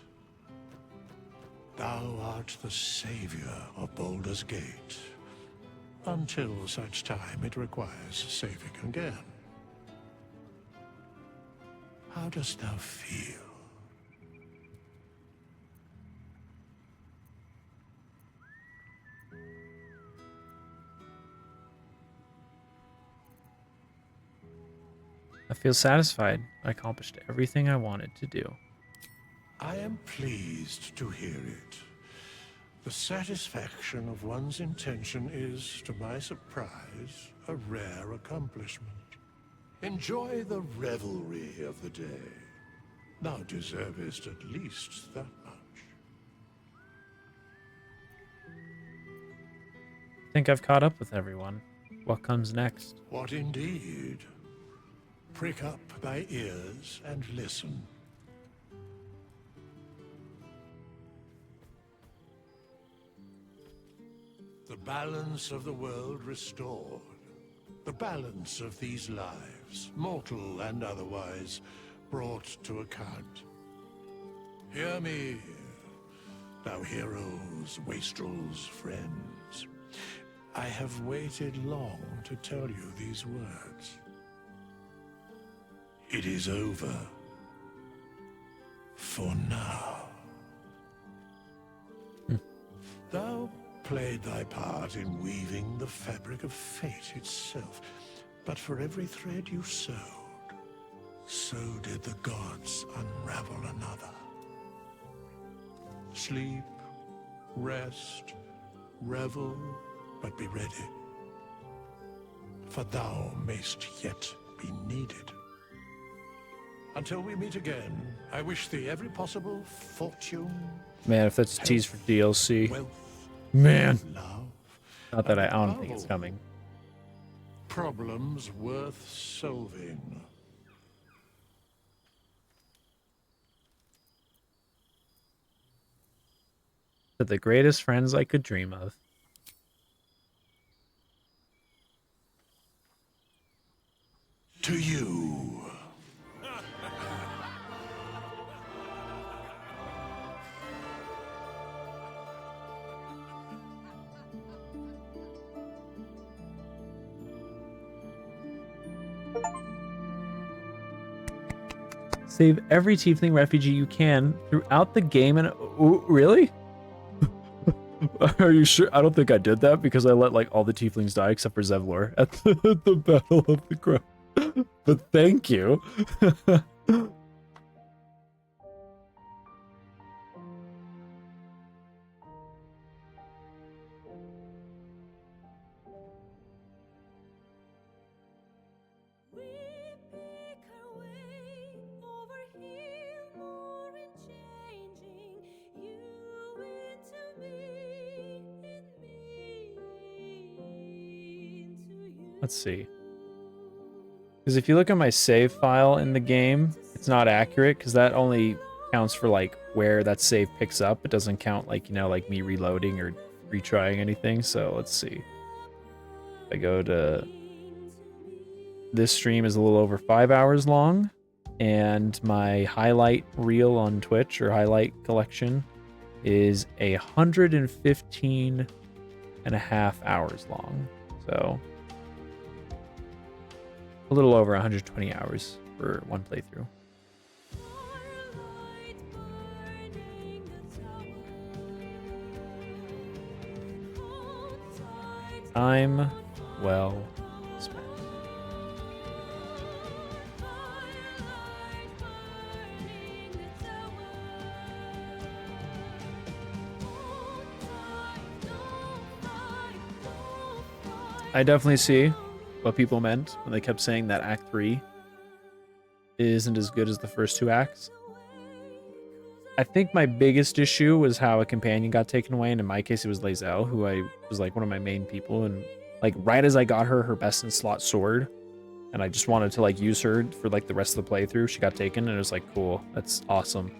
Thou art the savior of Baldur's Gate. Until such time it requires saving again. How dost thou feel? I feel satisfied. I accomplished everything I wanted to do. I am pleased to hear it. The satisfaction of one's intention is, to my surprise, a rare accomplishment. Enjoy the revelry of the day. Thou deservest at least that much. I think I've caught up with everyone. What comes next? What indeed? Prick up thy ears and listen. The balance of the world restored. The balance of these lives, mortal and otherwise, brought to account. Hear me, thou heroes, wastrels, friends. I have waited long to tell you these words. It is over. For now. Thou played thy part in weaving the fabric of fate itself, but for every thread you sewed, so did the gods unravel another. Sleep, rest, revel, but be ready, for thou mayst yet be needed. Until we meet again, I wish thee every possible fortune. Man, if that's a tease for DLC. Wealth, Man. love, Not that I don't think it's coming. problems worth solving. To the greatest friends I could dream of. To you. Save every tiefling refugee you can throughout the game and... Ooh, really? Are you sure? I don't think I did that because I let like all the tieflings die except for Zevlor at the Battle of the Crow. But thank you. Let's see. Because if you look at my save file in the game, it's not accurate because that only counts for like where that save picks up. It doesn't count like, you know, like me reloading or retrying anything. So let's see. I go to... This stream is a little over 5 hours long. And my highlight reel on Twitch or highlight collection is 115.5 hours long. So... a little over 120 hours for one playthrough. Time well spent. I definitely see what people meant when they kept saying that Act 3 isn't as good as the first 2 acts. I think my biggest issue was how a companion got taken away, and in my case it was Lae'zel, who I was like one of my main people, and like right as I got her best in slot sword, and I just wanted to like use her for like the rest of the playthrough, she got taken, and it was like, cool, that's awesome.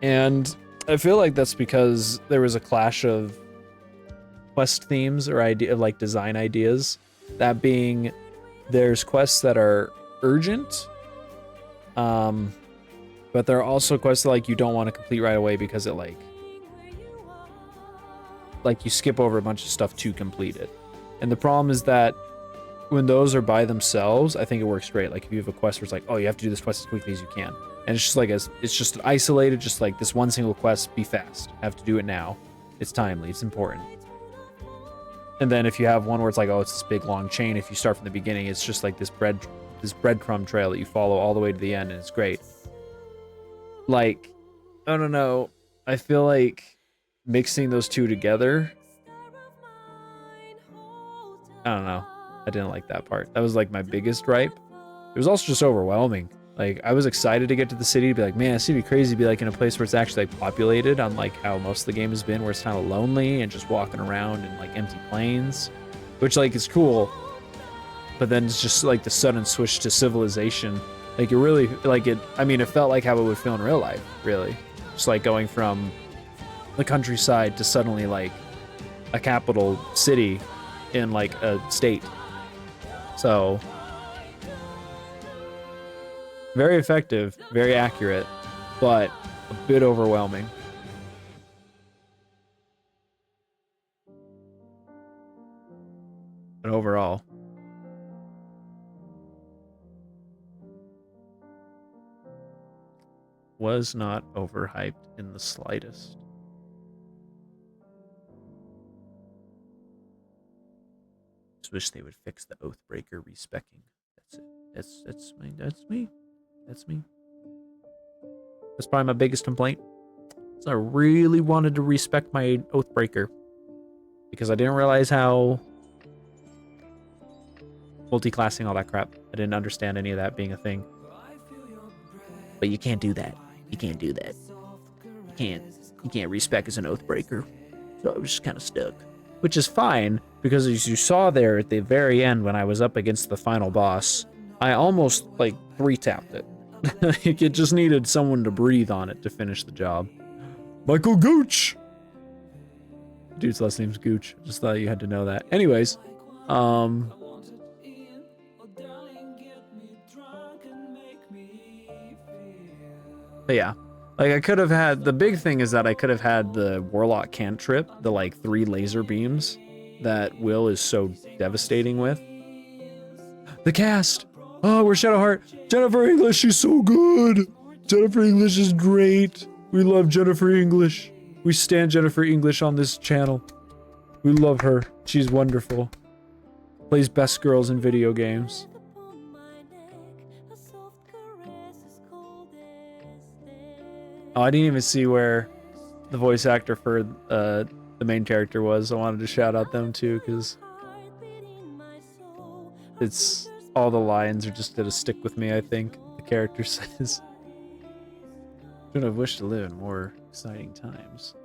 And I feel like that's because there was a clash of quest themes or like design ideas. That being, there's quests that are urgent, but there are also quests that like you don't want to complete right away because it like you skip over a bunch of stuff to complete it. And the problem is that when those are by themselves, I think it works great. Like if you have a quest where it's like, oh, you have to do this quest as quickly as you can. And it's just like, it's just isolated, just like this one single quest, be fast. I have to do it now. It's timely, it's important. And then if you have one where it's like, oh, it's this big long chain, if you start from the beginning, it's just like this breadcrumb trail that you follow all the way to the end, and it's great. Like, I don't know. I feel like mixing those two together, I don't know. I didn't like that part. That was like my biggest gripe. It was also just overwhelming. Like, I was excited to get to the city, to be like, man, it's gonna be crazy to be like in a place where it's actually like populated, unlike how most of the game has been, where it's kind of lonely and just walking around in like empty plains, which like is cool. But then it's just like the sudden switch to civilization. Like it really, like it, I mean, it felt like how it would feel in real life, really. Just like going from the countryside to suddenly like a capital city in like a state. So very effective, very accurate, but a bit overwhelming. But overall, was not overhyped in the slightest. Just wish they would fix the Oathbreaker respecking. That's it. That's me. That's probably my biggest complaint. So I really wanted to respect my Oathbreaker because I didn't realize how multi-classing, all that crap. I didn't understand any of that being a thing. But you can't do that. You can't do that. You can't respec as an Oathbreaker. So I was just kind of stuck. Which is fine, because as you saw there at the very end when I was up against the final boss, I almost like 3-tapped it. Like, it just needed someone to breathe on it to finish the job. Michael Gooch! Dude's last name's Gooch. Just thought you had to know that. Anyways, but yeah, like I could have had, the big thing is that I could have had the Warlock cantrip, the like 3 laser beams that Will is so devastating with. The cast! Oh, we're Shadowheart! Jennifer English, she's so good! Jennifer English is great! We love Jennifer English. We stand Jennifer English on this channel. We love her. She's wonderful. Plays best girls in video games. Oh, I didn't even see where the voice actor for the main character was. I wanted to shout out them too, because it's all the lines are just gonna stick with me, I think. The character says, "Should have wished to live in more exciting times."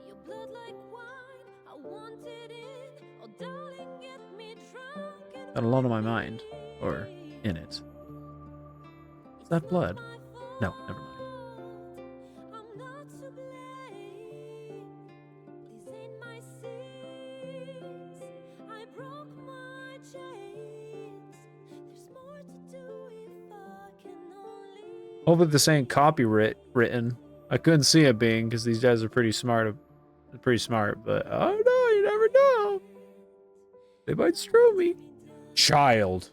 Got a lot on my mind, or in it. Is that blood? No, never mind. Hopefully this ain't copywritten. I couldn't see it being, because these guys are pretty smart, but I don't know, you never know. They might screw me. Child.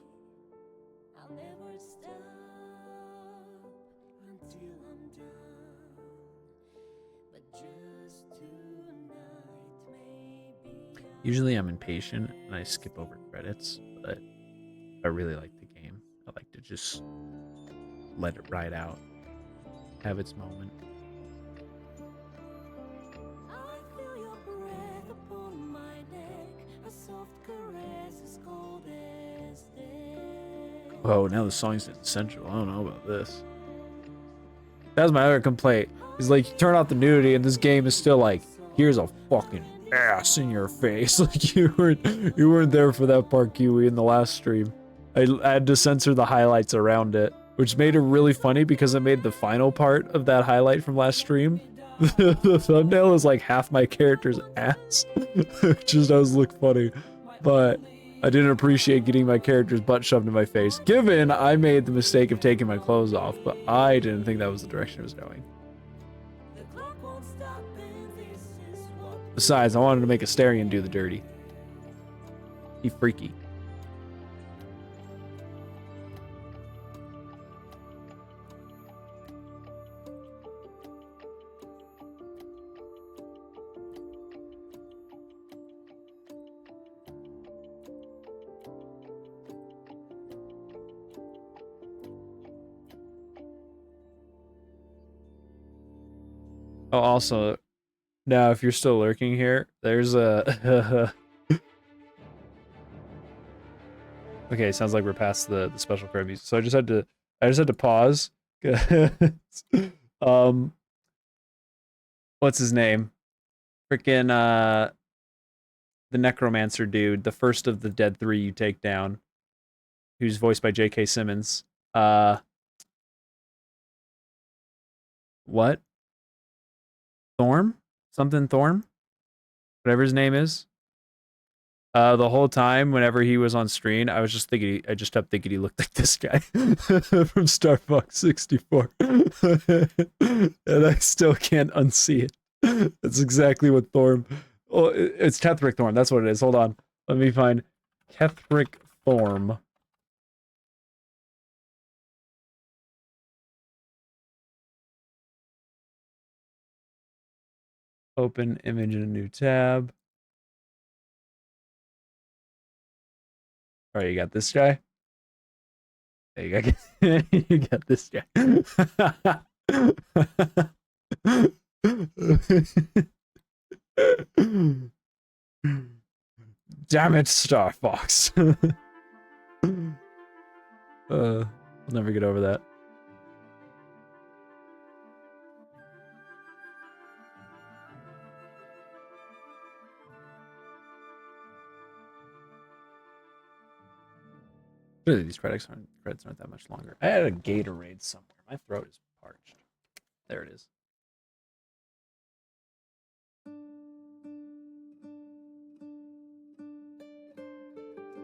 Usually I'm impatient and I skip over credits, but I really like the game. I like to just let it ride out, have its moment. Oh, now the song's essential. I don't know about this. That's my other complaint. Is like you turn off the nudity and this game is still like, here's a fucking ass in your face. Like you weren't there for that part, Kiwi, in the last stream. I had to censor the highlights around it, which made it really funny because it made the final part of that highlight from last stream. The thumbnail is like half my character's ass, which just does look funny. But I didn't appreciate getting my character's butt shoved in my face, given I made the mistake of taking my clothes off, but I didn't think that was the direction it was going. Besides, I wanted to make Astarion do the dirty. He freaky. Oh, also, now if you're still lurking here, there's a... Okay, sounds like we're past the special credits. So I just had to pause. What's his name? Freaking the Necromancer dude, the first of the Dead 3 you take down, who's voiced by J.K. Simmons. What? Thorm? Something Thorm? Whatever his name is. The whole time, whenever he was on screen, I just kept thinking he looked like this guy from Star Fox 64. And I still can't unsee it. That's exactly what Thorm... Oh, it's Ketheric Thorm, that's what it is. Hold on. Let me find Ketheric Thorm. Open image in a new tab. All right, you got this guy. There you go. You got this guy. Damn it, Star Fox. I'll never get over that. Really, these credits aren't that much longer. I had a Gatorade somewhere. My throat is parched. There it is.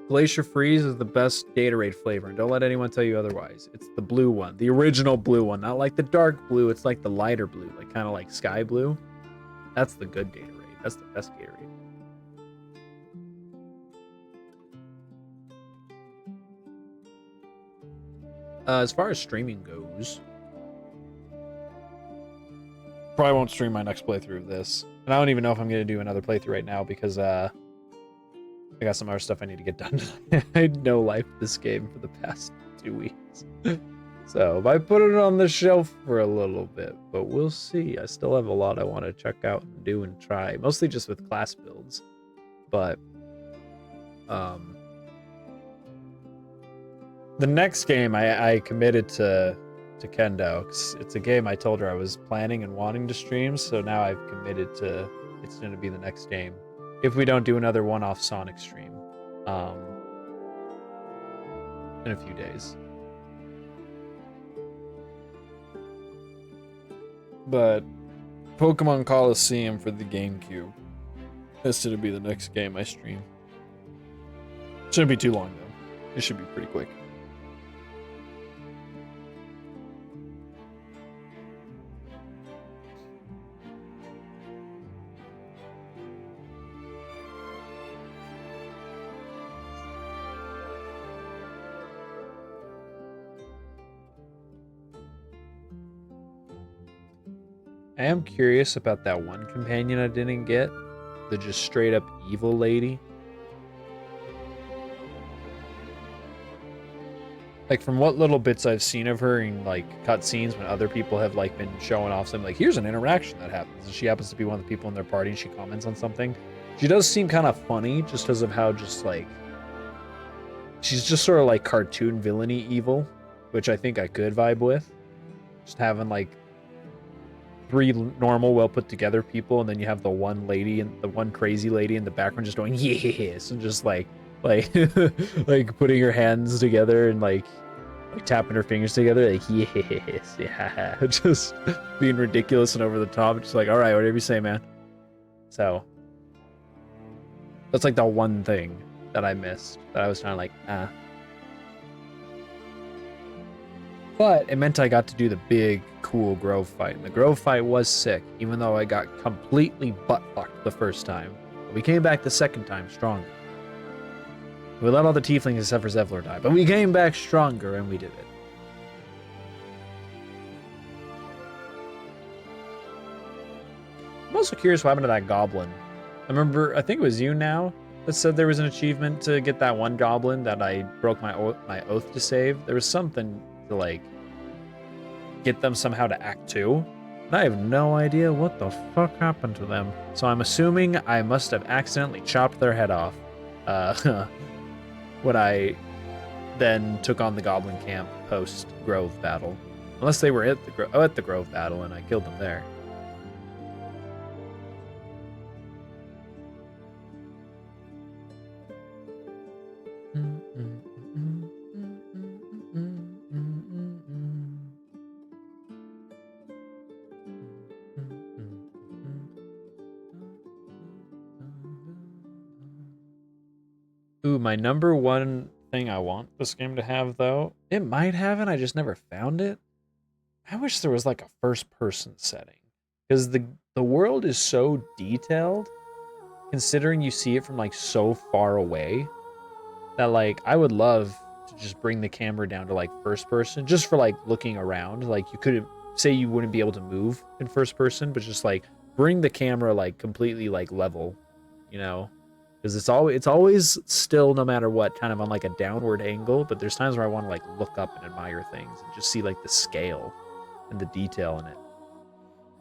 Glacier Freeze is the best Gatorade flavor, and don't let anyone tell you otherwise. It's the blue one, the original blue one, not like the dark blue. It's like the lighter blue, like kind of like sky blue. That's the good Gatorade. That's the best Gatorade. As far as streaming goes, probably won't stream my next playthrough of this. And I don't even know if I'm going to do another playthrough right now because I got some other stuff I need to get done. I had no life this game for the past 2 weeks. So I put it on the shelf for a little bit, but we'll see. I still have a lot I want to check out and do and try, mostly just with class builds. But the next game I committed to Kendo. It's a game I told her I was planning and wanting to stream, so now I've committed to it's going to be the next game. If we don't do another one-off Sonic stream in a few days. But Pokemon Coliseum for the GameCube is going to be the next game I stream. Shouldn't be too long though. It should be pretty quick. I am curious about that one companion I didn't get, the just straight up evil lady. Like from what little bits I've seen of her in like cutscenes when other people have like been showing off something, like here's an interaction that happens, and she happens to be one of the people in their party and she comments on something. She does seem kind of funny just because of how just like she's just sort of like cartoon villainy evil, which I think I could vibe with. Just having like 3 normal, well put together people, and then you have the one lady and the one crazy lady in the background just going yes, and just like like putting her hands together and like tapping her fingers together, like yes, yeah, just being ridiculous and over the top, just like, all right, whatever you say, man. So that's like the one thing that I missed, that I was kind of like, ah. But it meant I got to do the big, cool Grove fight. And the Grove fight was sick, even though I got completely butt-fucked the first time. But we came back the second time stronger. We let all the tieflings except for Zevlor die, but we came back stronger and we did it. I'm also curious what happened to that goblin. I remember, I think it was you now that said there was an achievement to get that one goblin that I broke my oath to save. There was something to like get them somehow to Act 2. And I have no idea what the fuck happened to them. So I'm assuming I must have accidentally chopped their head off when I then took on the goblin camp post Grove battle. Unless they were at the Grove battle and I killed them there. Ooh, my number one thing I want this game to have, though, it might have it, I just never found it. I wish there was like a first-person setting, because the world is so detailed, considering you see it from like so far away, that like I would love to just bring the camera down to like first person, just for like looking around. Like you couldn't say you wouldn't be able to move in first person, but just like bring the camera like completely like level, you know. Because it's always still, no matter what, kind of on like a downward angle, but there's times where I want to like look up and admire things and just see like the scale and the detail in it.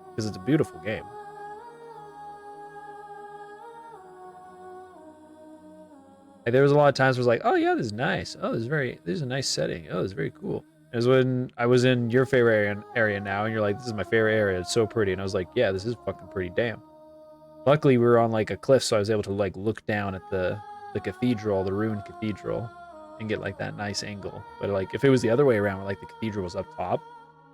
Because it's a beautiful game. Like there was a lot of times where it was like, oh yeah, this is nice. Oh, this is a nice setting. Oh, this is very cool. It was when I was in your favorite area now, and you're like, this is my favorite area. It's so pretty. And I was like, yeah, this is fucking pretty, damn. Luckily, we were on like a cliff, so I was able to like look down at the cathedral, the ruined cathedral, and get like that nice angle. But like if it was the other way around, where like the cathedral was up top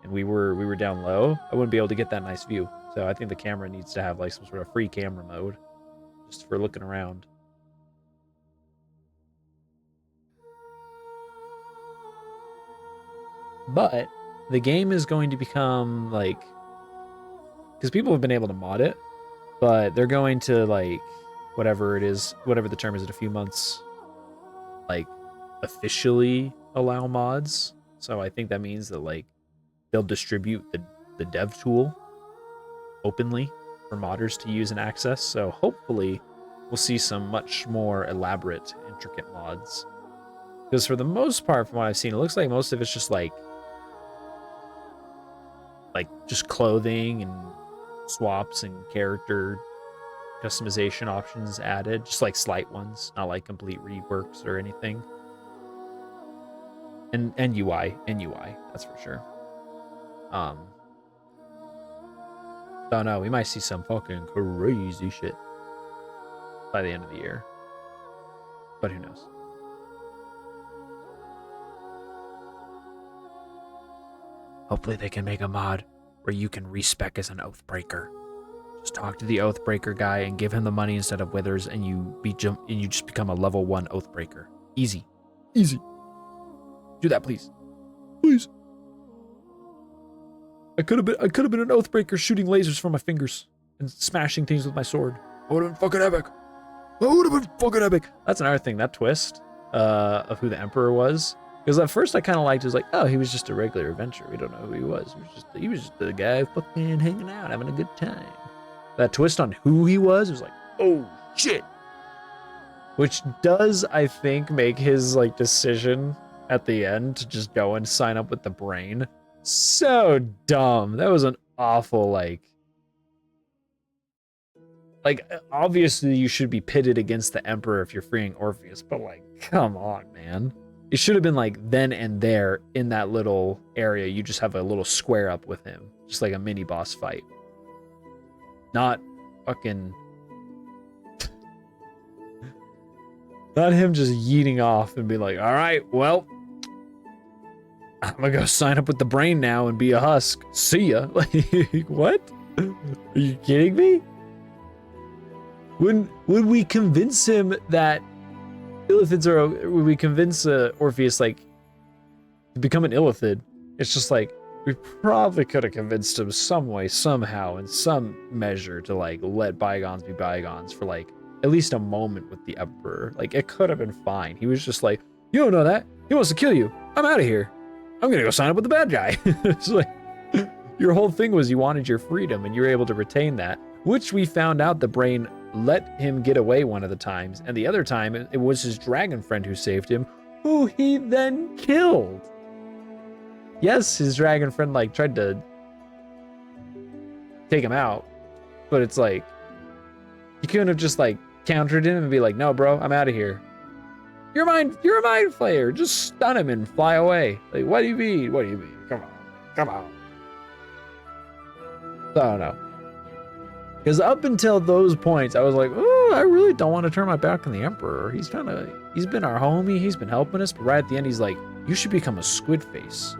and we were down low, I wouldn't be able to get that nice view. So I think the camera needs to have like some sort of free camera mode, just for looking around. But the game is going to become like, because people have been able to mod it, but they're going to like, whatever it is, whatever the term is, in a few months, like officially allow mods. So I think that means that like they'll distribute the dev tool openly for modders to use and access. So hopefully we'll see some much more elaborate, intricate mods. Because for the most part, from what I've seen, it looks like most of it's just like just clothing and swaps and character customization options added, just like slight ones, not like complete reworks or anything. And UI, that's for sure. Don't know, we might see some fucking crazy shit by the end of the year, but who knows. Hopefully they can make a mod where you can respec as an Oathbreaker. Just talk to the Oathbreaker guy and give him the money instead of Withers, and you just become a level 1 Oathbreaker. Easy. Easy. Do that, please. Please. I could have been an Oathbreaker shooting lasers from my fingers and smashing things with my sword. That would have been fucking epic. That would have been fucking epic. That's another thing, that twist of who the Emperor was. Because at first I kind of liked it, was like, oh, he was just a regular adventurer. We don't know who he was. He was just the guy fucking hanging out, having a good time. That twist on who he was like, oh shit. Which does, I think, make his like decision at the end to just go and sign up with the Brain so dumb. That was an awful like obviously you should be pitted against the Emperor if you're freeing Orpheus, but like Come on, man. It should have been like then and there in that little area. You just have a little square up with him. Just like a mini boss fight. Not fucking... Not him just yeeting off and be like, all right, well, I'm gonna go sign up with the brain now and be a husk. See ya. Like, what? Are you kidding me? Would we convince him that illithids are... Would we convince Orpheus, like, to become an illithid? It's just like, we probably could have convinced him some way, somehow, in some measure to, like, let bygones be bygones for, like, at least a moment with the Emperor. Like, it could have been fine. He was just like, you don't know that. He wants to kill you. I'm out of here. I'm gonna go sign up with the bad guy. It's like, your whole thing was you wanted your freedom, and you were able to retain that, which we found out the brain let him get away one of the times, and the other time it was his dragon friend who saved him, who he then killed. Yes, his dragon friend, like, tried to take him out, but it's like, he couldn't have just, like, countered him and be like, no, bro, I'm out of here. You're a mind flayer. Just stun him and fly away. Like, what do you mean? What do you mean? Come on. I don't know. Because up until those points, I was like, oh, I really don't want to turn my back on the Emperor. He's been our homie. He's been helping us. But right at the end, he's like, you should become a squid face.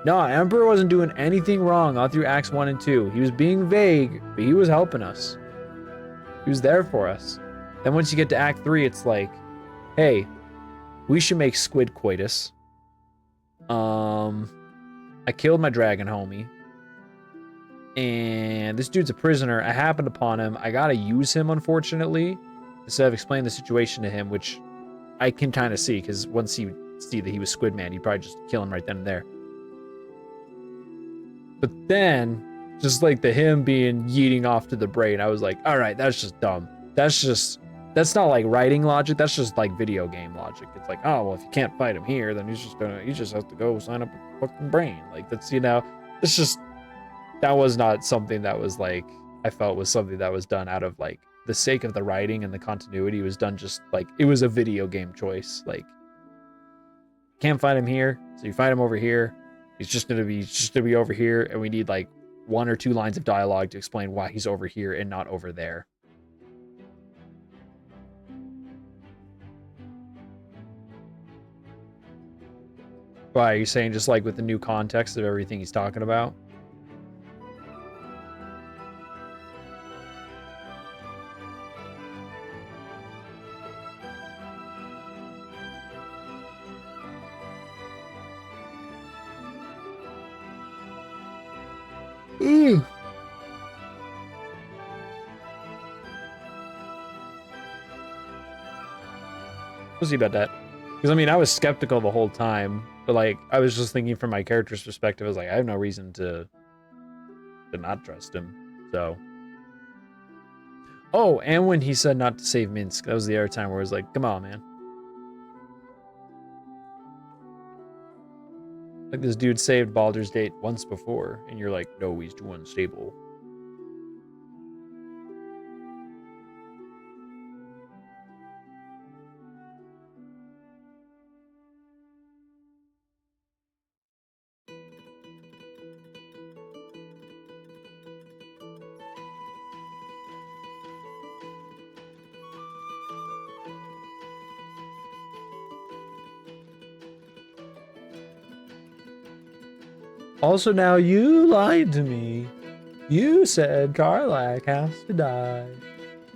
No, Emperor wasn't doing anything wrong all through Acts 1 and 2. He was being vague, but he was helping us. He was there for us. Then once you get to Act 3, it's like, hey, we should make squid coitus. I killed my dragon homie. And this dude's a prisoner. I happened upon him. I gotta use him, unfortunately, instead of explaining the situation to him, which I can kind of see, because once you see that he was Squid Man, you'd probably just kill him right then and there. But then, just like the him being yeeting off to the brain, I was like, all right, that's just dumb. That's not like writing logic. That's just like video game logic. It's like, oh, well, if you can't fight him here, then you just have to go sign up a fucking brain. Like, that's, it's just, that was not something that was like, I felt was something that was done out of like the sake of the writing and the continuity. It was done just like, it was a video game choice. Like, can't fight him here, so you fight him over here. He's just gonna be over here, and we need like 1 or 2 lines of dialogue to explain why he's over here and not over there. Why, are you saying just like with the new context of everything he's talking about? Ooh. We'll see about that. Because, I mean, I was skeptical the whole time, but, like, I was just thinking from my character's perspective, I was like, I have no reason to not trust him, so. Oh, and when he said not to save Minsk, that was the other time where I was like, come on, man. Like, this dude saved Baldur's Gate once before, and you're like, no, he's too unstable. Also, now you lied to me. You said Karlach has to die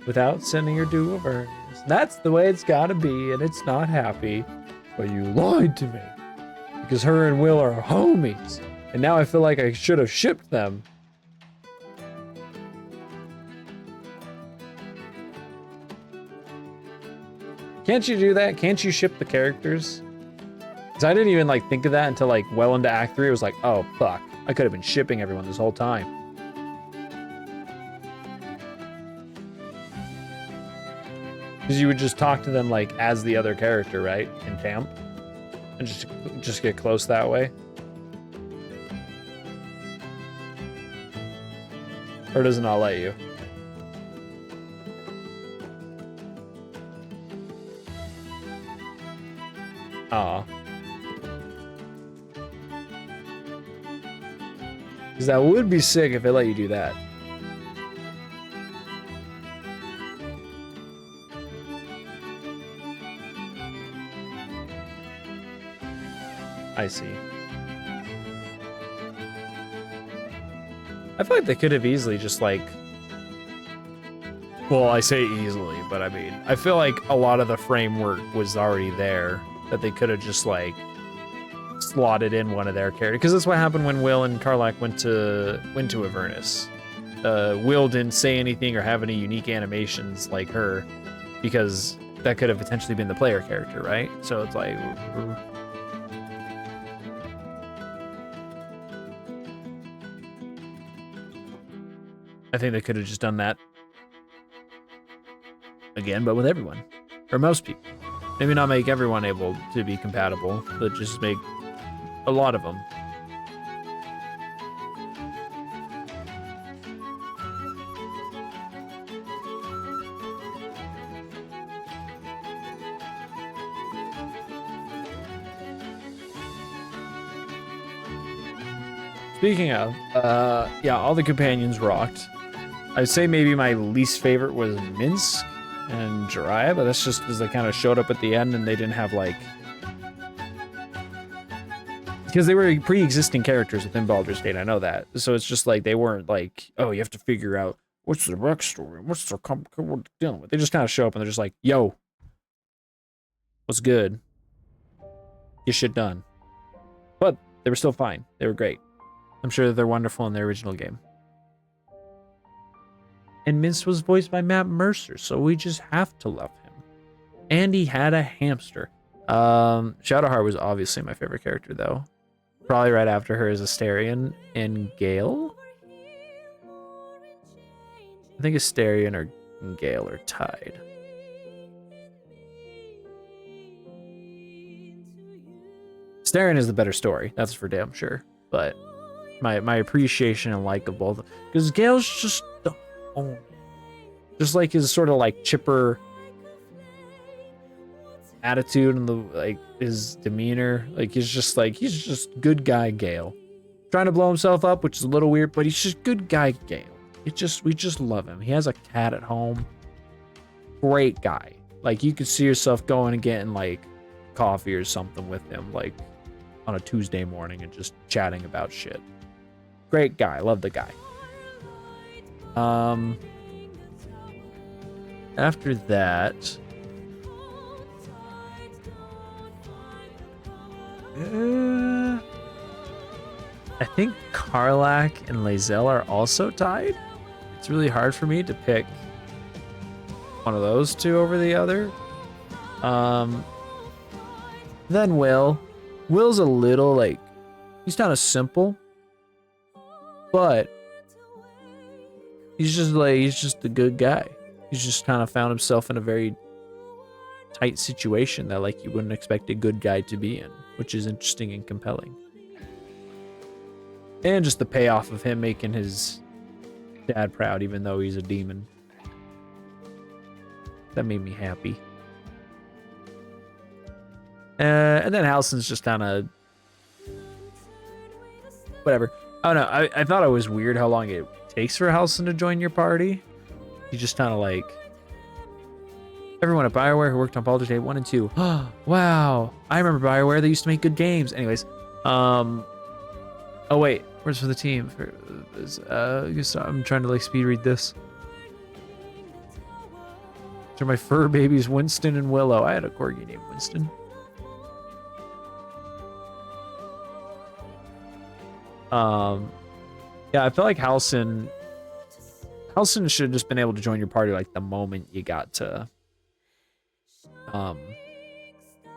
without sending her to Avernus. That's the way it's gotta be, and it's not happy. But you lied to me. Because her and Will are homies. And now I feel like I should have shipped them. Can't you do that? Can't you ship the characters? Because I didn't even like think of that until like well into Act 3. It was like, oh fuck, I could have been shipping everyone this whole time. Because you would just talk to them like as the other character, right? In camp, and just get close that way. Or does it not let you? Aw. Because that would be sick if it let you do that. I see. I feel like they could have easily just like... Well, I say easily, but I mean, I feel like a lot of the framework was already there that they could have just like slotted in one of their characters. Because that's what happened when Will and Karlach went to Avernus. Will didn't say anything or have any unique animations like her because that could have potentially been the player character, right? So it's like... I think they could have just done that again, but with everyone, or most people. Maybe not make everyone able to be compatible, but just make a lot of them. Speaking of, yeah, all the companions rocked. I'd say maybe my least favorite was Minsk and Jiraiya, but that's just because they kind of showed up at the end and they didn't have like... Because they were pre-existing characters within Baldur's Gate, I know that. So it's just like they weren't like, oh, you have to figure out what's their backstory, what's their what we're dealing with. They just kind of show up and they're just like, yo, what's good? Get shit done. But they were still fine. They were great. I'm sure that they're wonderful in their original game. And Mince was voiced by Matt Mercer, so we just have to love him. And he had a hamster. Shadowheart was obviously my favorite character, though. Probably right after her is Astarion and Gale. I think Astarion or Gale are tied. Astarion is the better story, that's for damn sure. But my appreciation and like of both, because Gale's just the only, just like his sort of like chipper attitude and the like his demeanor, like he's just good guy Gale, trying to blow himself up, which is a little weird, but he's just good guy Gale. We just love him. He has a cat at home. Great guy. Like you could see yourself going and getting like coffee or something with him, like on a Tuesday morning and just chatting about shit. Great guy. Love the guy. After that, I think Karlach and Lae'zel are also tied. It's really hard for me to pick one of those two over the other. Then Will's a little like, he's kind of simple, but he's just a good guy. He's just kind of found himself in a very tight situation that like you wouldn't expect a good guy to be in, which is interesting and compelling. And just the payoff of him making his dad proud, even though he's a demon. That made me happy. And then Halsin's just kind of whatever. I don't know. I thought it was weird how long it takes for Halsin to join your party. You just kind of like everyone at BioWare who worked on Baldur's Gate 1 and 2. Wow. I remember BioWare. They used to make good games. Anyways. Oh, wait. Where's for the team? I'm trying to like speed read this. These are my fur babies, Winston and Willow. I had a corgi named Winston. Yeah, I feel like Halsin should have just been able to join your party like the moment you got to the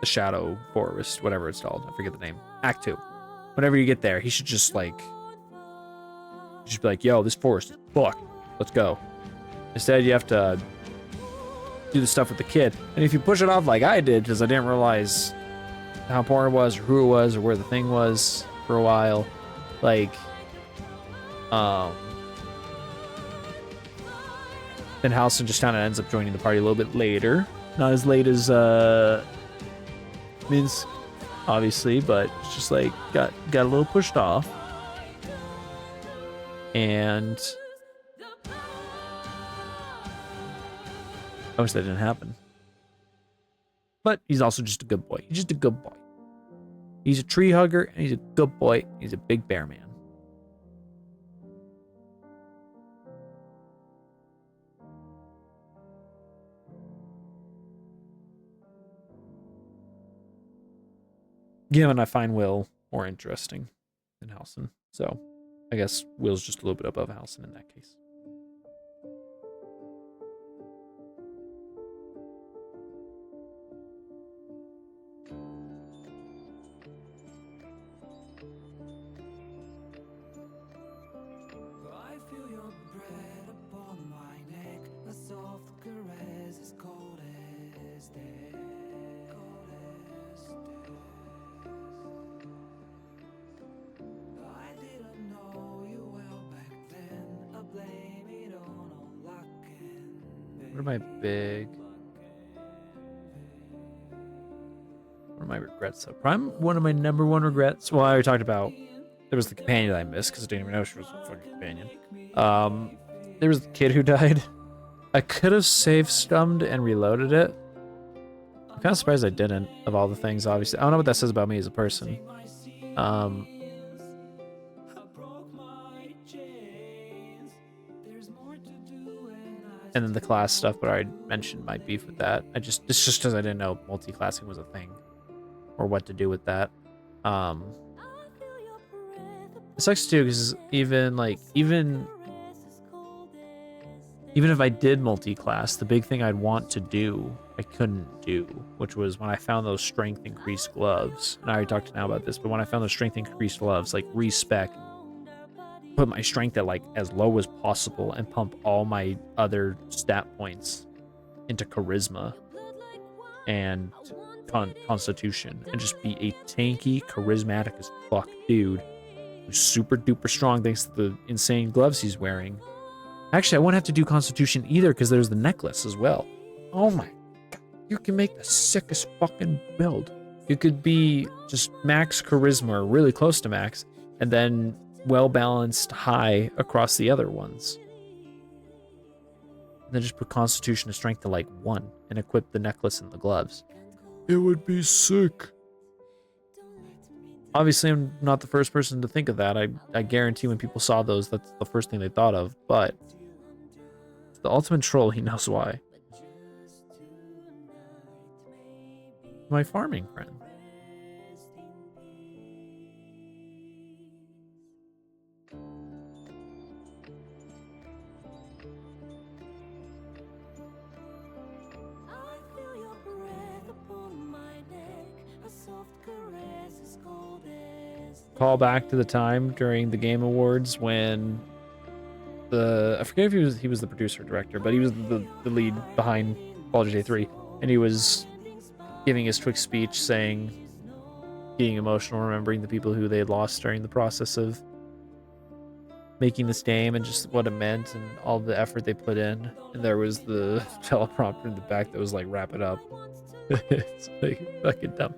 Shadow Forest, whatever it's called. I forget the name. Act 2. Whenever you get there, he should just like be like, yo, this forest is fucked. Let's go. Instead, you have to do the stuff with the kid. And if you push it off like I did, because I didn't realize how important it was, or who it was, or where the thing was for a while, like, then Halsin just kind of ends up joining the party a little bit later. Not as late as Minsk, obviously, but it's just like got a little pushed off. And I wish that didn't happen. But he's also just a good boy. He's just a good boy. He's a tree hugger, and he's a good boy. He's a big bear man. Yeah, and I find Will more interesting than Halsin. So I guess Will's just a little bit above Halsin in that case. What are my regrets? So probably one of my number one regrets. Well, I already talked about there was the companion that I missed because I didn't even know she was a fucking companion. There was the kid who died. I could have save stummed and reloaded it. I'm kind of surprised I didn't, of all the things, obviously. I don't know what that says about me as a person. And then the class stuff, but I already mentioned my beef with that. It's just because I didn't know multi-classing was a thing, or what to do with that. It sucks too, because even if I did multi-class, the big thing I'd want to do, I couldn't do, which was when I found those strength increased gloves. And I already talked to now about this, but when I found those strength increased gloves, like respec, put my strength at like as low as possible and pump all my other stat points into charisma and constitution and just be a tanky, charismatic as fuck dude who's super duper strong thanks to the insane gloves he's wearing. Actually, I won't have to do constitution either because there's the necklace as well. Oh my god, you can make the sickest fucking build. You could be just max charisma or really close to max, and then well-balanced high across the other ones. And then just put constitution and strength to like 1 and equip the necklace and the gloves. It would be sick. Obviously, I'm not the first person to think of that. I guarantee when people saw those, that's the first thing they thought of. But the ultimate troll, he knows why. My farming friend. Call back to the time during the Game Awards when I forget if he was the producer or director, but he was the lead behind Baldur's Gate 3, and he was giving his quick speech saying, being emotional, remembering the people who they had lost during the process of making this game and just what it meant and all the effort they put in. And there was the teleprompter in the back that was like, wrap it up. It's like fucking dumb.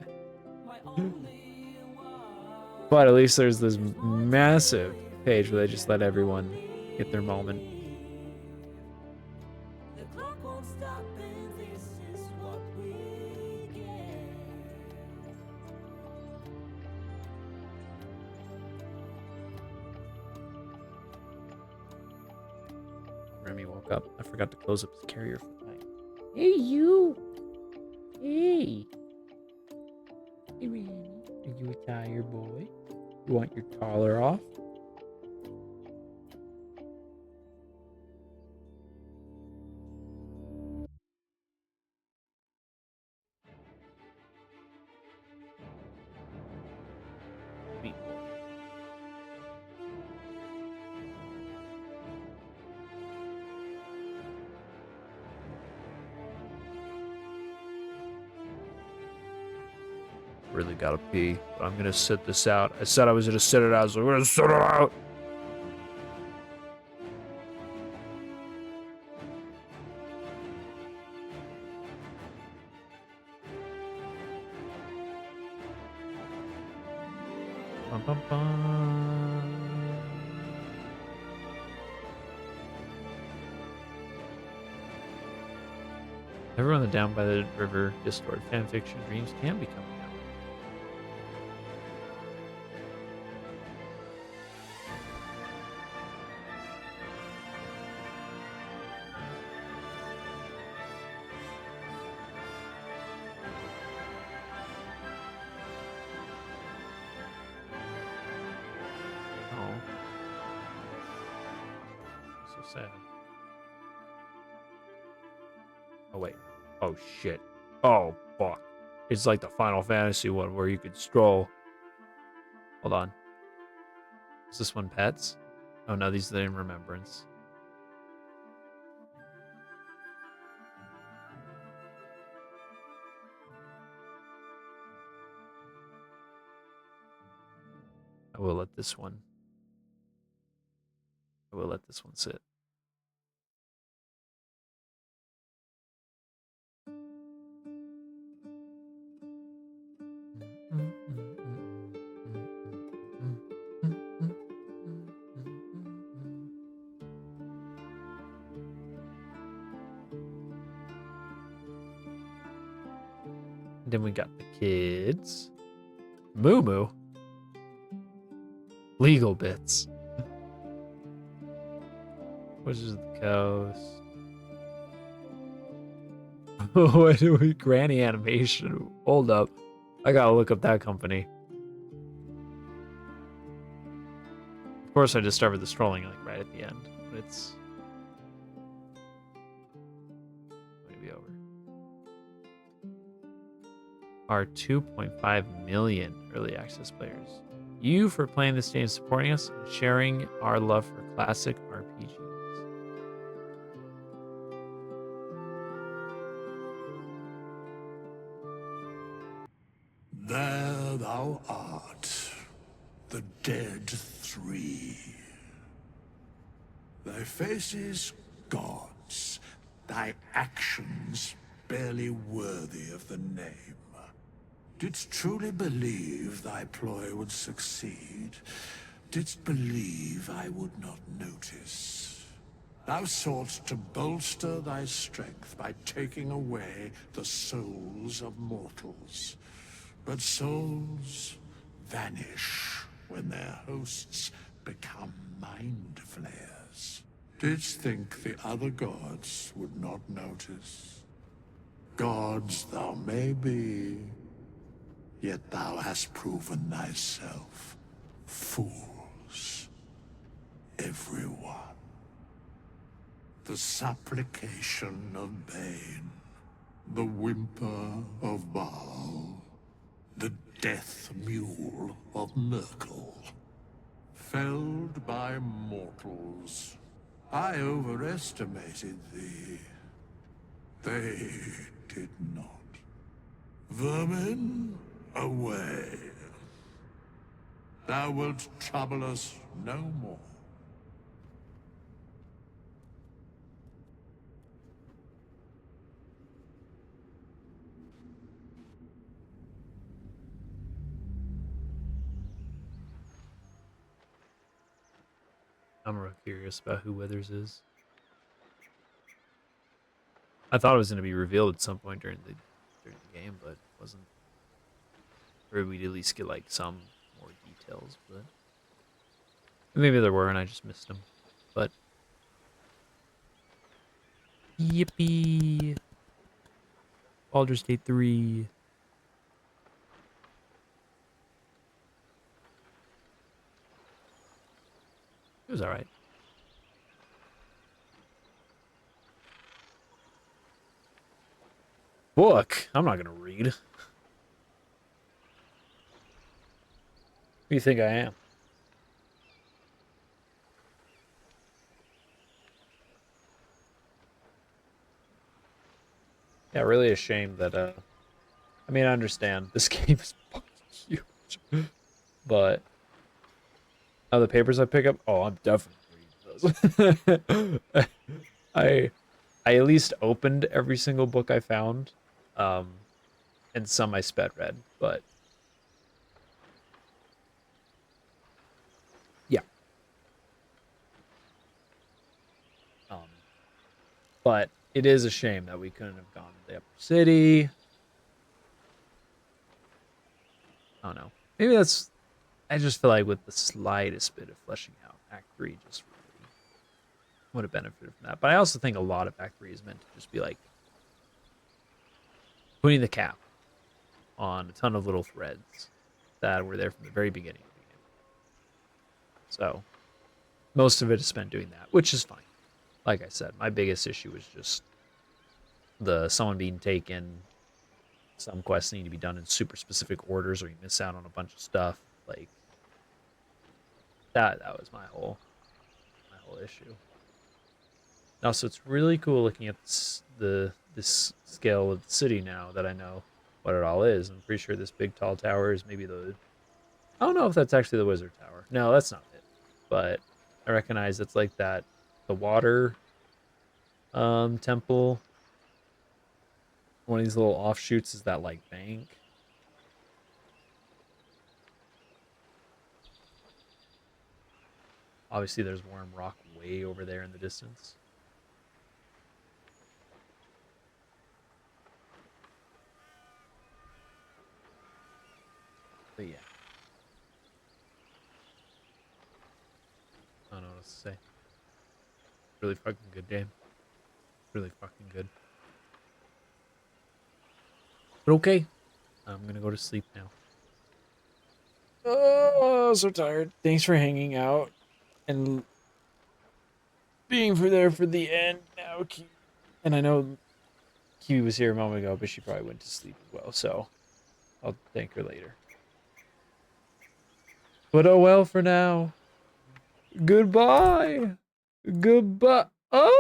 But at least there's this massive page where they just let everyone get their moment. Remy woke up. I forgot to close up his carrier for the night. Hey, you! Hey! Hey, Remy. Are you a tired boy? You want your collar off? Meat boy. Really gotta pee, but I'm gonna sit this out. I said I was gonna sit it out, so I'm gonna sit it out. Bum, bum, bum. Everyone down by the river discord fanfiction dreams can be coming out. Oh. So sad. Oh, wait. Oh, shit. Oh, fuck. It's like the Final Fantasy one where you could stroll. Hold on. Is this one pets? Oh, no, these are in remembrance. I will let this one sit. Then we got the kids. Moo Moo. Legal bits. Wizards of the Coast. What do we? Granny Animation. Hold up. I gotta look up that company. Of course, I discovered the strolling like right at the end, but it's going to be over. Our 2.5 million early access players. You for playing this game, supporting us, and sharing our love for classic RPGs. There thou art, the dead three. Thy faces gods, thy actions barely worthy of the name. Didst truly believe thy ploy would succeed? Didst believe I would not notice? Thou soughtst to bolster thy strength by taking away the souls of mortals. But souls vanish when their hosts become mind flayers. Didst think the other gods would not notice? Gods thou may be, yet thou hast proven thyself fools, everyone. The supplication of Bane, the whimper of Baal, the death mule of Merkel. Felled by mortals, I overestimated thee. They did not. Vermin, away. Thou wilt trouble us no more. I'm real curious about who Withers is. I thought it was going to be revealed at some point during the game, but it wasn't. Or we'd at least get like some more details, but maybe there were and I just missed them. But yippee! Baldur's Gate 3. It was alright. Book? I'm not gonna read. Who do you think I am? Yeah, really a shame that, I mean, I understand. This game is fucking huge. But, oh, the papers I pick up? Oh, I'm definitely reading those. I at least opened every single book I found. And some I sped read, but But it is a shame that we couldn't have gone to the upper city. I don't know. Maybe that's... I just feel like with the slightest bit of fleshing out, Act 3 just really would have benefited from that. But I also think a lot of Act 3 is meant to just be like putting the cap on a ton of little threads that were there from the very beginning of the game. So most of it is spent doing that, which is fine. Like I said, my biggest issue was just someone being taken, some quests need to be done in super specific orders, or you miss out on a bunch of stuff. Like that was my whole issue. Also, it's really cool looking at this scale of the city now that I know what it all is. I'm pretty sure this big tall tower is maybe I don't know if that's actually the Wizard Tower. No, that's not it. But I recognize it's like the water temple. One of these little offshoots is that like bank. Obviously there's Worm Rock way over there in the distance. But yeah. I don't know what else to say. Really fucking good game. Really fucking good. But okay. I'm gonna go to sleep now. Oh, so tired. Thanks for hanging out and being there for the end now. And I know Kiwi was here a moment ago, but she probably went to sleep as well, so I'll thank her later. But oh well for now. Goodbye. Goodbye. Oh!